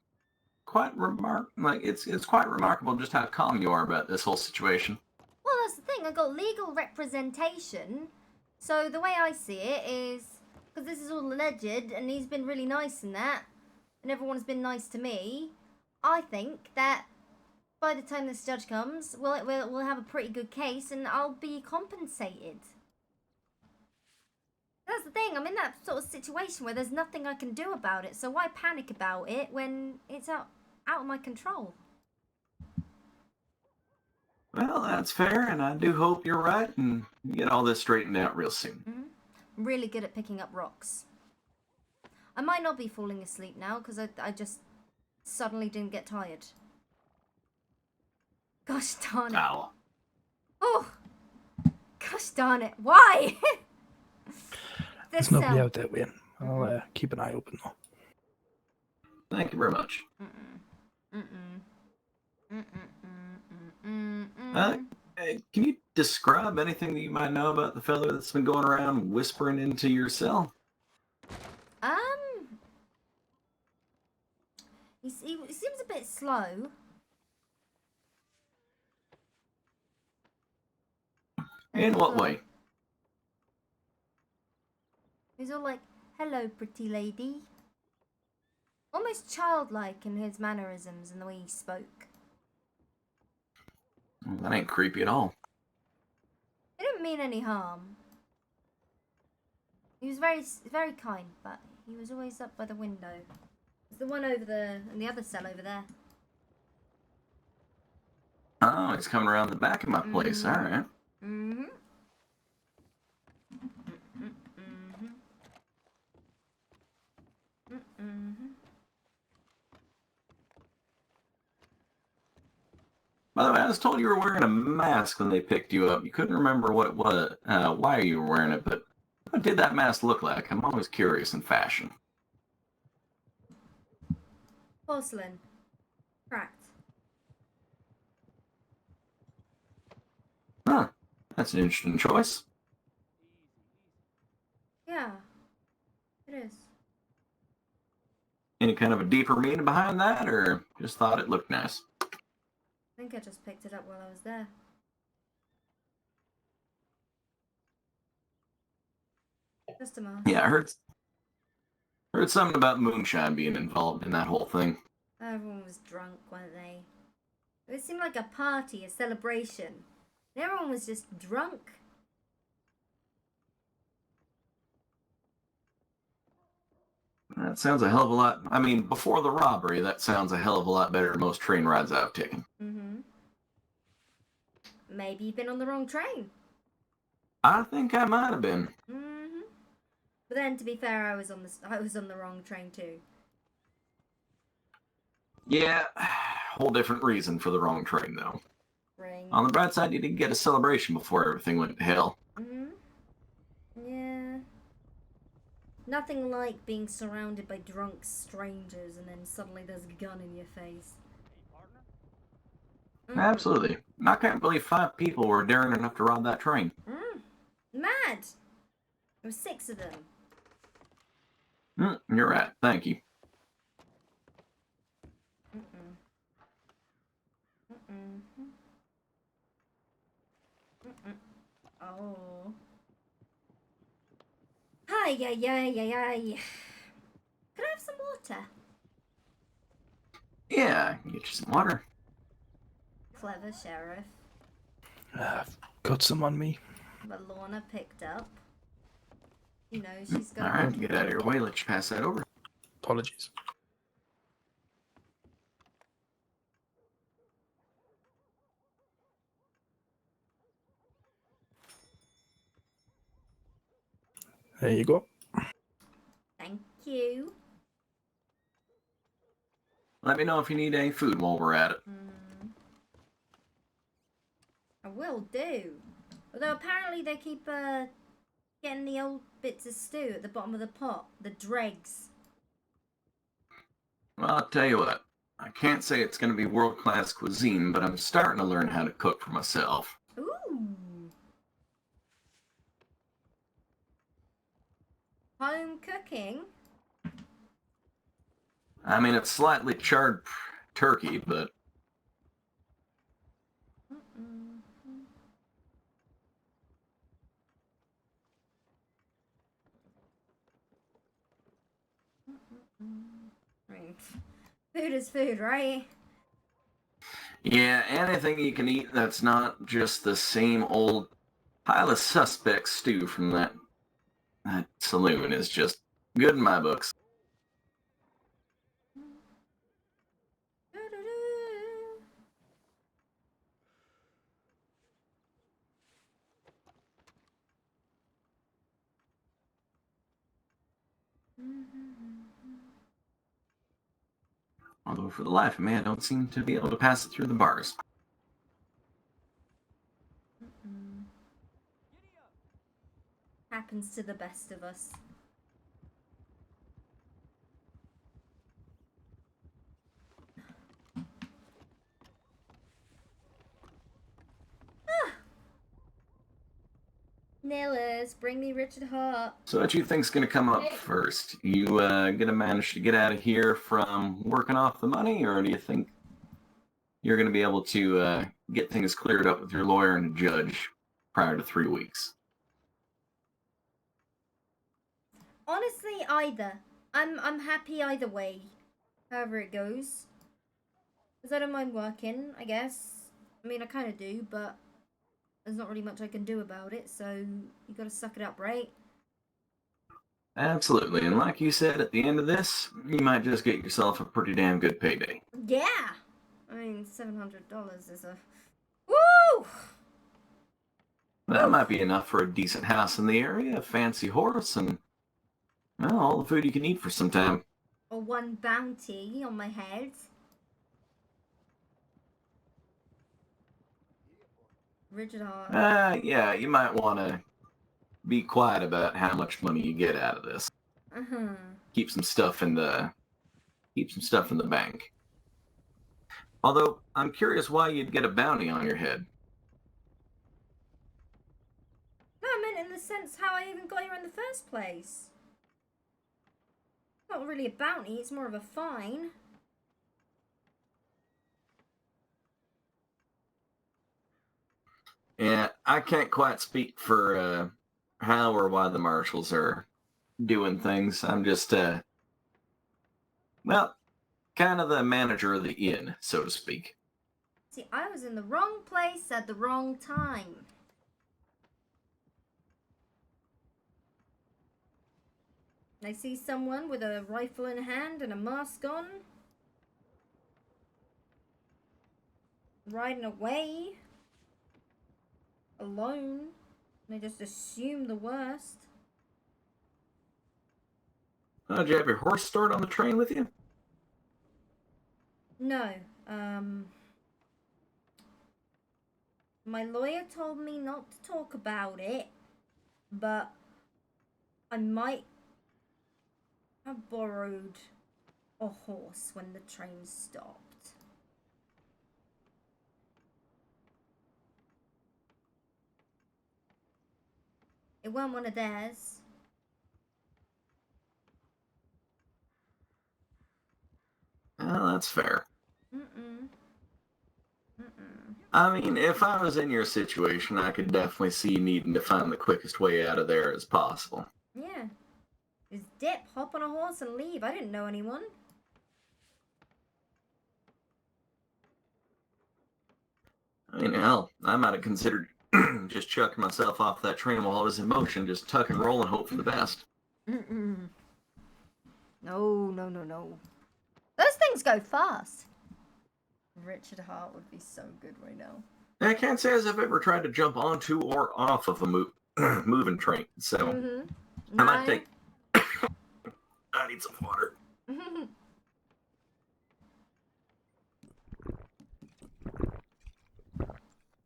quite it's quite remarkable just how calm you are about this whole situation. Well, that's the thing. I got legal representation. So the way I see it is, because this is all alleged, and he's been really nice in that, and everyone's been nice to me. I think that by the time this judge comes, we'll have a pretty good case, and I'll be compensated. That's the thing. I'm in that sort of situation where there's nothing I can do about it. So why panic about it when it's out of my control? Well, that's fair, and I do hope you're right and you get all this straightened out real soon. I'm really good at picking up rocks. I might not be falling asleep now because I just suddenly didn't get tired. Gosh darn it. Ow. Oh! Gosh darn it. Why? There's nobody out there, Wayne. I'll keep an eye open though. Thank you very much. Can you describe anything that you might know about the fellow that's been going around whispering into your cell? He seems a bit slow. In what way? He's all like, "Hello, pretty lady." Almost childlike in his mannerisms and the way he spoke. Well, that ain't creepy at all. He didn't mean any harm. He was very kind, but he was always up by the window. It's the one over there, in the other cell over there. Oh, he's coming around the back of my place. All right. Mm-hmm. By the way, I was told you were wearing a mask when they picked you up. You couldn't remember what it was, why you were wearing it, but what did that mask look like? I'm always curious in fashion. Porcelain. Cracked. Huh. That's an interesting choice. Yeah. It is. Any kind of a deeper meaning behind that, or just thought it looked nice? I think I just picked it up while I was there. Just a mask. Yeah, I heard something about moonshine being involved in that whole thing. Everyone was drunk, weren't they? It seemed like a party, a celebration. Everyone was just drunk. That sounds a hell of a lot. I mean, before the robbery, that sounds a hell of a lot better than most train rides I've taken. Maybe you've been on the wrong train. I think I might have been. But then, to be fair, I was on the wrong train too. Yeah, whole different reason for the wrong train, though. Ring. On the bright side, you did get a celebration before everything went to hell. Yeah. Nothing like being surrounded by drunk strangers and then suddenly there's a gun in your face. Absolutely. I can't believe 5 people were daring enough to rob that train. Mad! There were 6 of them. You're right. Thank you. Oh. Hi, Could I have some water? Yeah, I can get you some water. Clever sheriff. I've got some on me. But Lorna picked up. You know, she's got. Alright, get out of your way. Let you pass that over. Apologies. There you go. Thank you. Let me know if you need any food while we're at it. I will do. Although apparently they keep getting the old bits of stew at the bottom of the pot, the dregs. Well, I'll tell you what. I can't say it's going to be world-class cuisine, but I'm starting to learn how to cook for myself. Ooh. Home cooking? I mean, it's slightly charred turkey, but... I mean, Food is food, right? Yeah, anything you can eat that's not just the same old highly suspect stew from that saloon is just good in my books. Although for the life of me, I don't seem to be able to pass it through the bars. Happens to the best of us. Nillis, bring me Richard Hart. So what you think's gonna come up first? You gonna manage to get out of here from working off the money, or do you think you're gonna be able to get things cleared up with your lawyer and judge prior to 3 weeks? Honestly, either. I'm happy either way. However it goes. Because I don't mind working, I guess. I mean, I kind of do, but there's not really much I can do about it, so you gotta suck it up, right? Absolutely, and like you said, at the end of this, you might just get yourself a pretty damn good payday. Yeah! I mean, $700 is a... Woo! That might be enough for a decent house in the area, a fancy horse, and well, all the food you can eat for some time. Or one bounty on my head. Richard Hart. Yeah, you might want to be quiet about how much money you get out of this. Uh-huh. Keep some stuff in the bank. Although I'm curious why you'd get a bounty on your head. No, I meant in the sense how I even got here in the first place. Not really a bounty, it's more of a fine. Yeah, I can't quite speak for how or why the marshals are doing things. I'm just, well, kind of the manager of the inn, so to speak. See, I was in the wrong place at the wrong time. I see someone with a rifle in hand and a mask on. Riding away. Alone. And I just assume the worst. Did you have your horse stored on the train with you? No. My lawyer told me not to talk about it, but I might have borrowed a horse when the train stopped. It weren't one of theirs. Well, that's fair. Mm-mm. I mean, if I was in your situation, I could definitely see needing to find the quickest way out of there as possible. Yeah. Just dip, hop on a horse and leave. I didn't know anyone. I mean, hell, I might have considered just chucking myself off that train while I was in motion, just tuck and roll and hope for the best. Mm-mm. No. Those things go fast. Richard Hart would be so good right now. I can't say as I've ever tried to jump onto or off of a moving train, so I might take... I need some water.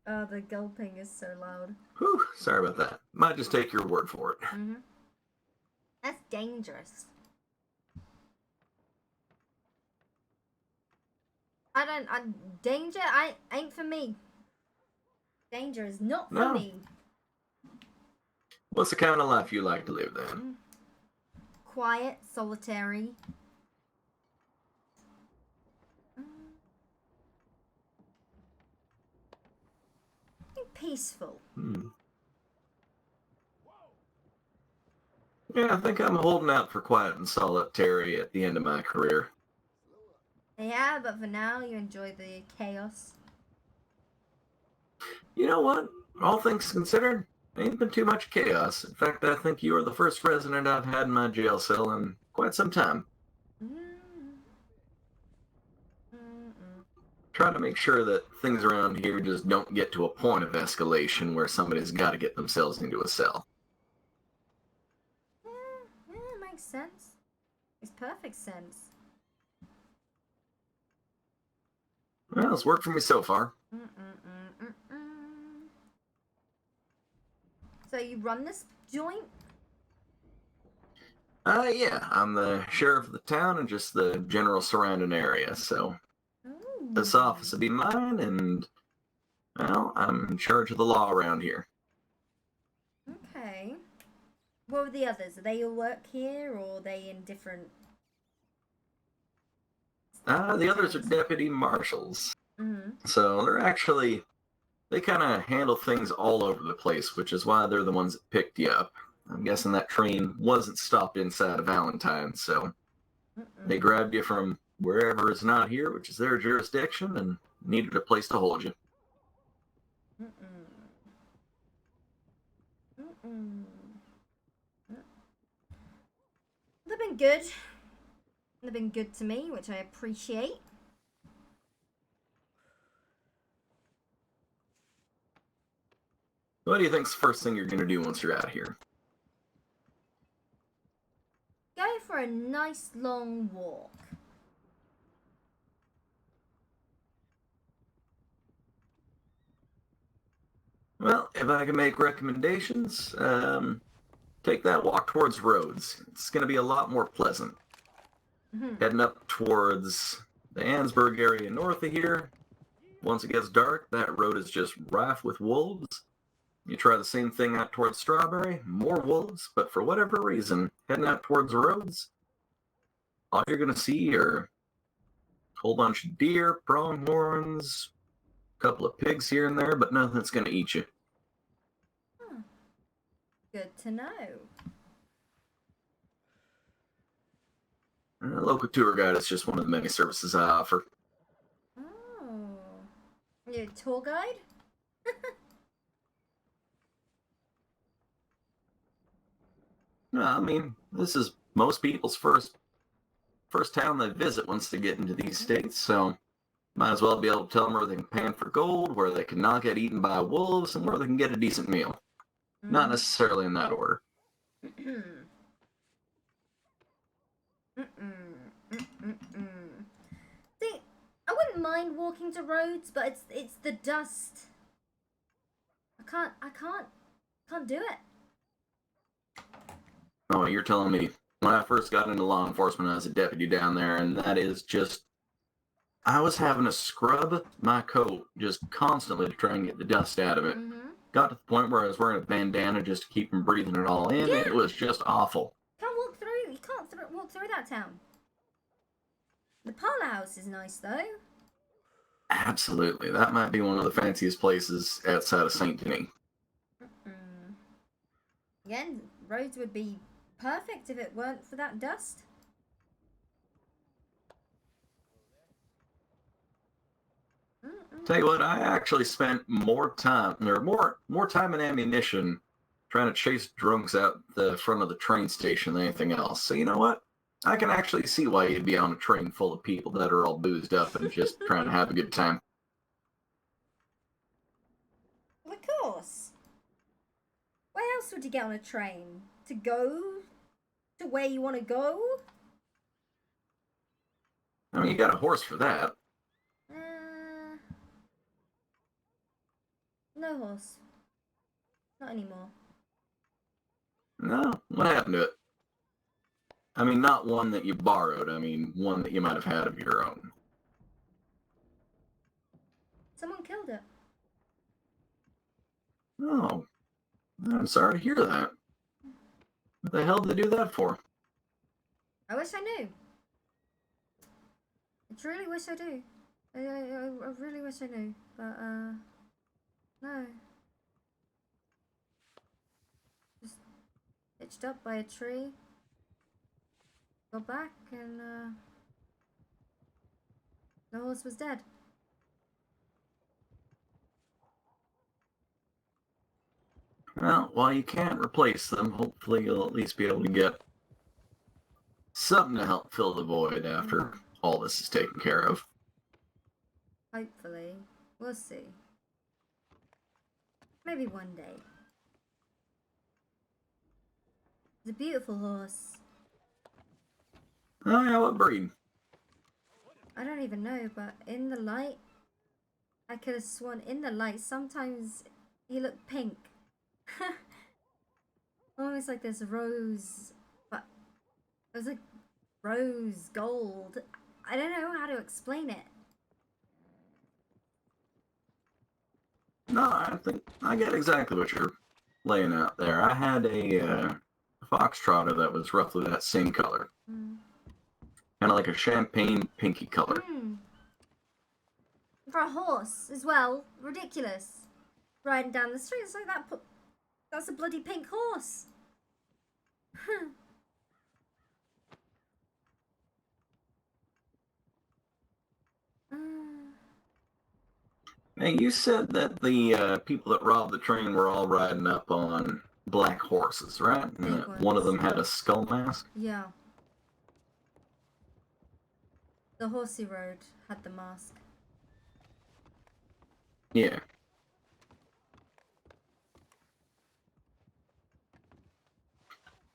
Oh, the gulping is so loud. Whew, sorry about that. Might just take your word for it. That's dangerous. Danger ain't for me. Danger is not for me. What's the kind of life you like to live then? Quiet, solitary. Peaceful. Yeah, I think I'm holding out for quiet and solitary at the end of my career. Yeah, but for now, you enjoy the chaos. You know what? All things considered, ain't been too much chaos. In fact, I think you are the first resident I've had in my jail cell in quite some time. Try to make sure that things around here just don't get to a point of escalation where somebody's got to get themselves into a cell. Yeah, it makes sense. Makes perfect sense. Well, it's worked for me so far. So you run this joint? Yeah, I'm the sheriff of the town and just the general surrounding area, so this office will be mine, and, well, I'm in charge of the law around here. Okay. What were the others? Are they all work here, or are they in different... The others are deputy marshals. Mm-hmm. So they kind of handle things all over the place, which is why they're the ones that picked you up. I'm guessing that train wasn't stopped inside of Valentine, so they grabbed you from wherever is not here, which is their jurisdiction, and needed a place to hold you. They've been good. They've been good to me, which I appreciate. What do you think's the first thing you're going to do once you're out of here? Go for a nice long walk. Well, if I can make recommendations, take that walk towards Rhodes. It's going to be a lot more pleasant. Heading up towards the Ansburg area north of here. Once it gets dark, that road is just rife with wolves. You try the same thing out towards Strawberry, more wolves, but for whatever reason, heading out towards Rhodes, all you're going to see are a whole bunch of deer, pronghorns, a couple of pigs here and there, but nothing that's going to eat you. Good to know. A local tour guide is just one of the many services I offer. Oh. You a tour guide? No, I mean, this is most people's first town they visit once they get into these states, so might as well be able to tell them where they can pan for gold, where they can not get eaten by wolves, and where they can get a decent meal. Not necessarily in that order. See, I wouldn't mind walking to Rhodes, but it's the dust. I can't do it. Oh, you're telling me when I first got into law enforcement, I was a deputy down there, and that is just... I was having to scrub my coat just constantly to try and get the dust out of it. Got to the point where I was wearing a bandana just to keep from breathing it all in. Yeah. It was just awful. You can't walk through that town. The parlor house is nice though. Absolutely. That might be one of the fanciest places outside of St. Denis. Again, Rhodes would be perfect if it weren't for that dust. Tell you what, I actually spent more time and ammunition trying to chase drunks out the front of the train station than anything else. So you know what? I can actually see why you'd be on a train full of people that are all boozed up and just trying to have a good time. Of course. Where else would you get on a train? To go to where you want to go? I mean, you got a horse for that. No horse. Not anymore. No? What happened to it? I mean, not one that you borrowed. I mean, one that you might have had of your own. Someone killed it. Oh. I'm sorry to hear that. What the hell did they do that for? I wish I knew. I truly wish I do. I really wish I knew. But, no. Just hitched up by a tree. Got back and, The horse was dead. Well, while you can't replace them, hopefully you'll at least be able to get something to help fill the void after all this is taken care of. Hopefully. We'll see. Maybe one day. It's a beautiful horse. Oh yeah, what breed? I don't even know, but in the light, I could have sworn in the light sometimes he looked pink. Almost like this rose, but it was like rose gold. I don't know how to explain it. No, I think I get exactly what you're laying out there. I had a foxtrotter that was roughly that same color. Mm. Kind of like a champagne pinky color. Mm. For a horse as well, ridiculous. Riding down the street, it's like that. That's a bloody pink horse. Hey, you said that the people that robbed the train were all riding up on black horses, right? And that one of them had a skull mask? Yeah. The horsey road had the mask. Yeah.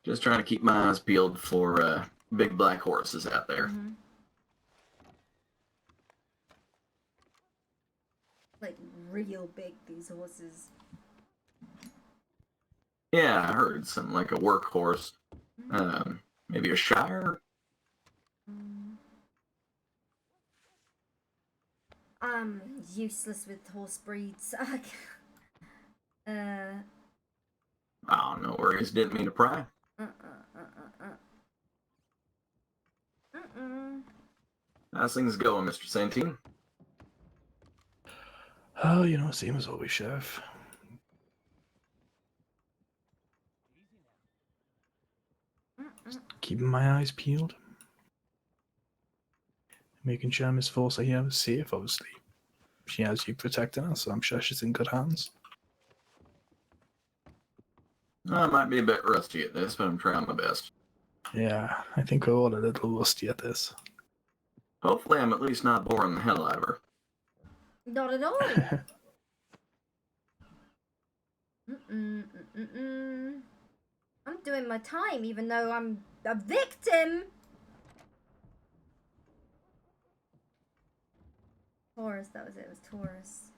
Just trying to keep my eyes peeled for big black horses out there. Mm-hmm. Like real big, these horses. Yeah, I heard something like a workhorse. Maybe a Shire? I'm useless with horse breeds. Oh, no worries. Didn't mean to pry. How's things going, Mr. Santine? Oh, you know, same as always, Sheriff. Keeping my eyes peeled. Making sure Miss Forcer here is safe, obviously. She has you protecting her, so I'm sure she's in good hands. I might be a bit rusty at this, but I'm trying my best. Yeah, I think we're all a little rusty at this. Hopefully I'm at least not boring the hell out of her. Not at all. I'm doing my time, even though I'm a victim. Taurus, that was it. It was Taurus.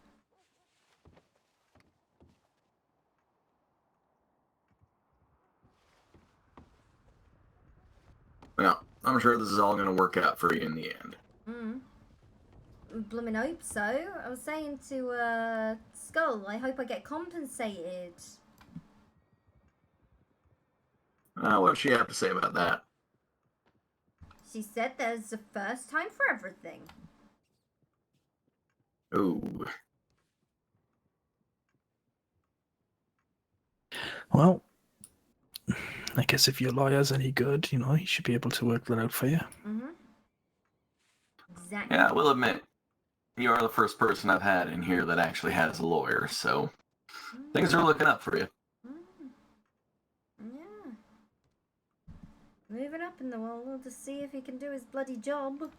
Well, I'm sure this is all going to work out for you in the end. Bloomin' hope so. I was saying to Skull, I hope I get compensated. What'd she have to say about that? She said there's a first time for everything. Ooh. Well, I guess if your lawyer's any good, you know, he should be able to work that out for you. Exactly. Yeah, I will admit, you are the first person I've had in here that actually has a lawyer, so things are looking up for you. Yeah. Moving up in the world to see if he can do his bloody job.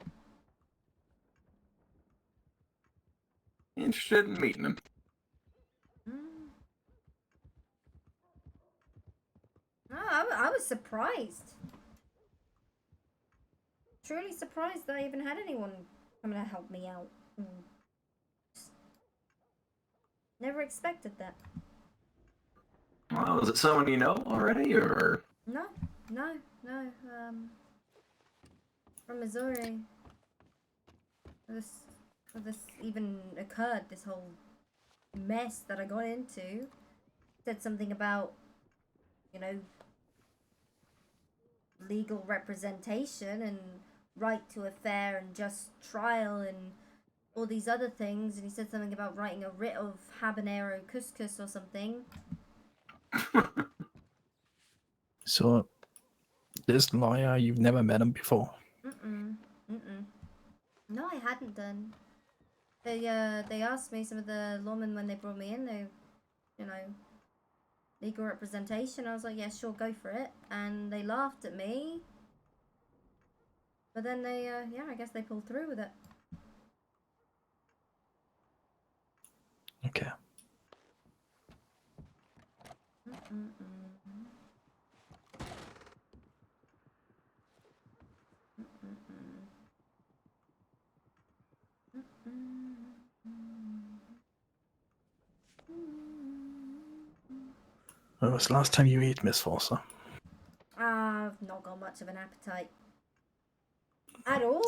Interested in meeting him. Oh, I was surprised. Truly surprised that I even had anyone coming to help me out. Never expected that. Well, is it someone you know already, or? No. From Missouri. This even occurred, this whole mess that I got into. Said something about, you know, legal representation and right to a fair and just trial and all these other things, and he said something about writing a writ of habanero couscous or something. So, this lawyer, you've never met him before? No, I hadn't done. They asked me, some of the lawmen, when they brought me in, they, you know, legal representation. I was like, yeah, sure, go for it. And they laughed at me. But then they, yeah, I guess they pulled through with it. Okay. When was the last time you ate, Miss Forcer? I've not got much of an appetite at all,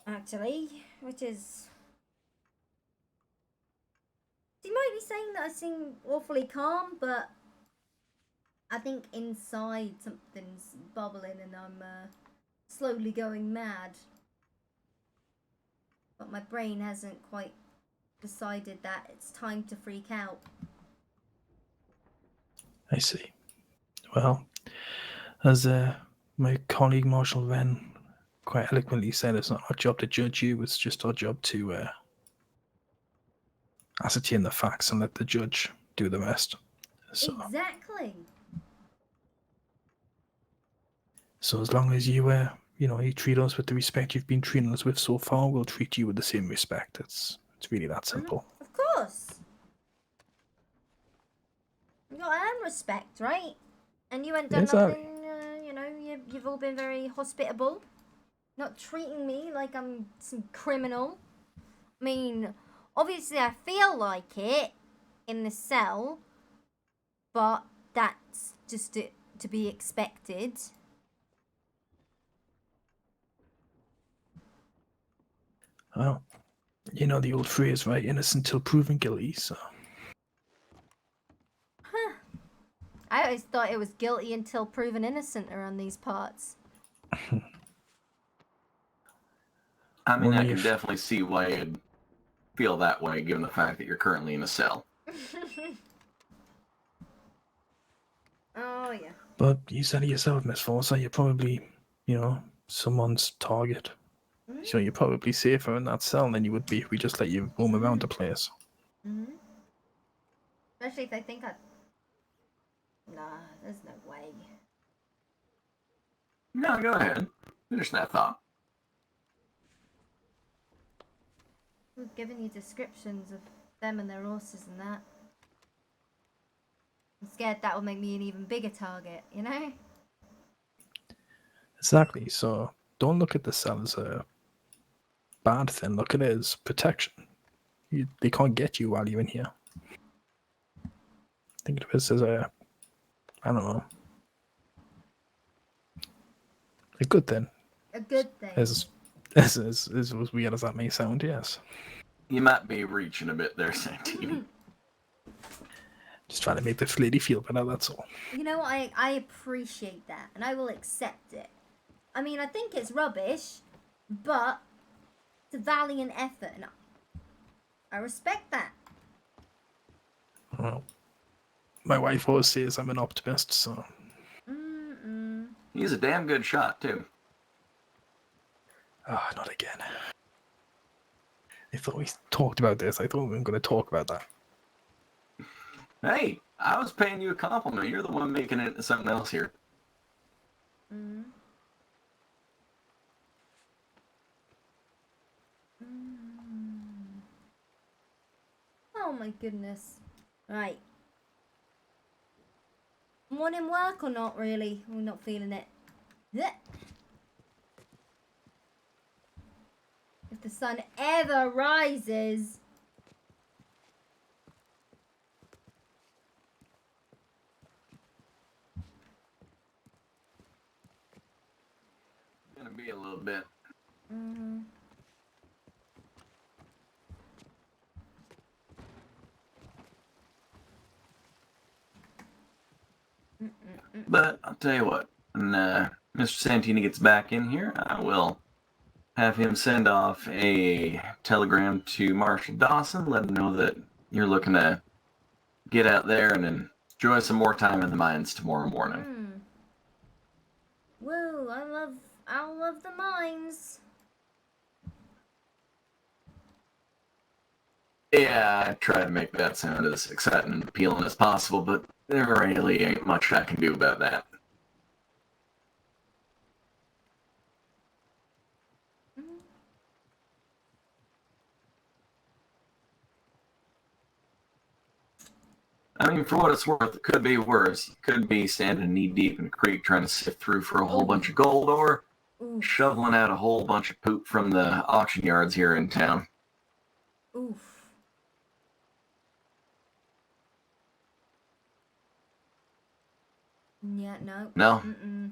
actually, which is... You might be saying that I seem awfully calm, but I think inside something's bubbling and I'm slowly going mad. But my brain hasn't quite decided that it's time to freak out. I see. Well, as my colleague Marshall Wren quite eloquently said, it's not our job to judge you, it's just our job to ascertain the facts and let the judge do the rest. So, Exactly. so as long as you, you know, you treat us with the respect you've been treating us with so far, we'll treat you with the same respect. It's really that simple. Of course. You gotta earn respect, right? And you ain't done Exactly. nothing, you know, you've all been very hospitable. Not treating me like I'm some criminal. I mean, obviously I feel like it in the cell, but that's just to be expected. Well, you know the old phrase, right? Innocent till proven guilty, so... Huh. I always thought it was guilty until proven innocent around these parts. I mean, I Only can if- definitely see why you'd feel that way, given the fact that you're currently in a cell. Oh, yeah. But you said it yourself, Miss Forsyth, you're probably, you know, someone's target. So you're probably safer in that cell than you would be if we just let you roam around the place. Mm-hmm. Especially if they think I... Nah, there's no way. No, go ahead. Finish that thought. We've given you descriptions of them and their horses and that. I'm scared that will make me an even bigger target, you know? Exactly, so don't look at the cell as a bad thing, look at it as protection. They can't get you while you're in here. Think of it as a, I don't know, a good thing. A good thing. As weird as that may sound, yes. You might be reaching a bit there, Santini. Just trying to make this lady feel better, that's all. You know what? I appreciate that, and I will accept it. I mean, I think it's rubbish, but it's a valiant effort, and I respect that. Well, my wife always says I'm an optimist, so... He's a damn good shot, too. Ah, not again. I thought we talked about this. I thought we weren't going to talk about that. Hey, I was paying you a compliment. You're the one making it into something else here. Oh my goodness. Right. Morning work or not really? We're not feeling it. Blech. If the sun ever rises. Gonna be a little bit. But I'll tell you what, when Mr. Santini gets back in here, I will have him send off a telegram to Marshal Dawson, let him know that you're looking to get out there and enjoy some more time in the mines tomorrow morning. Woo, I love the mines. Yeah, I try to make that sound as exciting and appealing as possible, but there really ain't much I can do about that. I mean, for what it's worth, it could be worse. It could be standing knee deep in a creek trying to sift through for a whole bunch of gold, or shoveling out a whole bunch of poop from the auction yards here in town. Oof. Yeah, no. No. Mm-mm.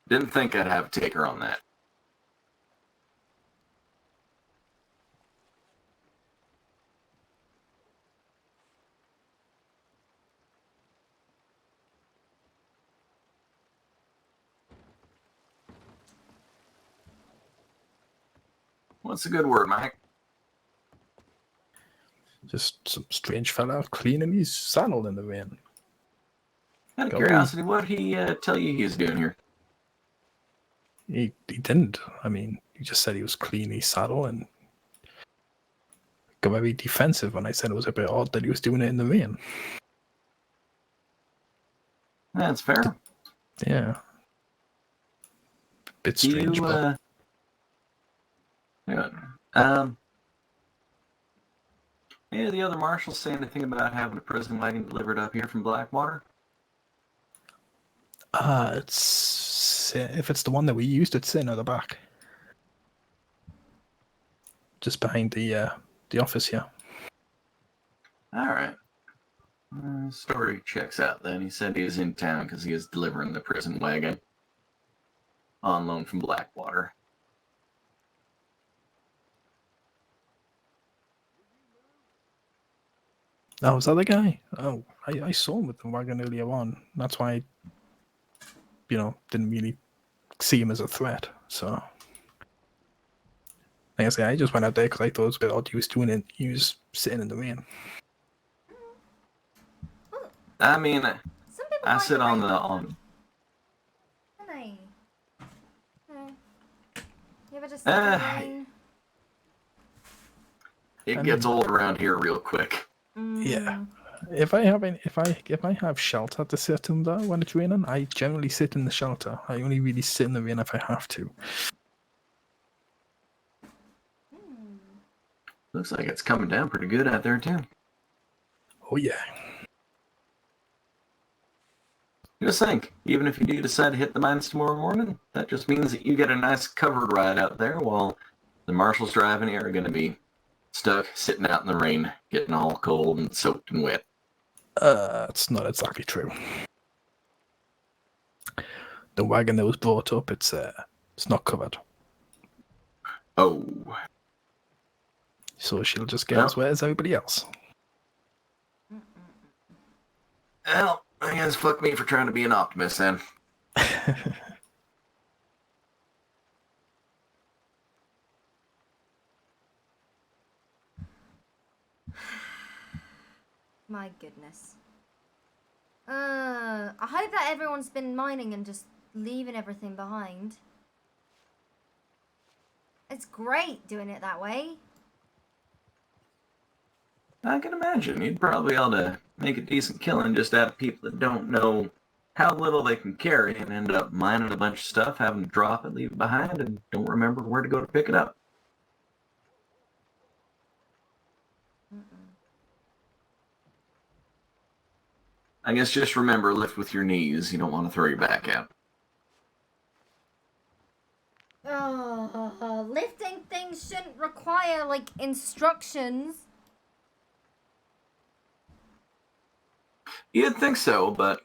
Didn't think I'd have a taker on that. What's a good word, Mike? Just some strange fella cleaning his saddle in the rain. Out of Go. curiosity, what'd he tell you he was doing here? He didn't. I mean, he just said he was cleaning his saddle and got very defensive when I said it was a bit odd that he was doing it in the rain. That's fair. Yeah. Bit strange, You, but any of the other marshals say anything about having a prison wagon delivered up here from Blackwater? it's if it's the one that we used, it's sitting at the back, just behind the office here. All right. Story checks out then. He said he was in town because he was delivering the prison wagon on loan from Blackwater. Oh, was that the guy? Oh, I saw him with the wagon earlier on. That's why I, didn't really see him as a threat. So, like I say, I just went out there because I thought it was a bit odd he was doing it. He was sitting in the rain. I mean, I sit on the Hey. You ever just sit in the rain? It gets old around here real quick. Yeah. If I have shelter to sit under when it's raining, I generally sit in the shelter. I only really sit in the rain if I have to. Looks like it's coming down pretty good out there too. Oh yeah. Just think, even if you do decide to hit the mines tomorrow morning, that just means that you get a nice covered ride out there while the marshals driving here are going to be stuck sitting out in the rain, getting all cold and soaked and wet. It's not exactly true. The wagon that was brought up, it's not covered. Oh. So she'll just get as wet as everybody else. Well, I guess fuck me for trying to be an optimist then. My goodness. I hope that everyone's been mining and just leaving everything behind. It's great doing it that way. I can imagine. You'd probably be able to make a decent killing just out of people that don't know how little they can carry and end up mining a bunch of stuff, having to drop it, leave it behind, and don't remember where to go to pick it up. I guess just remember, lift with your knees. You don't want to throw your back out. Oh, lifting things shouldn't require, like, instructions. You'd think so, but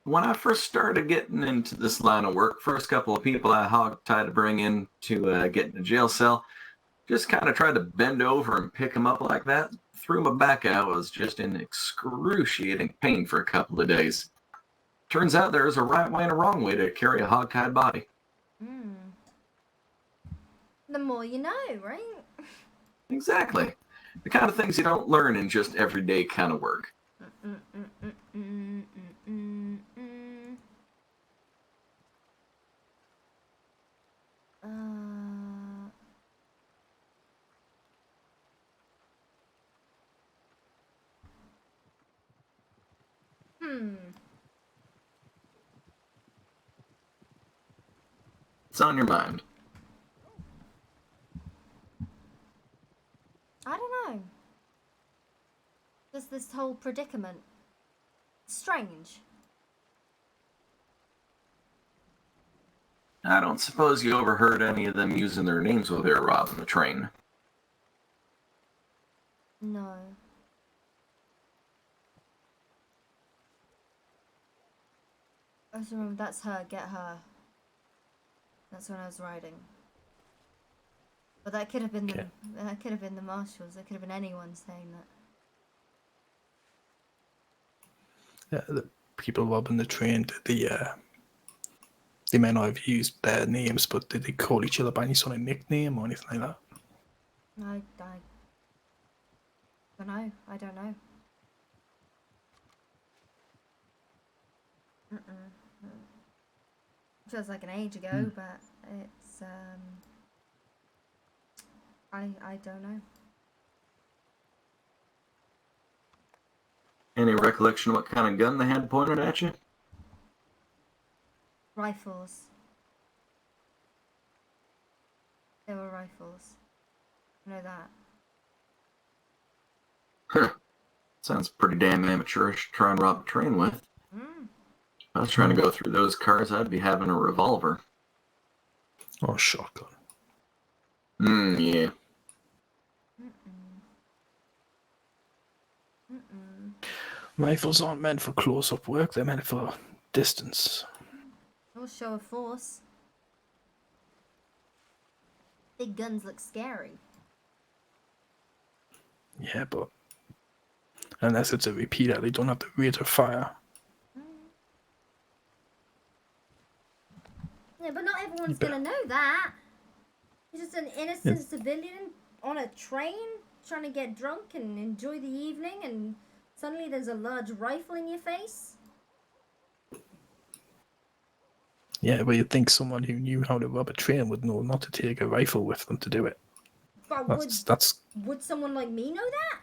when I first started getting into this line of work, first couple of people I hog-tied to bring in to get in a jail cell, just kind of tried to bend over and pick them up like that. Threw my back out. Was just in excruciating pain for a couple of days. Turns out there's a right way and a wrong way to carry a hog-tied body. The more you know, right? Exactly. The kind of things you don't learn in just everyday kind of work. What's on your mind? I don't know. Just this whole predicament. Strange. I don't suppose you overheard any of them using their names while they were robbing the train. No. I just remember that's her, get her. That's when I was riding. But that could have been that could have been the marshals. That could have been anyone saying that. Yeah, the people robbing the train, they may not have used their names, but did they call each other by any sort of nickname or anything like that? I don't know. I don't know. Feels like an age ago, but it's I don't know. Any recollection of what kind of gun they had pointed at you? Rifles. They were rifles. I know that. Huh. Sounds pretty damn amateurish to try and rob a train with. If I was trying to go through those cars, I'd be having a revolver. Or a shotgun. Yeah. Rifles aren't meant for close-up work, they're meant for distance. Or show of force. Big guns look scary. Yeah, but unless it's a repeater, they don't have the rate of fire. Yeah, but not everyone's gonna know that. You're just an innocent civilian on a train trying to get drunk and enjoy the evening, and suddenly there's a large rifle in your face. Yeah, but you'd think someone who knew how to rob a train would know not to take a rifle with them to do it. But would someone like me know that?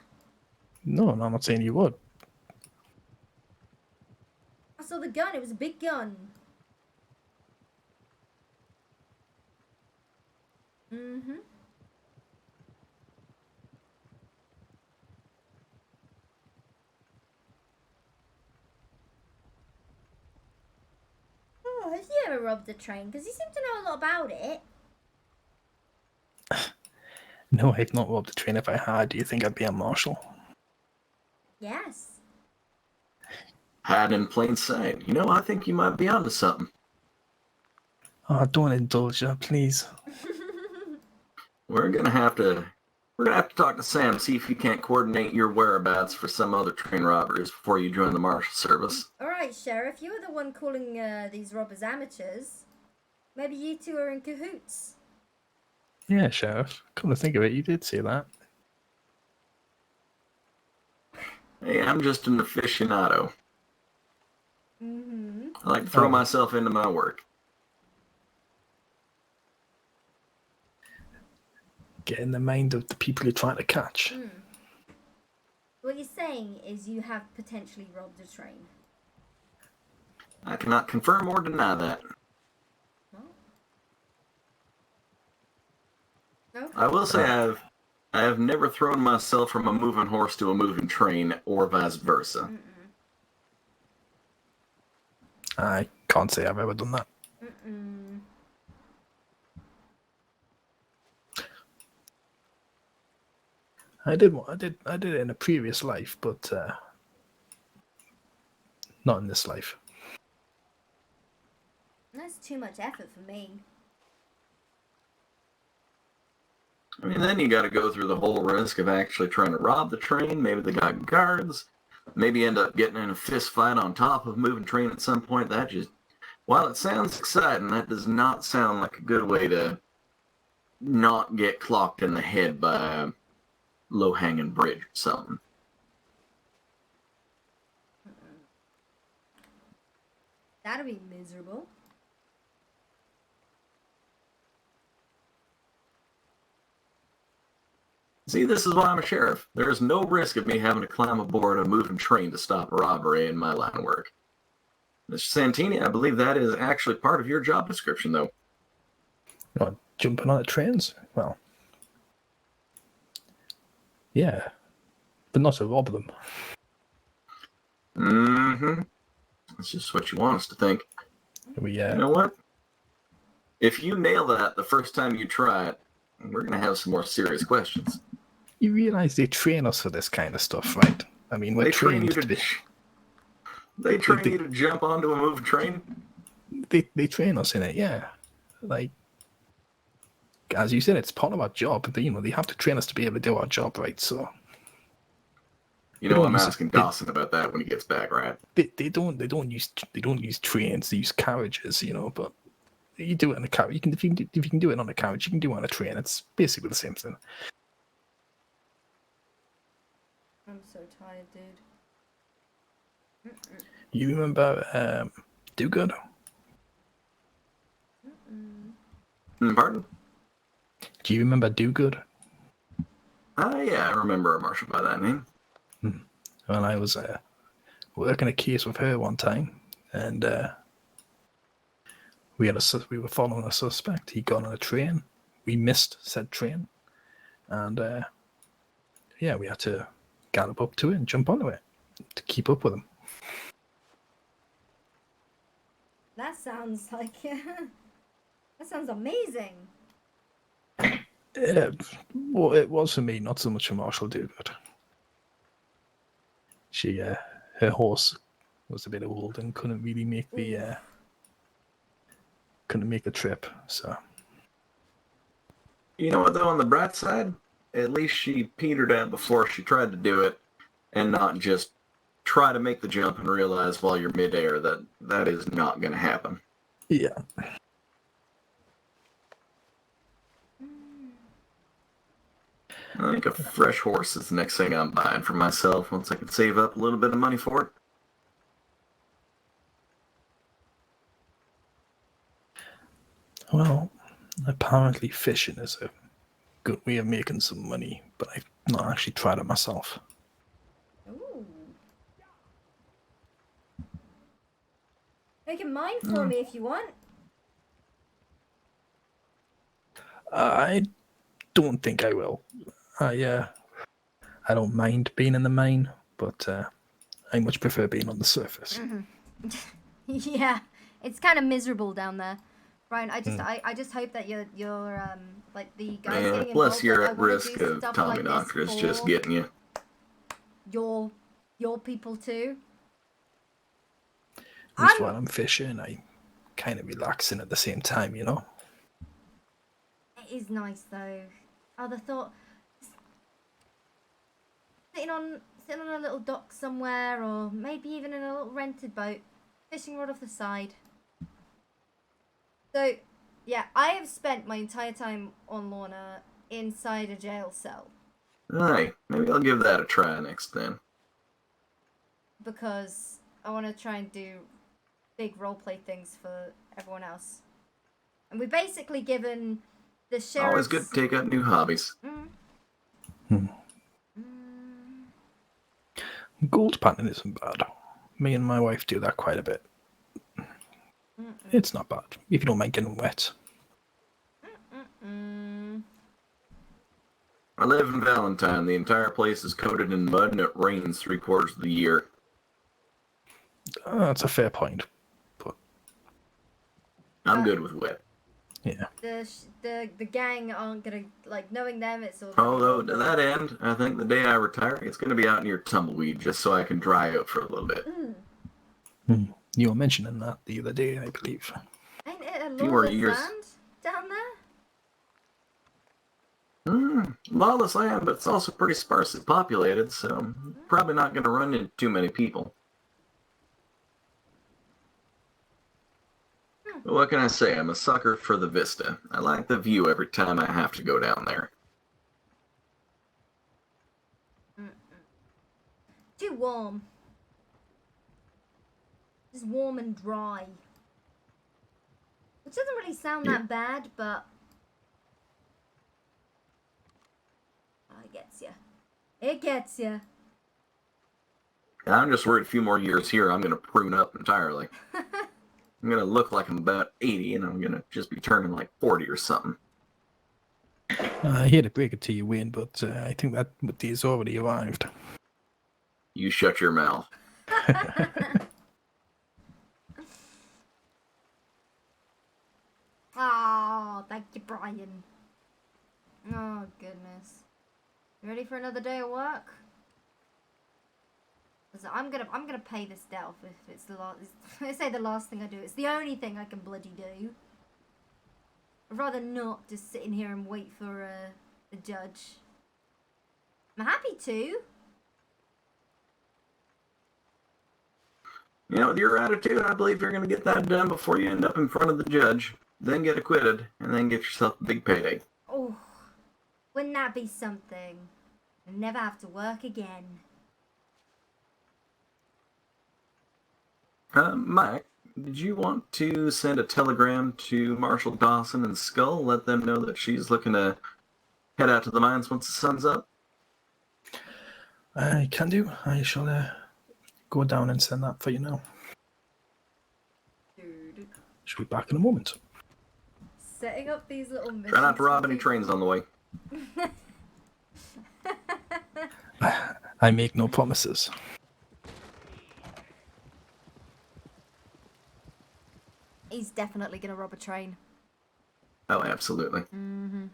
No, I'm not saying you would. I saw the gun. It was a big gun. Oh, has he ever robbed a train? Because he seemed to know a lot about it. No, I've not robbed a train. If I had, do you think I'd be a marshal? Yes. Hide in plain sight. You know, I think you might be onto something. Oh, don't indulge her, please. We're gonna have to talk to Sam, see if he can't coordinate your whereabouts for some other train robberies before you join the marshal service. Alright, Sheriff, you were the one calling these robbers amateurs. Maybe you two are in cahoots. Yeah, Sheriff. Come to think of it, you did say that. Hey, I'm just an aficionado. Mm-hmm. I like to throw myself into my work. Get in the mind of the people you're trying to catch. What you're saying is you have potentially robbed a train. I cannot confirm or deny that. No? I will say I have never thrown myself from a moving horse to a moving train, or vice versa. I can't say I've ever done that. I did it in a previous life, but not in this life. That's too much effort for me. I mean, then you got to go through the whole risk of actually trying to rob the train. Maybe they got guards. Maybe end up getting in a fist fight on top of a moving train at some point. That just, while it sounds exciting, that does not sound like a good way to not get clocked in the head by a low-hanging bridge or something. That'd be miserable. See, this is why I'm a sheriff. There is no risk of me having to climb aboard a moving train to stop a robbery in my line of work. Mr. Santini, I believe that is actually part of your job description, though. Not jumping on the trains? Well, yeah, but not to rob them. Mm-hmm. That's just what you want us to think. We, You know what? If you nail that the first time you try it, we're going to have some more serious questions. You realize they train us for this kind of stuff, right? I mean, we're They train trained you to be... They train you to jump onto a moving train? They train us in it, yeah. Like, as you said, it's part of our job. But, they have to train us to be able to do our job right, so... You know, I'm asking Dawson about that when he gets back, right? They don't use trains. They use carriages, but you do it on a carriage. If you can do it on a carriage, you can do it on a train. It's basically the same thing. I'm so tired, dude. You remember Do Good? Pardon? Do you remember Do Good? Yeah, I remember a marshal by that name. Well, I was working a case with her one time, and we were following a suspect. He got on a train. We missed said train, and we had to gallop up to it and jump onto it to keep up with him. That sounds like that sounds amazing. Well, it was for me, not so much for Marshall Dogood. She, her horse was a bit old and couldn't really make the trip. So, You know what, though, on the bright side, at least she petered out before she tried to do it, and not just try to make the jump and realize while you're midair that that is not going to happen. Yeah. I think a fresh horse is the next thing I'm buying for myself once I can save up a little bit of money for it. Well, apparently fishing is a good way of making some money, but I've not actually tried it myself. Ooh. Make a mine for me if you want. I don't think I will. I don't mind being in the mine, but I much prefer being on the surface. Yeah, it's kind of miserable down there, Brian. I just hope that you're like the guys Man, getting plus involved. you're like, at I wanna risk do of stuff Tommy like this Knockers just for getting you. your people too. At least while I'm fishing, I kind of relaxing at the same time, It is nice though. Oh, the thought sitting on a little dock somewhere, or maybe even in a little rented boat, fishing rod off the side. So, yeah, I have spent my entire time on Lorna inside a jail cell Alright, maybe I'll give that a try next then. because I want to try and do big roleplay things for everyone else. And we've basically given the sheriff. Always good to take up new hobbies. Gold panning isn't bad. Me and my wife do that quite a bit. It's not bad if you don't mind getting wet. I live in Valentine. The entire place is coated in mud and it rains 3/4 of the year. That's a fair point. But I'm good with wet. Yeah. The gang aren't gonna, like, knowing them, it's all. Although, to that end, I think the day I retire, it's going to be out near Tumbleweed just so I can dry out for a little bit. You were mentioning that the other day, I believe. Ain't it a Few more lawless years. land down there? Lawless land, but it's also pretty sparsely populated, so probably not going to run into too many people. But what can I say? I'm a sucker for the vista. I like the view every time I have to go down there. Too warm. Just warm and dry. Which doesn't really sound that bad, but Oh, it gets you. It gets you. I'm just worried a few more years here, I'm going to prune up entirely. I'm going to look like I'm about 80, and I'm going to just be turning like 40 or something. I hate to break it to you, Wayne, but I think that day has already arrived. You shut your mouth. Oh, thank you, Brian. Oh, goodness. You ready for another day of work? 'Cause I'm gonna pay this delf if it's the last. I say the last thing I do. It's the only thing I can bloody do. I'd rather not just sit in here and wait for a judge. I'm happy to. You know, with your attitude, I believe you're going to get that done before you end up in front of the judge, then get acquitted, and then get yourself a big payday. Oh, wouldn't that be something? And never have to work again. Mike, did you want to send a telegram to Marshal Dawson and Skull, let them know that she's looking to head out to the mines once the sun's up? I can do. I shall go down and send that for you now. Should be back in a moment. Setting up these little missions. Try not to rob any trains on the way. I make no promises. He's definitely gonna rob a train. Oh, absolutely. Mm-hmm.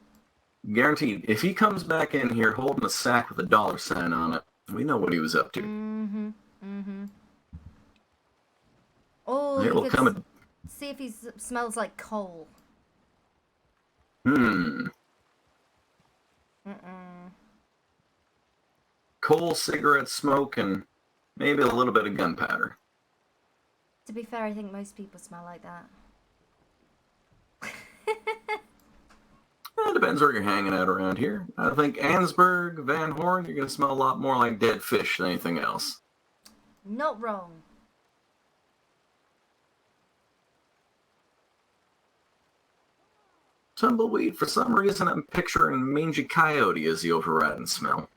Guaranteed. If he comes back in here holding a sack with a $sign on it, we know what he was up to. Mm-hmm. Mm-hmm. Oh, It you will could come. see if he smells like coal. Mm. Coal, cigarette smoke, and maybe a little bit of gunpowder. To be fair, I think most people smell like that. Well, it depends where you're hanging out around here. I think Ansburg, Van Horn, you're going to smell a lot more like dead fish than anything else. Not wrong. Tumbleweed, for some reason I'm picturing mangy coyote as the overriding smell.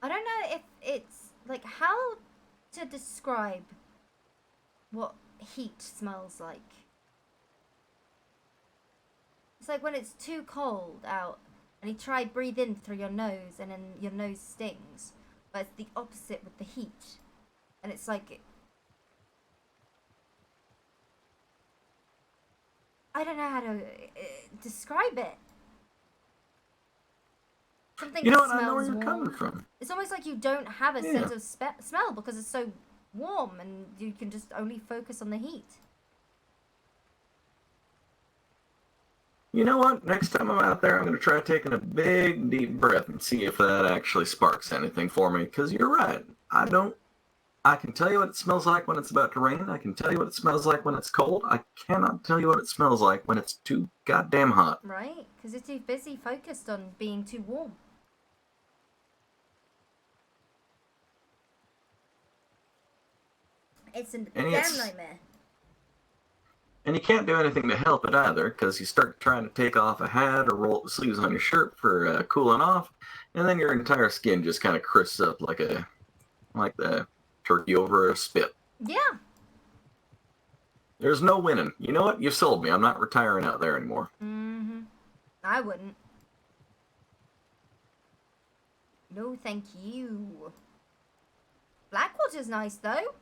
I don't know if it's like how to describe what heat smells like. It's like when it's too cold out and you try breathe in through your nose and then your nose stings, but it's the opposite with the heat. And it's like, I don't know how to describe it. Something You know that what? I know where smells you're warm. coming from. It's almost like you don't have a Yeah. sense of smell because it's so warm and you can just only focus on the heat. You know what? Next time I'm out there, I'm going to try taking a big, deep breath and see if that actually sparks anything for me. Because you're right. I can tell you what it smells like when it's about to rain. I can tell you what it smells like when it's cold. I cannot tell you what it smells like when it's too goddamn hot. Right? Because you're too busy focused on being too warm. It's a damn nightmare. And you can't do anything to help it either, because you start trying to take off a hat or roll up the sleeves on your shirt for cooling off, and then your entire skin just kind of crisps up like the turkey over a spit. Yeah. There's no winning. You know what? You've sold me. I'm not retiring out there anymore. Mm-hmm. I wouldn't. No, thank you. Blackwater's nice, though.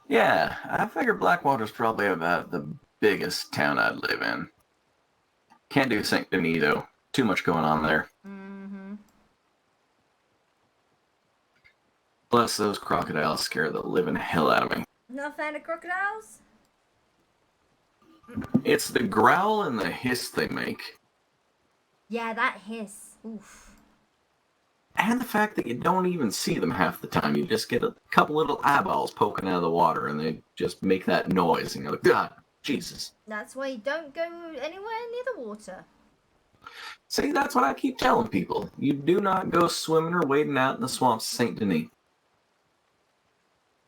Yeah, I figure Blackwater's probably about the biggest town I'd live in. Can't do St. Benito. Too much going on there. Mm-hmm. Plus, those crocodiles scare the living hell out of me. Not a fan of crocodiles? It's the growl and the hiss they make. Yeah, that hiss. Oof. And the fact that you don't even see them half the time. You just get a couple little eyeballs poking out of the water and they just make that noise. And you're like, God, Jesus. That's why you don't go anywhere near the water. See, that's what I keep telling people. You do not go swimming or wading out in the swamps of St. Denis.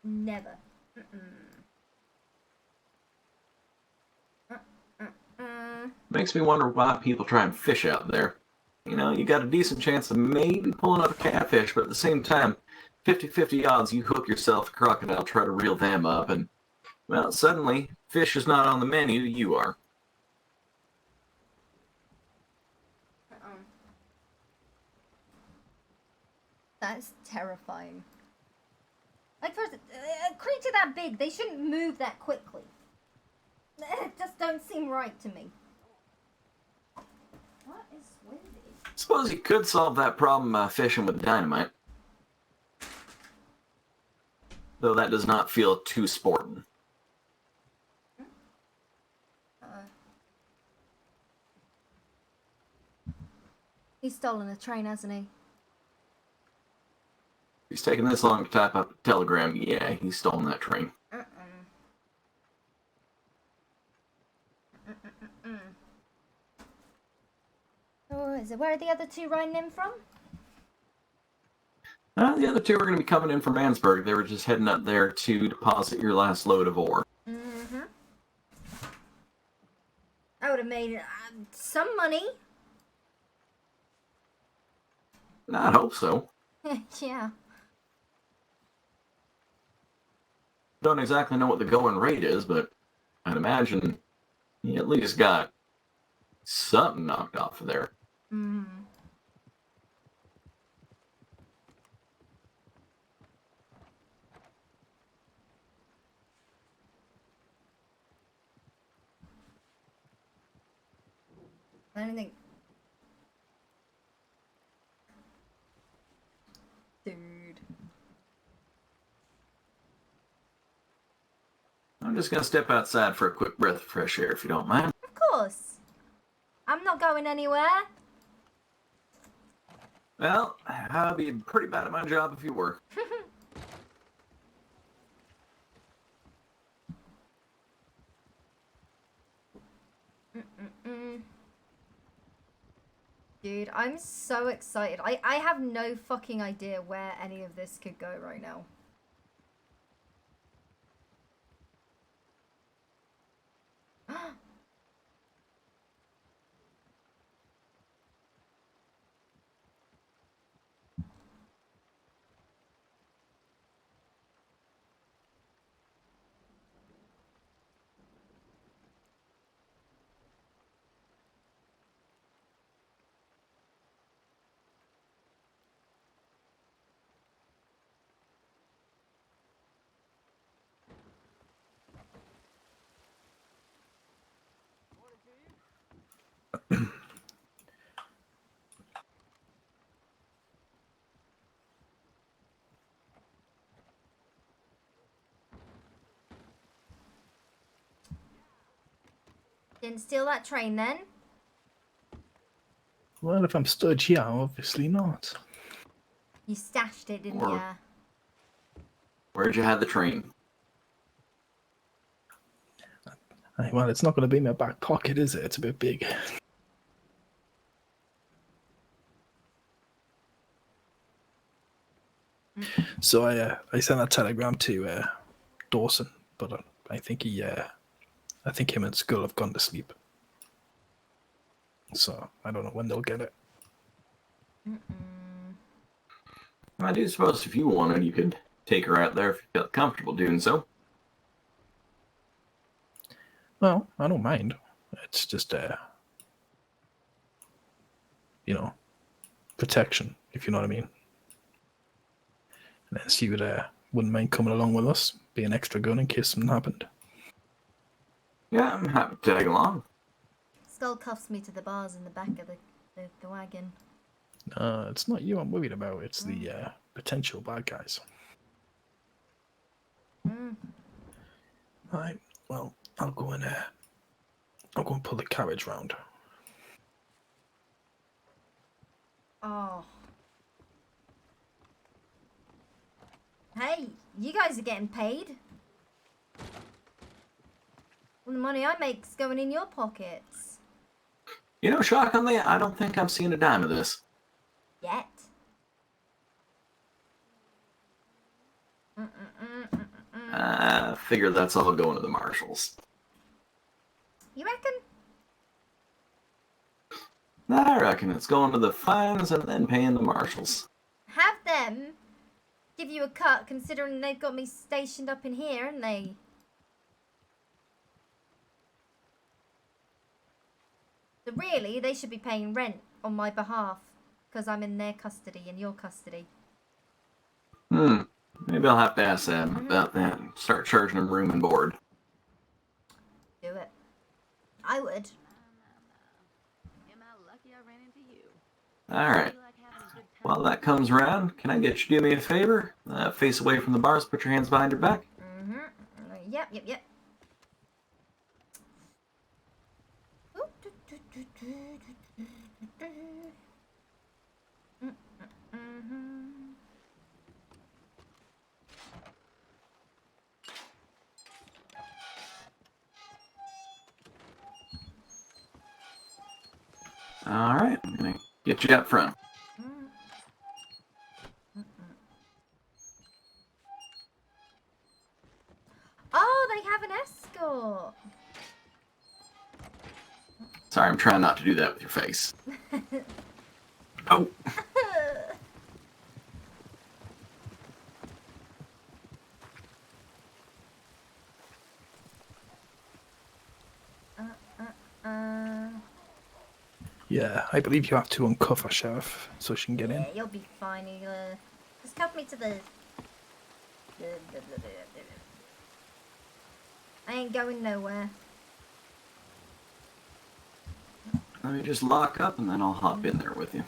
Never. Makes me wonder why people try and fish out there. You know, you got a decent chance of maybe pulling up a catfish, but at the same time, 50-50 odds you hook yourself a crocodile, try to reel them up, and, well, suddenly, fish is not on the menu, you are. That's terrifying. Like, for a creature that big, they shouldn't move that quickly. It just don't seem right to me. What is windy? Suppose you could solve that problem fishing with dynamite. Though that does not feel too sporting. He's stolen a train, hasn't he? He's taking this long to type up a telegram. Yeah, he's stolen that train. Oh, is it? Where are the other two riding in from? The other two are going to be coming in from Mansburg. They were just heading up there to deposit your last load of ore. I would have made some money. I hope so. Yeah. Don't exactly know what the going rate is, but I'd imagine you at least got something knocked off of there. I don't think. Dude. I'm just going to step outside for a quick breath of fresh air, if you don't mind. Of course. I'm not going anywhere. Well, I'd be pretty bad at my job if you were. Dude, I'm so excited. I have no fucking idea where any of this could go right now. Didn't steal that train then? Well, if I'm stood here, obviously not. You stashed it, didn't Or- you? Where'd you have the train? Well, it's not going to be in my back pocket, is it? It's a bit big. So I sent a telegram to Dawson, but I think I think him and Skull have gone to sleep. So I don't know when they'll get it. I do suppose if you wanted, you could take her out there if you felt comfortable doing so. Well, I don't mind. It's just you know, protection, if you know what I mean. And then she wouldn't mind coming along with us, be an extra gun in case something happened. Yeah, I'm happy to tag along. Skull cuffs me to the bars in the back of the wagon. It's not you I'm worried about. It's the potential bad guys. Right. Well, I'll go and pull the carriage round. Oh. Hey, you guys are getting paid. Well, the money I make's going in your pockets. You know, shockingly, I don't think I'm seeing a dime of this. Yet. I figure that's all going to the marshals. You reckon? reckon it's going to the fines and then paying the marshals. Have them give you a cut, considering they've got me stationed up in here, haven't they? So really, they should be paying rent on my behalf, because I'm in their custody and your custody. Maybe I'll have to ask them about that and start charging them room and board. Do it. I would. Am I lucky I ran into you? Alright. While that comes around, can I get you to do me a favor? Face away from the bars, put your hands behind your back. Yep. Alright, I'm gonna get you up front. Oh, they have an escort. Sorry, I'm trying not to do that with your face. Oh. Yeah, I believe you have to uncuff her, Sheriff, so she can get in. Yeah, you'll be fine. Just cuff me to the... I ain't going nowhere. Let me just lock up and then I'll hop in there with you.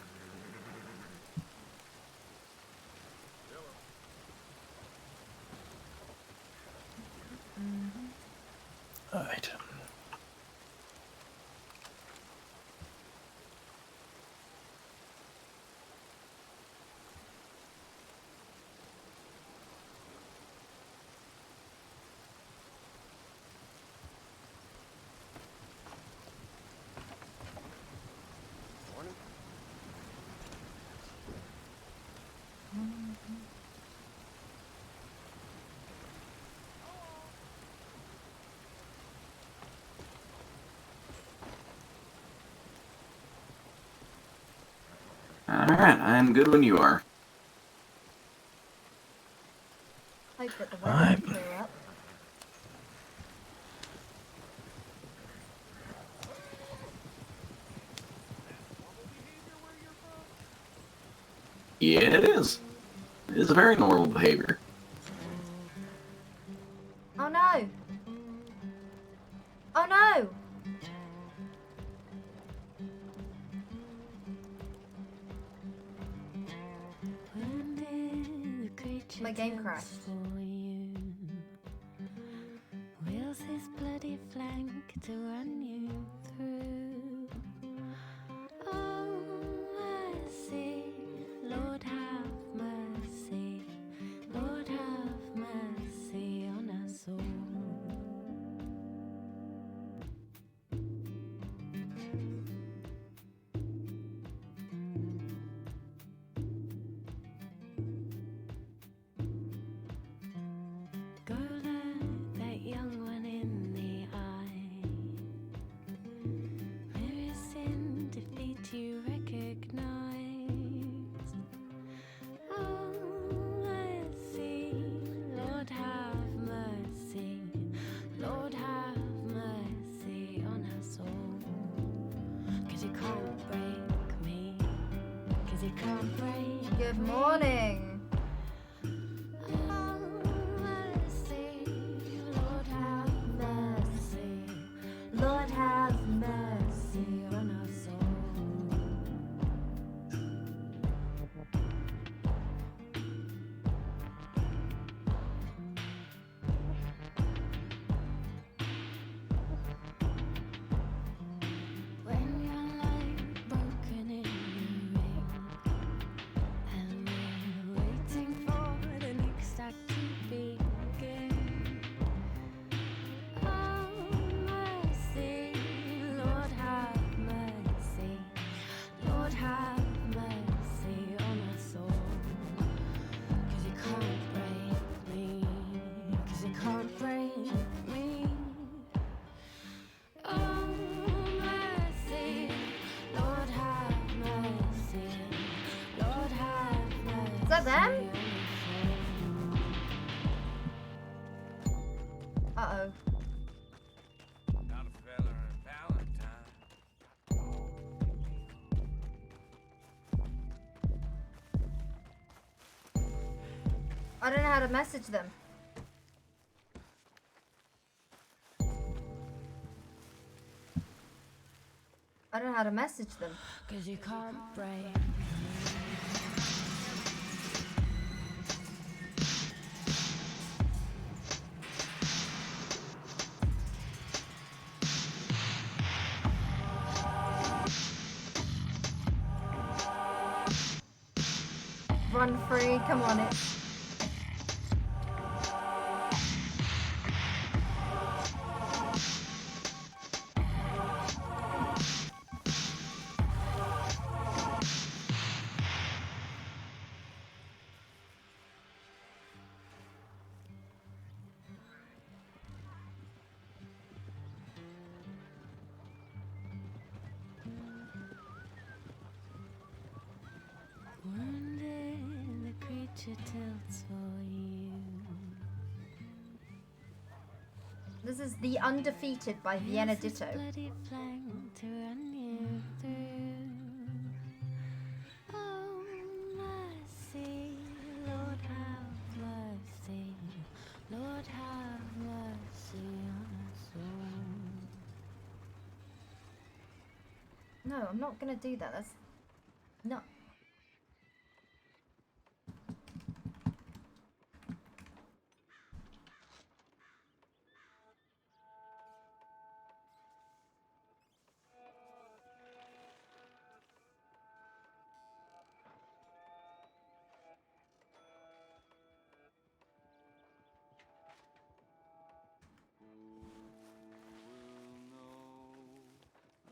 Alright. Alright, I'm good when you are. Hope that the weather will clear up. Yeah, it is. It is a very normal behavior. Oh no! Oh no! My game crashed. Wheels his bloody flank to run you through. Oh, mercy, Lord have mercy, Lord have mercy on us all. Go look that young one in the eye. Mirror sin, defeat you recognize. Oh, mercy, Lord have mercy, Lord have mercy on us all. 'Cause you can't break me, 'cause you can't break. Good morning. Lord have mercy on us all. When your light broken in the ring, and we're that them? Uh-oh. Not a fella and a Valentine. I don't know how to message them. I don't know how to message them. 'Cause you can't break. Run free, come on it. Wounded, the creature tilts for you. This is The Undefeated by Vienna Ditto. Bloody flank to run you through. Oh, mercy, Lord have mercy. Lord have mercy on us all. No, I'm not gonna do that. That's not.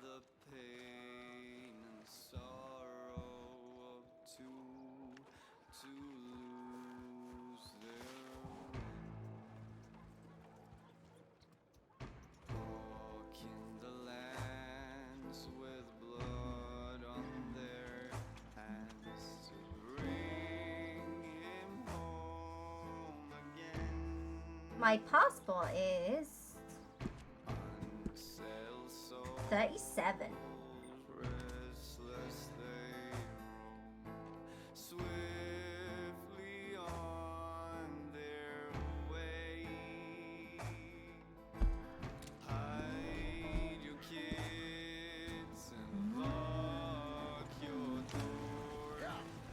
The pain and sorrow of two to lose their walking the lands with blood on their hands to bring him home again. My passport is 37. Restless they roam swiftly on their way. Hide your kids and lock your door.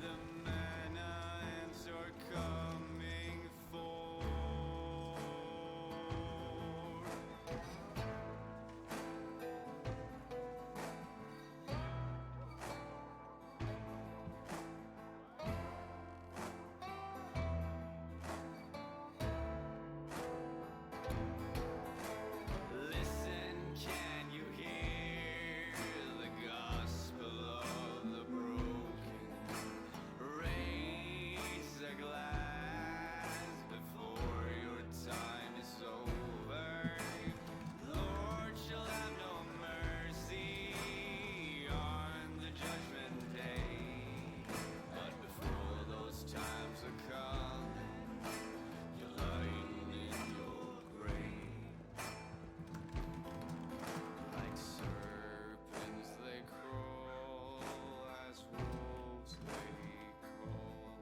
The Manaans are coming for. Listen, can you hear the gospel of the broken? Raise a glass before your time is over. Lord shall have no mercy on the judgment day. But before those times are come, you're lying in your grave. Like serpents they crawl, as wolves they crawl.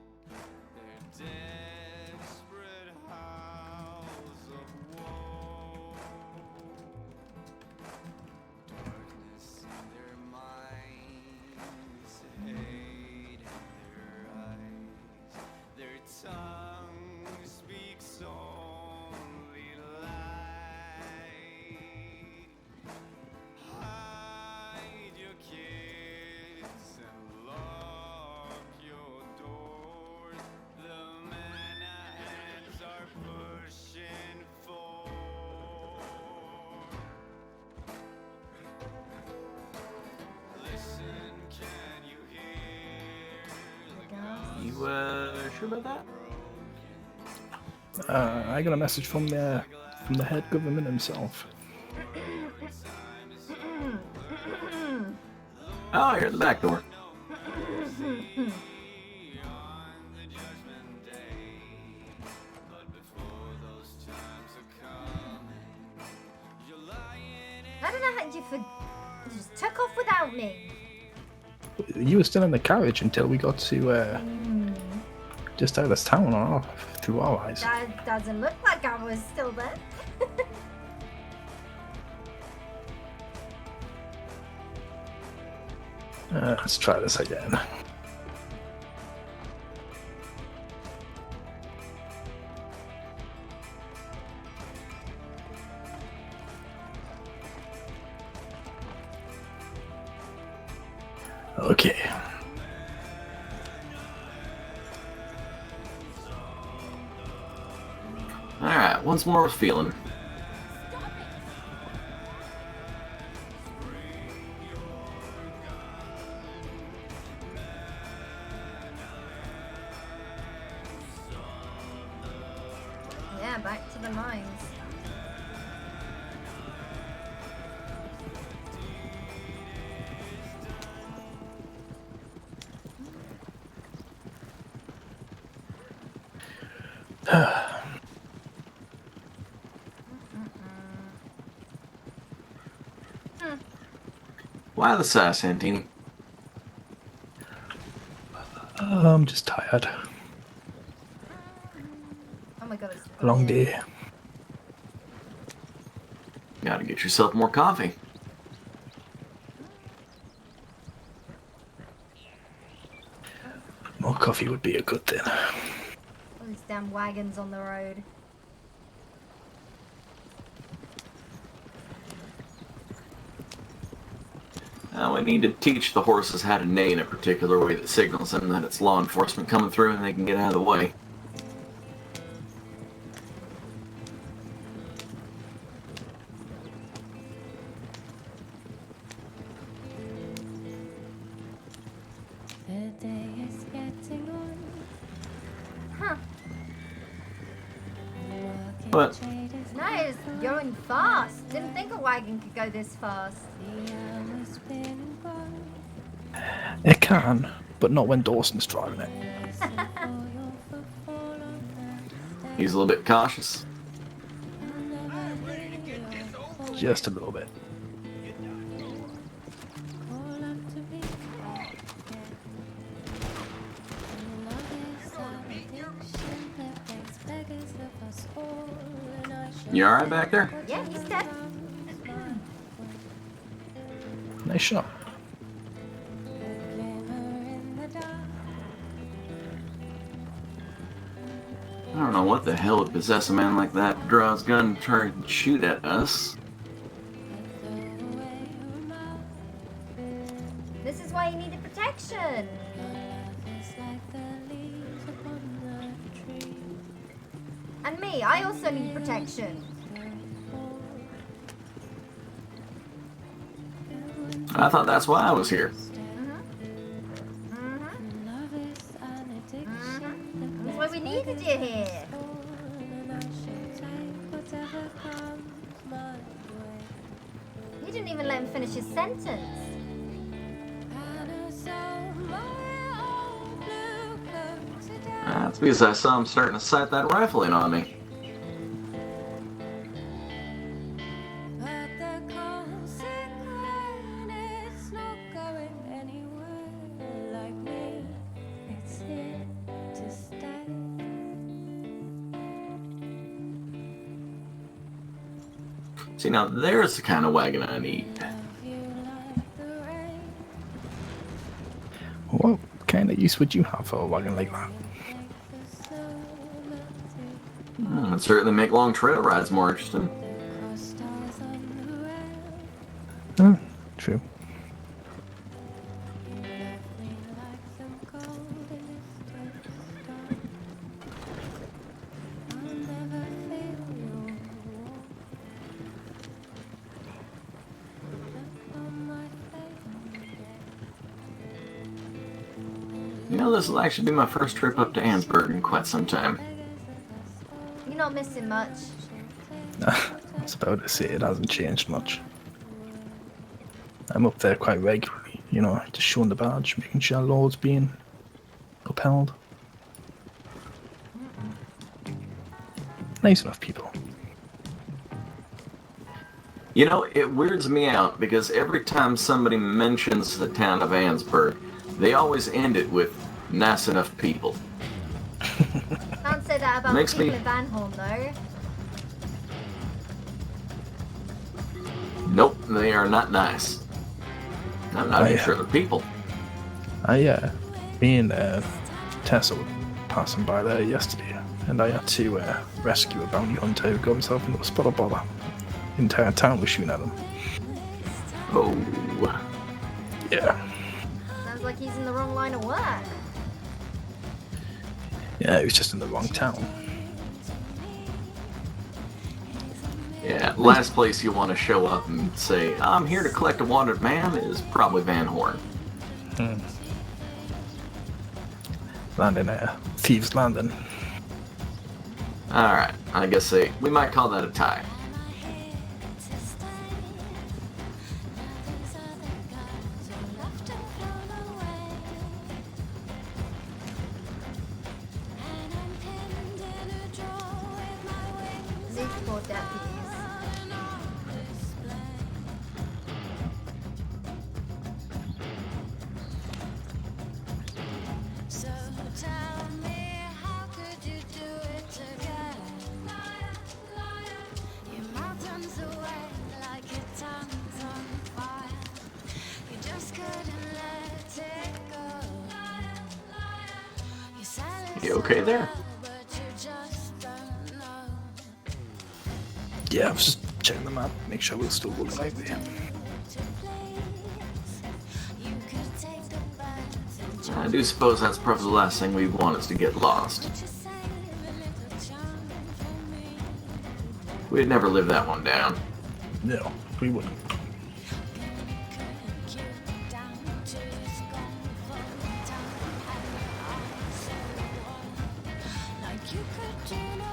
Their desperate howls of woe. Darkness in their minds, hate in their eyes. Their tongue speaks only lie. Hide your kids and lock your doors. The Manaans are pushing forward. Listen, can you hear the gospel? You sure about that? I got a message from the head government himself. Oh, here's the back door. just took off without me. You were still in the carriage until we got to just out of town, through our eyes. That doesn't look like I was still there. Let's try this again. Okay. Alright, once more with feeling. Yeah, back to the mines. Why the sass, Santini? I'm just tired. Oh my god, it's A long day. Gotta get yourself more coffee. More coffee would be a good thing. all these damn wagons on the road. We need to teach the horses how to neigh in a particular way that signals them that it's law enforcement coming through and they can get out of the way. The day is getting on. Huh. But No, it's going fast. Didn't think a wagon could go this fast. It can, but not when Dawson's driving it. he's a little bit cautious. Just a little bit. You alright back there? Yeah, he's dead. Nice shot. I don't know what the hell would possess a man like that to draw his gun and try and shoot at us. This is why you needed protection. And me, I also need protection. I thought that's why I was here. That's why we needed you here. You didn't even let him finish his sentence. That's because I saw him starting to sight that rifle in on me. See, now there's the kind of wagon I need. What kind of use would you have for a wagon like that? It'd certainly make long trail rides more interesting. True. You know, this will actually be my first trip up to Ansburg in quite some time. You're not missing much. I was about to say it hasn't changed much. I'm up there quite regularly, you know, just showing the badge, making sure law's being upheld. Nice enough people. You know, it weirds me out because every time somebody mentions the town of Ansburg, they always end it with nice enough people. Can't say that about Makes the people me- in Van Horn, though. Nope, they are not nice. I'm not even sure they're people. Me and Tessa were passing by there yesterday, and I had to rescue a bounty hunter who got himself into a spot of bother. The entire town was shooting at him. Oh. Yeah. Sounds like he's in the wrong line of work. Yeah, he was just in the wrong town. Yeah, last place you want to show up and say, I'm here to collect a wanted man is probably Van Horn. Landing Thieves Landing. Alright, I guess we might call that a tie. These poor deputies. So tell me, how could you do it again? Your mouth runs away like your tongue's on fire. You just couldn't let it go. You silence You okay there? but you just don't know. Yeah, I was just checking the map, make sure we're still looking like there. I do suppose that's probably the last thing we want is to get lost. We'd never live that one down. No, we wouldn't. Like you could do no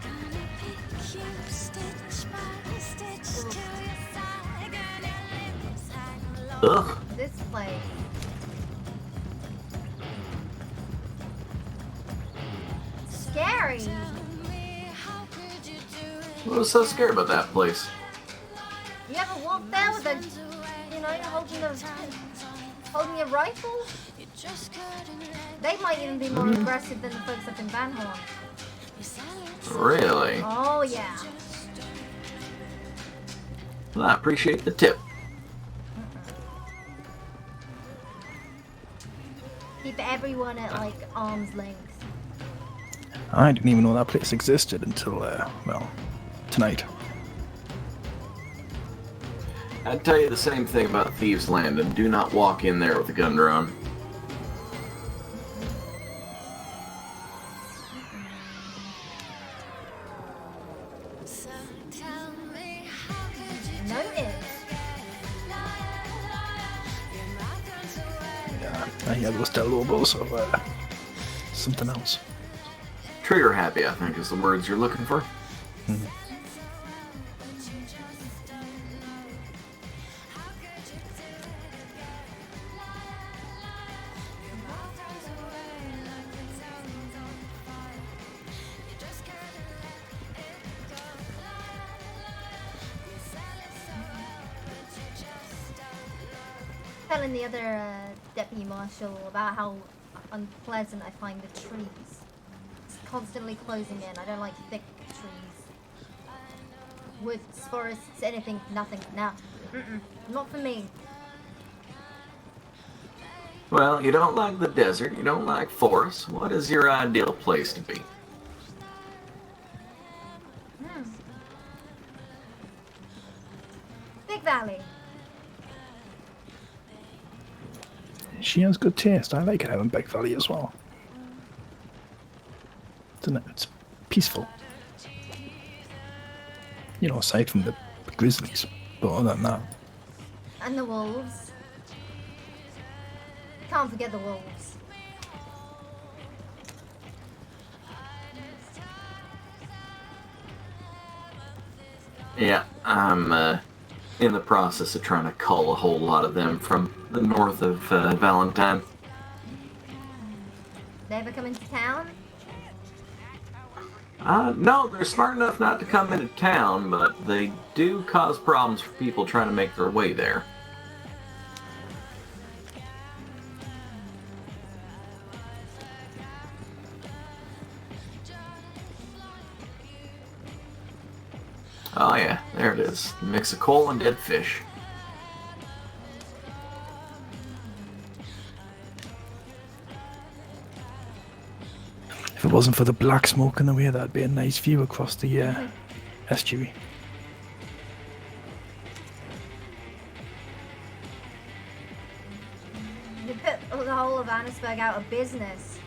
Gonna pick you stitch by stitch to your side. Gonna lips hang low. Ugh. This place. Scary. What was so scary about that place? You ever walk there with a, holding a rifle? They might even be more aggressive than the folks up in Van Horn. Really? Oh yeah. Well, I appreciate the tip. Keep everyone at like arm's length. I didn't even know that place existed until, well, tonight. I'd tell you the same thing about Thieves Land, and do not walk in there with a gun drawn. Yeah, those Del Lobos of something else. Trigger happy, I think, is the words you're looking for. Telling the other deputy marshal about how unpleasant I find the trees. It's constantly closing in. I don't like thick trees. Woods, forests, anything, nothing. Nah, not for me. Well, you don't like the desert, you don't like forests. What is your ideal place to be? Big Valley. She has good taste. I like it out in Big Valley as well. It's peaceful. You know, aside from the grizzlies. But other than that, And the wolves. Can't forget the wolves. Yeah, I'm in the process of trying to cull a whole lot of them from the north of Valentine. They ever come into town? No, they're smart enough not to come into town, but they do cause problems for people trying to make their way there. Oh yeah, there it is. Mix of coal and dead fish. If it wasn't for the black smoke in the way, that'd be a nice view across the estuary. You put the whole of Annisburg out of business.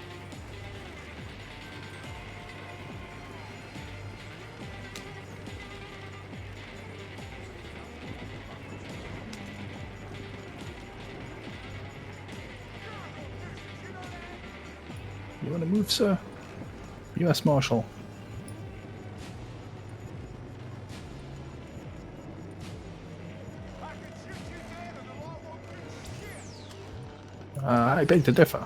You want to move, sir? U.S. Marshal. I beg to differ.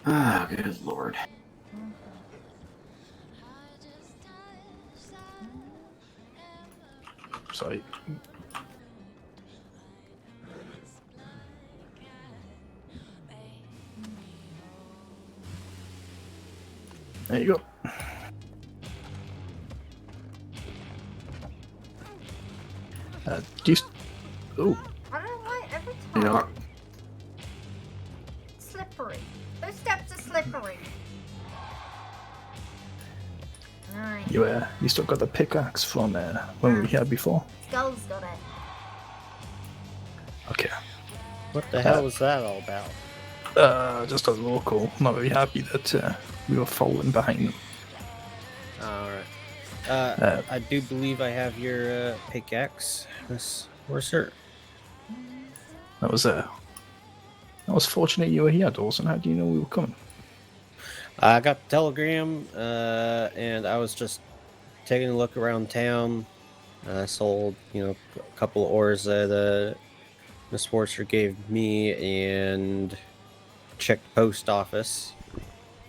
Ah, good lord. Sorry. There you go. Do you... Oh. I don't know why every time. Yeah. Slippery. Those steps are slippery. Alright. You still got the pickaxe from when we were here before? Skull's got it. Okay. What the hell was that all about? Just a local. Not very happy that we were following behind them. Alright. I do believe I have your pickaxe, Miss Worcester. That was fortunate you were here, Dawson. How do you know we were coming? I got the telegram, and I was just taking a look around town. I sold, a couple of ores that Miss Worcester gave me, and checked the post office,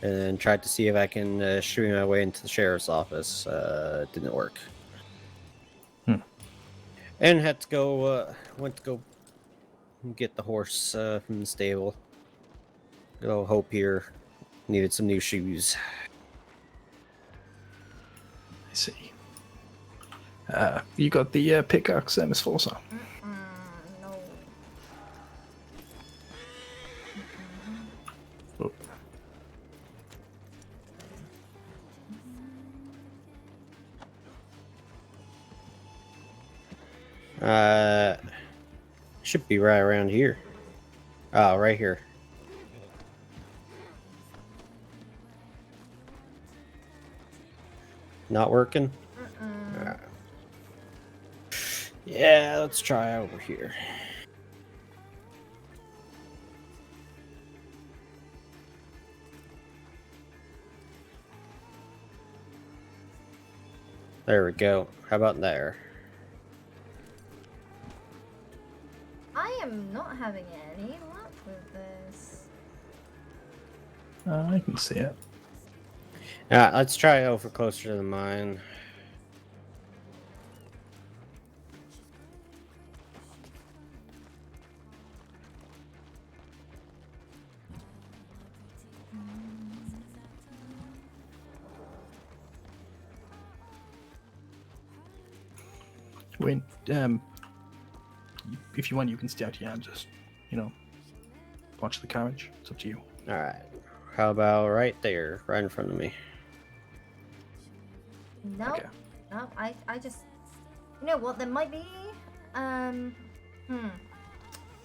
and tried to see if I can shoot my way into the sheriff's office. It didn't work. And had to go, went to go get the horse from the stable. Good old Hope here needed some new shoes. I see. You got the pickaxe, Miss Forcer? No. Should be right around here. Oh, right here. Not working? Yeah, let's try over here. There we go. How about there? I am not having any luck with this. I can see it. Let's try over closer to the mine. When, if you want, you can stay out here and just, watch the carriage. It's up to you. Alright. How about right there, right in front of me? Nope. Okay. Nope. I just. You know what? There might be.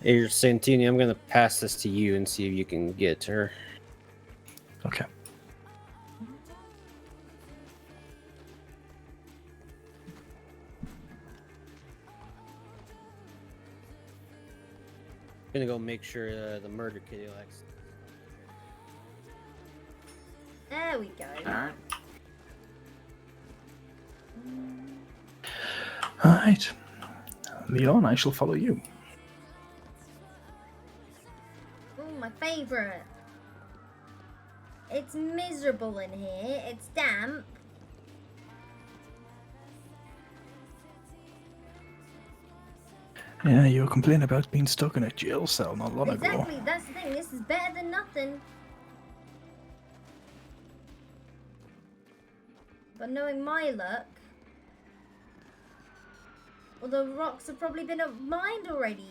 Here, Santini, I'm gonna pass this to you and see if you can get to her. Okay. Gonna go make sure the murder kid elects. There we go. Alright. Alright. Leon, I shall follow you. Ooh, my favourite. It's miserable in here. It's damp. Yeah, you were complaining about being stuck in a jail cell not long ago. Exactly, that's the thing. This is better than nothing. But knowing my luck, well, the rocks have probably been mined already.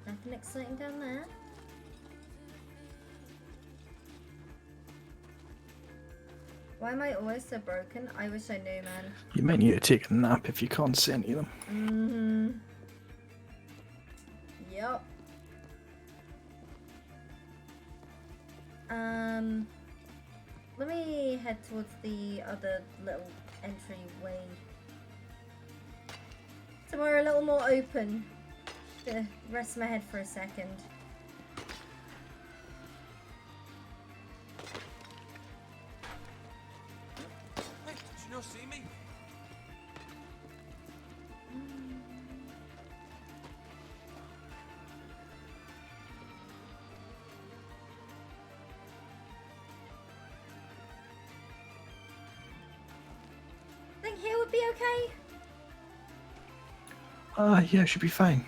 Nothing exciting down there. Why am I always so broken? I wish I knew, man. You may need to take a nap if you can't see any of them. Yup. Let me head towards the other little entryway. Somewhere a little more open. To rest my head for a second. Hey, did you not see me? Think here would be okay? Yeah, should be fine.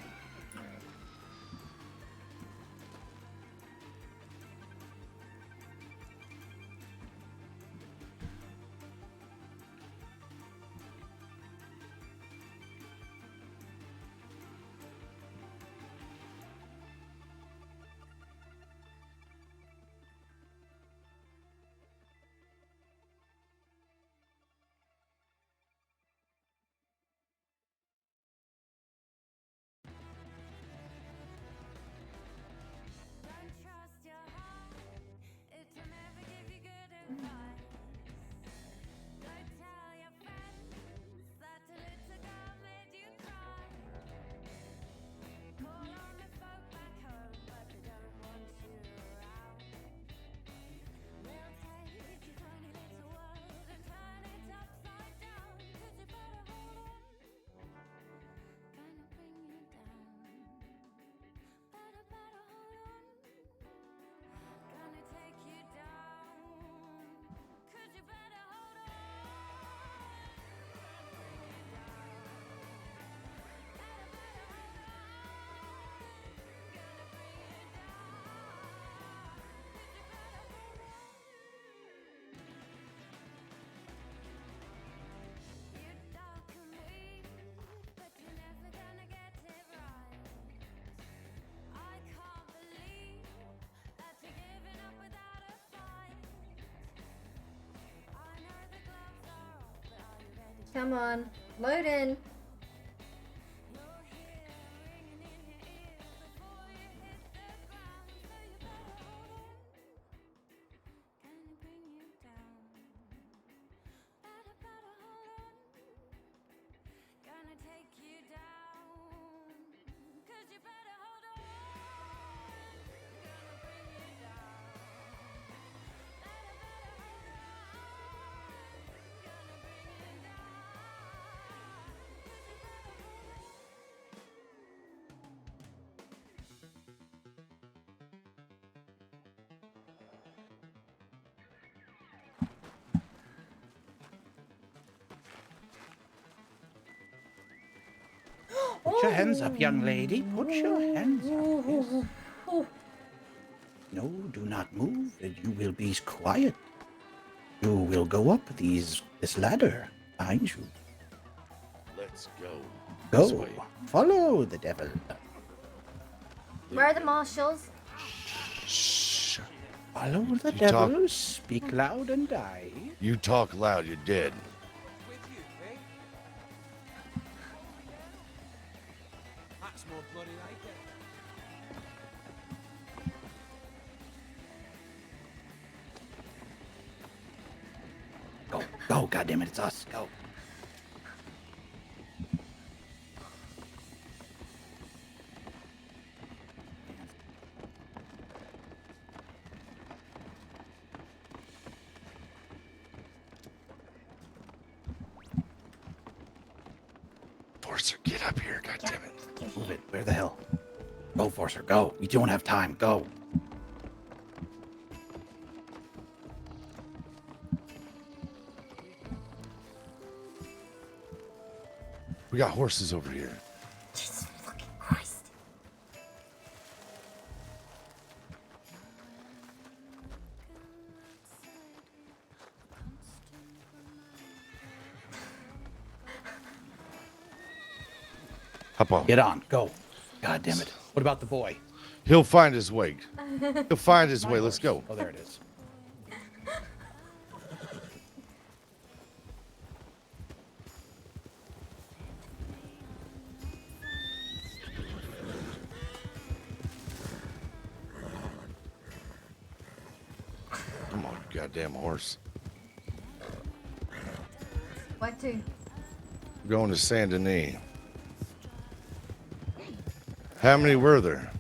Come on, load in. Put your hands up, young lady. Put your hands up. Yes. No, do not move, and you will be quiet. You will go up this ladder behind you. Let's go. This Go. way. Follow the devil. Where are the marshals? Shh. Follow the You devil. talk- Speak loud and die. You talk loud, you're dead. That's more bloody like it. Go. Go. Goddamn it! It's us. Go. Forcer, get up here, goddammit. Move it. Where the hell? Go, Forcer. Go. You don't have time. Go. We got horses over here. Jesus fucking Christ. Hop on. Get on. Go. God damn it. What about the boy? He'll find his way. He'll find his way. Let's go. Oh, there it is. Come on, you goddamn horse. Where to? We're going to Saint Denis. How many were there?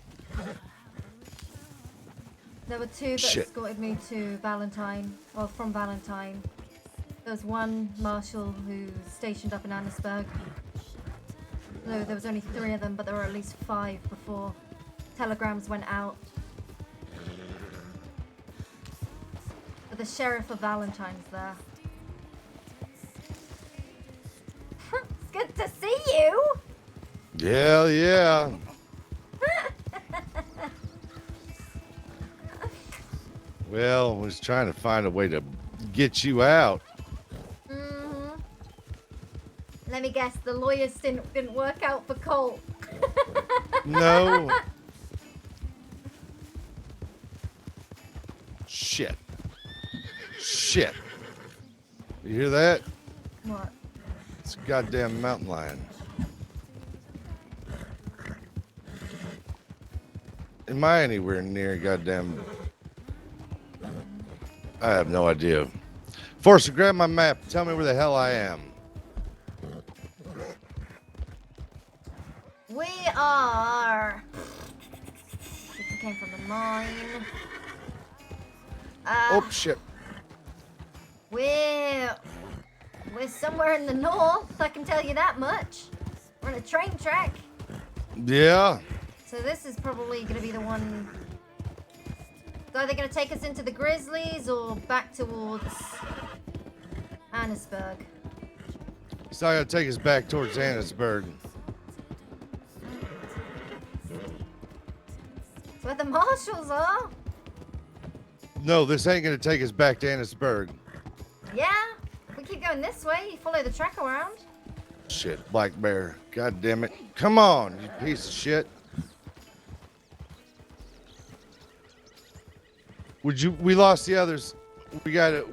There were two that Shit. escorted me to Valentine, well, from Valentine. There was one marshal who's stationed up in Annisburg. No, there was only 3 of them, but there were at least 5 before telegrams went out. But the sheriff of Valentine's there. It's good to see you! Yeah, yeah. Well, I was trying to find a way to get you out. Mm-hmm. Let me guess, the lawyers didn't work out for Colt. No. Shit. Shit. You hear that? What? It's a goddamn mountain lion. Am I anywhere near goddamn... I have no idea. Forcer, grab my map. Tell me where the hell I am. We are... People came from the mine. Oh, shit. We're somewhere in the north, I can tell you that much. We're on a train track. Yeah. So this is probably going to be the one... It's either going to take us into the Grizzlies or back towards Annisburg. It's not going to take us back towards Annisburg. It's where the marshals are. No, this ain't going to take us back to Annisburg. Yeah, if we keep going this way, you follow the track around. Shit, Black Bear. God damn it. Come on, you piece of shit. We lost the others. We gotta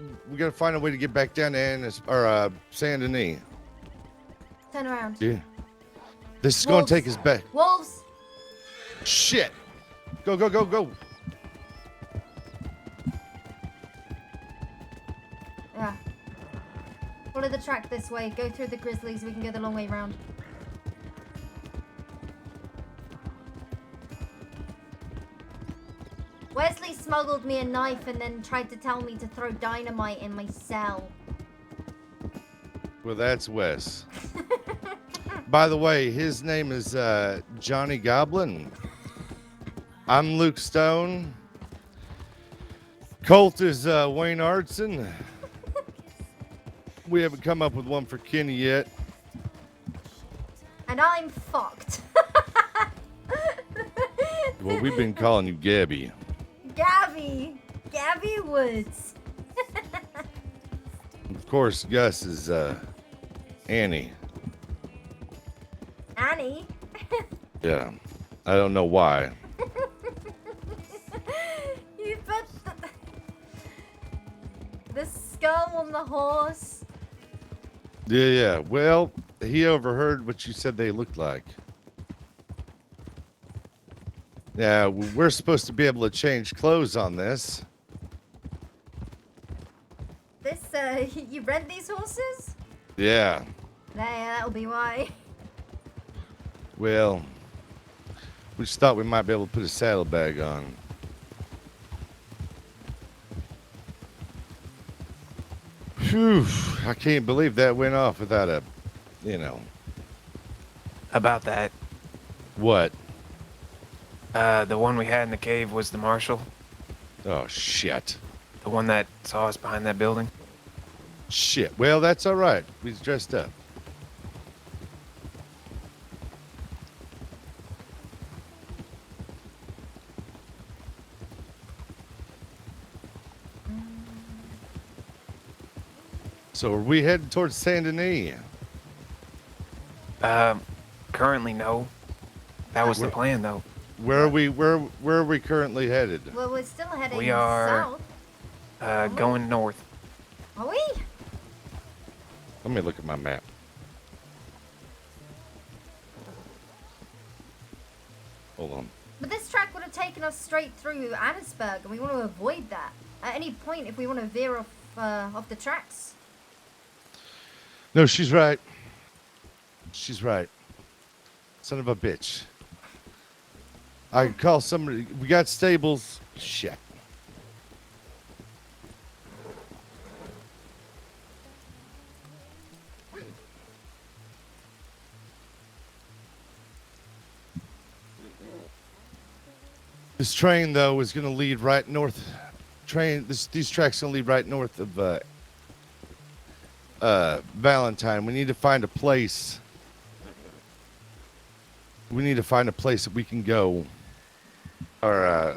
find a way to get back down to Saint Denis. Turn around. Yeah. This is gonna take us back. Wolves! Shit. Go, go, go, go. Yeah. Follow the track this way. Go through the Grizzlies. We can go the long way round. Wesley smuggled me a knife and then tried to tell me to throw dynamite in my cell. Well, that's Wes. By the way, his name is Johnny Goblin. I'm Luke Stone. Colt is Wayne Artson. We haven't come up with one for Kenny yet. And I'm fucked. Well, we've been calling you Gabby. Gabby! Gabby Woods. course, Gus is Annie. Annie? Yeah. I don't know why. You put the skull on the horse. Yeah. Well, he overheard what you said they looked like. Yeah, we're supposed to be able to change clothes on this. This, you rent these horses? Yeah. Yeah, that'll be why. Well, we just thought we might be able to put a saddlebag on. Phew, I can't believe that went off without a, About that, What? the one we had in the cave was the marshal. Oh, shit. The one that saw us behind that building. Shit. Well, that's all right. We was dressed up. So are we headed towards Saint Denis? Currently, no. That was the plan, though. Where are we? Where are we currently headed? Well, we're still heading We are south. going north. Are we? Let me look at my map. Hold on. But this track would have taken us straight through Annisburg, and we want to avoid that. At any point, if we want to veer off the tracks. No, she's right. She's right. Son of a bitch. I can call somebody. We got stables. Shit. This train, though, is going to lead right north. These tracks going to lead right north of Valentine. We need to find a place. We need to find a place that we can go, or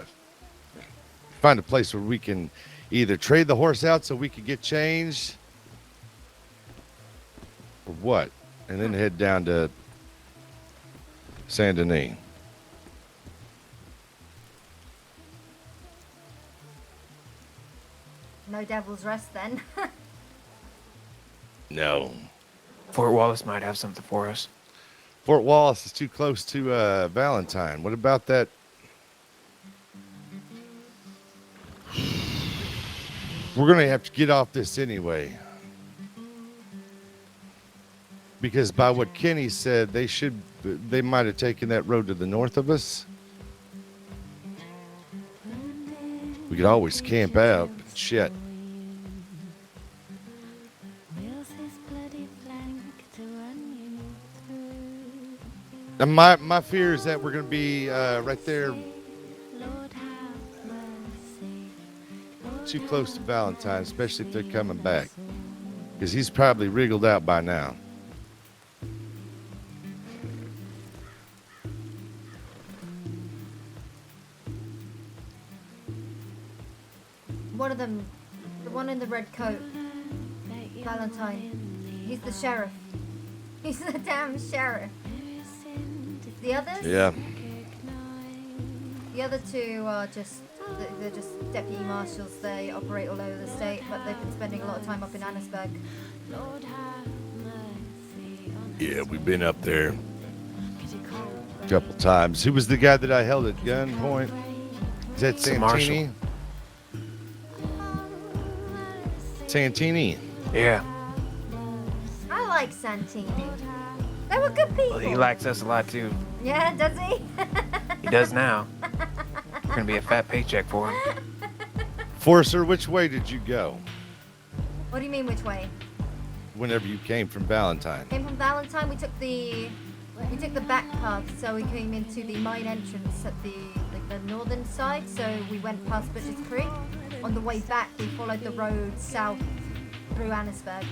find a place where we can either trade the horse out so we can get changed, or what, and then head down to Saint Denis. No Devil's Rest then. No. Fort Wallace might have something for us. Fort Wallace is too close to Valentine. What about that? We're going to have to get off this anyway. Because by what Kenny said, they might have taken that road to the north of us. We could always camp out. Shit. And my fear is that we're going to be right there too close to Valentine, especially if they're coming back. Because he's probably wriggled out by now. One of them, the one in the red coat, Valentine. He's the sheriff. He's the damn sheriff. The others? Yeah. The other two are they're just deputy marshals. They operate all over the state, but they've been spending a lot of time up in Annisburg. Yeah, we've been up there a couple times. Who was the guy that I held at gunpoint? Is that Santini? Santini. Yeah. I like Santini. They were good people. Well, he likes us a lot too. Yeah, does he? He does now. Gonna be a fat paycheck for him. Forcer, which way did you go What do you mean, which way? whenever you came from Valentine? Came from Valentine. We took the back path, so we came into the mine entrance at the northern side. So we went past Butcher's Creek. On the way back, we followed the road south through Annisburg.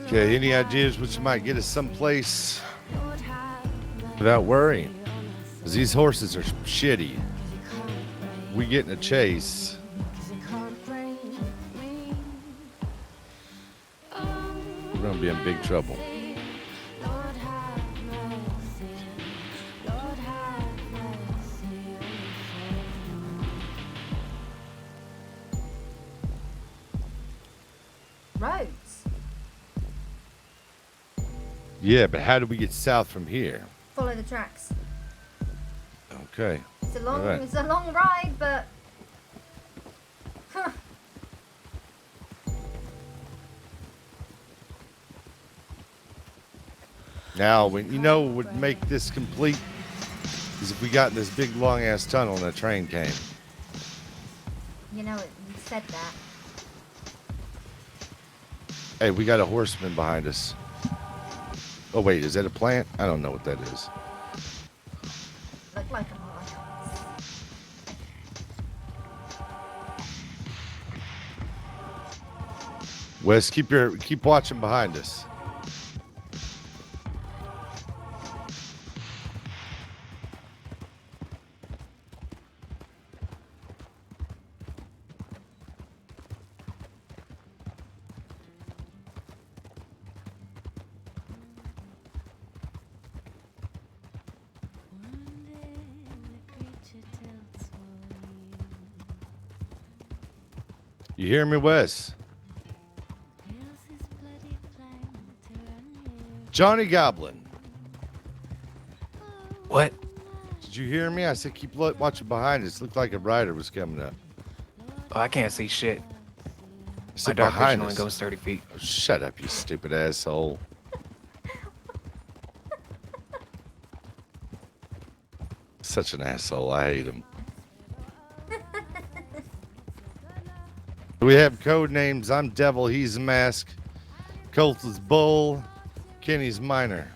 Okay, any ideas which might get us someplace without worrying? Because these horses are shitty. We get in a chase. be in big trouble. Lord have mercy, Lord have mercy. Roads. Yeah, but how do we get south from here? Follow the tracks. Okay. It's a long, All right. it's a long ride, but. Huh. Now, when you know what would make this complete is if we got in this big long ass tunnel and a train came. You know it. You said that. Hey, we got a horseman behind us. Oh wait, is that a plant? I don't know what that is. Look like a Wes, keep watching behind us. You hear me, Wes? Johnny Goblin. What? Did you hear me? I said keep watching behind us. Looked like a rider was coming up. Oh, I can't see shit. I My said dark vision behind only us. goes 30 feet. Oh, shut up, you stupid asshole. Such an asshole. I hate him. We have code names. I'm Devil. He's Mask. Colt is Bull. Kenny's Minor.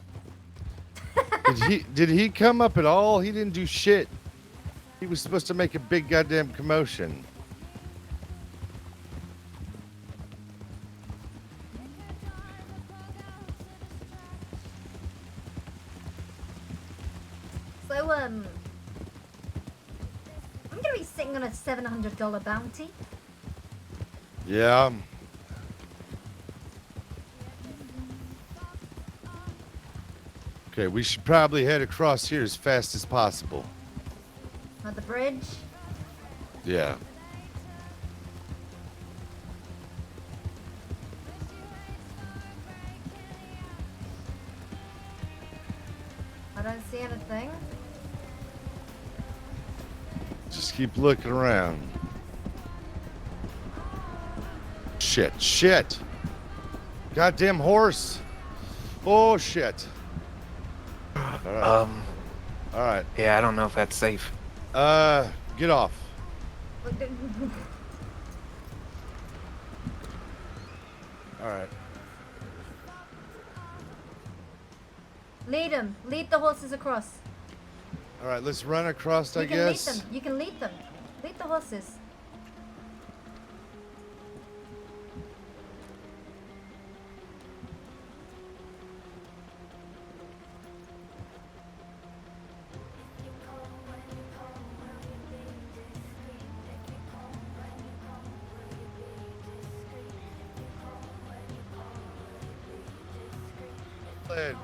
Did he come up at all? He didn't do shit. He was supposed to make a big goddamn commotion. So, I'm gonna be sitting on a $700 bounty. Yeah. Okay, we should probably head across here as fast as possible. At the bridge. Yeah. I don't see anything. Just keep looking around. Shit. Goddamn horse. Oh, shit. All right. All right. Yeah, I don't know if that's safe. Get off. All right. Lead them. Lead the horses across. All right, let's run across, I You can guess. lead them. You can lead them. Lead the horses.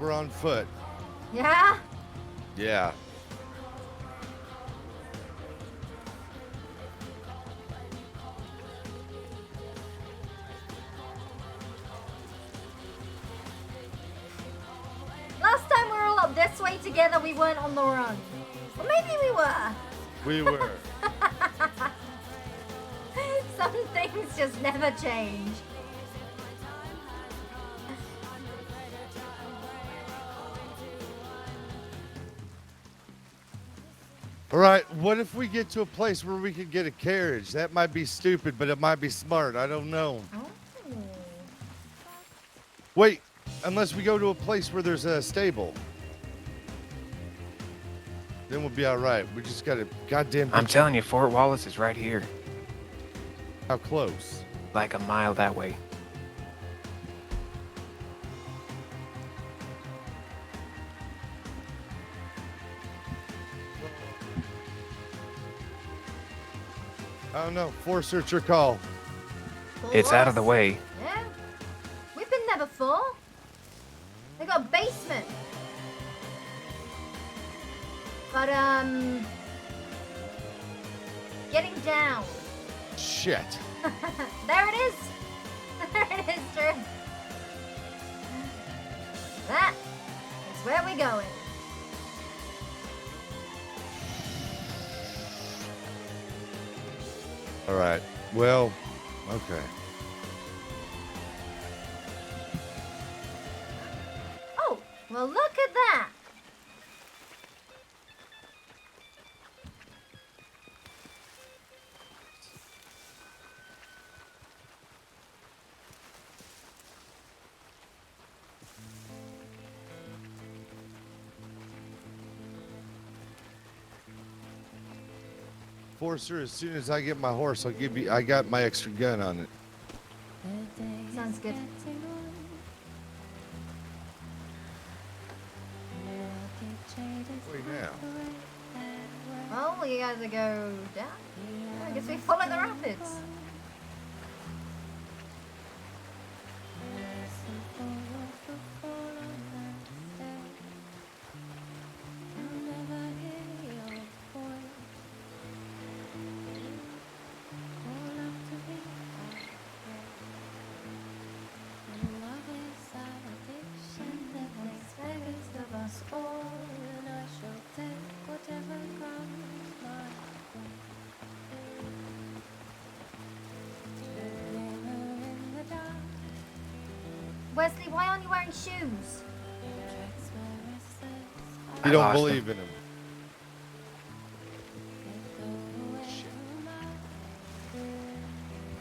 We're on foot. Yeah? Yeah. Last time we were all up this way together, we weren't on the run. Or maybe we were. We were. Some things just never change. All right, what if we get to a place where we could get a carriage? That might be stupid, but it might be smart. I don't know. Oh. Wait, unless we go to a place where there's a stable. Then we'll be all right. We just got to goddamn... I'm telling you, Fort Wallace is right here. How close? Like a mile that way. I don't know. Force search or call. It's out of the way. Yeah. We've been there before. They got a basement. But getting down. Shit. There it is. There it is, Drew. That is where we're going. All right. Well, okay. Oh, well, look at that. Forcer, as soon as I get my horse, I'll give you. I got my extra gun on it. Sounds good. Wait now. Well, we gotta go down. I guess we follow the rapids. Wesley, why aren't you wearing shoes? You don't believe in him.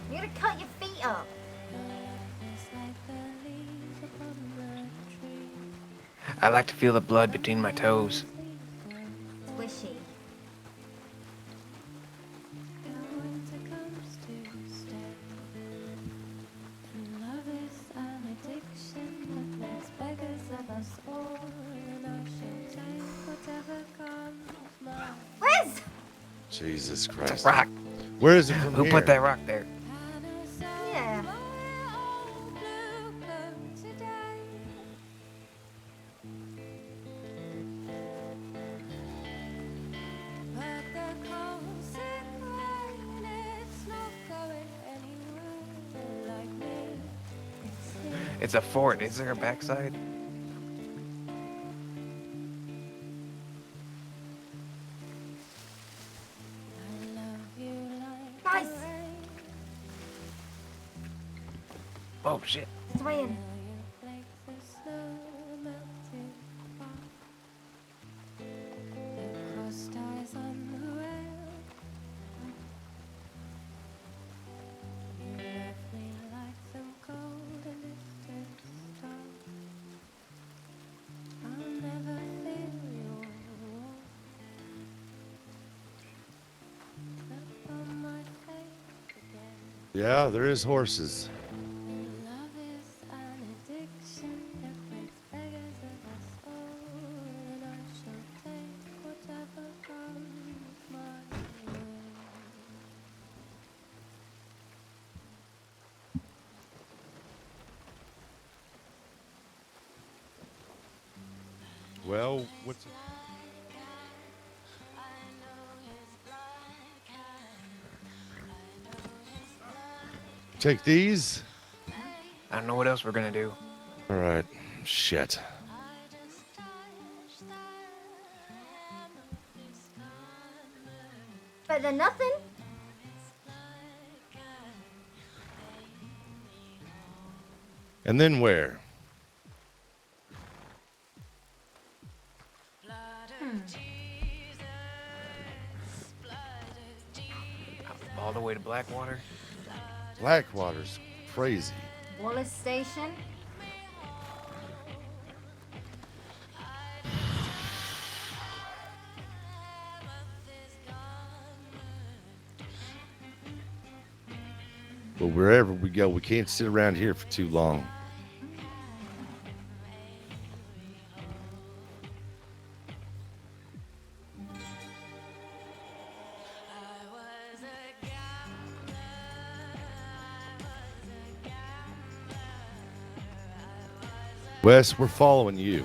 You gotta cut your feet up. I like to feel the blood between my toes. Squishy. Where's? Jesus Christ. It's a rock. Where is it from Who here? put that rock there? Yeah. It's a fort. Is there a backside? Guys, Oh shit. it's way in. Yeah, there is horses. Well, what's it? Take these? I don't know what else we're gonna do. All right. Shit. But then nothing. And then where? All the way to Blackwater. Blackwater's crazy. Wallace Station. But wherever we go, we can't sit around here for too long. Wes, we're following you.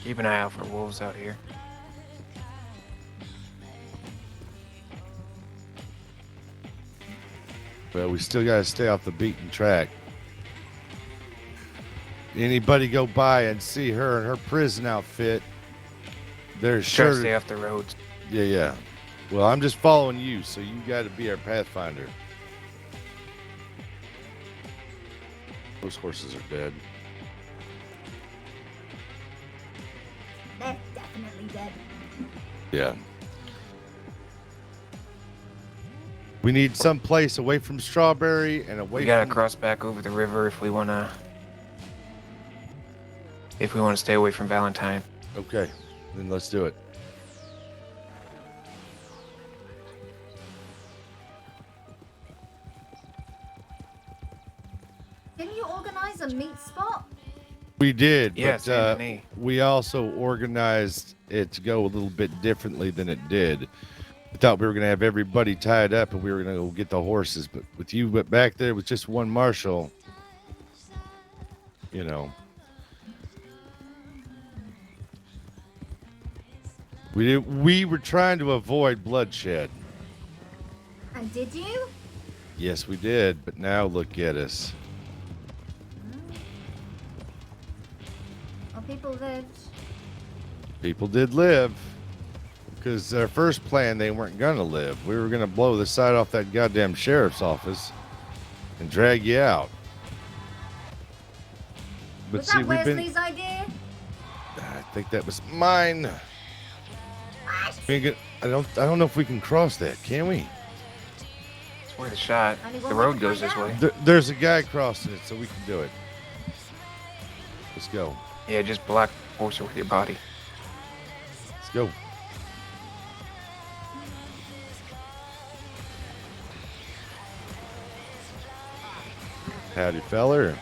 Keep an eye out for wolves out here. Well, we still got to stay off the beaten track. Anybody go by and see her in her prison outfit, they're Try sure to stay off the roads. Yeah. Well, I'm just following you, so you got to be our pathfinder. Those horses are dead. They're definitely dead. Yeah. We need some place away from Strawberry and away We gotta from... cross back over the river if we wanna stay away from Valentine. Okay, then let's do it. Didn't you organize a meat spot? We did, Yeah, but Saint Denis. we also organized it to go a little bit differently than it did. We thought we were going to have everybody tied up and we were going to go get the horses, but with you back there with just one marshal, you know. We were trying to avoid bloodshed. And did you? Yes, we did, but now look at us. Well, people lived. People did live. Because our first plan, they weren't going to live. We were going to blow the side off that goddamn sheriff's office and drag you out. But Was see, that Wesley's idea? I think that was mine. I don't know if we can cross that, can we? It's worth a shot. Anyone The want road to goes find this way. There's a guy crossing it, so we can do it. Let's go. Yeah, just block Forcer with your body. Let's go. Howdy, feller.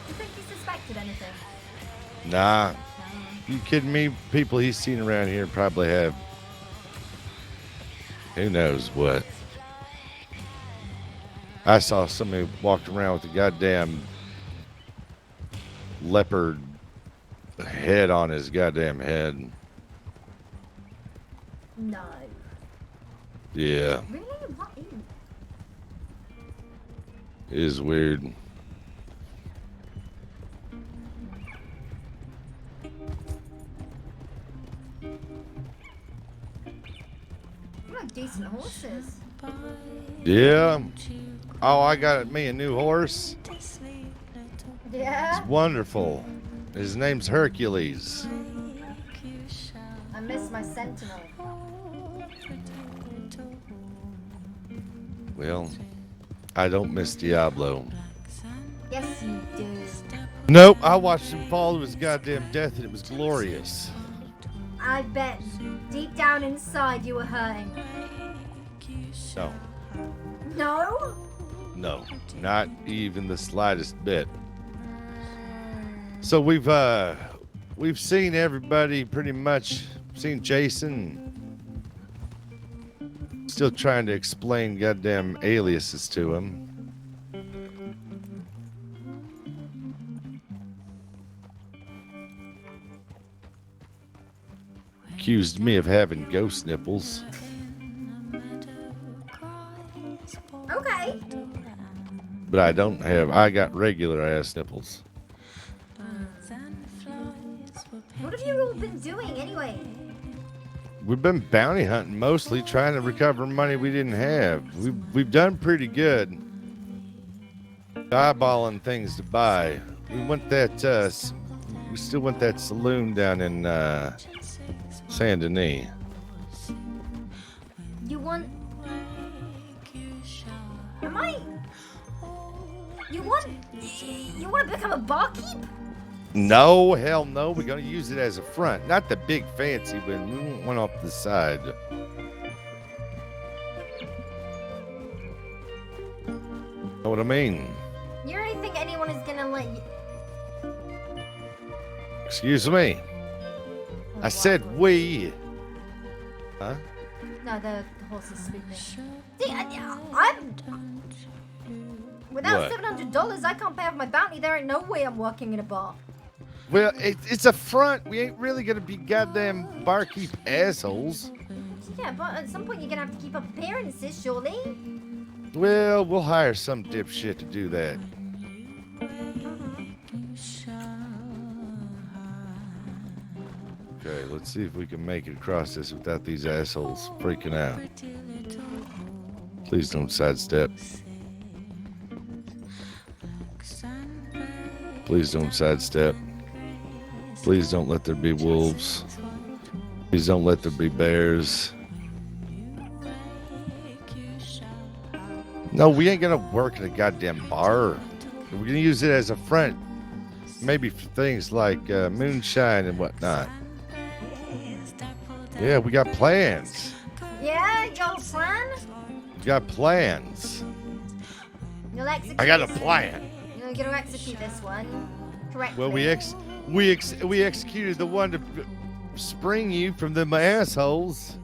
You think he suspected anything? Nah. You kidding me? People he's seen around here probably have who knows what. I saw somebody walked around with a goddamn leopard head on his goddamn head. No. Yeah, Really? What is? it is weird. You have decent horses. Yeah. Oh, I got me a new horse. Yeah? It's wonderful. His name's Hercules. I miss my sentinel. Well, I don't miss Diablo. Yes, you do. Nope, I watched him fall to his goddamn death and it was glorious. I bet deep down inside you were hurting. No, No? no, not even the slightest bit. So we've seen everybody pretty much, seen Jason. Still trying to explain goddamn aliases to him. Accused me of having ghost nipples. Okay. But I don't have, I got regular ass nipples. What have you all been doing anyway? We've been bounty hunting mostly, trying to recover money we didn't have. We've done pretty good. Eyeballing things to buy. We went that, we still went that saloon down in Saint Denis. You want... Am I... You want to become a barkeep? No, hell no. We're going to use it as a front. Not the big fancy one. We want one off the side. Know what I mean? You really think anyone is gonna let you... Excuse me. I said we. Huh? No, the horse is sleeping. See, I'm... Without What? $700, I can't pay off my bounty. There ain't no way I'm working in a bar. Well, it's a front. We ain't really gonna be goddamn barkeep assholes. Yeah, but at some point you're gonna have to keep up appearances, surely. Well, we'll hire some dipshit to do that. Okay, let's see if we can make it across this without these assholes freaking out. Please don't sidestep. Please don't sidestep. Please don't let there be wolves. Please don't let there be bears. No, we ain't gonna work in a goddamn bar. We're gonna use it as a front. Maybe for things like moonshine and whatnot. Yeah, we got plans. Yeah, you got a plan? We got plans. You'll execute I got a this- plan. You're gonna execute this one correctly. Well, we executed the one to spring you from them assholes.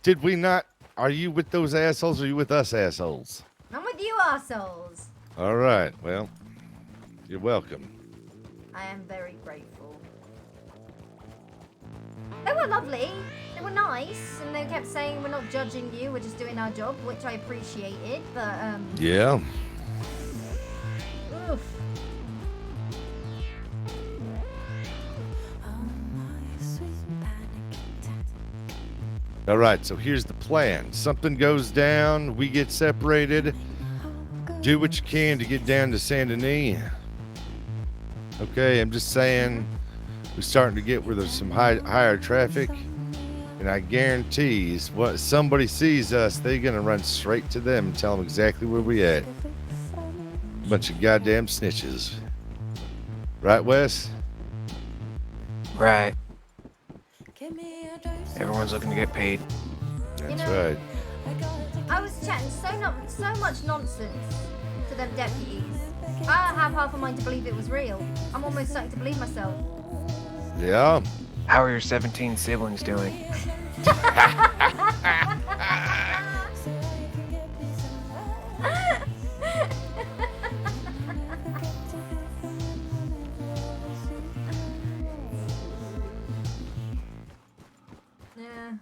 Did we not? Are you with those assholes or are you with us assholes? I'm with you, assholes. All right. Well, you're welcome. I am very grateful. They were lovely. They were nice, and they kept saying we're not judging you, we're just doing our job, which I appreciated. But Yeah. oof. All right. So here's the plan. Something goes down. We get separated. Do what you can to get down to Saint Denis. Okay. I'm just saying. We're starting to get where there's some higher traffic, and I guarantee what somebody sees us, they're gonna run straight to them and tell them exactly where we at. Bunch of goddamn snitches, right, Wes? Right. Everyone's looking to get paid. That's know- right. I was chatting so much nonsense to them deputies. I have half a mind to believe it was real. I'm almost starting to believe myself. Yeah. How are your 17 siblings doing? Yeah.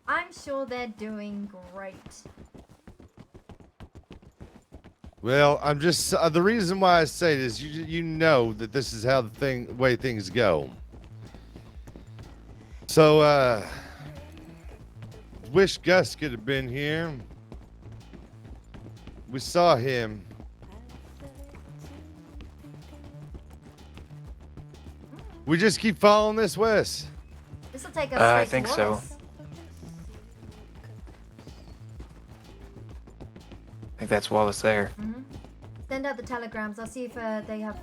I'm sure they're doing great. Well, I'm just the reason why I say this. You know that this is how the way things go. So wish Gus could have been here. We saw him. We just keep following this, Wes. This will take us I straight think to so. Wallace. I think that's Wallace there. Send out the telegrams. I'll see if they have.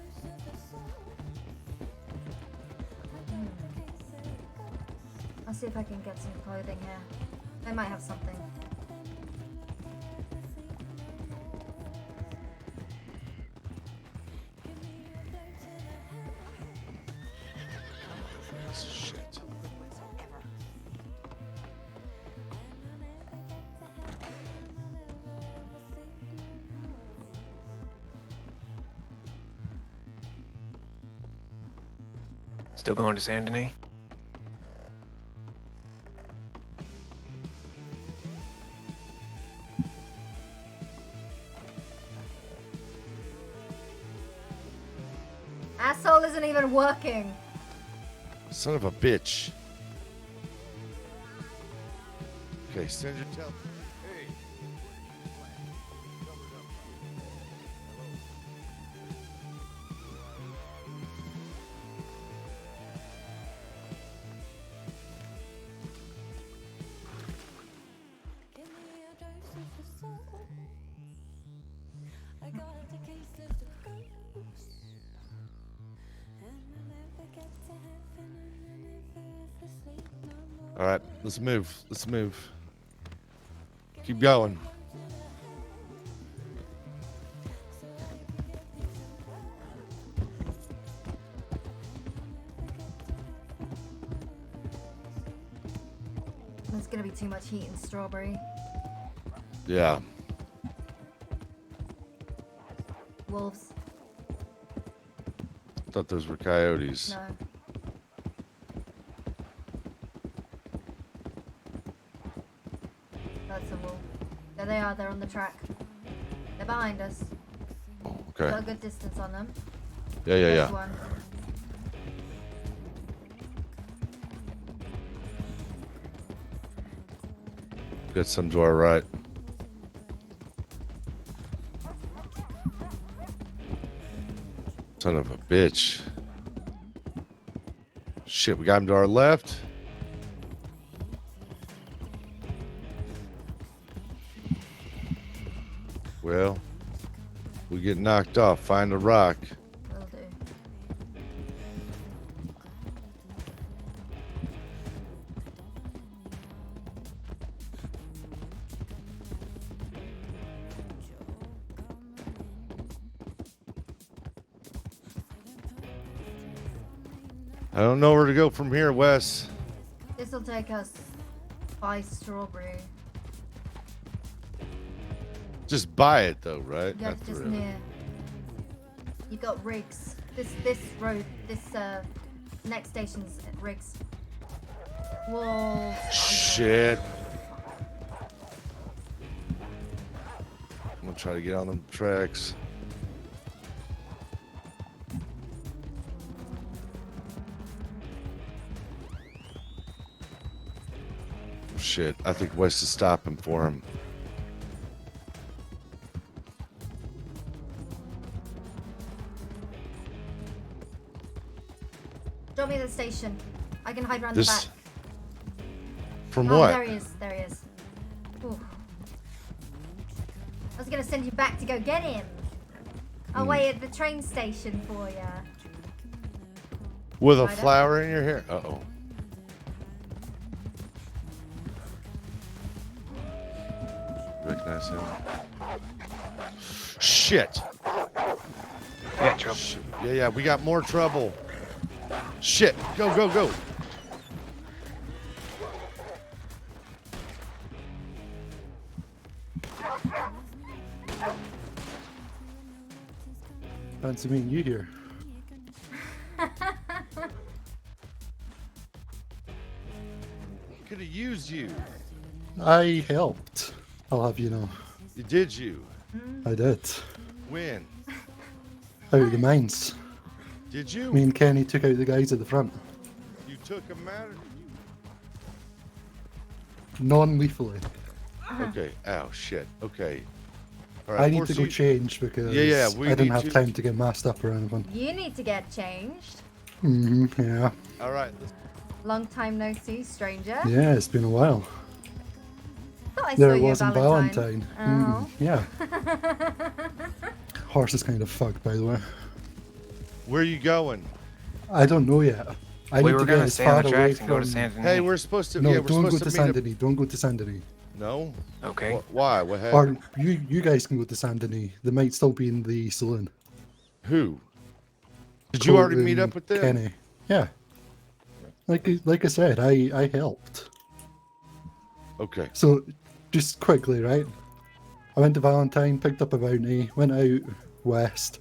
I'll see if I can get some clothing here. They might have something. Shit. Still going to Saint Denis? Asshole isn't even working. Son of a bitch. Okay, send your tel. Hey. All right, let's move. Let's move. Keep going. gonna be too much heat in Strawberry. Yeah. Wolves. Thought those were coyotes. No. That's a wolf. There they are. They're on the track. They're behind us. Okay. Got a good distance on them. Yeah. There's one. Got some to our right. Son of a bitch. Shit, we got him to our left. Well, we get knocked off. Find a rock. Will do. I don't know where to go from here, Wes. This'll take us by Strawberry. Just buy it though, right? Yeah, Not just really. near. You got Riggs. This road, this next station's at Riggs. Whoa. Shit. I'm gonna try to get on them tracks. Shit, I think Wes is stopping for him. Drop me to the station. I can hide around This- the back. From Oh, what? there he is. There he is. Ooh. I was gonna send you back to go get him. I'll wait at the train station for ya. With a Right up. flower in your hair? Uh-oh. Recognize him. Shit. Yeah, trouble. Yeah, we got more trouble. Shit. Go, go, go. Fancy meeting you here. Could have used you. I helped. I'll have you know. Did you? I did. When? Out of the mines. Did you? Me and Kenny took out the guys at the front. You took him out? Non-lethally. Okay. Ow, shit. Okay. All I need Force, to go you- change because Yeah, I we didn't need have to- time to get masked up or anything. You need to get changed. Yeah. All right. Long time no see, stranger. Yeah, it's been a while. Thought I There saw it you was in Valentine. Valentine. Oh. Yeah. Horse is kind of fucked, by the way. Where are you going? I don't know yet. I We need were to gonna get as stay on far the away tracks and go to from... San Hey, we're supposed to. No, yeah, we're don't go supposed to to Saint meet up. Denis. Don't go to Saint Denis. No. Okay. Why? What Or happened? you guys can go to Saint Denis. They might still be in the saloon. Who? Did you already Colton, meet up with them? Kenny. Yeah. Like I said, I helped. Okay. So, just quickly, right? I went to Valentine, picked up a bounty, went out west,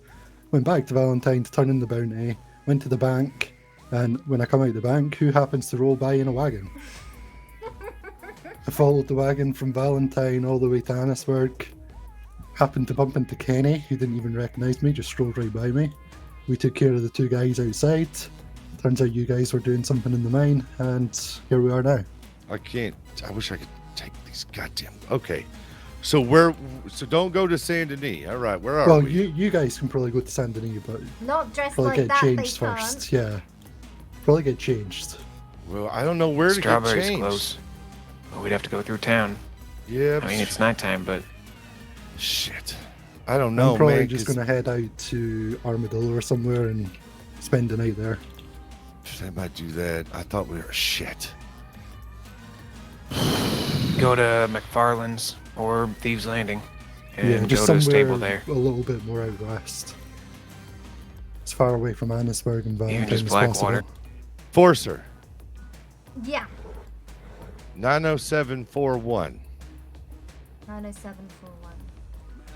went back to Valentine to turn in the bounty, went to the bank, and when I come out the bank, who happens to roll by in a wagon? I followed the wagon from Valentine all the way to Annisburg, happened to bump into Kenny, who didn't even recognise me, just strolled right by me. We took care of the two guys outside. Turns out you guys were doing something in the mine, and here we are now. I can't. I wish I could take these goddamn. Okay. So where? So don't go to Saint Denis. All right. Where are Well, we? you guys can probably go to Saint Denis, but Not dressed probably like get that, changed they first. can't. Yeah, probably get changed. Well, I don't know where to get Strawberry's changed. close. Well, we'd have to go through town. Yeah. I mean, it's nighttime, but Shit. I don't know, I'm probably man. just 'cause gonna head out to Armadillo or somewhere and spend the night there. I might do that. I thought we were shit. go to McFarland's or Thieves Landing and Yeah, just go to a somewhere stable there. a little bit more out west. As far away from Annisburg and Valentine just as Blackwater. possible. Forcer. Yeah. 90741. 90741.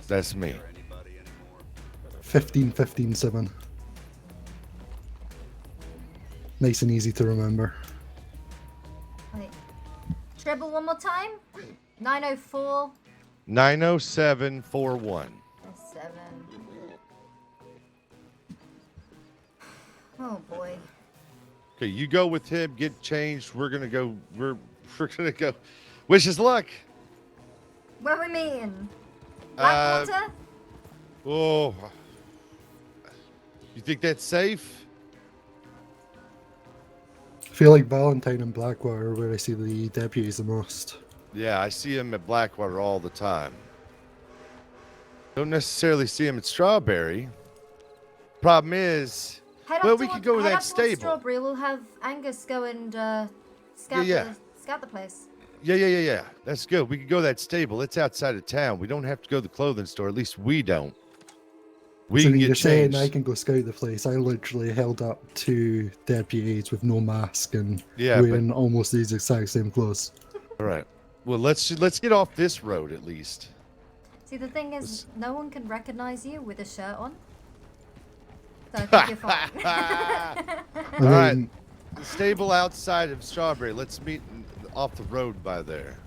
That's me. 15157. Nice and easy to remember. Wait. Treble one more time? 904. 90741. 7. Oh boy. Okay, you go with him, get changed. We're gonna go. We're gonna go. Wish us luck. Where are we meeting? Blackwater? Oh. You think that's safe? I feel like Valentine and Blackwater are where I see the deputies the most. Yeah, I see him at Blackwater all the time. Don't necessarily see him at Strawberry. Problem is, well, we could go with that stable. Strawberry. We'll have Angus go and scout scout the place. Yeah. That's good. We could go to that stable. It's outside of town. We don't have to go to the clothing store. At least we don't. We so can you're get saying changed. I can go scout the place. I literally held up 2 deputies with no mask and wearing almost these exact same clothes. All right. Well, let's get off this road at least. See, the thing is, no one can recognize you with a shirt on. So I think you're fine. All right. The stable outside of Strawberry. Let's meet off the road by there.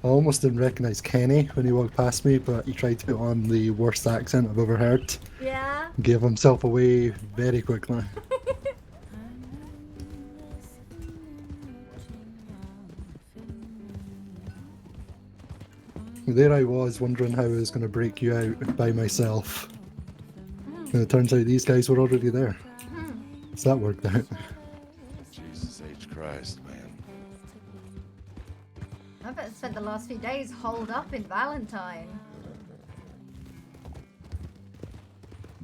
I almost didn't recognize Kenny when he walked past me, but he tried to put on the worst accent I've ever heard. Yeah. Gave himself away very quickly. There I was wondering how I was going to break you out by myself. And it turns out these guys were already there. So that worked out. Jesus H. Christ, man. I bet I spent the last few days holed up in Valentine.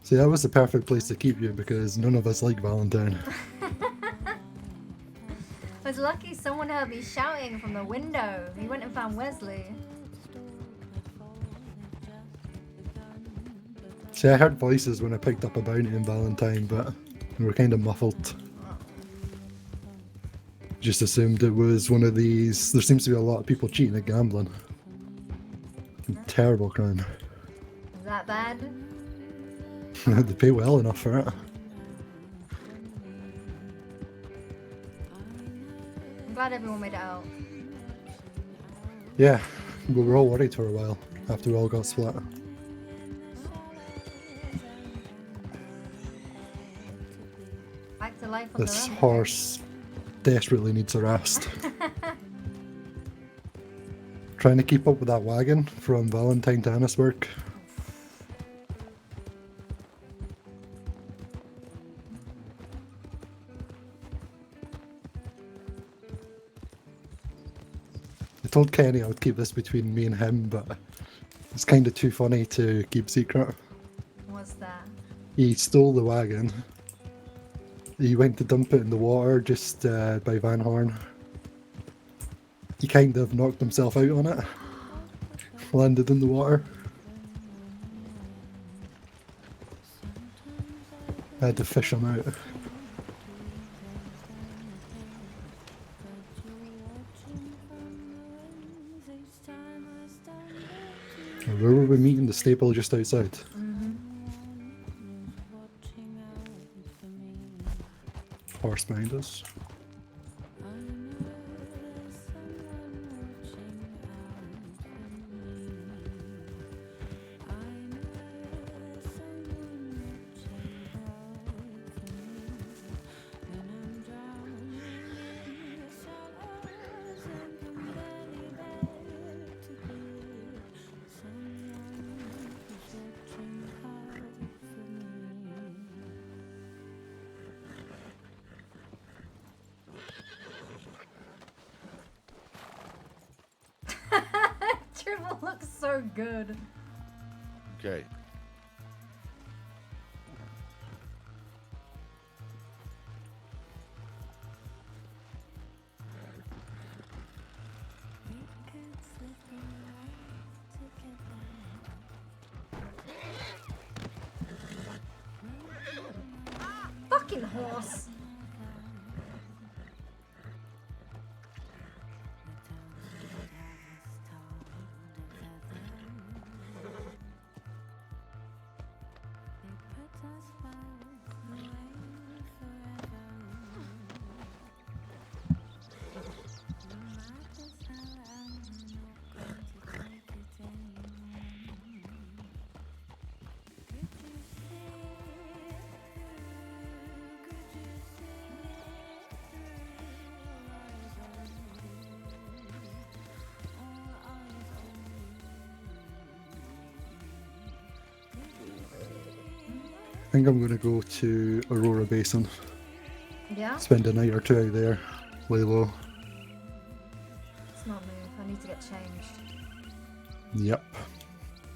See, that was the perfect place to keep you because none of us like Valentine. I was lucky someone heard me shouting from the window. He went and found Wesley. See, I heard voices when I picked up a bounty in Valentine, but they were kind of muffled. Just assumed it was one of these. There seems to be a lot of people cheating at gambling. Terrible crime. Is that bad? They pay well enough for it. I'm glad everyone made it out. Yeah, we were all worried for a while after we all got split. Back to life on This the run. horse desperately needs a rest. Trying to keep up with that wagon from Valentine to Annisburg. I told Kenny I would keep this between me and him, but it's kind of too funny to keep secret. What's that? He stole the wagon. He went to dump it in the water just by Van Horn. He kind of knocked himself out on it. Landed in the water. I had to fish him out. Where were we meeting? The stable just outside. Horse behind us. Triple looks so good. Okay. Fucking horse. think I'm going to go to Aurora Basin. Yeah? Spend a night or two out there. Lay low. Smart move. I need to get changed. Yep.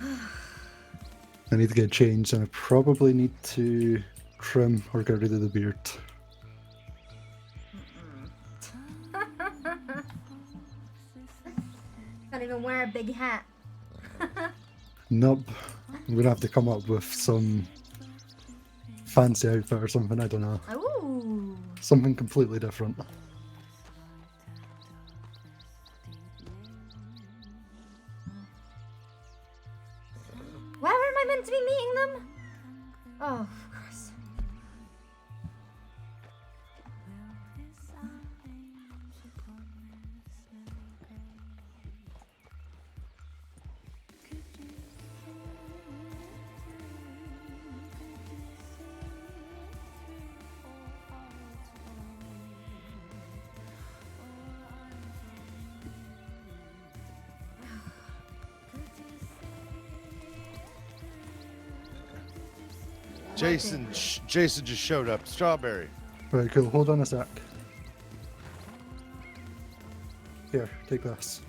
I need to get changed, and I probably need to trim or get rid of the beard. Can't even wear a big hat. Nope. I'm going to have to come up with some fancy outfit or something, I don't know. Ooh. Something completely different. Where am I meant to be meeting them? Oh, of course. Jason just showed up. Strawberry. Right, cool. Hold on a sec. Here, take this.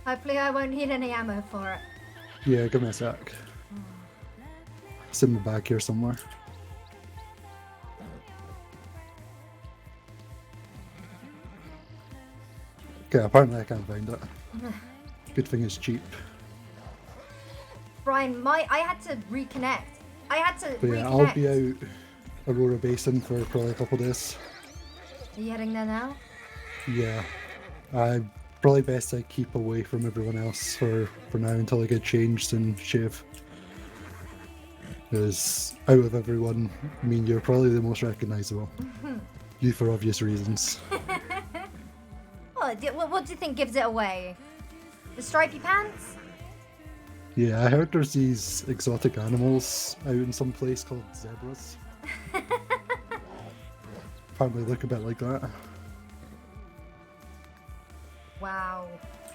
Hopefully I won't need any ammo for it. Yeah, give me a sec. It's in the bag here somewhere. Okay, apparently I can't find it. Good thing it's cheap. Brian, I had to reconnect. I had to But yeah, reconnect. I'll be out Aurora Basin for probably a couple of days. Are you heading there now? Yeah. Probably best I keep away from everyone else for now until I get changed and shave. Because out of everyone, I mean, you're probably the most recognisable. You for obvious reasons. What do you think gives it away? The stripy pants? Yeah, I heard there's these exotic animals out in some place called zebras. Apparently look a bit like that. Wow.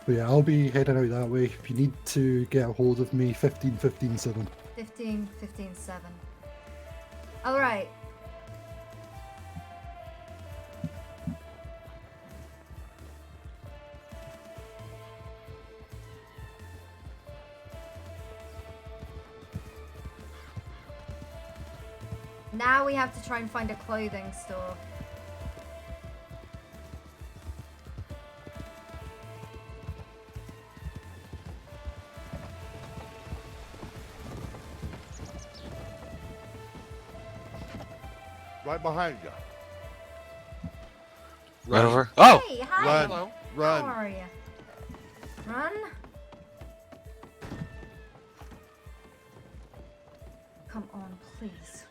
But yeah, I'll be heading out that way. If you need to get a hold of me, 15-15-7. 15-15-7. Alright. Now we have to try and find a clothing store. Right behind you. Right over. Oh! Hey, hi. Run. Hello. Run. How are you? Run. Come on, please.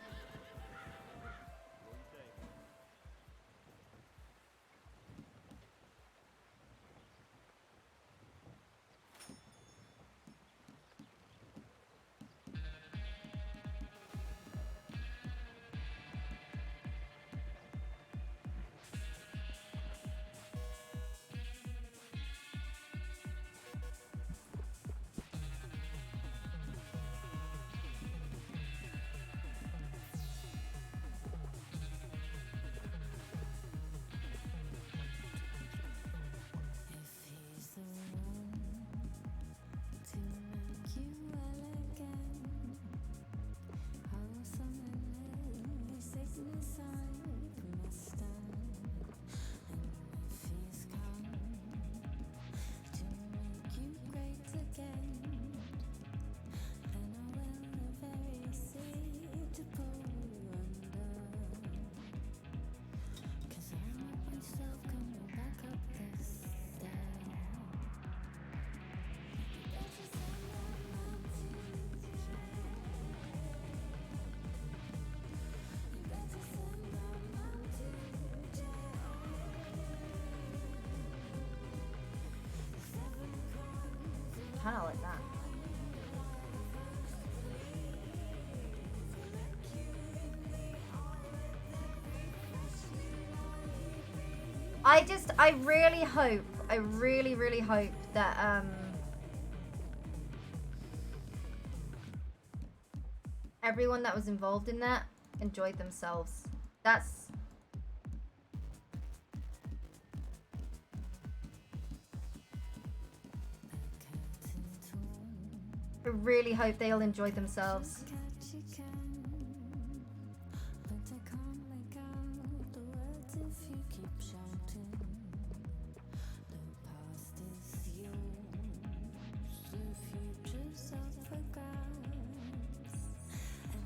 Kinda like that. I really hope, I really hope that, everyone that was involved in that enjoyed themselves. That's... I really hope they all enjoyed themselves.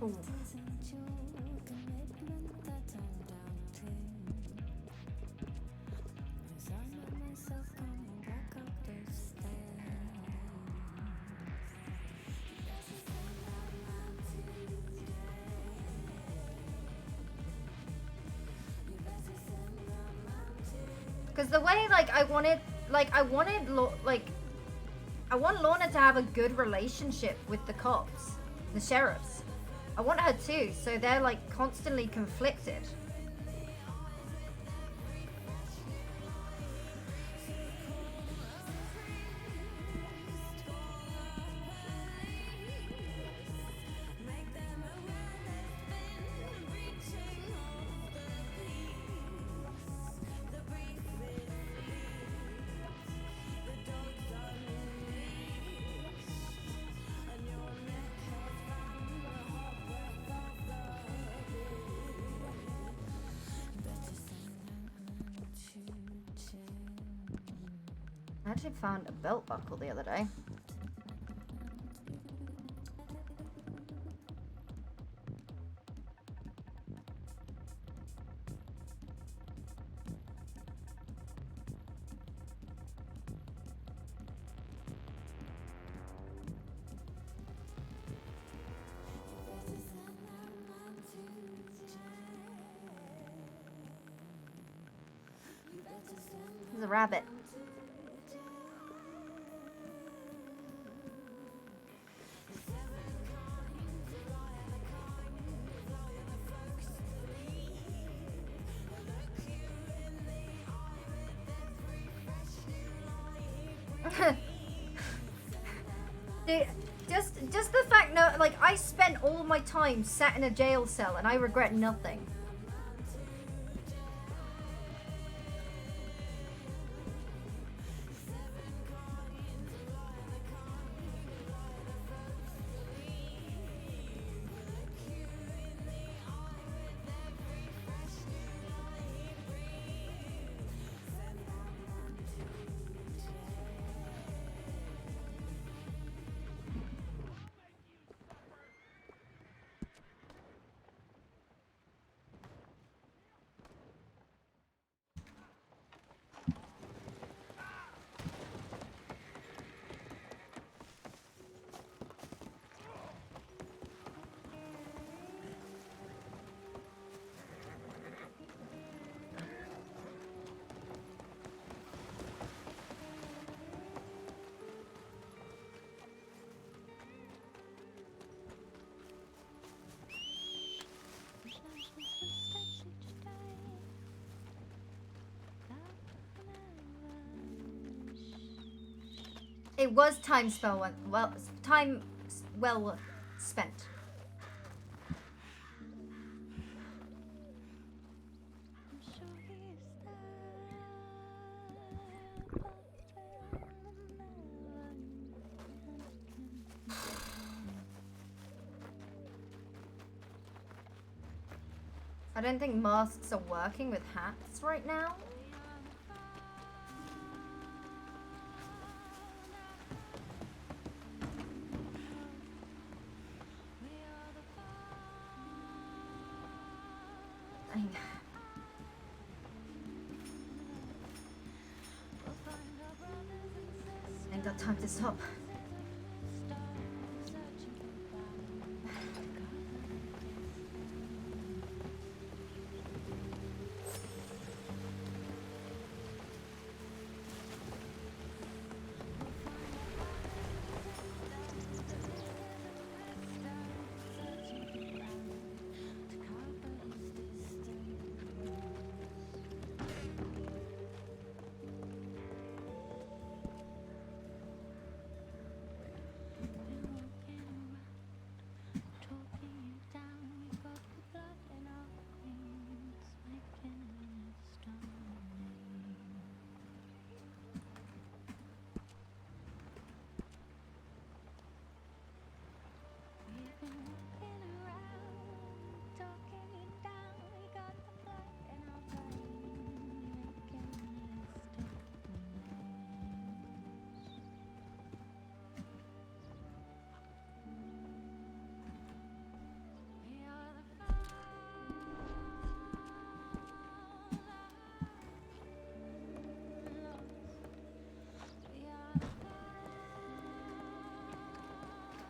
Ooh. Because the way, like, I want Lorna to have a good relationship with the cops, the sheriffs. I want her too, so they're, like, constantly conflicted. I actually found a belt buckle the other day. There's a rabbit. Dude, just the fact, no, like, I spent all my time sat in a jail cell and I regret nothing. It was time well spent. I don't think masks are working with hats right now. Ain't got time to stop.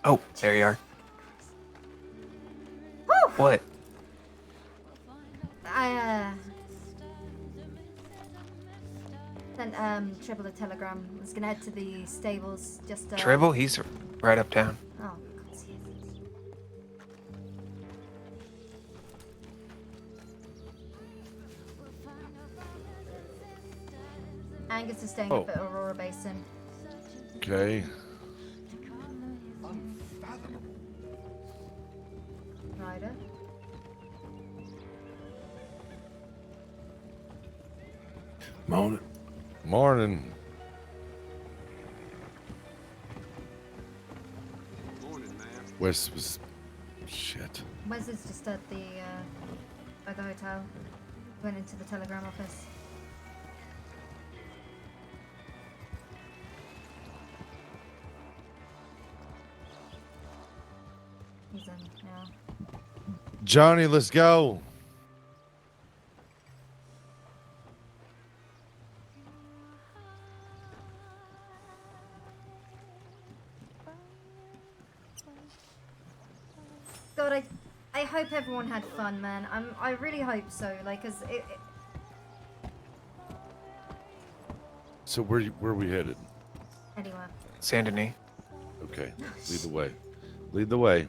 Oh, there you are. Woo! What? I sent Tribble a telegram. I was gonna head to the stables just Tribble? He's right uptown. Oh, of course he is. Angus is staying up at Aurora Basin. Okay. Ryder. Morning. Morning. Wes was shit. Wes is just at the by the hotel. Went into the telegram office. He's in now. Johnny, let's go. God, I hope everyone had fun, man. I really hope so. Like, cause So where are we headed? anywhere. Saint Denis. Okay, lead the way. Lead the way.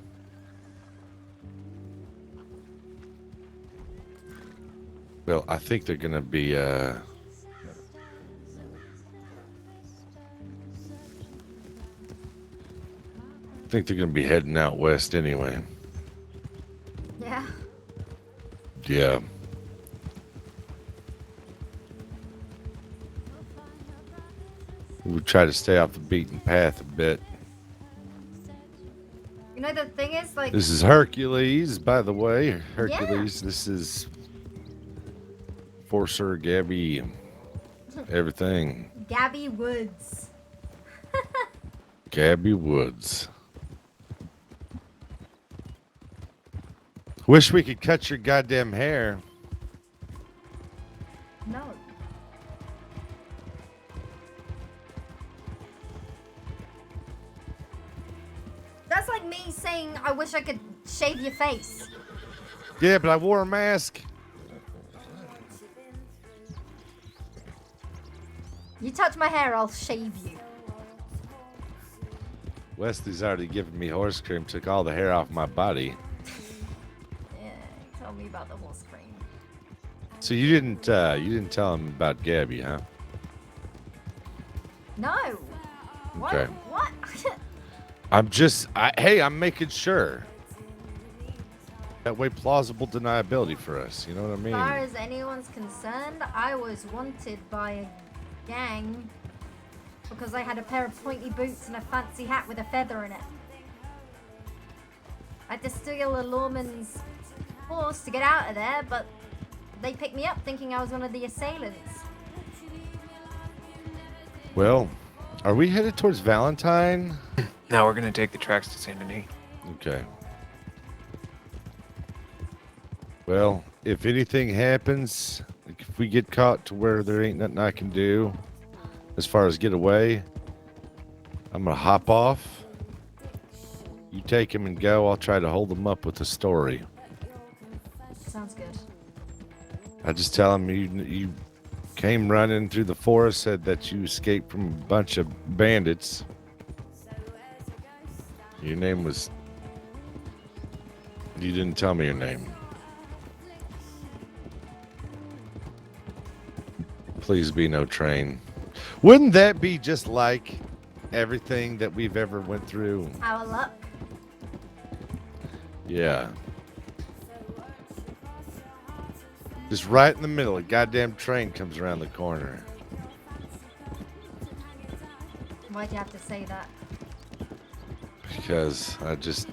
Well, I think they're gonna be I think they're gonna be heading out west anyway. Yeah. Yeah. We try to stay off the beaten path a bit. You know the thing is, like. This is Hercules, by the way. Hercules. Yeah. This is Forcer, Gabby, everything. Gabby Woods. Gabby Woods. Wish we could cut your goddamn hair. No. That's like me saying I wish I could shave your face. Yeah, but I wore a mask. You touch my hair, I'll shave you. Wesley's already given me horse cream, took all the hair off my body. Yeah, tell me about the horse cream. So you didn't tell him about Gabby, huh? No. What? Okay. What? I'm making sure. That way plausible deniability for us, you know what I mean? As far as anyone's concerned, I was wanted by a gang because I had a pair of pointy boots and a fancy hat with a feather in it. I had to steal a lawman's horse to get out of there, but they picked me up thinking I was one of the assailants. Well, are we headed towards Valentine? No, we're gonna take the tracks to Saint Denis. Okay. Well, if anything happens, like if we get caught to where there ain't nothing I can do as far as get away, I'm gonna hop off. You take him and go. I'll try to hold him up with a story. Sounds good. I just tell him you came running through the forest, said that you escaped from a bunch of bandits. Your name was... You didn't tell me your name. Please be no train. Wouldn't that be just like everything that we've ever went through? Our luck. Yeah. Just right in the middle, a goddamn train comes around the corner. Why'd you have to say that? Because I just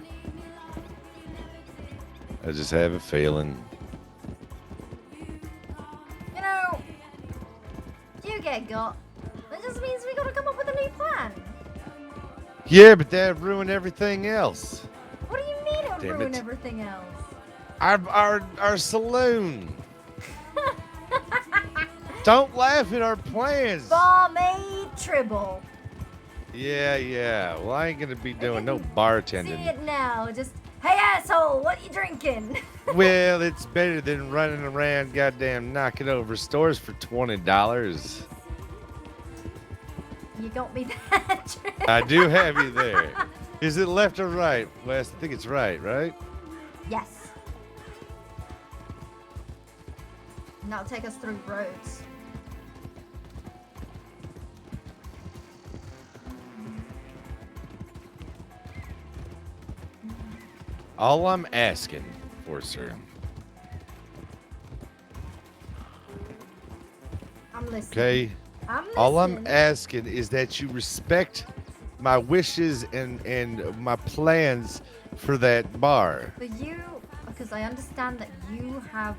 have a feeling. You know, you get got. That just means we gotta come up with a new plan. Yeah, but that'd ruin everything else. What do you mean it would Damn ruin it. everything else? Our saloon. Don't laugh at our plans. Barmaid Tribble. Yeah. Well, I ain't gonna be doing no See bartending. it now. Just, hey asshole, what you drinking? Well, it's better than running around goddamn knocking over stores for $20. You got me that trick. I do have you there. Is it left or right, Wes? I think it's right? Yes. Now take us through roads. All I'm asking for, sir. I'm listening. Okay? I'm All I'm listening. asking is that you respect my wishes and my plans for that bar. For you, because I understand that you have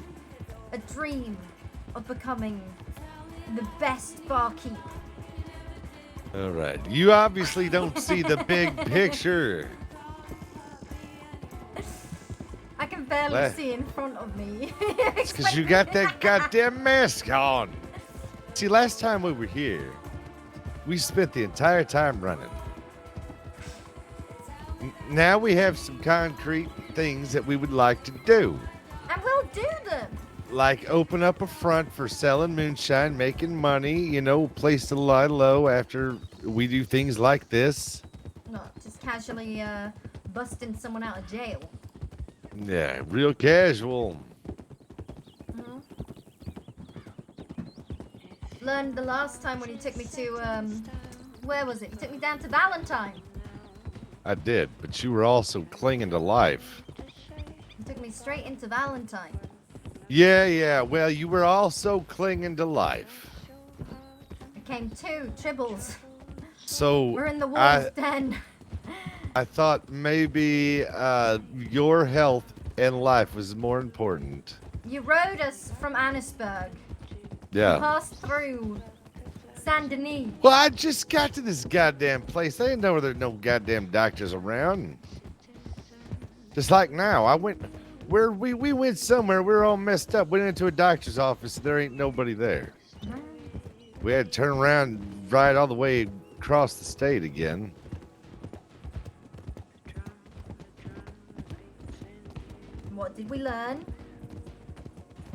a dream of becoming the best barkeep. All right. You obviously don't see the big picture. I can barely La- see in front of me. It's because you got that goddamn mask on. See, last time we were here, we spent the entire time running. Now we have some concrete things that we would like to do. And we'll do them. Like open up a front for selling moonshine, making money, you know, place to lie low after we do things like this. Not just casually busting someone out of jail. Yeah, real casual. Learned the last time when you took me to, where was it? You took me down to Valentine. I did, but you were also clinging to life. You took me straight into Valentine. Yeah, well, you were also clinging to life. It came two tribbles. So We're in the wolf's den. I thought maybe your health and life was more important. You rode us from Annisburg. Yeah. You passed through Saint Denis. Well, I just got to this goddamn place. They didn't know there's no goddamn doctors around. Just like now, I went where we went somewhere. We were all messed up. Went into a doctor's office. There ain't nobody there. We had to turn around and ride all the way across the state again. What did we learn?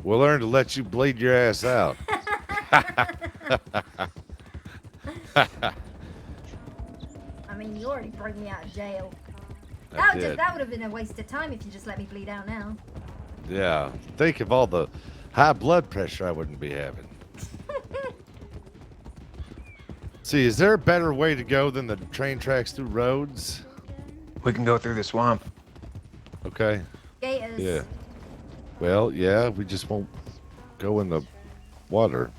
We learned to let you bleed your ass out. I mean, you already broke me out of jail. I did. That would have been a waste of time if you just let me bleed out now. Yeah. Think of all the high blood pressure I wouldn't be having. See, is there a better way to go than the train tracks through roads? We can go through the swamp. Okay. Gators. Yeah. Well, yeah, we just won't go in the water.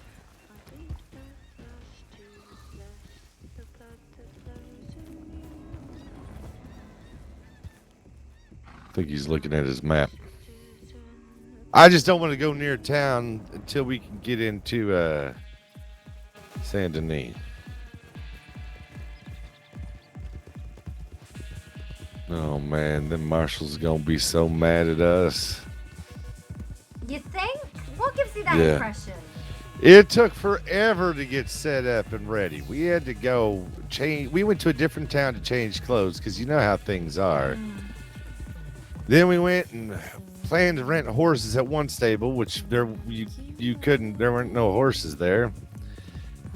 I think he's looking at his map. I just don't want to go near town until we can get into Saint Denis. Oh man, them marshals gonna be so mad at us. You think? What gives you that Yeah. impression? It took forever to get set up and ready. We had to go change. We went to a different town to change clothes because you know how things are. Then we went and planned to rent horses at one stable, which you couldn't. There weren't no horses there.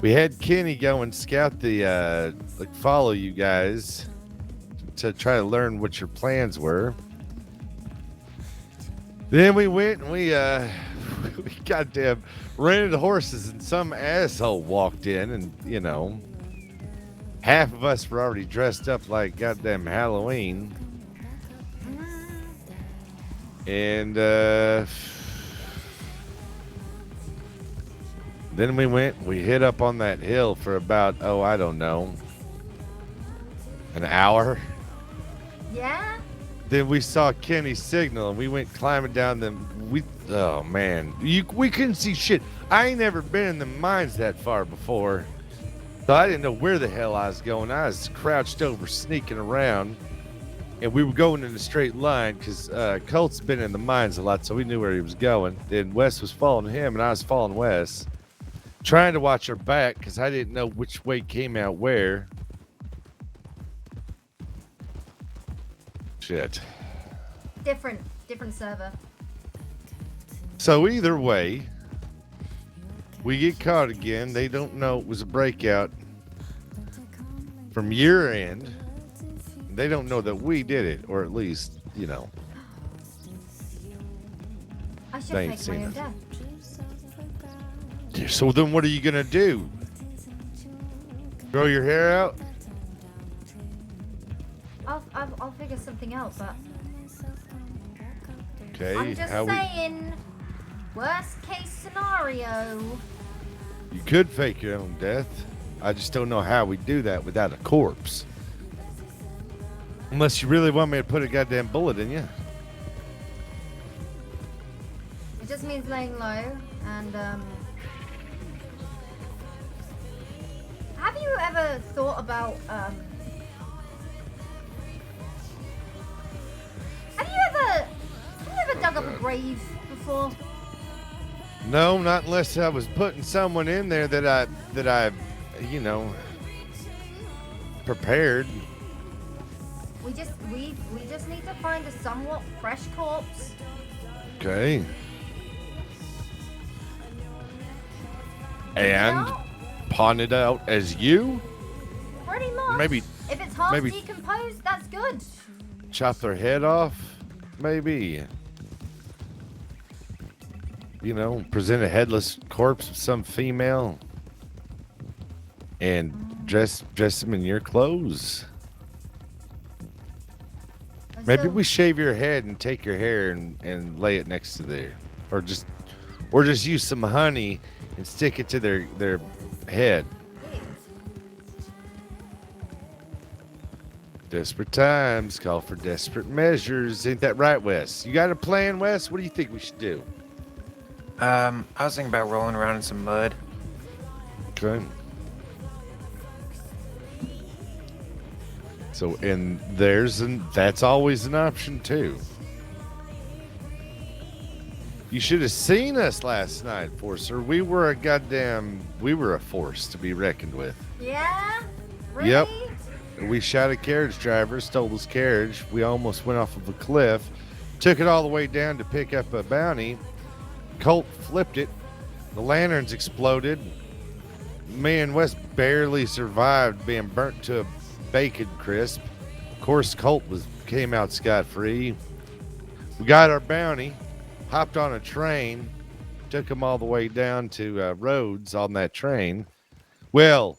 We had Kenny go and scout the follow you guys to try to learn what your plans were. Then we went and we goddamn rented horses, and some asshole walked in, and you know, half of us were already dressed up like goddamn Halloween. And then we hit up on that hill for about, I don't know, an hour. Yeah? Then we saw Kenny's signal, and we went climbing down them. Oh man, we couldn't see shit. I ain't never been in the mines that far before, so I didn't know where the hell I was going. I was crouched over, sneaking around, and we were going in a straight line because Colt's been in the mines a lot, so we knew where he was going. Then Wes was following him, and I was following Wes, trying to watch our back because I didn't know which way came out where. Shit. Different server. So either way, we get caught again. They don't know it was a breakout from your end. They don't know that we did it, or at least, you know. I should They ain't take my seen own it. death. So then what are you gonna do? Grow your hair out? I'll figure something out, but Okay. I'm just how saying, worst case scenario. you could fake your own death. I just don't know how we do that without a corpse. Unless you really want me to put a goddamn bullet in you. It just means laying low and have you ever thought about have you ever dug up a grave before? No, not unless I was putting someone in there that I you know, prepared. We just need to find a somewhat fresh corpse. Okay. And pawn it out as you? Pretty much. Maybe if it's half maybe- decomposed, that's good. Chop their head off? Maybe. You know, present a headless corpse of some female and dress them in your clothes. Maybe we shave your head and take your hair and lay it next to there. Or just use some honey and stick it to their head. Desperate times call for desperate measures. Ain't that right, Wes? You got a plan, Wes? What do you think we should do? I was thinking about rolling around in some mud. Okay. So, and that's always an option too. You should have seen us last night, Forcer. We were a force to be reckoned with. Yeah? Really? Yep. We shot a carriage driver, stole his carriage. We almost went off of a cliff, took it all the way down to pick up a bounty. Colt flipped it. The lanterns exploded. Me and Wes barely survived being burnt to a bacon crisp. Of course, Colt came out scot-free. We got our bounty, hopped on a train, took him all the way down to Rhodes on that train. Well,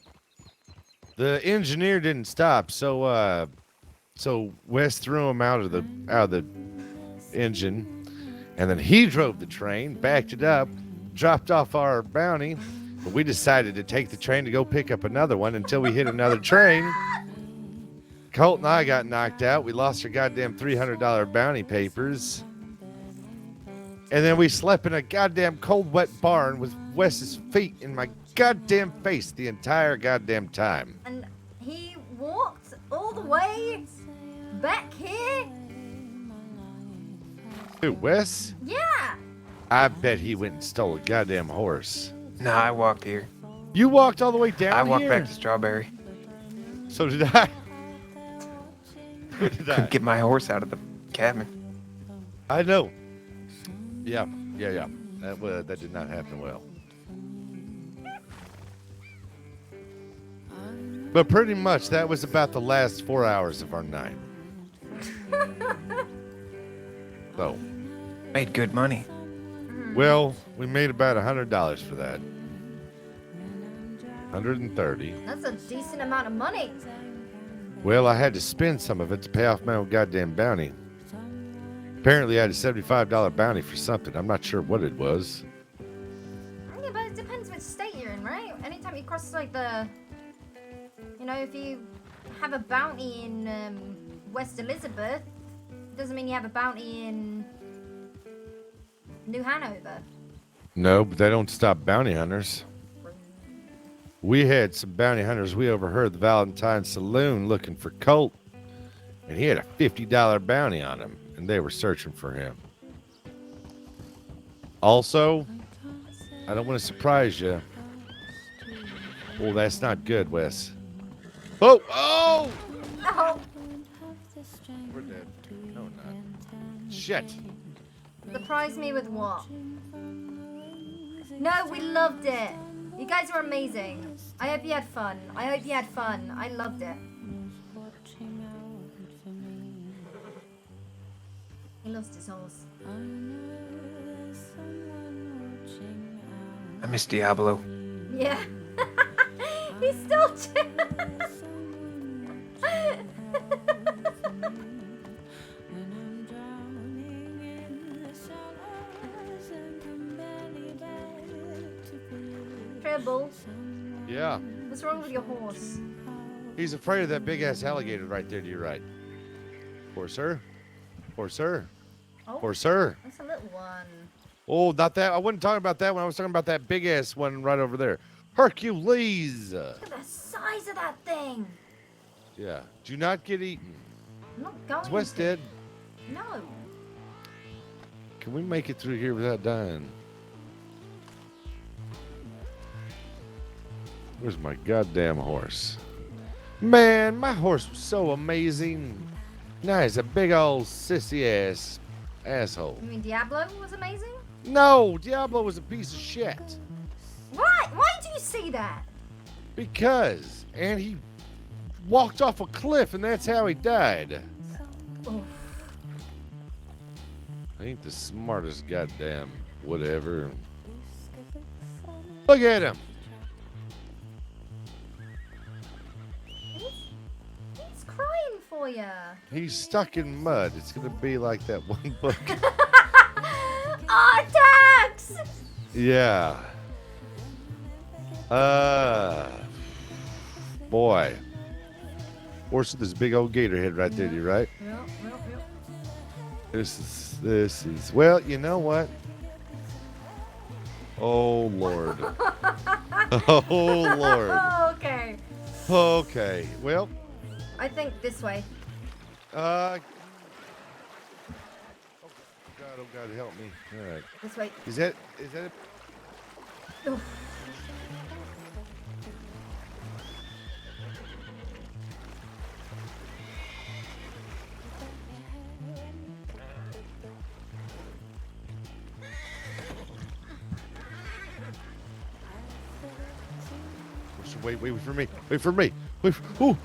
the engineer didn't stop, so Wes threw him out of the engine, and then he drove the train, backed it up, dropped off our bounty. But we decided to take the train to go pick up another one until we hit another train. Colt and I got knocked out. We lost our goddamn $300 bounty papers. And then we slept in a goddamn cold, wet barn with Wes's feet in my goddamn face the entire goddamn time. And he walked all the way back here? Who, Wes? Yeah. I bet he went and stole a goddamn horse. No, I walked here. You walked all the way down I walked here? back to Strawberry. So did I. Couldn't get my horse out of the cabin. I know. Yeah. That did not happen well. But pretty much that was about the last 4 hours of our night. So. Made good money. Well, we made about $100 for that. 130. That's a decent amount of money. Well, I had to spend some of it to pay off my own goddamn bounty. Apparently, I had a $75 bounty for something. I'm not sure what it was. Yeah, but it depends which state you're in, right? Anytime you cross like the, if you have a bounty in West Elizabeth, it doesn't mean you have a bounty in New Hanover. No, but they don't stop bounty hunters. We had some bounty hunters. We overheard the Valentine Saloon looking for Colt, and he had a $50 bounty on him, and they were searching for him. Also, I don't want to surprise you. Oh, that's not good, Wes. Oh! No. We're dead. No, not. Shit. Surprise me with what? No, we loved it. You guys were amazing. I hope you had fun. I hope you had fun. I loved it. He lost his horse. I miss Diablo. Yeah. He's still Treble. Yeah. What's wrong with your horse? He's afraid of that big ass alligator right there to your right. Poor sir. Poor sir. Oh, Poor sir. that's a little one. Oh, not that. I wasn't talking about that one. I was talking about that big ass one right over there. Hercules. Look at the size of that thing. Yeah. Do not get eaten. I'm not going Is Wes to. dead? No. Can we make it through here without dying? Where's my goddamn horse? Man, my horse was so amazing. Now he's a big old sissy ass asshole. You mean Diablo was amazing? No, Diablo was a piece of shit. Why? Why do you say that? Because, and he walked off a cliff, and that's how he died. Oof. I ain't the smartest goddamn whatever. Look at him. He's crying for you. He's stuck in mud. It's gonna be like that one book. Artax! Yeah. Boy. Horse with this big old gator head right there to your right. Yep. This is, well, you know what? Oh, Lord. Oh, Lord. Okay. Okay. Well. I think this way. Oh, God, help me. All right. This way. Is that it? Oof. Wait for me. Wait for me. Wait for, oh,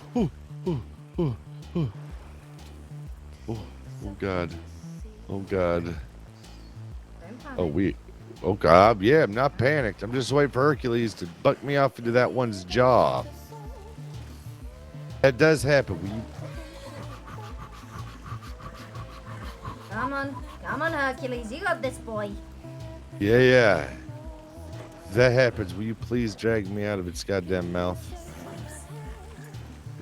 God. Oh, God. Oh, God. Yeah, I'm not panicked. I'm just waiting for Hercules to buck me off into that one's jaw. That does happen. Will you? Come on, Hercules. You got this, boy. Yeah. If that happens, will you please drag me out of its goddamn mouth?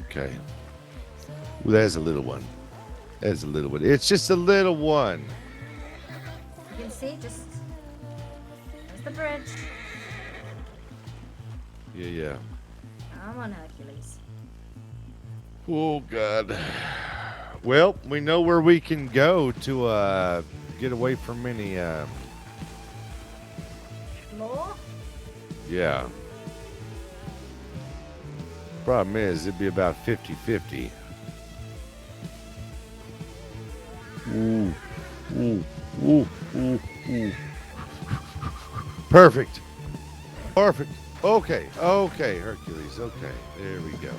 Okay. Well, there's a little one. There's a little one. It's just a little one. You can see, there's the bridge. Yeah. Come on, Hercules. Oh, God. Well, we know where we can go to get away from any Law? yeah. Problem is, it'd be about 50-50. Ooh. Perfect. Okay, Hercules. Okay, there we go.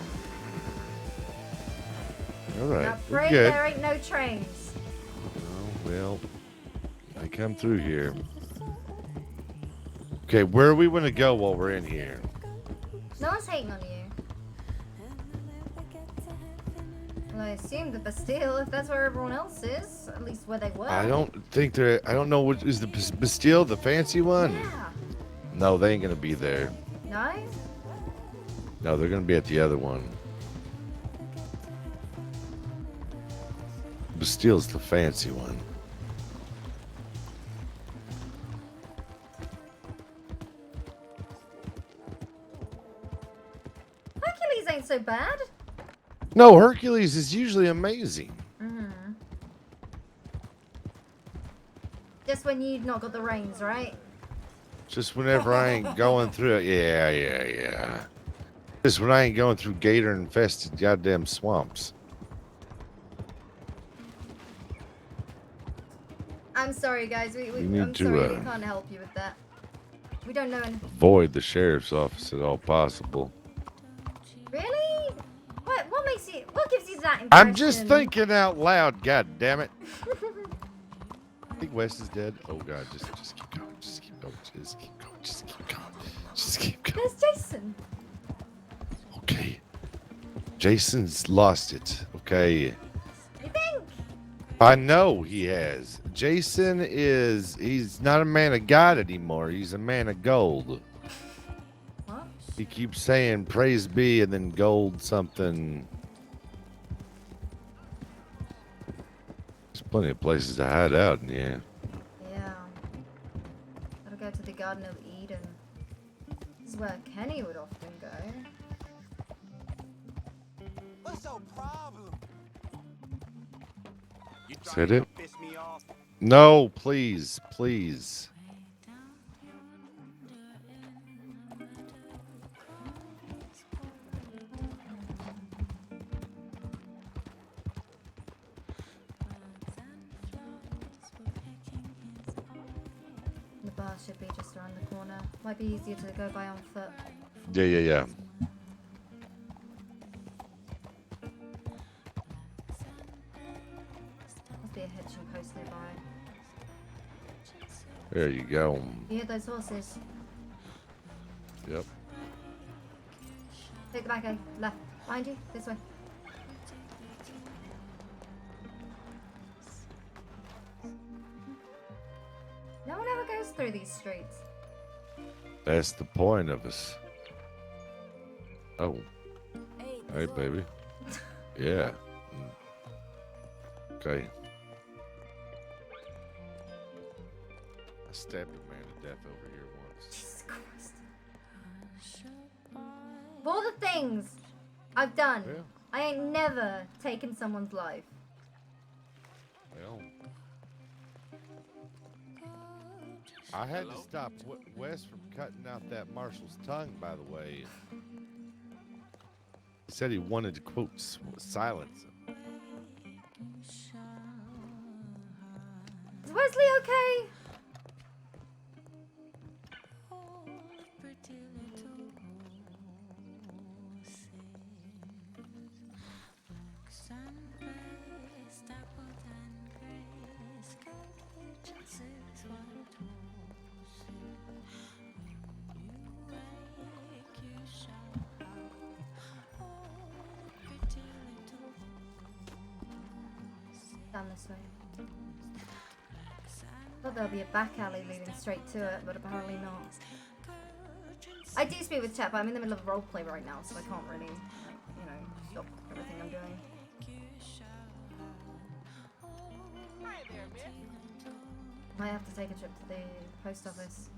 All right, Now, we're afraid good. there ain't no trains. Oh, well, I come through here. Okay, where do we want to go while we're in here? No one's hating on you. Well, I assume the Bastille, if that's where everyone else is, at least where they were. I don't think they're. I don't know what is the Bastille, the fancy one. Yeah. No, they ain't gonna be there. No? No, they're gonna be at the other one. Bastille's the fancy one. Hercules ain't so bad. No, Hercules is usually amazing. Mm-hmm. Just when you've not got the reins, right? Just whenever I ain't going through it. Yeah. Just when I ain't going through gator infested goddamn swamps. I'm sorry, guys. You I'm need to, sorry, we can't help you with that. We don't know anything. avoid the sheriff's office at all possible. Really? What makes you? What gives you that impression? I'm just thinking out loud. God damn it! I think Wes is dead. Oh God, just keep going. Just keep going. Just keep going. Just keep going. Just keep going. There's Jason. Okay. Jason's lost it. Okay. You think? I know he has. Jason he's not a man of God anymore. He's a man of gold. What? He keeps saying praise be and then gold something. There's plenty of places to hide out in the end. Yeah. Gotta go to the Garden of Eden. This is where Kenny would often go. What's your problem? You Said it? No, please, please. The bar should be just around the corner. Might be easier to go by on foot. Yeah. Must be a hitching post nearby. There you go. You hear those horses? Yep. Take the back way. Left. Behind you. This way. No one ever goes through these streets. That's the point of us. Oh. Hey, baby. Yeah. Okay. I stabbed a man to death over here once. Jesus Christ. Of all the things I've done, Yeah. I ain't never taken someone's life. Well, I had to stop Wes from cutting out that marshal's tongue, by the way. He said he wanted to, quote, silence him. Is Wesley okay? Down this way. Thought there'll be a back alley leading straight to it, but apparently not. I do speak with chat, but I'm in the middle of a roleplay right now, so I can't really, you know, stop everything I'm doing. Might have to take a trip to the post office.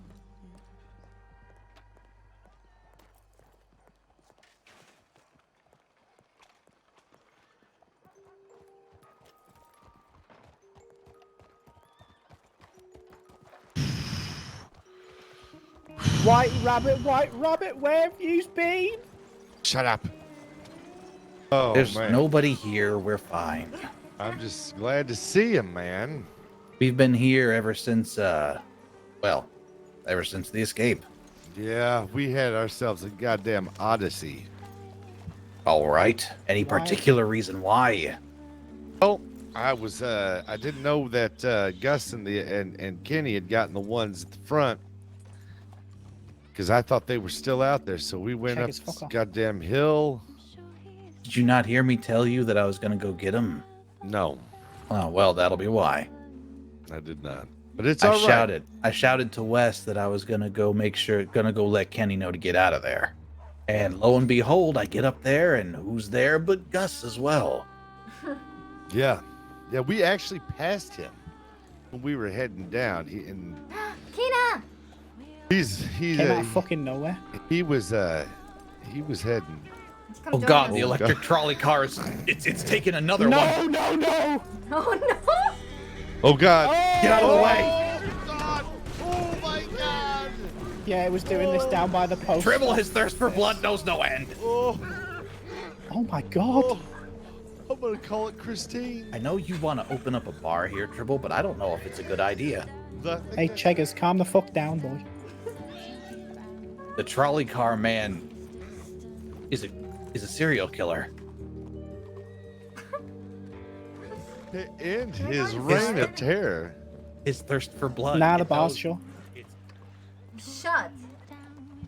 White rabbit, where have you been? Shut up. Oh, There's man. nobody here. We're fine. I'm just glad to see him, man. We've been here ever since, well, ever since the escape. Yeah, we had ourselves a goddamn odyssey. All right. Any particular reason why? Oh, I didn't know that Gus and Kenny had gotten the ones at the front. Because I thought they were still out there, so we went up this goddamn hill. Did you not hear me tell you that I was going to go get him? No. Oh, well, that'll be why. I did not. But it's all right. I shouted to Wes that I was going to go let Kenny know to get out of there. And lo and behold, I get up there, and who's there but Gus as well? Yeah. Yeah, we actually passed him when we were heading down. Kina! He's Came out of fucking nowhere. He was heading. Oh God, the electric trolley car is it's taking another one. No! Oh no! Oh God! Get out of the way! Oh my God! Yeah, it was doing this down by the post. Tribble, his thirst for blood knows no end. Oh my God! I'm gonna call it Christine. I know you want to open up a bar here, Tribble, but I don't know if it's a good idea. Hey, Cheggers, calm the fuck down, boy. The trolley car man is a serial killer. And his reign of terror. His thirst for blood. Nah, the bar's sure. Shut.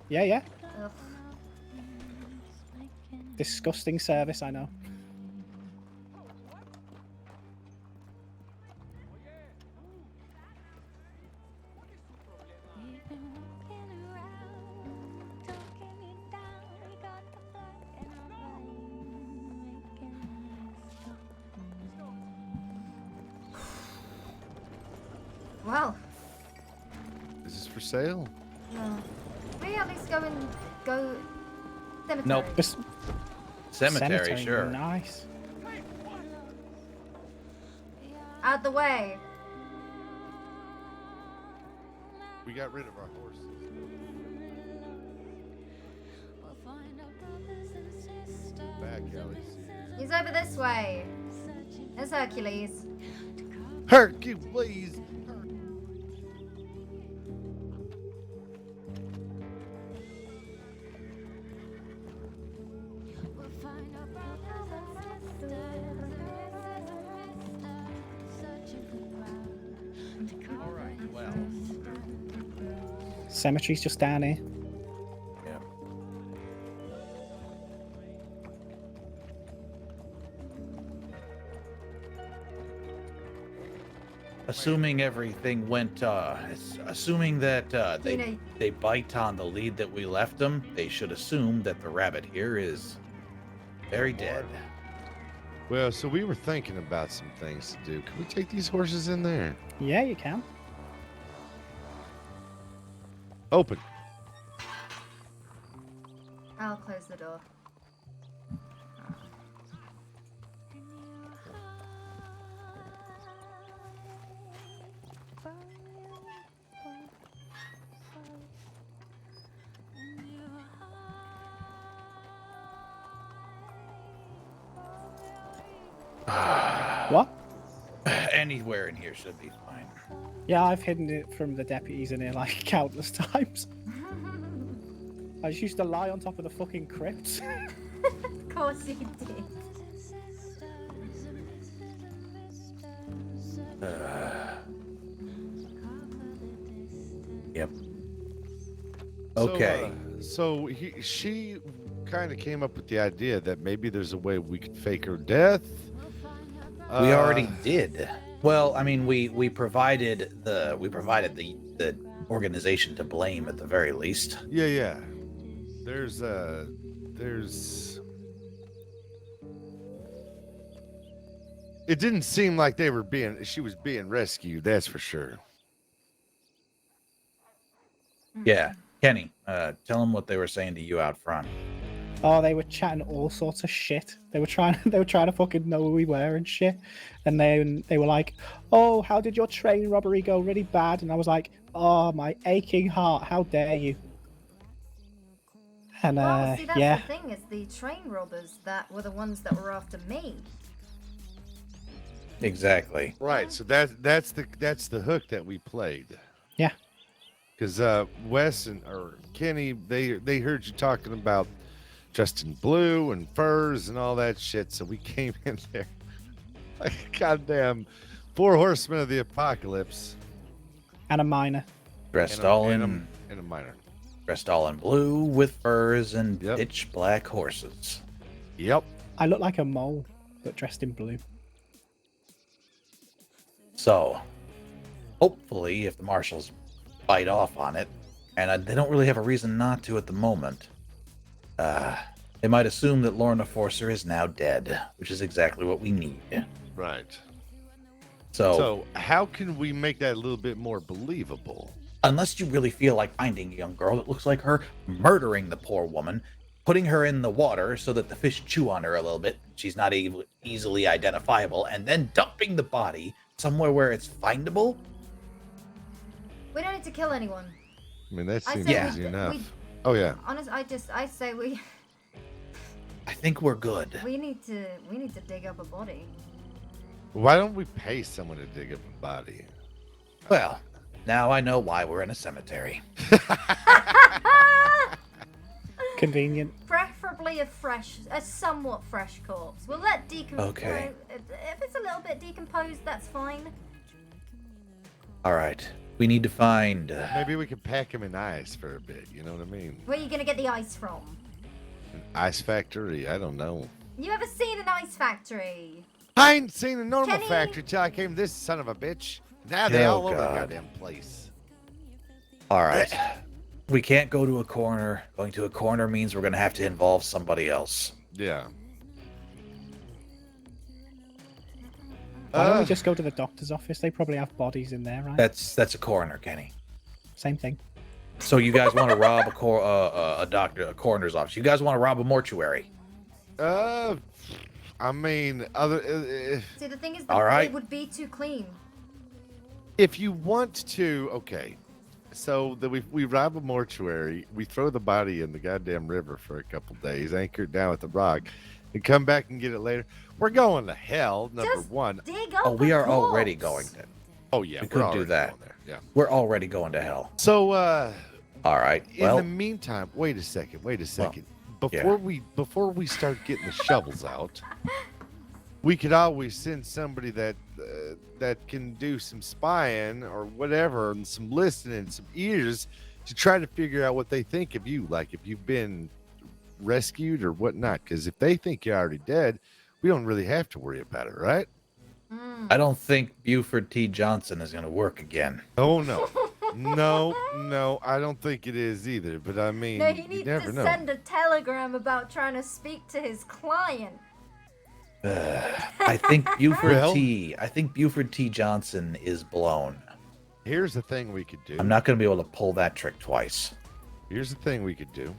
Yeah, yeah. Ugh. Disgusting service, I know. Well, Is this for sale? no. We at least go cemetery. Nope. Cemetery, sure. Nice. Out the way. We got rid of our horses. Back alley. He's over this way. There's Hercules. Hercules. Cemetery's just down here. Yeah. Assuming everything went, assuming that they bite on the lead that we left them, they should assume that the rabbit here is very dead. Well, so we were thinking about some things to do. Can we take these horses in there? Yeah, you can. Open. I'll close the door. What? Anywhere in here should be fine. Yeah, I've hidden it from the deputies in here like countless times. I just used to lie on top of the fucking crypts. Of course you did. Yep. Okay. She kind of came up with the idea that maybe there's a way we could fake her death. We already did. Well, I mean, we provided the organization to blame at the very least. Yeah. There's it didn't seem like she was being rescued, that's for sure. Yeah, Kenny, tell them what they were saying to you out front. Oh, they were chatting all sorts of shit. They were trying to fucking know who we were and shit. And they were like, "Oh, how did your train robbery go? Really bad?" And I was like, "Oh, my aching heart! How dare you!" And Well, see, that's yeah, the thing, is the train robbers that were the ones that were after me. Exactly. Right. So that's the hook that we played. Yeah. Because Wes or Kenny, they heard you talking about Justin Blue and furs and all that shit, so we came in there like goddamn 4 horsemen of the apocalypse. And a miner. Dressed all in a miner. Dressed all in blue with furs and pitch black horses. Yep. I look like a mole, but dressed in blue. So, hopefully, if the marshals bite off on it, and they don't really have a reason not to at the moment, they might assume that Lorna Forcer is now dead, which is exactly what we need. Right. So how can we make that a little bit more believable? Unless you really feel like finding a young girl that looks like her, murdering the poor woman, putting her in the water so that the fish chew on her a little bit, she's not easily identifiable, and then dumping the body somewhere where it's findable. We don't need to kill anyone. I mean, that I seems say easy enough. Oh yeah. Honestly, I say we. think we're good. We need to dig up a body. Why don't we pay someone to dig up a body? Well, now I know why we're in a cemetery. Convenient. Preferably a somewhat fresh corpse. We'll let decompose. Okay. If it's a little bit decomposed, that's fine. All right. We need to find. Maybe we could pack him in ice for a bit. You know what I mean? Where are you gonna get the ice from? An ice factory. I don't know. You ever seen an ice factory? I ain't seen a normal Kenny? factory till I came to this son of a bitch. Now they all over the God. goddamn place. All right. We can't go to a corner. Going to a corner means we're going to have to involve somebody else. Yeah. Why don't we just go to the doctor's office? They probably have bodies in there, right? That's a coroner, Kenny. Same thing. So you guys want to rob a coroner's office? You guys want to rob a mortuary? I mean, See, the thing is, All right. it would be too clean. If you want to, okay. So that we rob a mortuary, we throw the body in the goddamn river for a couple days, anchor it down with the rock, and come back and get it later. We're going to hell, number one. Dig up Oh, we a are already corpse. going to. Oh yeah, We we're could do already that. going there, yeah. We're already going to hell. So, all right. In Well, the meantime, wait a second. yeah. Before we start getting the shovels out, we could always send somebody that can do some spying or whatever, and some listening, some ears, to try to figure out what they think of you, like if you've been rescued or whatnot. Because if they think you're already dead, we don't really have to worry about it, right? I don't think Buford T. Johnson is going to work again. Oh no. No, I don't think it is either. But I mean, No, he you needs never to know. send a telegram about trying to speak to his client. I think Buford Well- I think Buford T. Johnson is blown. Here's the thing we could do. I'm not going to be able to pull that trick twice. Here's the thing we could do.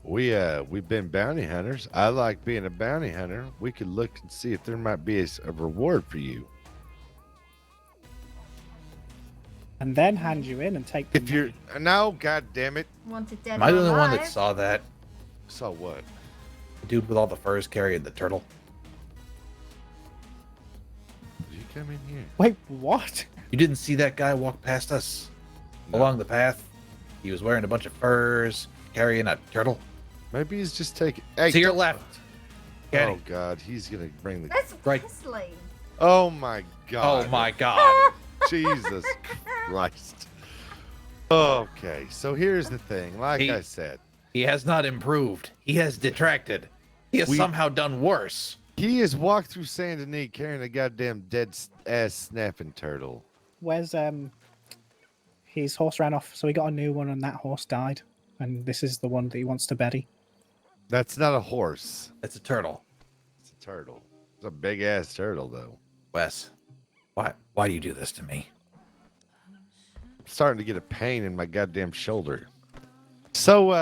We've been bounty hunters. I like being a bounty hunter. We could look and see if there might be a reward for you. And then hand you in and take the If you're no, god damn it. Wanted dead Am I the or only one alive. that saw that? Saw what? The dude with all the furs carrying the turtle. Did you come in here? Wait, what? You didn't see that guy walk past us along the path? He was wearing a bunch of furs, carrying a turtle. Maybe he's just taking. Hey, To your don't- left. Oh god, he's gonna bring the. That's Right. Wesley. Oh my god. Oh my god. Jesus Christ. Okay, so here's the thing. Like I said, He has not improved. He has detracted. He has somehow done worse. he has walked through Saint Denis carrying a goddamn dead ass snapping turtle. Where's his horse ran off, so he got a new one, and that horse died. And this is the one that he wants to bury. That's not a horse. It's a turtle. It's a turtle. It's a big ass turtle, though. Wes, why do you do this to me? I'm starting to get a pain in my goddamn shoulder. So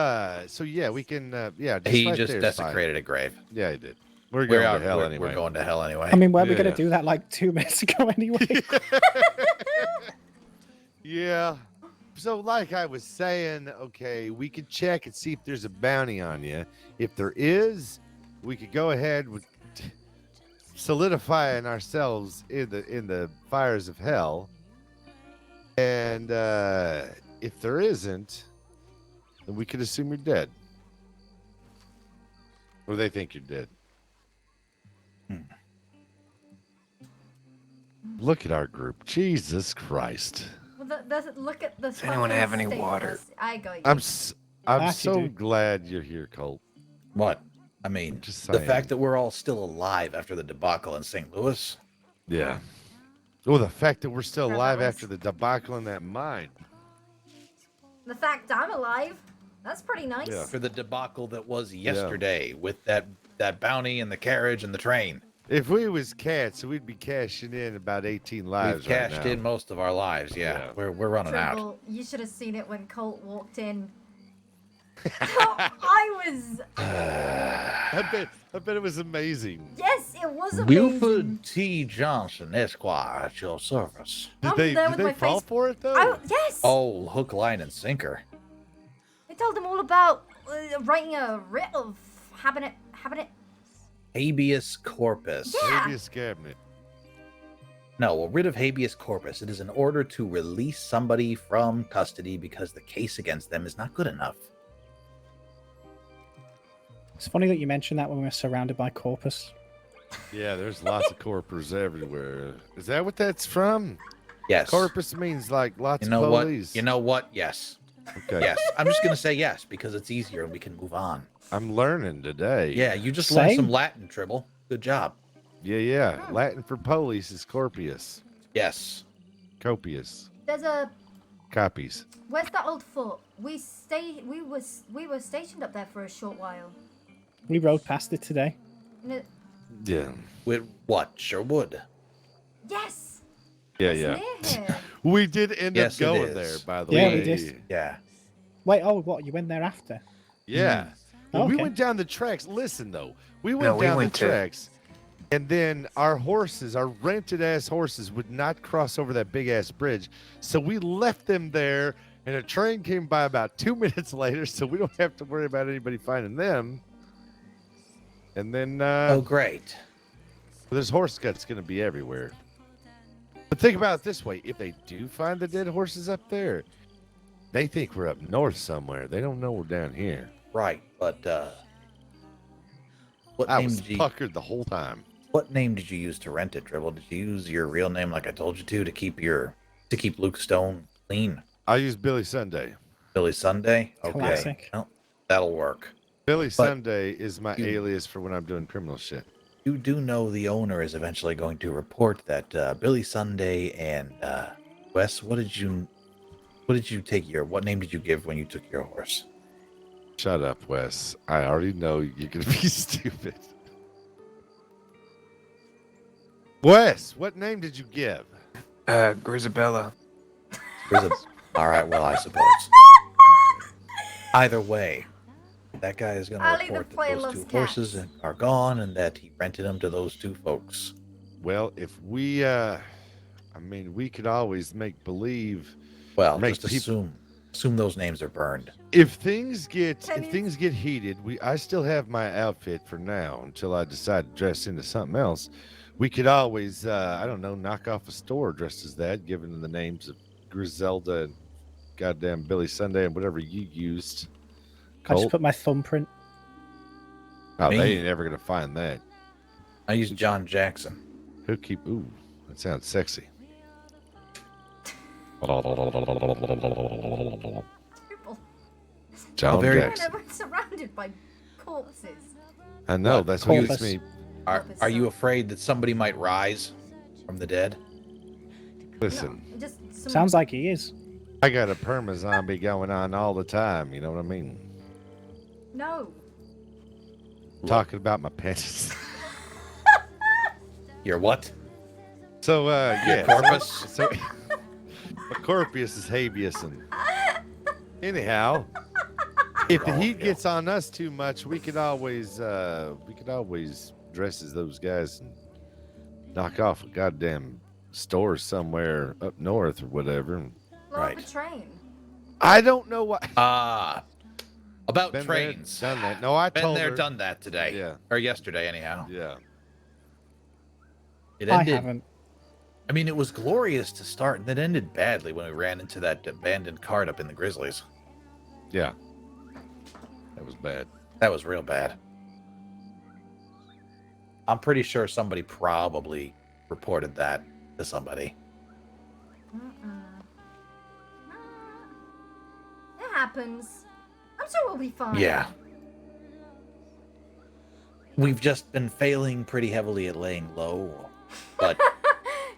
yeah, we can. Yeah, He right just there is desecrated a grave. Yeah, he did. We're going to hell anyway. We're going to hell anyway. I mean, weren't we Yeah. going to do that like 2 minutes ago anyway? Yeah. So, like I was saying, okay, we could check and see if there's a bounty on you. If there is, we could go ahead with solidifying ourselves in the fires of hell. And if there isn't, then we could assume you're dead, or they think you're dead. Look at our group, Jesus Christ! Well, look at the. Does anyone have any fucking water? status. I got you. I'm Actually, so dude. glad you're here, Colt. What? I mean, Just the saying. fact that we're all still alive after the debacle in St. Louis. Yeah. Oh, the fact that we're still Yeah, alive that was- after the debacle in that mine. The fact I'm alive. That's pretty nice. Yeah. For the debacle that was yesterday with that bounty and the carriage and the train. If we was cats, we'd be cashing in about 18 lives. We've cashed right now. in most of our lives. Yeah, we're running out. Trimble, you should have seen it when Colt walked in. I was. I bet it was amazing. Yes, it was amazing. Buford T. Johnson, Esquire, at your service. I'm there with my face- for it though? Yes. Oh, hook, line, and sinker. I told him all about writing a writ of Habeas corpus. Yeah. Habeas cabinet. No, a writ of habeas corpus. It is an order to release somebody from custody because the case against them is not good enough. It's funny that you mentioned that when we were surrounded by corpus. Yeah, there's lots of corpus everywhere. Is that what that's from? Yes. Corpus means like lots You know of what? police. You know what? Yes. Okay. Yes. I'm just going to say yes because it's easier and we can move on. I'm learning today. Yeah, you just learned some Latin, Tribble. Good job. Yeah. Latin for police is corpius. Yes. Copious. There's a. Copies. Where's that old fort? We were stationed up there for a short while. We rode past it today. No, Yeah. With what? Sherwood. yes. Yeah. Near here. We did end Yes, up it going is. there, by the Yeah, way. we did. Yeah. Wait, oh, what? You went there after? Yeah. Well, we Okay. went down the tracks. Listen, though. We No, went we down went the to- tracks, and then our horses, our rented-ass horses, would not cross over that big-ass bridge. So we left them there, and a train came by about 2 minutes later, so we don't have to worry about anybody finding them. And then... Oh, great. There's horse guts going to be everywhere. But think about it this way. If they do find the dead horses up there, they think we're up north somewhere. They don't know we're down here. Right, but what I name was did you puckered the whole time. What name did you use to rent it, Dribble? Did you use your real name like I told you to keep Luke Stone clean? I use Billy Sunday. Billy Sunday? Okay. Classic. Well, that'll work. Billy But Sunday is my you- alias for when I'm doing criminal shit. You do know the owner is eventually going to report that Billy Sunday and Wes, what name did you give when you took your horse? Shut up, Wes. I already know you're going to be stupid. Wes, what name did you give? Grisabella. All right, well, I suppose. Either way, that guy is going to Ali the report player that those loves two horses cats. are gone and that he rented them to those two folks. Well, if we, we could always make believe. Well, make just assume those names are burned. If things get heated, I still have my outfit for now until I decide to dress into something else. We could always, knock off a store dressed as that, given the names of Griselda and goddamn Billy Sunday and whatever you used. I just Colt? put my thumbprint. Oh, Me? they ain't ever gonna find that. I used John Jackson. Ooh, that sounds sexy. John Jackson. We're surrounded by corpses. I know, What? that's what gets Corpus. me. Are you afraid that somebody might rise from the dead? Listen, Just some... Sounds like he is. I got a perma zombie going on all the time. You know what I mean? No. Talking about my penis. Your what? So, Your yeah. corpus? So, my corpus is habeas. And anyhow, if the heat gets on us too much, we could always dress as those guys and knock off a goddamn store somewhere up north or whatever. Blow up a train. I don't know what. About Been there, trains. done that. No, I Been told there, her. done that today. Yeah. Or yesterday, anyhow. Yeah. It I ended. haven't. I mean, it was glorious to start, and it ended badly when we ran into that abandoned cart up in the Grizzlies. Yeah. That was bad. That was real bad. I'm pretty sure somebody probably reported that to somebody. It happens. I'm sure we'll be fine. Yeah. We've just been failing pretty heavily at laying low, but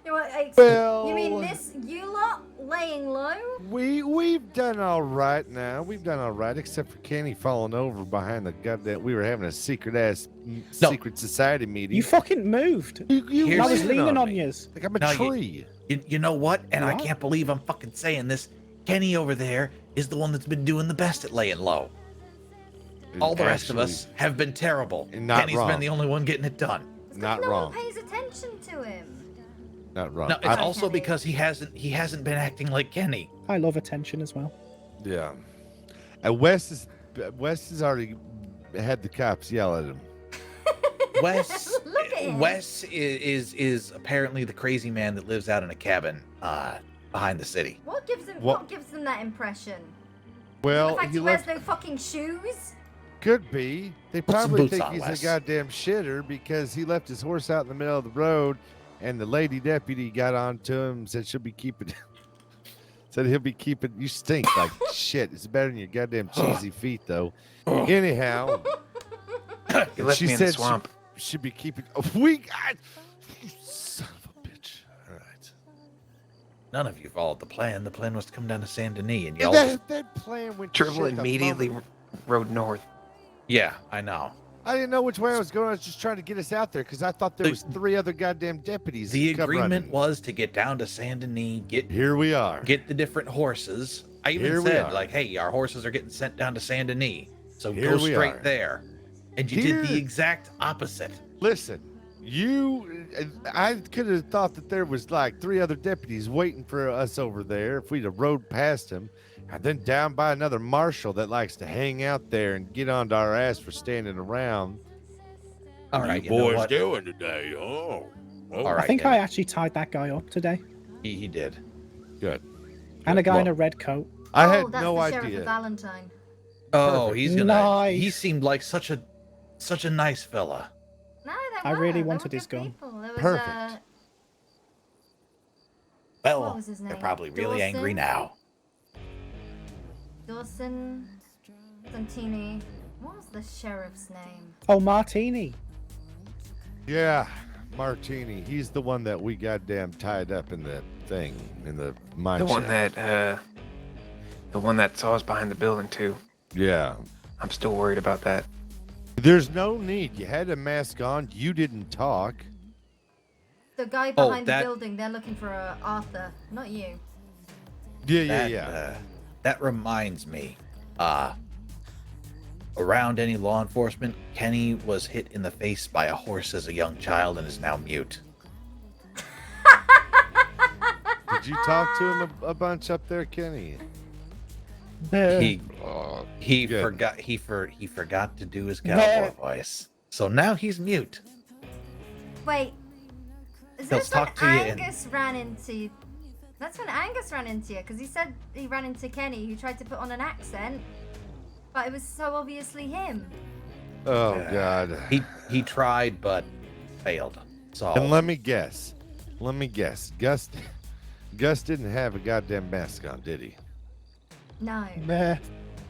You, know what, Well- you mean this? You lot laying low? We've done all right now. We've done all right, except for Kenny falling over behind the goddamn. We were having a secret society meeting. You fucking moved. You I was leaning on me. you. Like I'm a No, tree. you know what? And I What? can't believe I'm fucking saying this. Kenny over there is the one that's been doing the best at laying low. All the rest of us have been terrible. Not Kenny's wrong. been the only one getting it done. Not no wrong. one pays attention to him. Not wrong. No, it's also because he hasn't been acting like Kenny. I love attention as well. Yeah. And Wes is already had the cops yell at him. Wes Look at him. Wes is apparently the crazy man that lives out in a cabin behind the city. What gives him? What- What gives them that impression? Well, the fact he he wears left. no fucking shoes. Could be. They Put some probably boots think on, he's Wes. a goddamn shitter because he left his horse out in the middle of the road, and the lady deputy got on to him, said she'll be keeping. Said he'll be keeping. You stink like shit. It's better than your goddamn cheesy feet, though. Anyhow, You left she me in the said swamp. Should be keeping. You son of a bitch. All right. None of you followed the plan. The plan was to come down to Saint Denis, and y'all. just- That plan went to Dribble shit the immediately moment. rode north. Yeah, I know. I didn't know which way I was going. I was just trying to get us out there because I thought there was 3 other goddamn deputies. The come agreement running. was to get down to Saint Denis, Here we are. get the different horses. I even Here we said, are. like, hey, our horses are getting sent down to Saint Denis, so Here go we straight are. there. And you did the Here- exact opposite. Listen, I could have thought that there was like 3 other deputies waiting for us over there if we'd have rode past them, and then down by another marshal that likes to hang out there and get onto our ass for standing around. All What right, are you you know boys what? doing today? Oh, All right, I think yeah. I actually tied that guy up today. He did. Good. And a guy in Well, a red coat. I Oh, had that's no the Sheriff idea. of Valentine. Oh, Perfect. he's gonna. Nice. He seemed like such a nice fella. No, they I were. really They wanted were his good gun. people. There was, Perfect. Well, What was his they're name? probably really angry Dawson? now. Dawson, Santini. What was the sheriff's name? Oh, Martini. Yeah, Martini. He's the one that we goddamn tied up in the thing in the mine The one shaft. that saw us behind the building too. Yeah. I'm still worried about that. There's no need. You had a mask on. You didn't talk. The guy Oh, behind that- the building. They're looking for Arthur, not you. Yeah. That reminds me. Around any law enforcement, Kenny was hit in the face by a horse as a young child and is now mute. Did you talk to him a bunch up there, Kenny? He good. forgot he forgot to do his cowboy voice, so now he's mute. Wait, is He'll this when talk to you in- Angus ran into? That's when Angus ran into you, because he said he ran into Kenny, who tried to put on an accent, but it was so obviously him. Oh God. He tried but failed. So And let me guess. Gus didn't have a goddamn mask on, did he? No. Meh.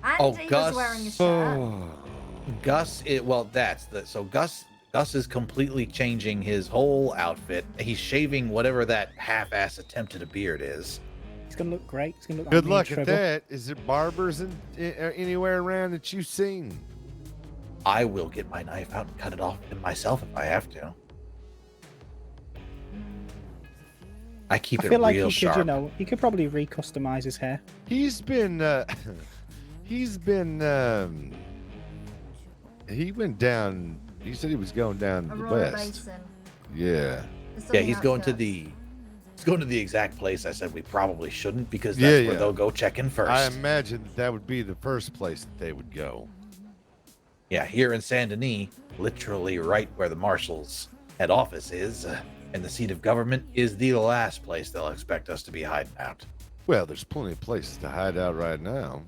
And Oh, he Gus. was wearing a shirt. Gus, Gus is completely changing his whole outfit. He's shaving whatever that half-ass attempt at a beard is. It's gonna look great. It's gonna look Good like me luck and at Trevor. that. Is there barbers anywhere around that you've seen? I will get my knife out and cut it off myself if I have to. I keep I it feel like real he sharp. could, he could probably recustomize his hair. He went down. He said he was going down the Aurora west. Basin. Yeah. Yeah, he's going to the exact place I said we probably shouldn't because Yeah, that's where yeah. they'll go check in first. I imagine that would be the first place that they would go. Yeah, here in Saint Denis, literally right where the marshal's head office is, and the seat of government is the last place they'll expect us to be hiding out. Well, there's plenty of places to hide out right now.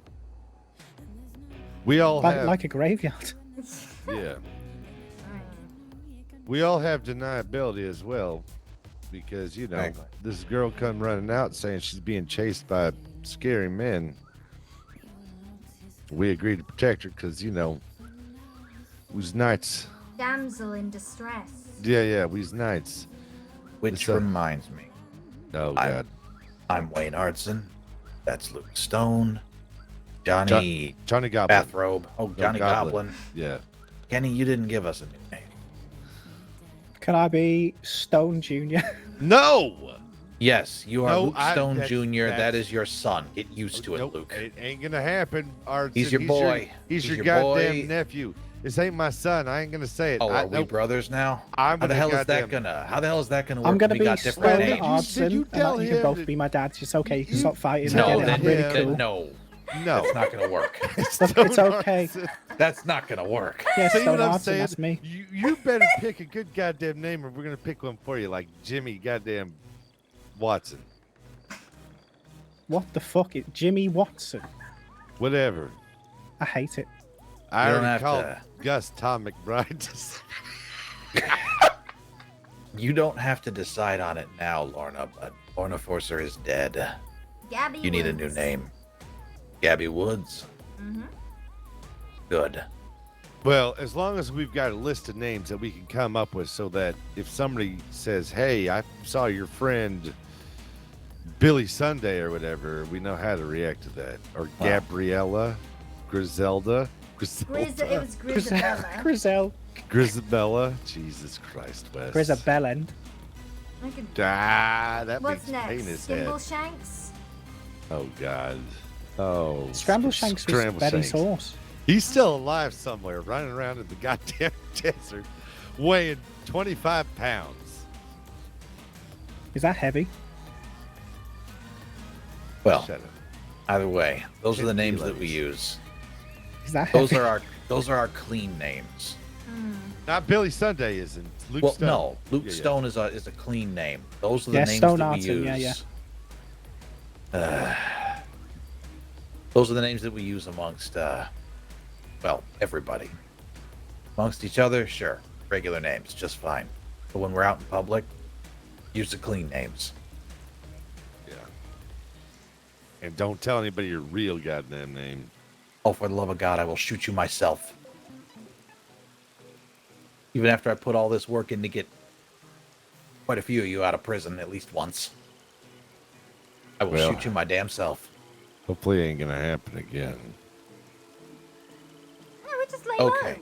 We all have Like a graveyard. yeah. We all have deniability as well, because Exactly. this girl come running out saying she's being chased by scary men. We agreed to protect her because we's knights. Damsel in distress. Yeah, we's knights. Which So- reminds me, Oh God, I'm Wayne Artson. That's Luke Stone. Johnny Johnny Goblin. Bathrobe. Oh, Johnny Goblin. Yeah. Kenny, you didn't give us a new name. Can I be Stone Jr.? No. Yes, you are No, Luke Stone that's- Jr. That that's- is your son. Get used to it, Nope, Luke. it ain't gonna happen. Artson. He's your boy. He's your He's your goddamn boy. nephew. This ain't my son. I ain't gonna say it. Oh, I, are we nope. brothers now? I'm How the gonna hell is that goddamn- gonna? How the hell is that gonna work? I'm gonna we be got Stone different names. Artson, you and tell you can him both that- be my dad. It's okay. You can stop fighting. I No, get it. then I'm really him- cool. no. No. That's not gonna work. It's okay. That's not gonna work. Yes, See what Stone I'm Arson, saying? that's me. You better pick a good goddamn name, or we're gonna pick one for you, like Jimmy goddamn Watson. What the fuck is Jimmy Watson? Whatever. I hate it. I You don't already have called to- Gus Tom McBride. You don't have to decide on it now, Lorna, but Lorna Forcer is dead. Gabby You need a new Woods. name. Gabby Woods. Mm-hmm. Good. Well, as long as we've got a list of names that we can come up with, so that if somebody says, "Hey, I saw your friend Billy Sunday" or whatever, we know how to react to that. Or Gabriella, Griselda, It was Grisabella. Grisel. Grisabella. Jesus Christ, Wes. Grisabellend. I could- That What's makes pain in next? his head. Skimble Shanks? Oh God. Oh. Scramble Shanks was Scramble Betty's Shanks. horse. He's still alive somewhere, running around in the goddamn desert, weighing 25 pounds. Is that heavy? Well, Shut up. either way, those are the Can't names be that we ladies. use. Is that heavy? Those are our clean names. Not Billy Sunday isn't. Luke Well, Stone. no, Luke Yeah, yeah. Stone is a clean name. Those are the Yeah, names Stone that we Arson, use. yeah. Those are the names that we use amongst, well, everybody. Amongst each other, sure, regular names, just fine. But when we're out in public, use the clean names. Yeah. And don't tell anybody your real goddamn name. Oh, for the love of God, I will shoot you myself. Even after I put all this work in to get quite a few of you out of prison at least once. I will Well, shoot you my damn self. Hopefully it ain't gonna happen again. No, we just lay Okay. low.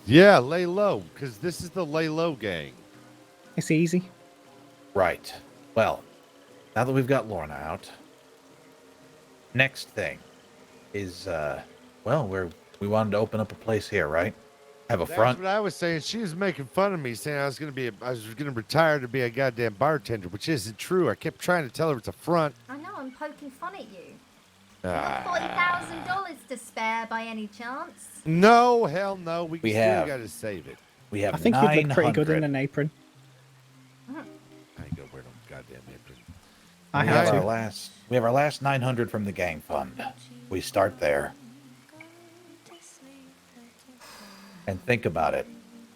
Yeah, lay low, because this is the lay low gang. It's easy. Right. Well, now that we've got Lorna out, next thing is, well, we wanted to open up a place here, right? Have a That's front. what I was saying. She was making fun of me, saying I was gonna retire to be a goddamn bartender, which isn't true. I kept trying to tell her it's a front. I know, I'm poking fun at you. Ah. $40,000 to spare by any chance? No, hell no. We We still have- gotta save it. We have I think you'd look pretty good in 900. an apron. I ain't gonna wear no goddamn apron. I We have have to. our last 900 from the gang fund. We start there. And think about it.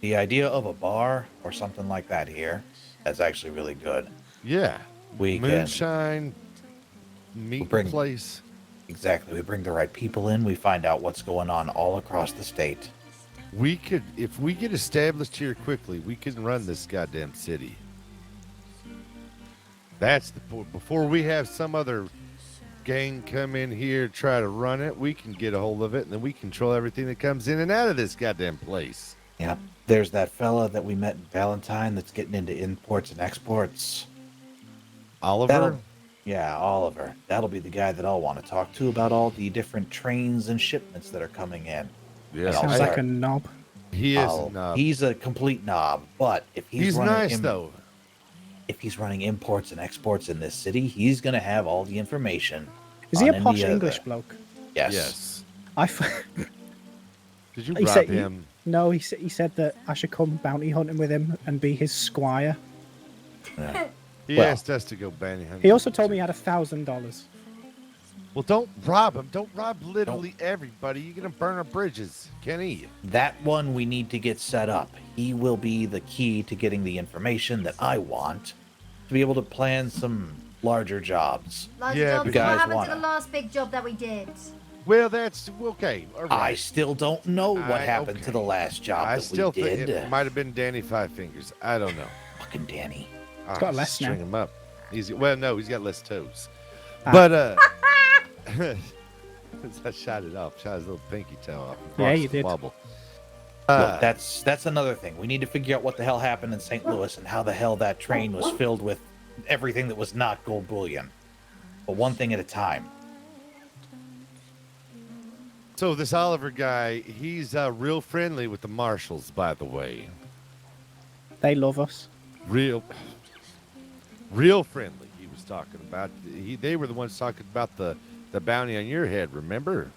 The idea of a bar or something like that here, that's actually really good. Yeah. We can Moonshine, meat bring- place. exactly. We bring the right people in. We find out what's going on all across the state. We could, if we get established here quickly, we can run this goddamn city. That's the point. Before we have some other gang come in here try to run it, we can get a hold of it, and then we control everything that comes in and out of this goddamn place. Yep. There's that fella that we met in Valentine that's getting into imports and exports. Oliver? Yeah, Oliver. That'll be the guy that I'll want to talk to about all the different trains and shipments that are coming in. Yeah, And I'll Sounds like start- a knob. He is Oh, a knob. He's a complete knob, but if He's running nice, though. If he's running imports and exports in this city, he's gonna have all the information. Is he a on posh India English that- bloke? Yes. Yes. I. Did you He rob said- him? No, he said that I should come bounty hunting with him and be his squire. He Well, asked us to go bounty hunting. He also told me he had $1,000. Well, don't rob him. Don't rob literally everybody. You're gonna burn our bridges, Kenny. That one we need to get set up. He will be the key to getting the information that I want to be able to plan some larger jobs. Large Yeah, jobs. you guys What happened wanna. to the last big job that we did? Well, that's okay. All right. I still don't know what happened to the last job I that still we think did. it might have been Danny Five Fingers. I don't know. Fucking Danny. He's got less string now. him up. Well, no, he's got less toes. Ah. But I shot it off. Shot his little pinky toe off. Yeah, Crossed you the did. Wobble. Look, that's another thing. We need to figure out what the hell happened in St. Louis and how the hell that train was filled with everything that was not gold bullion. But one thing at a time. So this Oliver guy, he's real friendly with the marshals, by the way. They love us. Real friendly. He was talking about. They were the ones talking about the the bounty on your head, remember?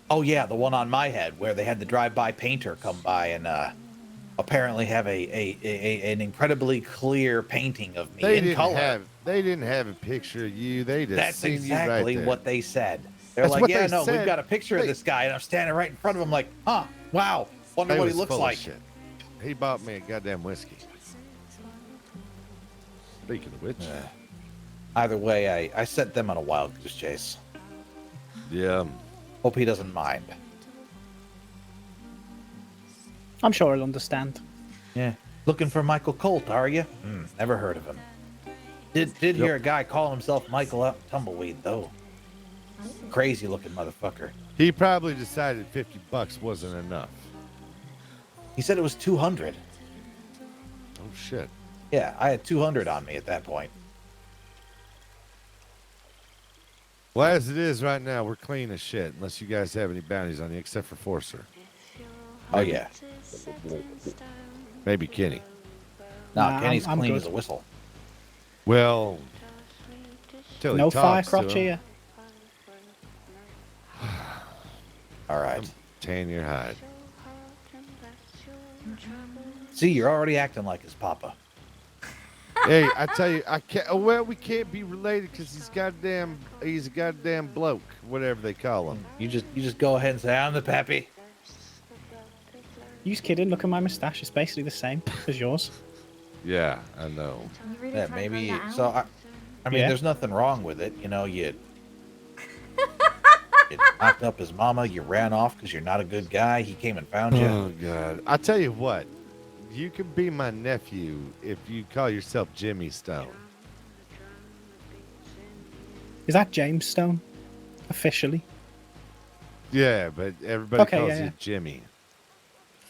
Oh yeah, the one on my head where they had the drive-by painter come by and apparently have an incredibly clear painting of me in color. They didn't have a picture of you. They just That's seen exactly you right there. what they said. They're That's like, what yeah, they no, we've said. got a picture of this guy, and I'm standing right in front of him like, huh, wow, wonder They what he was looks full of like. shit. He bought me a goddamn whiskey. Speaking of which. Either way, I sent them on a wild goose chase. Yeah. Hope he doesn't mind. I'm sure he'll understand. Yeah. Looking for Michael Colt, are you? Never heard of him. Did hear a guy call himself Michael out in Tumbleweed, though. Crazy looking motherfucker. He probably decided $50 wasn't enough. He said it was 200. Oh, shit. Yeah, I had 200 on me at that point. Well, as it is right now, we're clean as shit, unless you guys have any bounties on you, except for Forcer. Oh, yeah. Maybe Kenny. Nah, Kenny's I'm clean good. as a whistle. Well, till he No fire talks to crotch him. here. All right. Tan your hide. See, you're already acting like his papa. Hey, I tell you, I can't. Oh, well, we can't be related because he's a goddamn bloke, whatever they call him. You just go ahead and say, I'm the pappy. You just kidding? Look at my moustache. It's basically the same as yours. Yeah, I know. Yeah, maybe. So, I mean, Yeah. there's nothing wrong with it. You know, you knocked up his mama. You ran off because you're not a good guy. He came and found you. Oh God! I tell you what, you can be my nephew if you call yourself Jimmy Stone. Is that James Stone? Officially? Yeah, but everybody Okay, calls yeah, you yeah. Jimmy.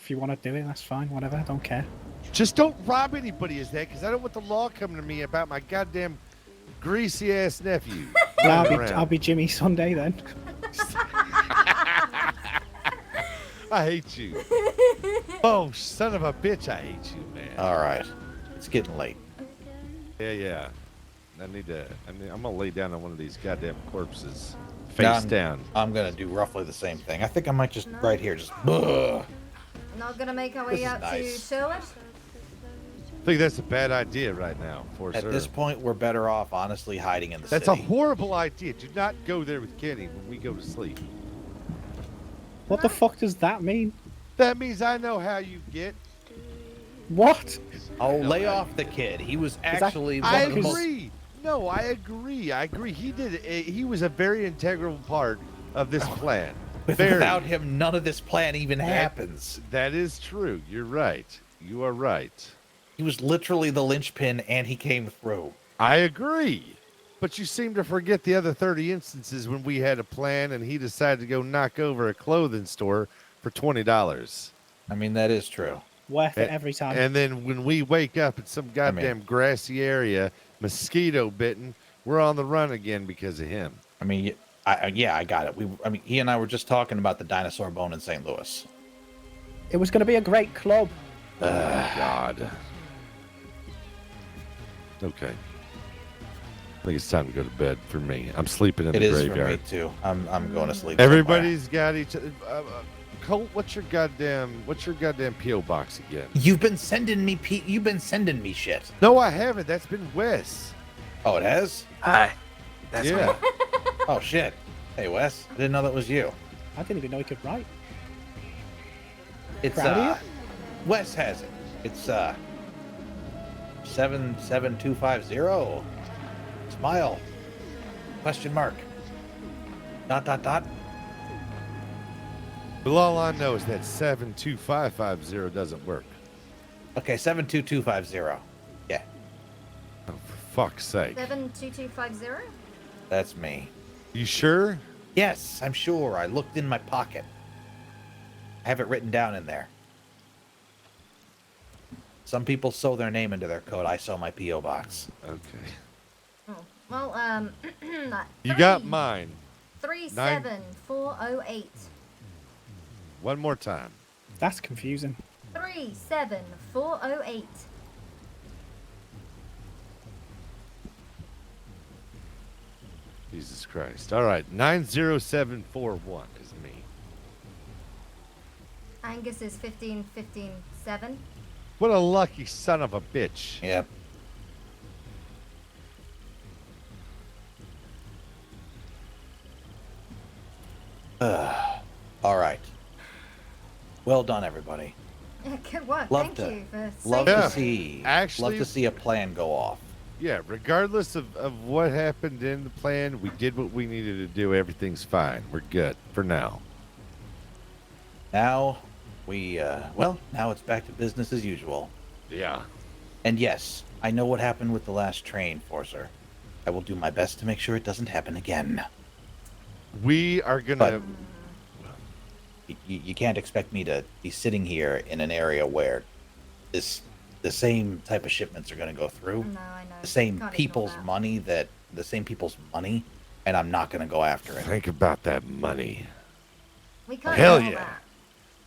If you want to do it, that's fine. Whatever. I don't care. Just don't rob anybody as that, because I don't want the law coming to me about my goddamn greasy ass nephew. Well, running around. I'll be Jimmy Sunday then. I hate you. Oh, son of a bitch, I hate you, man. All right. It's getting late. Yeah. I'm gonna lay down on one of these goddamn corpses, Now face down. I'm gonna do roughly the same thing. I think I might just right here, just. Ugh. Not gonna make our This way is up nice. to Sherwood? I think that's a bad idea right now, for At sure. this point, we're better off honestly hiding in the That's city. a horrible idea. Do not go there with Kenny when we go to sleep. What the fuck does that mean? That means I know how you get. What? Oh, lay off the kid. He was actually one I of the most. agree. No, I agree. He was a very integral part of this plan. Without him, none of this plan even happens. That is true. You're right. You are right. He was literally the linchpin, and he came through. I agree. But you seem to forget the other 30 instances when we had a plan and he decided to go knock over a clothing store for $20. I mean, that is true. Worth it every time. And then when we wake up in some goddamn grassy area, mosquito bitten, we're on the run again because of him. I mean, I got it. He and I were just talking about the dinosaur bone in St. Louis. It was going to be a great club. God. Okay. I think it's time to go to bed for me. I'm sleeping in It the is graveyard. for me too. I'm going to sleep. Everybody's got each other. Colt, what's your goddamn PO box again? You've been sending me shit. No, I haven't. That's been Wes. Oh, it has? Hi. That's Yeah. me. Oh shit. Hey Wes, I didn't know that was you. I didn't even know he could write. It's Proud of Wes has it. It's 77250. Smile. Question mark. ... But all I know is that 72550 doesn't work. Okay, 72250. Yeah, Oh, for fuck's sake. 72250? that's me. You sure? Yes, I'm sure. I looked in my pocket. I have it written down in there. Some people sew their name into their coat. I sew my P.O. box. Okay. Oh, well, You got mine. 37408. One more time. That's confusing. Jesus Christ. All right, 90741 is me. Angus is 15-15-7. What a lucky son of a bitch. Yep. All right. Well done, everybody. Good work. Love Thank to, you for love saving to me. see. Actually- love to see a plan go off. Yeah, regardless of what happened in the plan, we did what we needed to do. Everything's fine. We're good for now. Now now it's back to business as usual. Yeah. And yes, I know what happened with the last train, Forcer. I will do my best to make sure it doesn't happen again. We are gonna. You can't expect me to be sitting here in an area where the same type of shipments are going to go through. No, I know. The same Can't ignore people's that. money the same people's money, and I'm not going to go after it. Think about that money. We can't Hell ignore yeah. that.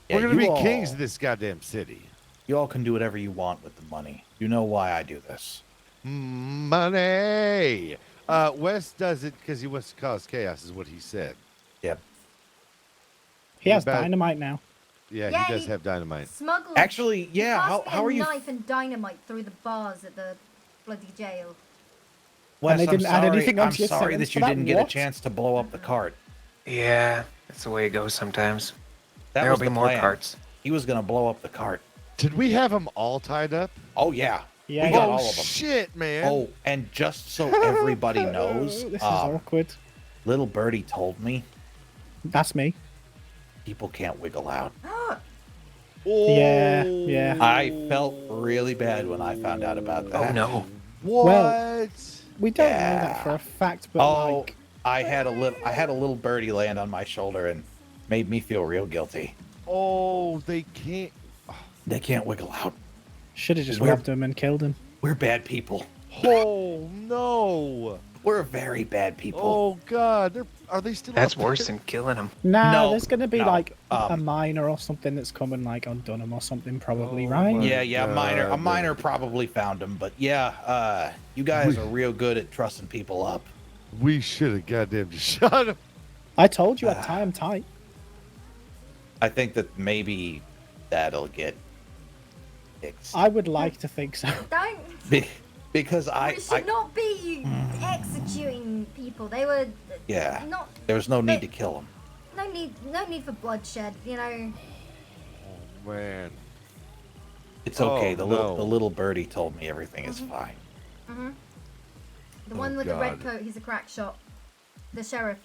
Yeah, We're gonna you be all- kings of this goddamn city. You all can do whatever you want with the money. You know why I do this. Money. Wes does it because he wants to cause chaos, is what he said. Yep. He has About- dynamite now. Yeah, Yeah, he does he- have dynamite. Smuggled. Actually, he yeah, passed me how a are you- knife and dynamite through the bars at the bloody jail. Wes, they didn't add anything I'm onto your sorry sentence that for you that? didn't get What? a chance to blow up the cart. Yeah, that's the way it goes sometimes. That There'll was be the more plan. carts. He was going to blow up the cart. Did we have them all tied up? Oh, yeah. Yeah, We got oh, all of them. shit, man. Oh, and just so everybody knows, This is awkward. little birdie told me That's me. people can't wiggle out. Yeah, yeah. I felt really bad when I found out about that. Oh no. What? Well, we don't know Yeah. that for a fact, but Oh, like, I had a little birdie land on my shoulder and made me feel real guilty. Oh, they can't. They can't wiggle out. should have just We're- robbed him and killed him. We're bad people. Oh no. We're very bad people. Oh god. Are they still? That's up there? worse than killing him. No, there's going to be no, like a um, miner or something that's come and like undone him or something, probably, Oh right? my- Yeah, God. a miner probably found him, but yeah, you guys are real good at trussing people up. We should have goddamn just shot him. I told you I'd tie him tight. I think that maybe that'll get fixed. I would like to think so. Don't. Because We should not be executing people. They were. Yeah. Not. There was no need They- to kill him. No need for bloodshed. You know. Oh man. It's okay. Oh, the no. little birdie told me everything is fine. Mhm. The Oh, one with the red God. coat. He's a crack shot. The sheriff.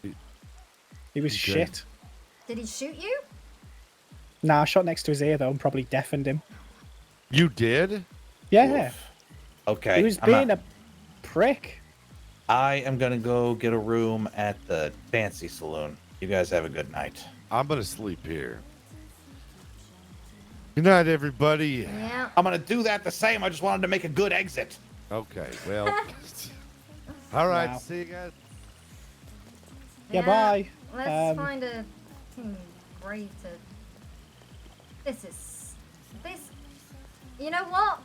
He was Okay. shit. Did he shoot you? Nah, I shot next to his ear though and probably deafened him. You did? Yeah. Okay. He was I'm being out. a prick. I am gonna go get a room at the fancy saloon. You guys have a good night. I'm gonna sleep here. Good night, everybody. Yeah. I'm gonna do that the same. I just wanted to make a good exit. Okay, well. All right, Wow. see you guys. Yeah, bye. Let's find a way to. This. You know what?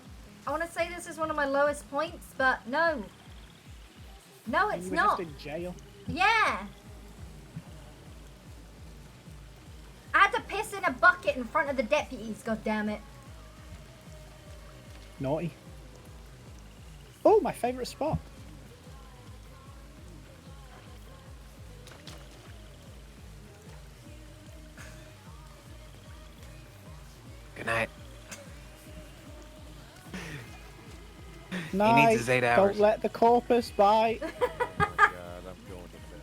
I want to say this is one of my lowest points, but no. No, it's You were not. just in jail. Yeah. I had to piss in a bucket in front of the deputies. God damn it. Naughty. Oh, my favourite spot. Good night. Night. He needs his 8 hours. Don't let the corpus bite. God, I'm going to bed.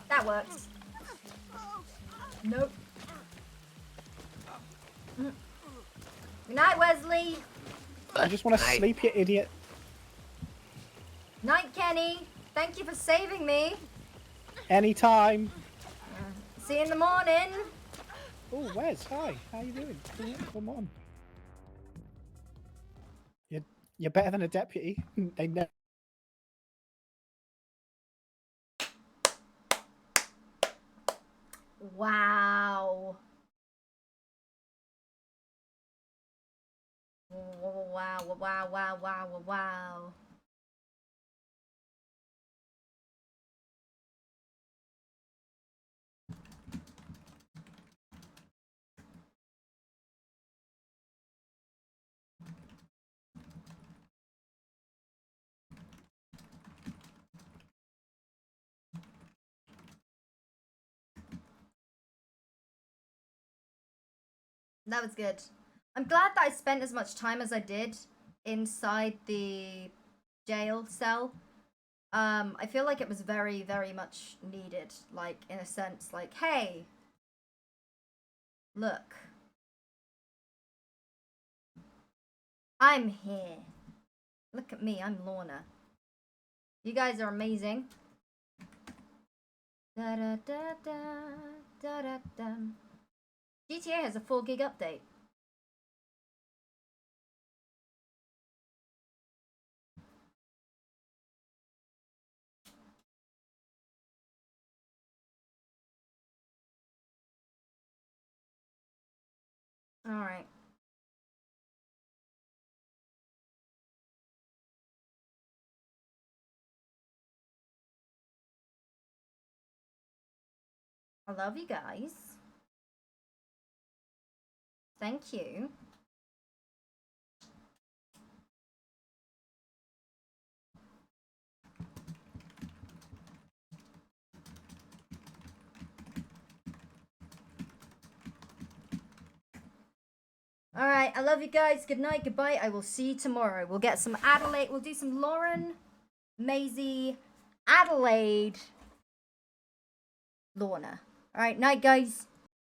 That works. Nope. Good night, Wesley. I just want to Night. sleep, you idiot. Night, Kenny. Thank you for saving me. Anytime. See you in the morning. Oh, Wes, hi. How you doing? Come on. You're better than a deputy. They know. Wow. Wow, wow, wow, wow, wow. That was good. I'm glad that I spent as much time as I did inside the jail cell. I feel like it was very, very much needed. Like, in a sense, like, hey, look. I'm here. Look at me, I'm Lorna. You guys are amazing. Da da da da da da da. GTA has a 4 gig update. Alright. I love you guys. Thank you. Alright, I love you guys. Good night, goodbye. I will see you tomorrow. We'll get some Adelaide. We'll do some Lauren, Maisie, Adelaide, Lorna. Alright, night, guys.